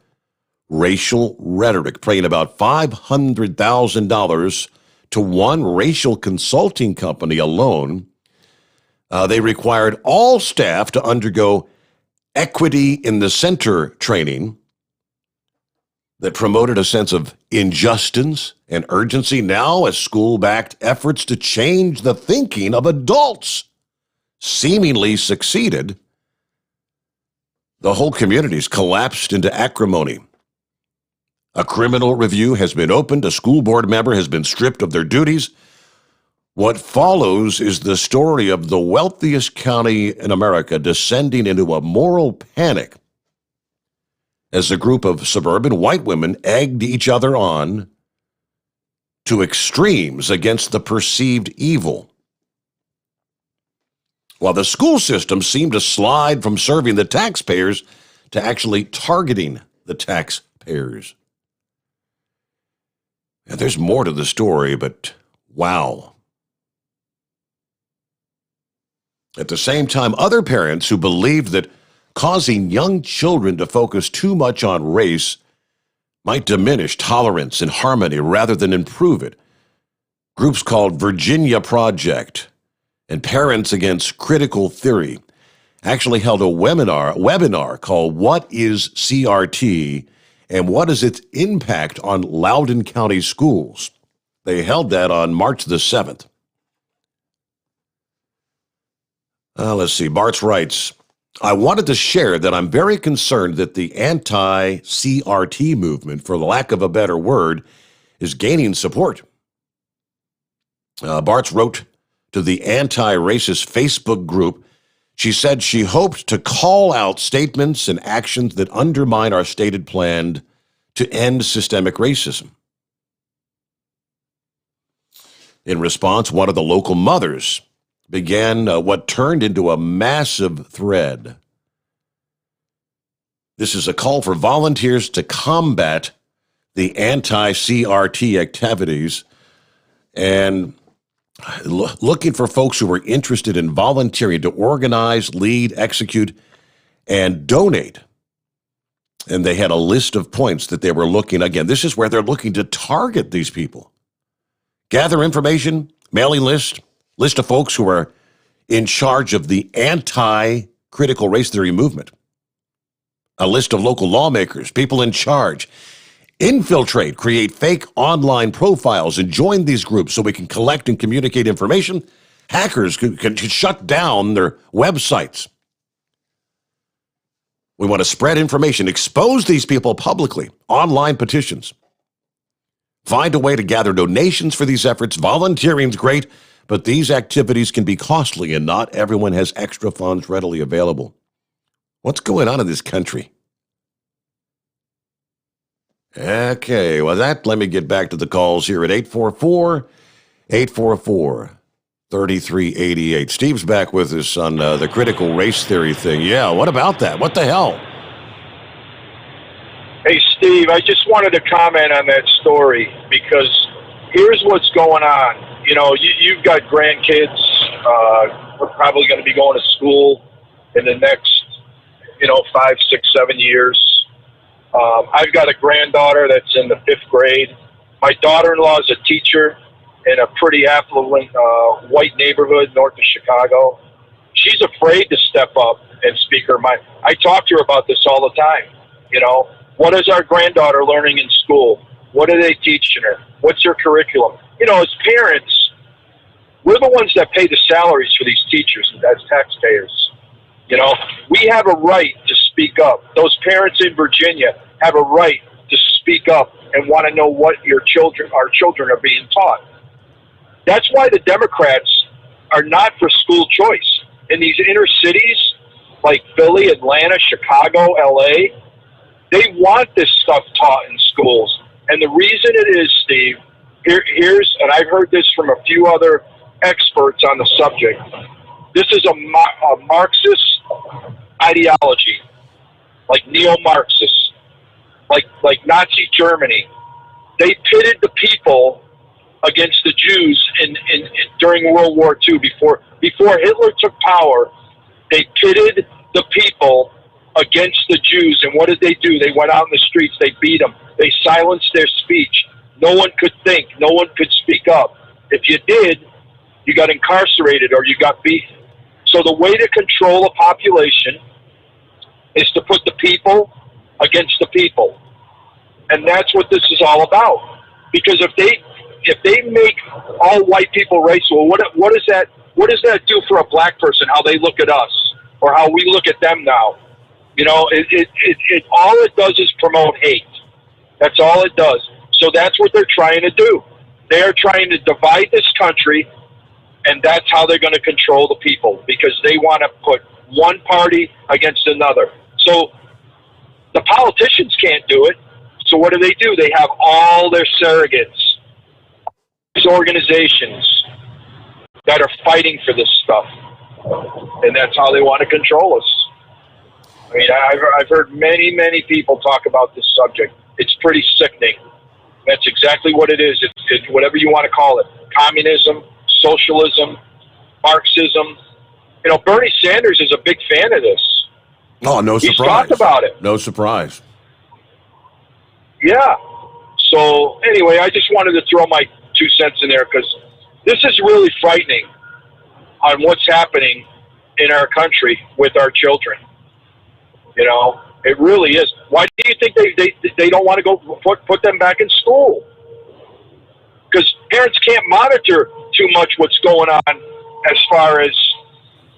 racial rhetoric, paying about $500,000 to one racial consulting company alone. They required all staff to undergo equity in the center training that promoted a sense of injustice and urgency. Now, as school-backed efforts to change the thinking of adults seemingly succeeded, the whole community's collapsed into acrimony. A criminal review has been opened. A school board member has been stripped of their duties. What follows is the story of the wealthiest county in America descending into a moral panic as a group of suburban white women egged each other on to extremes against the perceived evil, while the school system seemed to slide from serving the taxpayers to actually targeting the taxpayers. And there's more to the story, but wow. At the same time, other parents who believed that causing young children to focus too much on race might diminish tolerance and harmony rather than improve it. Groups called Virginia Project and Parents Against Critical Theory actually held a webinar called What is CRT and What is its Impact on Loudoun County Schools? They held that on March the 7th. Let's see. Bartz writes, I wanted to share that I'm very concerned that the anti-CRT movement, for the lack of a better word, is gaining support. Bartz wrote to the anti-racist Facebook group. She said she hoped to call out statements and actions that undermine our stated plan to end systemic racism. In response, one of the local mothers began what turned into a massive thread. This is a call for volunteers to combat the anti-CRT activities and looking for folks who were interested in volunteering to organize, lead, execute, and donate. And they had a list of points that they were looking. Again, this is where they're looking to target these people. Gather information, mailing list of folks who are in charge of the anti-critical race theory movement. A list of local lawmakers, people in charge. infiltrate, create fake online profiles, and join these groups so we can collect and communicate information. Hackers can shut down their websites. We want to spread information, expose these people publicly, online petitions. Find a way to gather donations for these efforts. Volunteering's great, but these activities can be costly, and not everyone has extra funds readily available. What's going on in this country? Okay, well, let me get back to the calls here at 844-3388. Steve's back with us on the critical race theory thing. Yeah, what about that? What the hell? Hey, Steve, I just wanted to comment on that story because here's what's going on. You know, you've got grandkids. We're probably going to be going to school in the next, 5, 6, 7 years. I've got a granddaughter that's in the 5th grade. My daughter-in-law is a teacher in a pretty affluent white neighborhood north of Chicago. She's afraid to step up and speak her mind. I talk to her about this all the time. What is our granddaughter learning in school? What are they teaching her? What's her curriculum? As parents, we're the ones that pay the salaries for these teachers as taxpayers. We have a right to speak up. Those parents in Virginia have a right to speak up and want to know what our children are being taught. That's why the Democrats are not for school choice. In these inner cities like Philly, Atlanta, Chicago, LA, they want this stuff taught in schools. And the reason it is, Steve, and I've heard this from a few other experts on the subject, this is a Marxist ideology, like neo-Marxist, like Nazi Germany. They pitted the people against the Jews during World War II. Before Hitler took power, they pitted the people against the Jews. And what did they do? They went out in the streets. They beat them. They silenced their speech. No one could think. No one could speak up. If you did, you got incarcerated or you got beaten. So the way to control a population is to put the people against the people. And that's what this is all about. Because if they make all white people racial, what does that do for a black person, how they look at us or how we look at them now? All it does is promote hate. That's all it does. So that's what they're trying to do. They're trying to divide this country, and that's how they're going to control the people, because they want to put one party against another. So the politicians can't do it. So what do? They have all their surrogates, these organizations that are fighting for this stuff, and that's how they want to control us. I mean, I've heard many, many people talk about this subject. It's pretty sickening. That's exactly what it is. It's whatever you want to call it. Communism, socialism, Marxism. Bernie Sanders is a big fan of this. Oh, no surprise. He's talked about it. No surprise. Yeah. So, anyway, I just wanted to throw my 2 cents in there because this is really frightening on what's happening in our country with our children. It really is. Why do you think they don't want to go put them back in school? Because parents can't monitor too much what's going on as far as,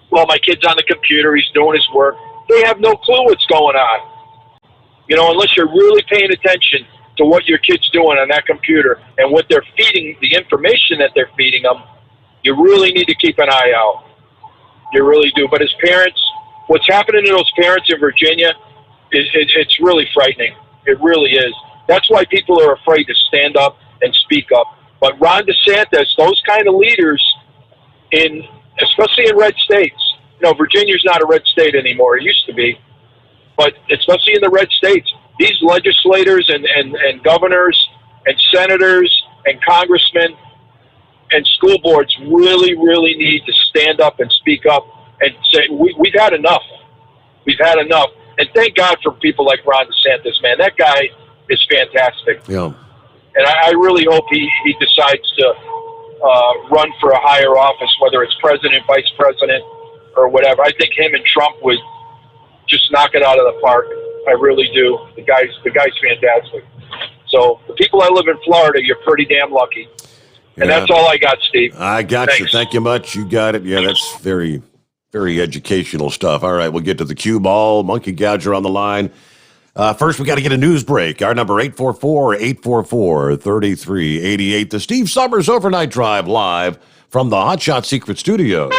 well, my kid's on the computer, he's doing his work. They have no clue what's going on. Unless you're really paying attention to what your kid's doing on that computer and what they're feeding, the information that they're feeding them, you really need to keep an eye out. You really do. But as parents, what's happening to those parents in Virginia, it's really frightening. It really is. That's why people are afraid to stand up and speak up. But Ron DeSantis, those kind of leaders, especially in red states, Virginia's not a red state anymore. It used to be. But especially in the red states, these legislators and governors and senators and congressmen and school boards really, really need to stand up and speak up and say, we've had enough. We've had enough. And thank God for people like Ron DeSantis, man. That guy is fantastic. Yeah. And I really hope he decides to run for a higher office, whether it's president, vice president, or whatever. I think him and Trump would just knock it out of the park. I really do. The guy's fantastic. So the people that live in Florida, you're pretty damn lucky. And Yeah. that's all I got, Steve. I got you. Thanks. Thank you much. You got it. Yeah, that's very, very educational stuff. All right, we'll get to the cue ball. Monkey Gouger on the line. First, we got to get a news break. Our number 844-844-3388. The Steve Summers Overnight Drive live from the Hot Shot Secret Studios.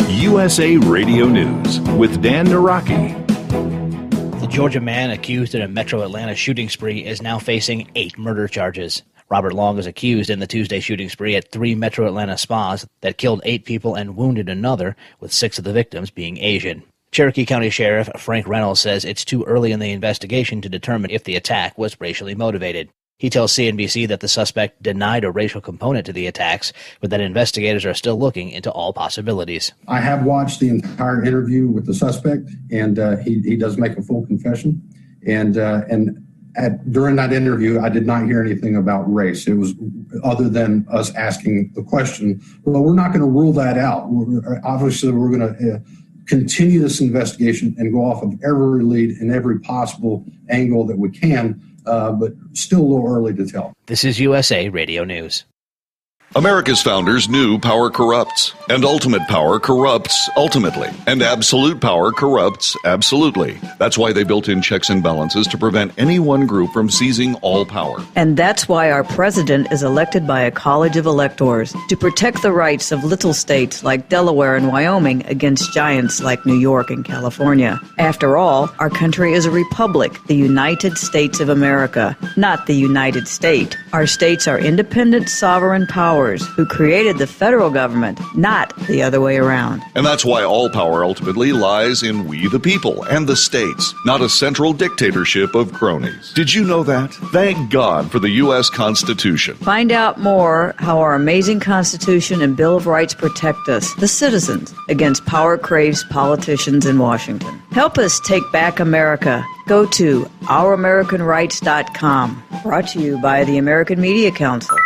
USA Radio News with Dan Naraki. The Georgia man accused in a Metro Atlanta shooting spree is now facing 8 murder charges. Robert Long is accused in the Tuesday shooting spree at 3 Metro Atlanta spas that killed 8 people and wounded another, with 6 of the victims being Asian. Cherokee County Sheriff Frank Reynolds says it's too early in the investigation to determine if the attack was racially motivated. He tells CNBC that the suspect denied a racial component to the attacks, but that investigators are still looking into all possibilities. I have watched the entire interview with the suspect, and he does make a full confession. And during that interview, I did not hear anything about race. It was other than us asking the question. Well, we're not going to rule that out. Obviously, we're going to continue this investigation and go off of every lead and every possible angle that we can. But still a little early to tell. This is USA Radio News. America's founders knew power corrupts, and ultimate power corrupts ultimately, and absolute power corrupts absolutely. That's why they built in checks and balances to prevent any one group from seizing all power. And that's why our president is elected by a college of electors to protect the rights of little states like Delaware and Wyoming against giants like New York and California. After all, our country is a republic, the United States of America, not the United State. Our states are independent, sovereign powers who created the federal government, not the other way around. And that's why all power ultimately lies in we the people and the states, not a central dictatorship of cronies. Did you know that? Thank God for the U.S. Constitution. Find out more how our amazing Constitution and Bill of Rights protect us, the citizens, against power-crazed politicians in Washington. Help us take back America. Go to ouramericanrights.com. Brought to you by the American Media Council.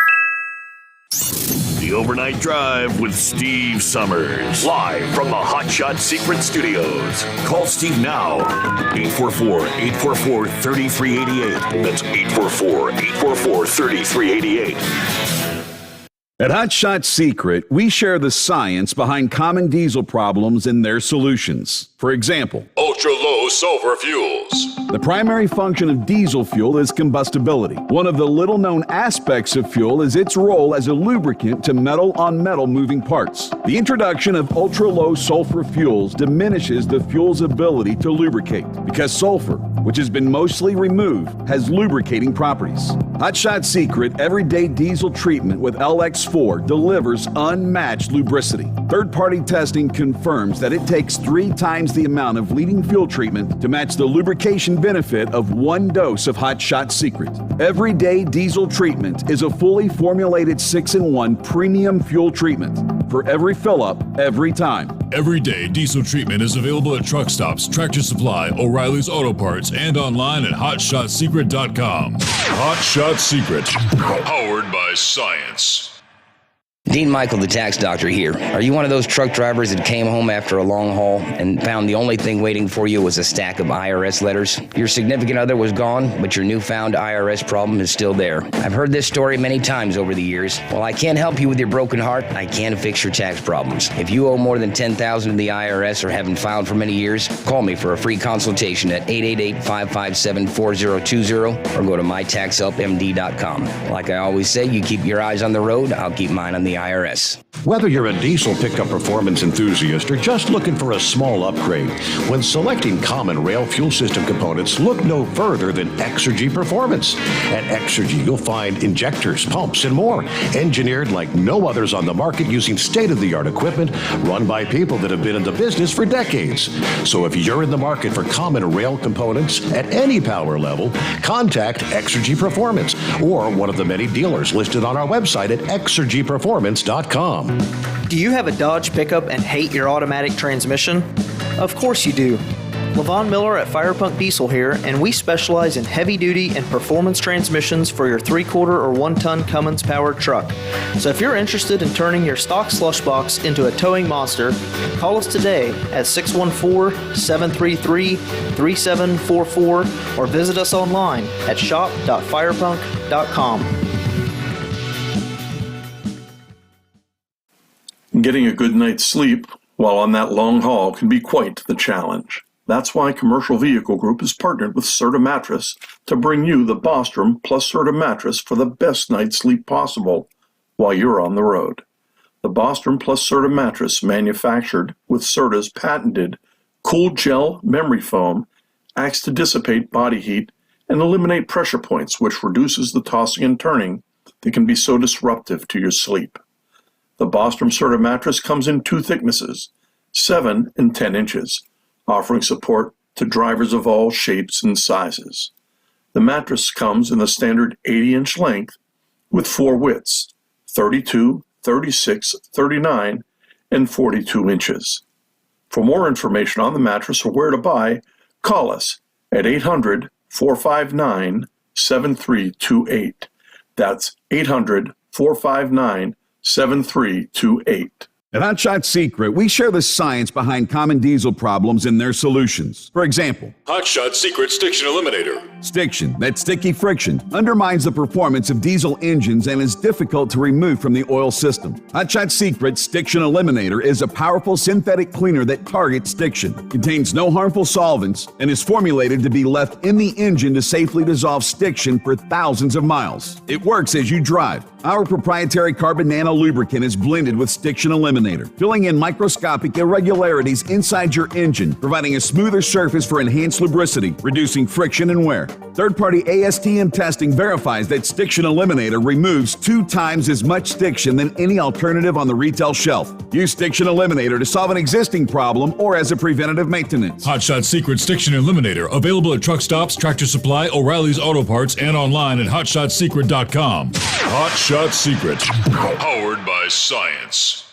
The Overnight Drive with Steve Summers. Live from the Hot Shot Secret Studios. Call Steve now. 844-844-3388. That's 844-844-3388. At Hot Shot Secret, we share the science behind common diesel problems and their solutions. For example, ultra-low sulfur fuels. The primary function of diesel fuel is combustibility. One of the little-known aspects of fuel is its role as a lubricant to metal-on-metal moving parts. The introduction of ultra-low sulfur fuels diminishes the fuel's ability to lubricate because sulfur, which has been mostly removed, has lubricating properties. Hot Shot Secret Everyday Diesel Treatment with LX4 delivers unmatched lubricity. Third-party testing confirms that it takes 3 times the amount of leading fuel treatment to match the lubrication benefit of 1 dose of Hot Shot Secret. Everyday Diesel Treatment is a fully formulated 6-in-1 premium fuel treatment for every fill-up, every time. Everyday Diesel Treatment is available at truck stops, Tractor Supply, O'Reilly's Auto Parts, and online at HotShotSecret.com. Hot Shot Secret, powered by science. Dean Michael, the tax doctor here. Are you one of those truck drivers that came home after a long haul and found the only thing waiting for you was a stack of IRS letters? Your significant other was gone, but your newfound IRS problem is still there. I've heard this story many times over the years. While I can't help you with your broken heart, I can fix your tax problems. If you owe more than $10,000 to the IRS or haven't filed for many years, call me for a free consultation at 888-557-4020 or go to mytaxhelpmd.com. Like I always say, you keep your eyes on the road, I'll keep mine on the IRS. Whether you're a diesel pickup performance enthusiast or just looking for a small upgrade, when selecting common rail fuel system components, look no further than Exergy Performance. At Exergy, you'll find injectors, pumps, and more, engineered like no others on the market using state-of-the-art equipment run by people that have been in the business for decades. So if you're in the market for common rail components at any power level, contact Exergy Performance or one of the many dealers listed on our website at exergyperformance.com. Do you have a Dodge pickup and hate your automatic transmission? Of course you do. Levon Miller at Firepunk Diesel here, and we specialize in heavy-duty and performance transmissions for your 3-quarter or 1-ton Cummins-powered truck. So if you're interested in turning your stock slush box into a towing monster, call us today at 614-733-3744 or visit us online at shop.firepunk.com. Getting a good night's sleep while on that long haul can be quite the challenge. That's why Commercial Vehicle Group has partnered with Serta Mattress to bring you the Bostrom plus Serta mattress for the best night's sleep possible while you're on the road. The Bostrom plus Serta mattress, manufactured with Serta's patented Cool Gel memory foam, acts to dissipate body heat and eliminate pressure points, which reduces the tossing and turning that can be so disruptive to your sleep. The Bostrom Serta mattress comes in 2 thicknesses, 7 and 10 inches, offering support to drivers of all shapes and sizes. The mattress comes in the standard 80-inch length with 4 widths, 32, 36, 39, and 42 inches. For more information on the mattress or where to buy, call us at 800-459-7328. That's 800-459-7328. At Hot Shot Secret, we share the science behind common diesel problems and their solutions. For example, Hot Shot Secret Stiction Eliminator. Stiction, that sticky friction, undermines the performance of diesel engines and is difficult to remove from the oil system. Hot Shot Secret Stiction Eliminator is a powerful synthetic cleaner that targets stiction, contains no harmful solvents, and is formulated to be left in the engine to safely dissolve stiction for thousands of miles. It works as you drive. Our proprietary carbon nano lubricant is blended with Stiction Eliminator, filling in microscopic irregularities inside your engine, providing a smoother surface for enhanced lubricity, reducing friction and wear. Third-party ASTM testing verifies that Stiction Eliminator removes 2 times as much stiction than any alternative on the retail shelf. Use Stiction Eliminator to solve an existing problem or as a preventative maintenance. Hot Shot Secret Stiction Eliminator. Available at truck stops, Tractor Supply, O'Reilly's Auto Parts, and online at hotshotsecret.com. Hot Shot Secret. Powered by science.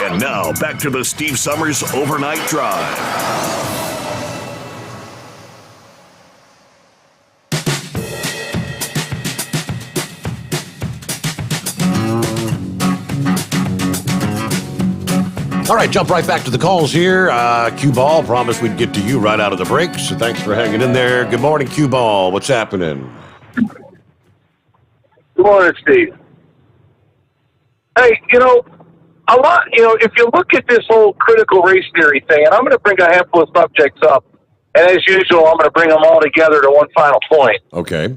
And now, back to the Steve Summers Overnight Drive. All right, jump right back to the calls here. Cue Ball promised we'd get to you right out of the break, so thanks for hanging in there. Good morning, Cue Ball. What's happening? Good morning, Steve. Hey, if you look at this whole critical race theory thing, and I'm going to bring a handful of subjects up, and as usual, I'm going to bring them all together to one final point. Okay.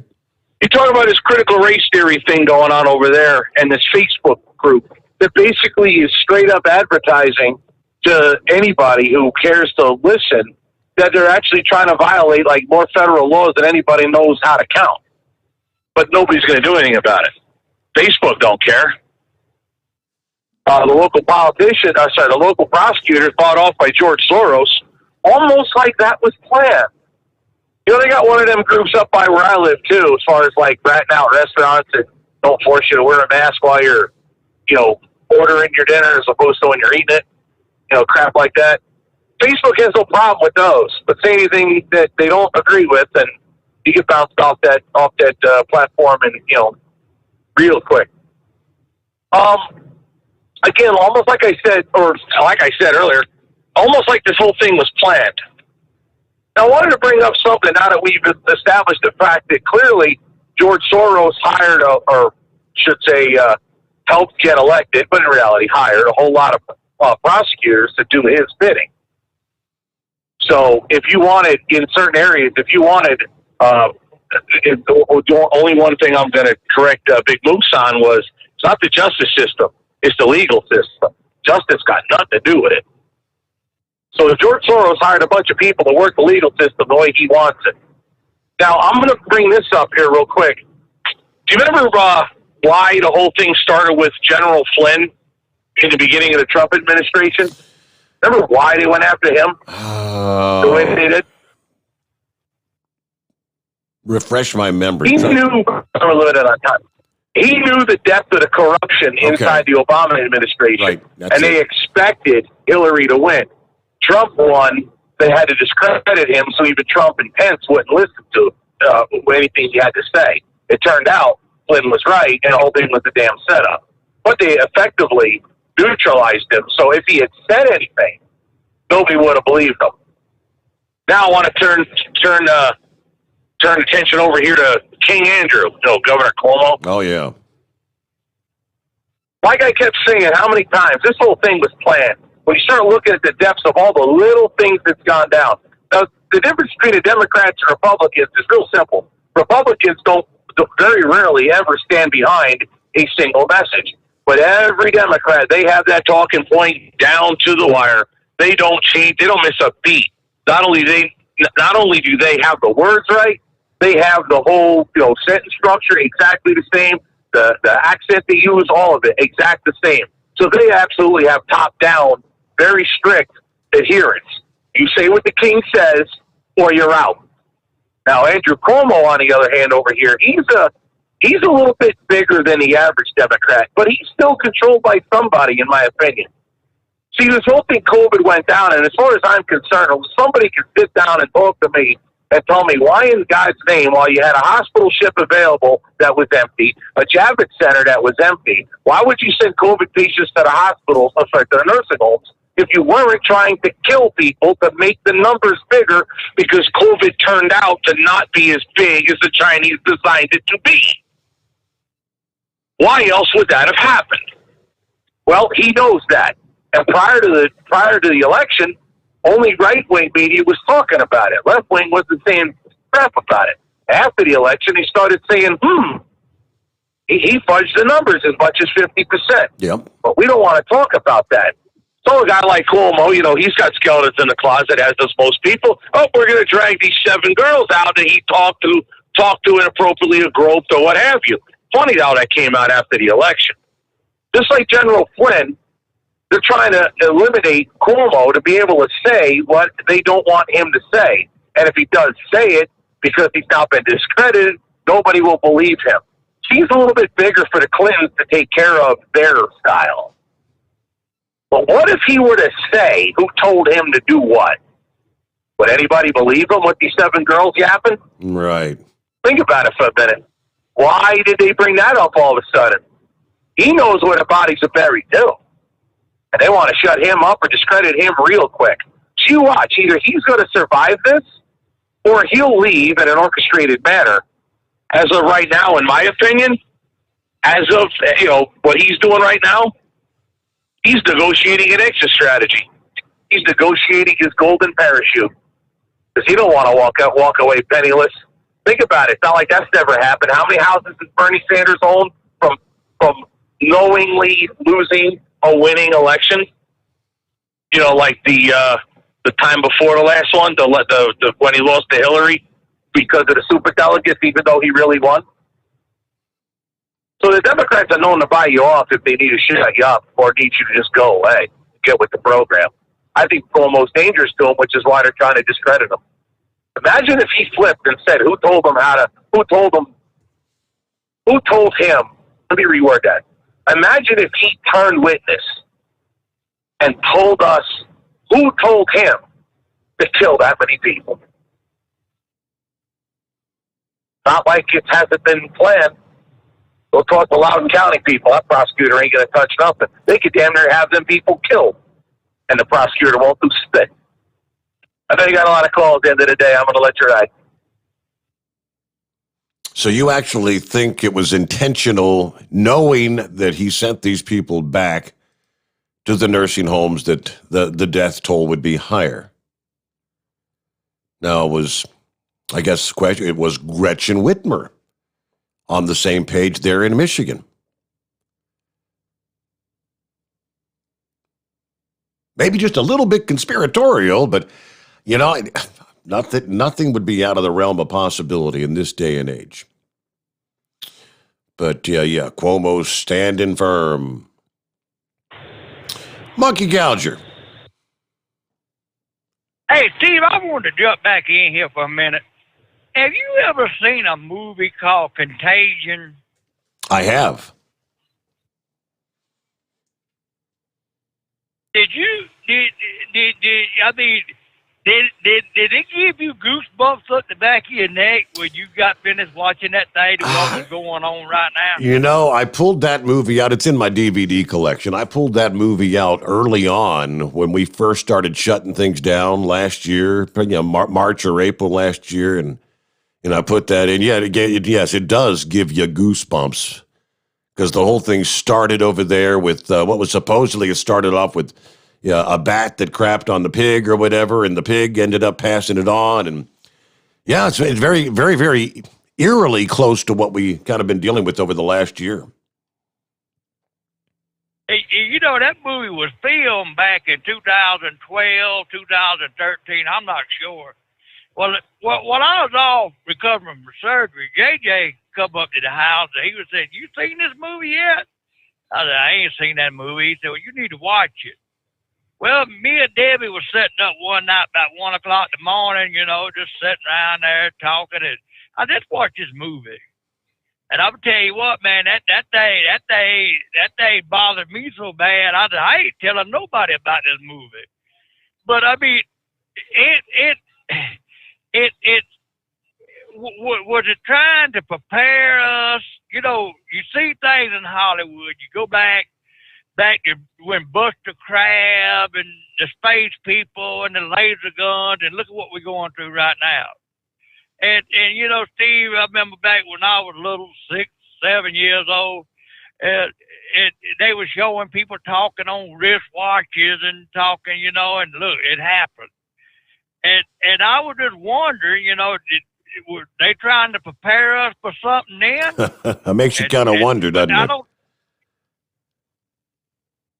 You talk about this critical race theory thing going on over there and this Facebook group that basically is straight up advertising to anybody who cares to listen that they're actually trying to violate like more federal laws than anybody knows how to count. But nobody's going to do anything about it. Facebook don't care. The local prosecutor bought off by George Soros, almost like that was planned. They got one of them groups up by where I live too, as far as like ratting out restaurants that don't force you to wear a mask while you're, ordering your dinner as opposed to when you're eating it, crap like that. Facebook has no problem with those, but say anything that they don't agree with, and you get bounced off that platform, and real quick. Again, almost like I said earlier, almost like this whole thing was planned. Now, I wanted to bring up something now that we've established the fact that clearly George Soros hired, helped get elected, but in reality hired a whole lot of prosecutors to do his bidding. So if you wanted, in certain areas, the only one thing I'm going to correct Big Moose on was it's not the justice system, it's the legal system. Justice got nothing to do with it. So if George Soros hired a bunch of people to work the legal system the way he wants it. Now, I'm going to bring this up here real quick. Do you remember why the whole thing started with General Flynn in the beginning of the Trump administration? Remember why they went after him the way they did? Refresh my memory. He knew the depth of the corruption inside the Obama administration, right. and they expected Hillary to win. Trump won they had to discredit him, so even Trump and Pence wouldn't listen to anything he had to say. It turned out Flynn was right, and the whole thing was a damn setup. But they effectively neutralized him. So if he had said anything, nobody would have believed him. Now I want to turn attention over here to King Andrew, Governor Cuomo. Oh, yeah. Like I kept saying, how many times this whole thing was planned. When you start looking at the depths of all the little things that's gone down. Now, the difference between the Democrats and Republicans is real simple. Republicans don't very rarely ever stand behind a single message. But every Democrat, they have that talking point down to the wire. They don't change. They don't miss a beat. Not only do they have the words right, they have the whole sentence structure exactly the same. The accent they use, all of it, exact the same. So they absolutely have top-down, very strict adherence. You say what the king says, or you're out. Now, Andrew Cuomo, on the other hand, over here, he's a little bit bigger than the average Democrat, but he's still controlled by somebody, in my opinion. See, this whole thing, COVID went down, and as far as I'm concerned, if somebody can sit down and talk to me and tell me why in God's name, while you had a hospital ship available that was empty, a Javits Center that was empty, why would you send COVID patients to the hospitals, to the nursing homes, if you weren't trying to kill people to make the numbers bigger because COVID turned out to not be as big as the Chinese designed it to be? Why else would that have happened? Well, he knows that. And prior to the election, only right-wing media was talking about it. Left-wing wasn't saying crap about it. After the election, he started saying, he fudged the numbers as much as 50%. Yep. But we don't want to talk about that. So a guy like Cuomo, he's got skeletons in the closet, as does most people. Oh, we're going to drag these 7 girls out that he talked to inappropriately or groped or what have you. Funny how that came out after the election. Just like General Flynn, they're trying to eliminate Cuomo to be able to say what they don't want him to say. And if he does say it, because he's now been discredited, nobody will believe him. He's a little bit bigger for the Clintons to take care of their style. But what if he were to say who told him to do what? Would anybody believe him with these 7 girls yapping? Right. Think about it for a minute. Why did they bring that up all of a sudden? He knows where the bodies are buried, too. And they want to shut him up or discredit him real quick. So you watch. Either he's going to survive this, or he'll leave in an orchestrated manner. As of right now, in my opinion, as of what he's doing right now, he's negotiating an exit strategy. He's negotiating his golden parachute because he don't want to walk away penniless. Think about it. It's not like that's never happened. How many houses does Bernie Sanders own from knowingly losing a winning election? Like the time before the last one, the when he lost to Hillary because of the superdelegates, even though he really won. So the Democrats are known to buy you off if they need to shut you up or need you to just go away, get with the program. I think Cuomo's dangerous to him, which is why they're trying to discredit him. Imagine if he flipped and said, who told him, let me reword that. Imagine if he turned witness and told us who told him to kill that many people. Not like it hasn't been planned. Go talk to Loudoun County people. That prosecutor ain't going to touch nothing. They could damn near have them people killed, and the prosecutor won't do spit. I know you got a lot of calls at the end of the day. I'm going to let you ride. So you actually think it was intentional, knowing that he sent these people back to the nursing homes, that the death toll would be higher? Now, it was Gretchen Whitmer on the same page there in Michigan. Maybe just a little bit conspiratorial, but nothing would be out of the realm of possibility in this day and age. But yeah, Cuomo's standing firm. Monkey Gouger. Hey, Steve, I wanted to jump back in here for a minute. Have you ever seen a movie called Contagion? I have. Did it give you goosebumps up the back of your neck when you got finished watching that thing and what was going on right now? You know, I pulled that movie out. It's in my DVD collection. I pulled that movie out early on when we first started shutting things down last year, March or April last year, and I put that in. Yeah, yes, it does give you goosebumps because the whole thing started over there with what was supposedly it started off with a bat that crapped on the pig or whatever, and the pig ended up passing it on, and yeah, it's very, very, very eerily close to what we kind of been dealing with over the last year. Hey, you know, that movie was filmed back in 2012, 2013. I'm not sure. Well, while I was off recovering from surgery, JJ come up to the house and he was saying, "You seen this movie yet?" I said, "I ain't seen that movie." He said, "Well, you need to watch it." Well, me and Debbie was sitting up one night about 1 o'clock in the morning, you know, just sitting around there talking, and I just watched this movie. And I'm tell you what, man, that day bothered me so bad. I said, I ain't telling nobody about this movie. But I mean, was it trying to prepare us? You know, you see things in Hollywood. You go back to when Buster Crab and the space people and the laser guns, and look at what we're going through right now. And you know, Steve, I remember back when I was little, 6, 7 years old, they were showing people talking on wristwatches and talking, you know, and look, it happened. And I was just wondering, you know, were they trying to prepare us for something then? It makes you kind of wonder, doesn't it?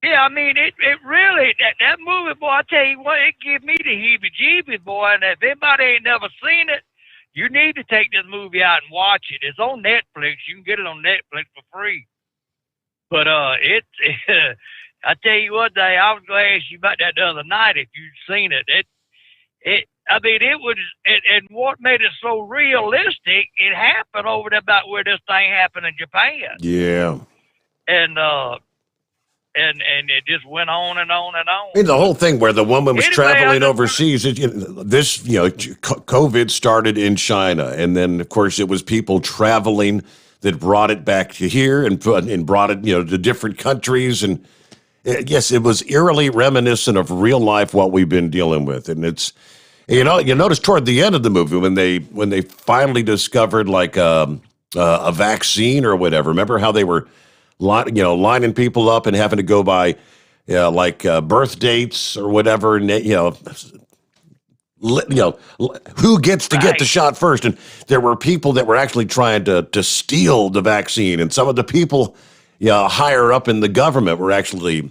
Yeah, I mean, it really, that movie, boy, I tell you what, it gave me the heebie-jeebies, boy, and if anybody ain't never seen it, you need to take this movie out and watch it. It's on Netflix. You can get it on Netflix for free. But I tell you what, Dave, I was going to ask you about that the other night if you'd seen it. I mean, it was, and what made it so realistic, it happened over there about where this thing happened in Japan. Yeah. And it just went on and on and on. I mean, the whole thing where the woman was traveling overseas, COVID started in China. And then, of course, it was people traveling that brought it back to here and brought it, to different countries. And yes, it was eerily reminiscent of real life, what we've been dealing with. And it's, you notice toward the end of the movie when they finally discovered like a vaccine or whatever, remember how they were lining people up and having to go by, birth dates or whatever, and who gets to get the shot first. And there were people that were actually trying to steal the vaccine, and some of the people, higher up in the government were actually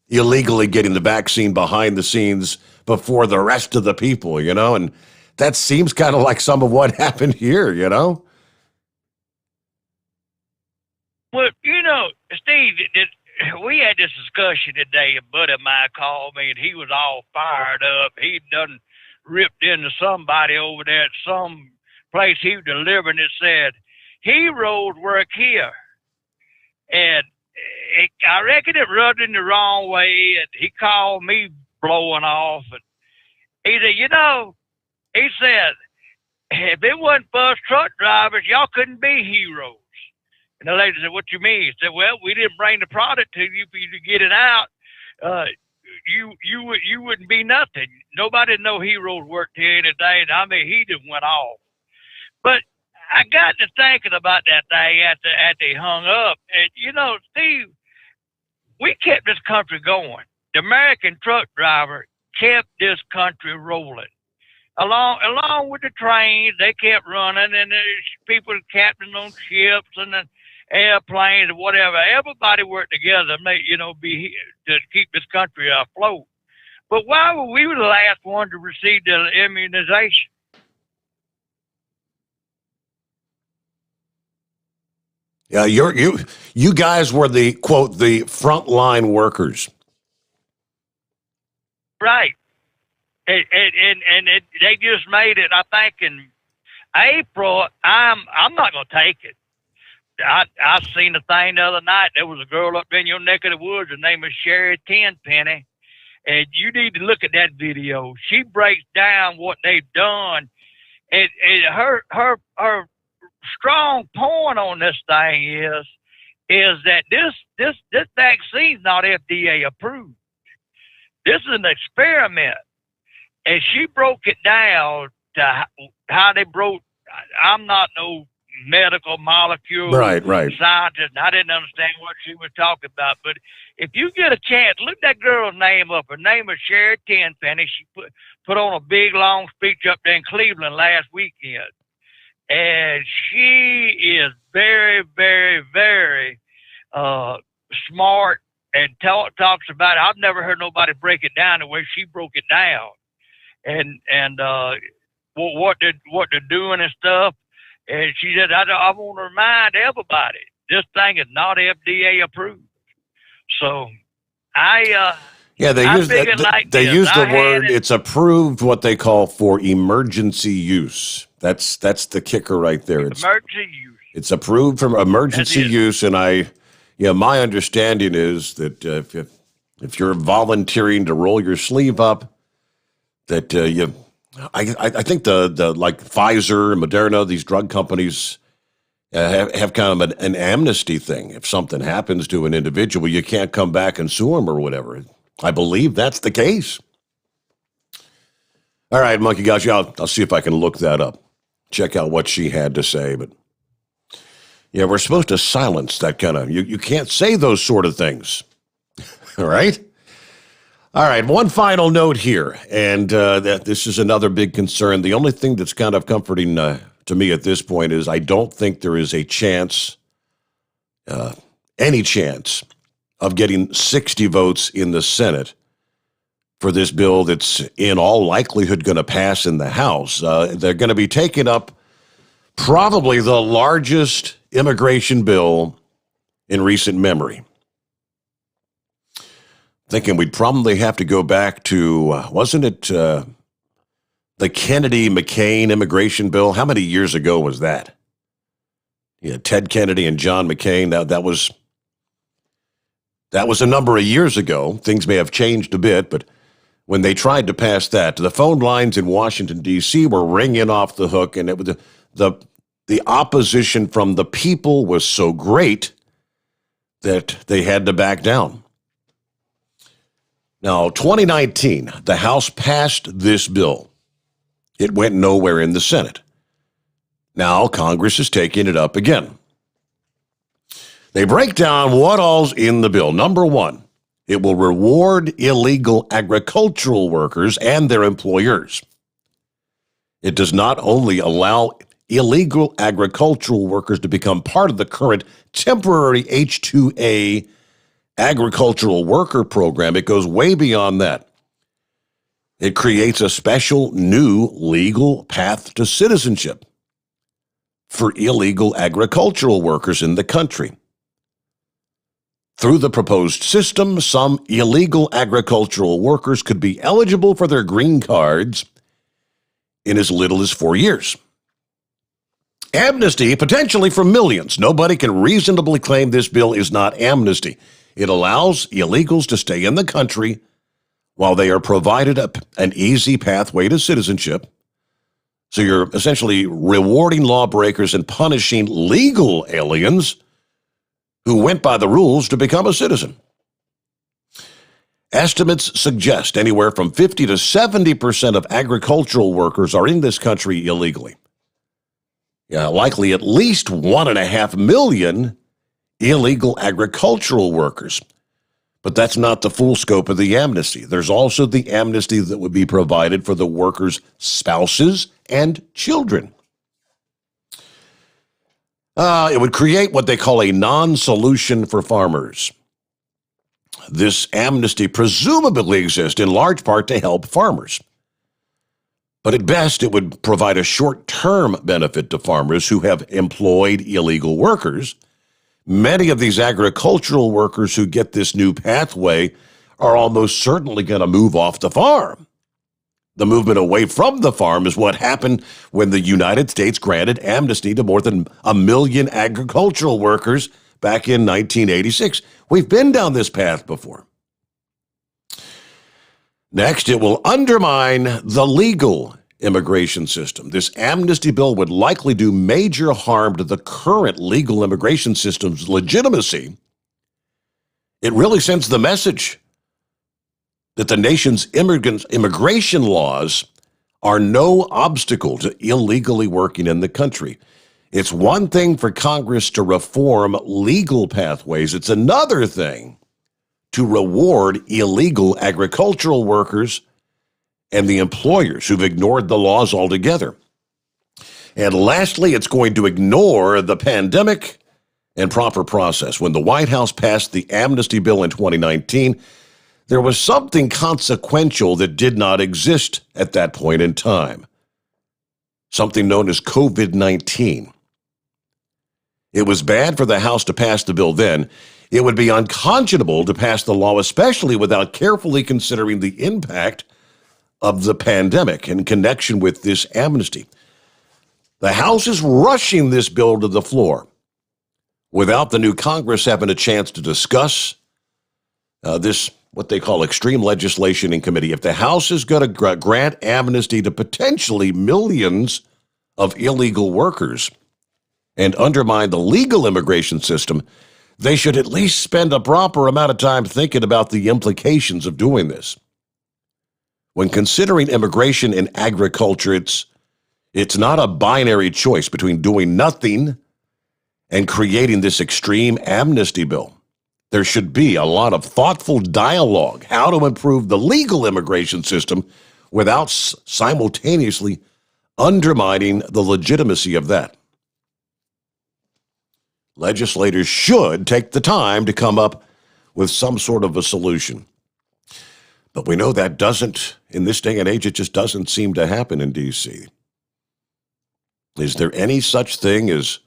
illegally getting the vaccine behind the scenes before the rest of the people, and that seems kind of like some of what happened here, Well, Steve, we had this discussion today. A buddy of mine called me, and he was all fired up. He'd done ripped into somebody over there at some place he was delivering. It said, "Heroes work here." And I reckon it rubbed him the wrong way, and he called me blowing off. And he said, he said, if it wasn't for us truck drivers, y'all couldn't be heroes. And the lady said, "What you mean?" He said, "Well, we didn't bring the product to you for you to get it out. You wouldn't be nothing. Nobody know heroes worked here today." And I mean, he just went off. But I got to thinking about that thing after he hung up. And, Steve, we kept this country going. The American truck driver kept this country rolling. Along with the trains, they kept running, and there's people captains on ships and the airplanes or whatever. Everybody worked together to make, to keep this country afloat. But why were we the last one to receive the immunization? Yeah, you guys were the quote the frontline workers, right? And they just made it. I think in April. I'm not gonna take it. I seen a thing the other night. There was a girl up in your neck of the woods. Her name was Sherry Tenpenny, And you need to look at that video. She breaks down what they've done, and her strong point on this thing is that this vaccine's not FDA approved. This is an experiment, and she broke it down to how they broke. I'm not no medical molecule Right. scientist, and I didn't understand what she was talking about. But if you get a chance, look that girl's name up. Her name is Sherry Tenpenny. She put on a big long speech up there in Cleveland last weekend, and she is very, very, very smart and talks about it. I've never heard nobody break it down the way she broke it down, and what they're doing and stuff. And she said, I want to remind everybody, this thing is not FDA approved. So they use the word. It's approved, what they call for emergency use. That's the kicker right there. Emergency use. It's approved for emergency use, and my understanding is that if you're volunteering to roll your sleeve up, that I think the like Pfizer and Moderna, these drug companies have kind of an amnesty thing. If something happens to an individual, you can't come back and sue them or whatever. I believe that's the case. All right, Monkey Gosh, I'll see if I can look that up. Check out what she had to say. But yeah, we're supposed to silence that kind of, you can't say those sort of things. All right? All right, one final note here, and this is another big concern. The only thing that's kind of comforting to me at this point is I don't think there is a chance, any chance, of getting 60 votes in the Senate for this bill that's in all likelihood going to pass in the House. They're going to be taking up probably the largest immigration bill in recent memory. Thinking we'd probably have to go back to, wasn't it the Kennedy-McCain immigration bill? How many years ago was that? Yeah, Ted Kennedy and John McCain. That was a number of years ago. Things may have changed a bit, but when they tried to pass that, the phone lines in Washington, D.C. were ringing off the hook, and it was the opposition from the people was so great that they had to back down. Now, 2019, the House passed this bill. It went nowhere in the Senate. Now, Congress is taking it up again. They break down what all's in the bill. Number one, it will reward illegal agricultural workers and their employers. It does not only allow illegal agricultural workers to become part of the current temporary H-2A agricultural worker program, it goes way beyond that. It creates a special new legal path to citizenship for illegal agricultural workers in the country. Through the proposed system, some illegal agricultural workers could be eligible for their green cards in as little as 4 years. Amnesty, potentially for millions. Nobody can reasonably claim this bill is not amnesty. It allows illegals to stay in the country while they are provided an easy pathway to citizenship. So you're essentially rewarding lawbreakers and punishing legal aliens who went by the rules to become a citizen. Estimates suggest anywhere from 50 to 70% of agricultural workers are in this country illegally. Yeah, likely at least 1.5 million illegal agricultural workers. But that's not the full scope of the amnesty. There's also the amnesty that would be provided for the workers' spouses and children. It would create what they call a non-solution for farmers. This amnesty presumably exists in large part to help farmers. But at best, it would provide a short-term benefit to farmers who have employed illegal workers. Many of these agricultural workers who get this new pathway are almost certainly going to move off the farm. The movement away from the farm is what happened when the United States granted amnesty to more than 1 million agricultural workers back in 1986. We've been down this path before. Next, it will undermine the legal immigration system. This amnesty bill would likely do major harm to the current legal immigration system's legitimacy. It really sends the message that the nation's immigration laws are no obstacle to illegally working in the country. It's one thing for Congress to reform legal pathways. It's another thing to reward illegal agricultural workers and the employers who've ignored the laws altogether. And lastly, it's going to ignore the pandemic and proper process. When the White House passed the amnesty bill in 2019, there was something consequential that did not exist at that point in time, something known as COVID-19. It was bad for the House to pass the bill then. It would be unconscionable to pass the law, especially without carefully considering the impact of the pandemic in connection with this amnesty. The House is rushing this bill to the floor without the new Congress having a chance to discuss this, what they call extreme legislation in committee. If the House is going to grant amnesty to potentially millions of illegal workers and undermine the legal immigration system, they should at least spend a proper amount of time thinking about the implications of doing this. When considering immigration and agriculture, it's not a binary choice between doing nothing and creating this extreme amnesty bill. There should be a lot of thoughtful dialogue how to improve the legal immigration system without simultaneously undermining the legitimacy of that. Legislators should take the time to come up with some sort of a solution. But we know that doesn't, in this day and age, it just doesn't seem to happen in D.C. Is there any such thing as,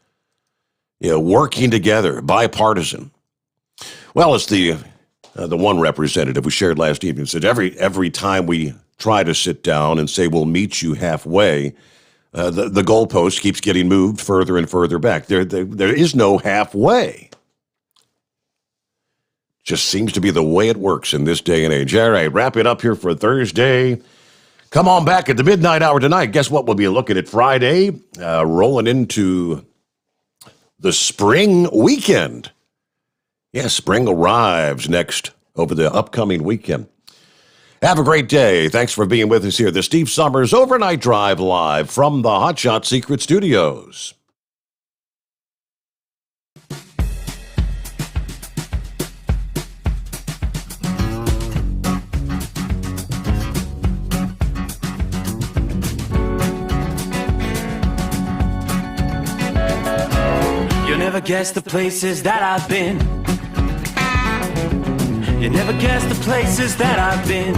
working together, bipartisan? Well, it's the one representative we shared last evening said every time we try to sit down and say we'll meet you halfway, the goalpost keeps getting moved further and further back. There is no halfway. Just seems to be the way it works in this day and age. All right, wrap it up here for Thursday. Come on back at the midnight hour tonight. Guess what? We'll be looking at Friday, rolling into the spring weekend. Yeah, spring arrives next over the upcoming weekend. Have a great day. Thanks for being with us here. The Steve Sommers Overnight Drive live from the Hot Shot Secret Studios. You'll never guess the places that I've been. You never guess the places that I've been.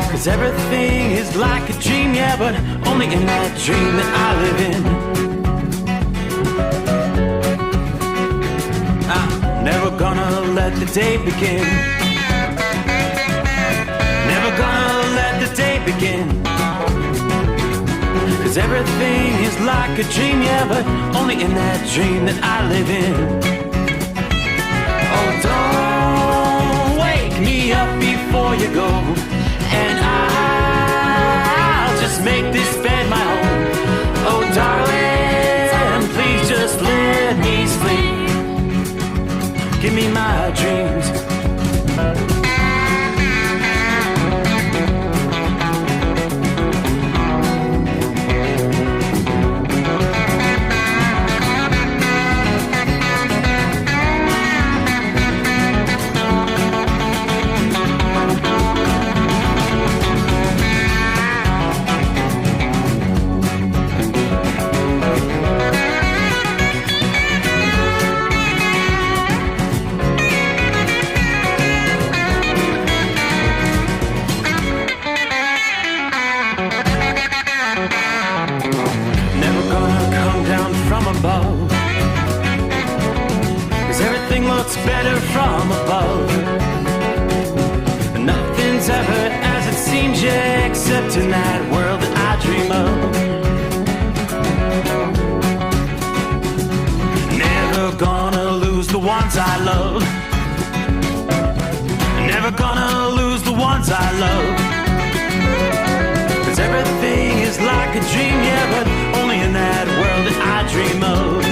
'Cause everything is like a dream, yeah, but only in that dream that I live in. I'm never gonna let the day begin. Never gonna let the day begin. 'Cause everything is like a dream, yeah, but only in that dream that I live in. Oh, don't wake me up before you go, and I'll just make this bed my home. Oh, darling, please just let me sleep. Give me my dreams. Better from above. Nothing's ever as it seems, yeah, except in that world that I dream of. Never gonna lose the ones I love. Never gonna lose the ones ones I love. 'Cause everything is like a dream, yeah, but only in that world that I dream of.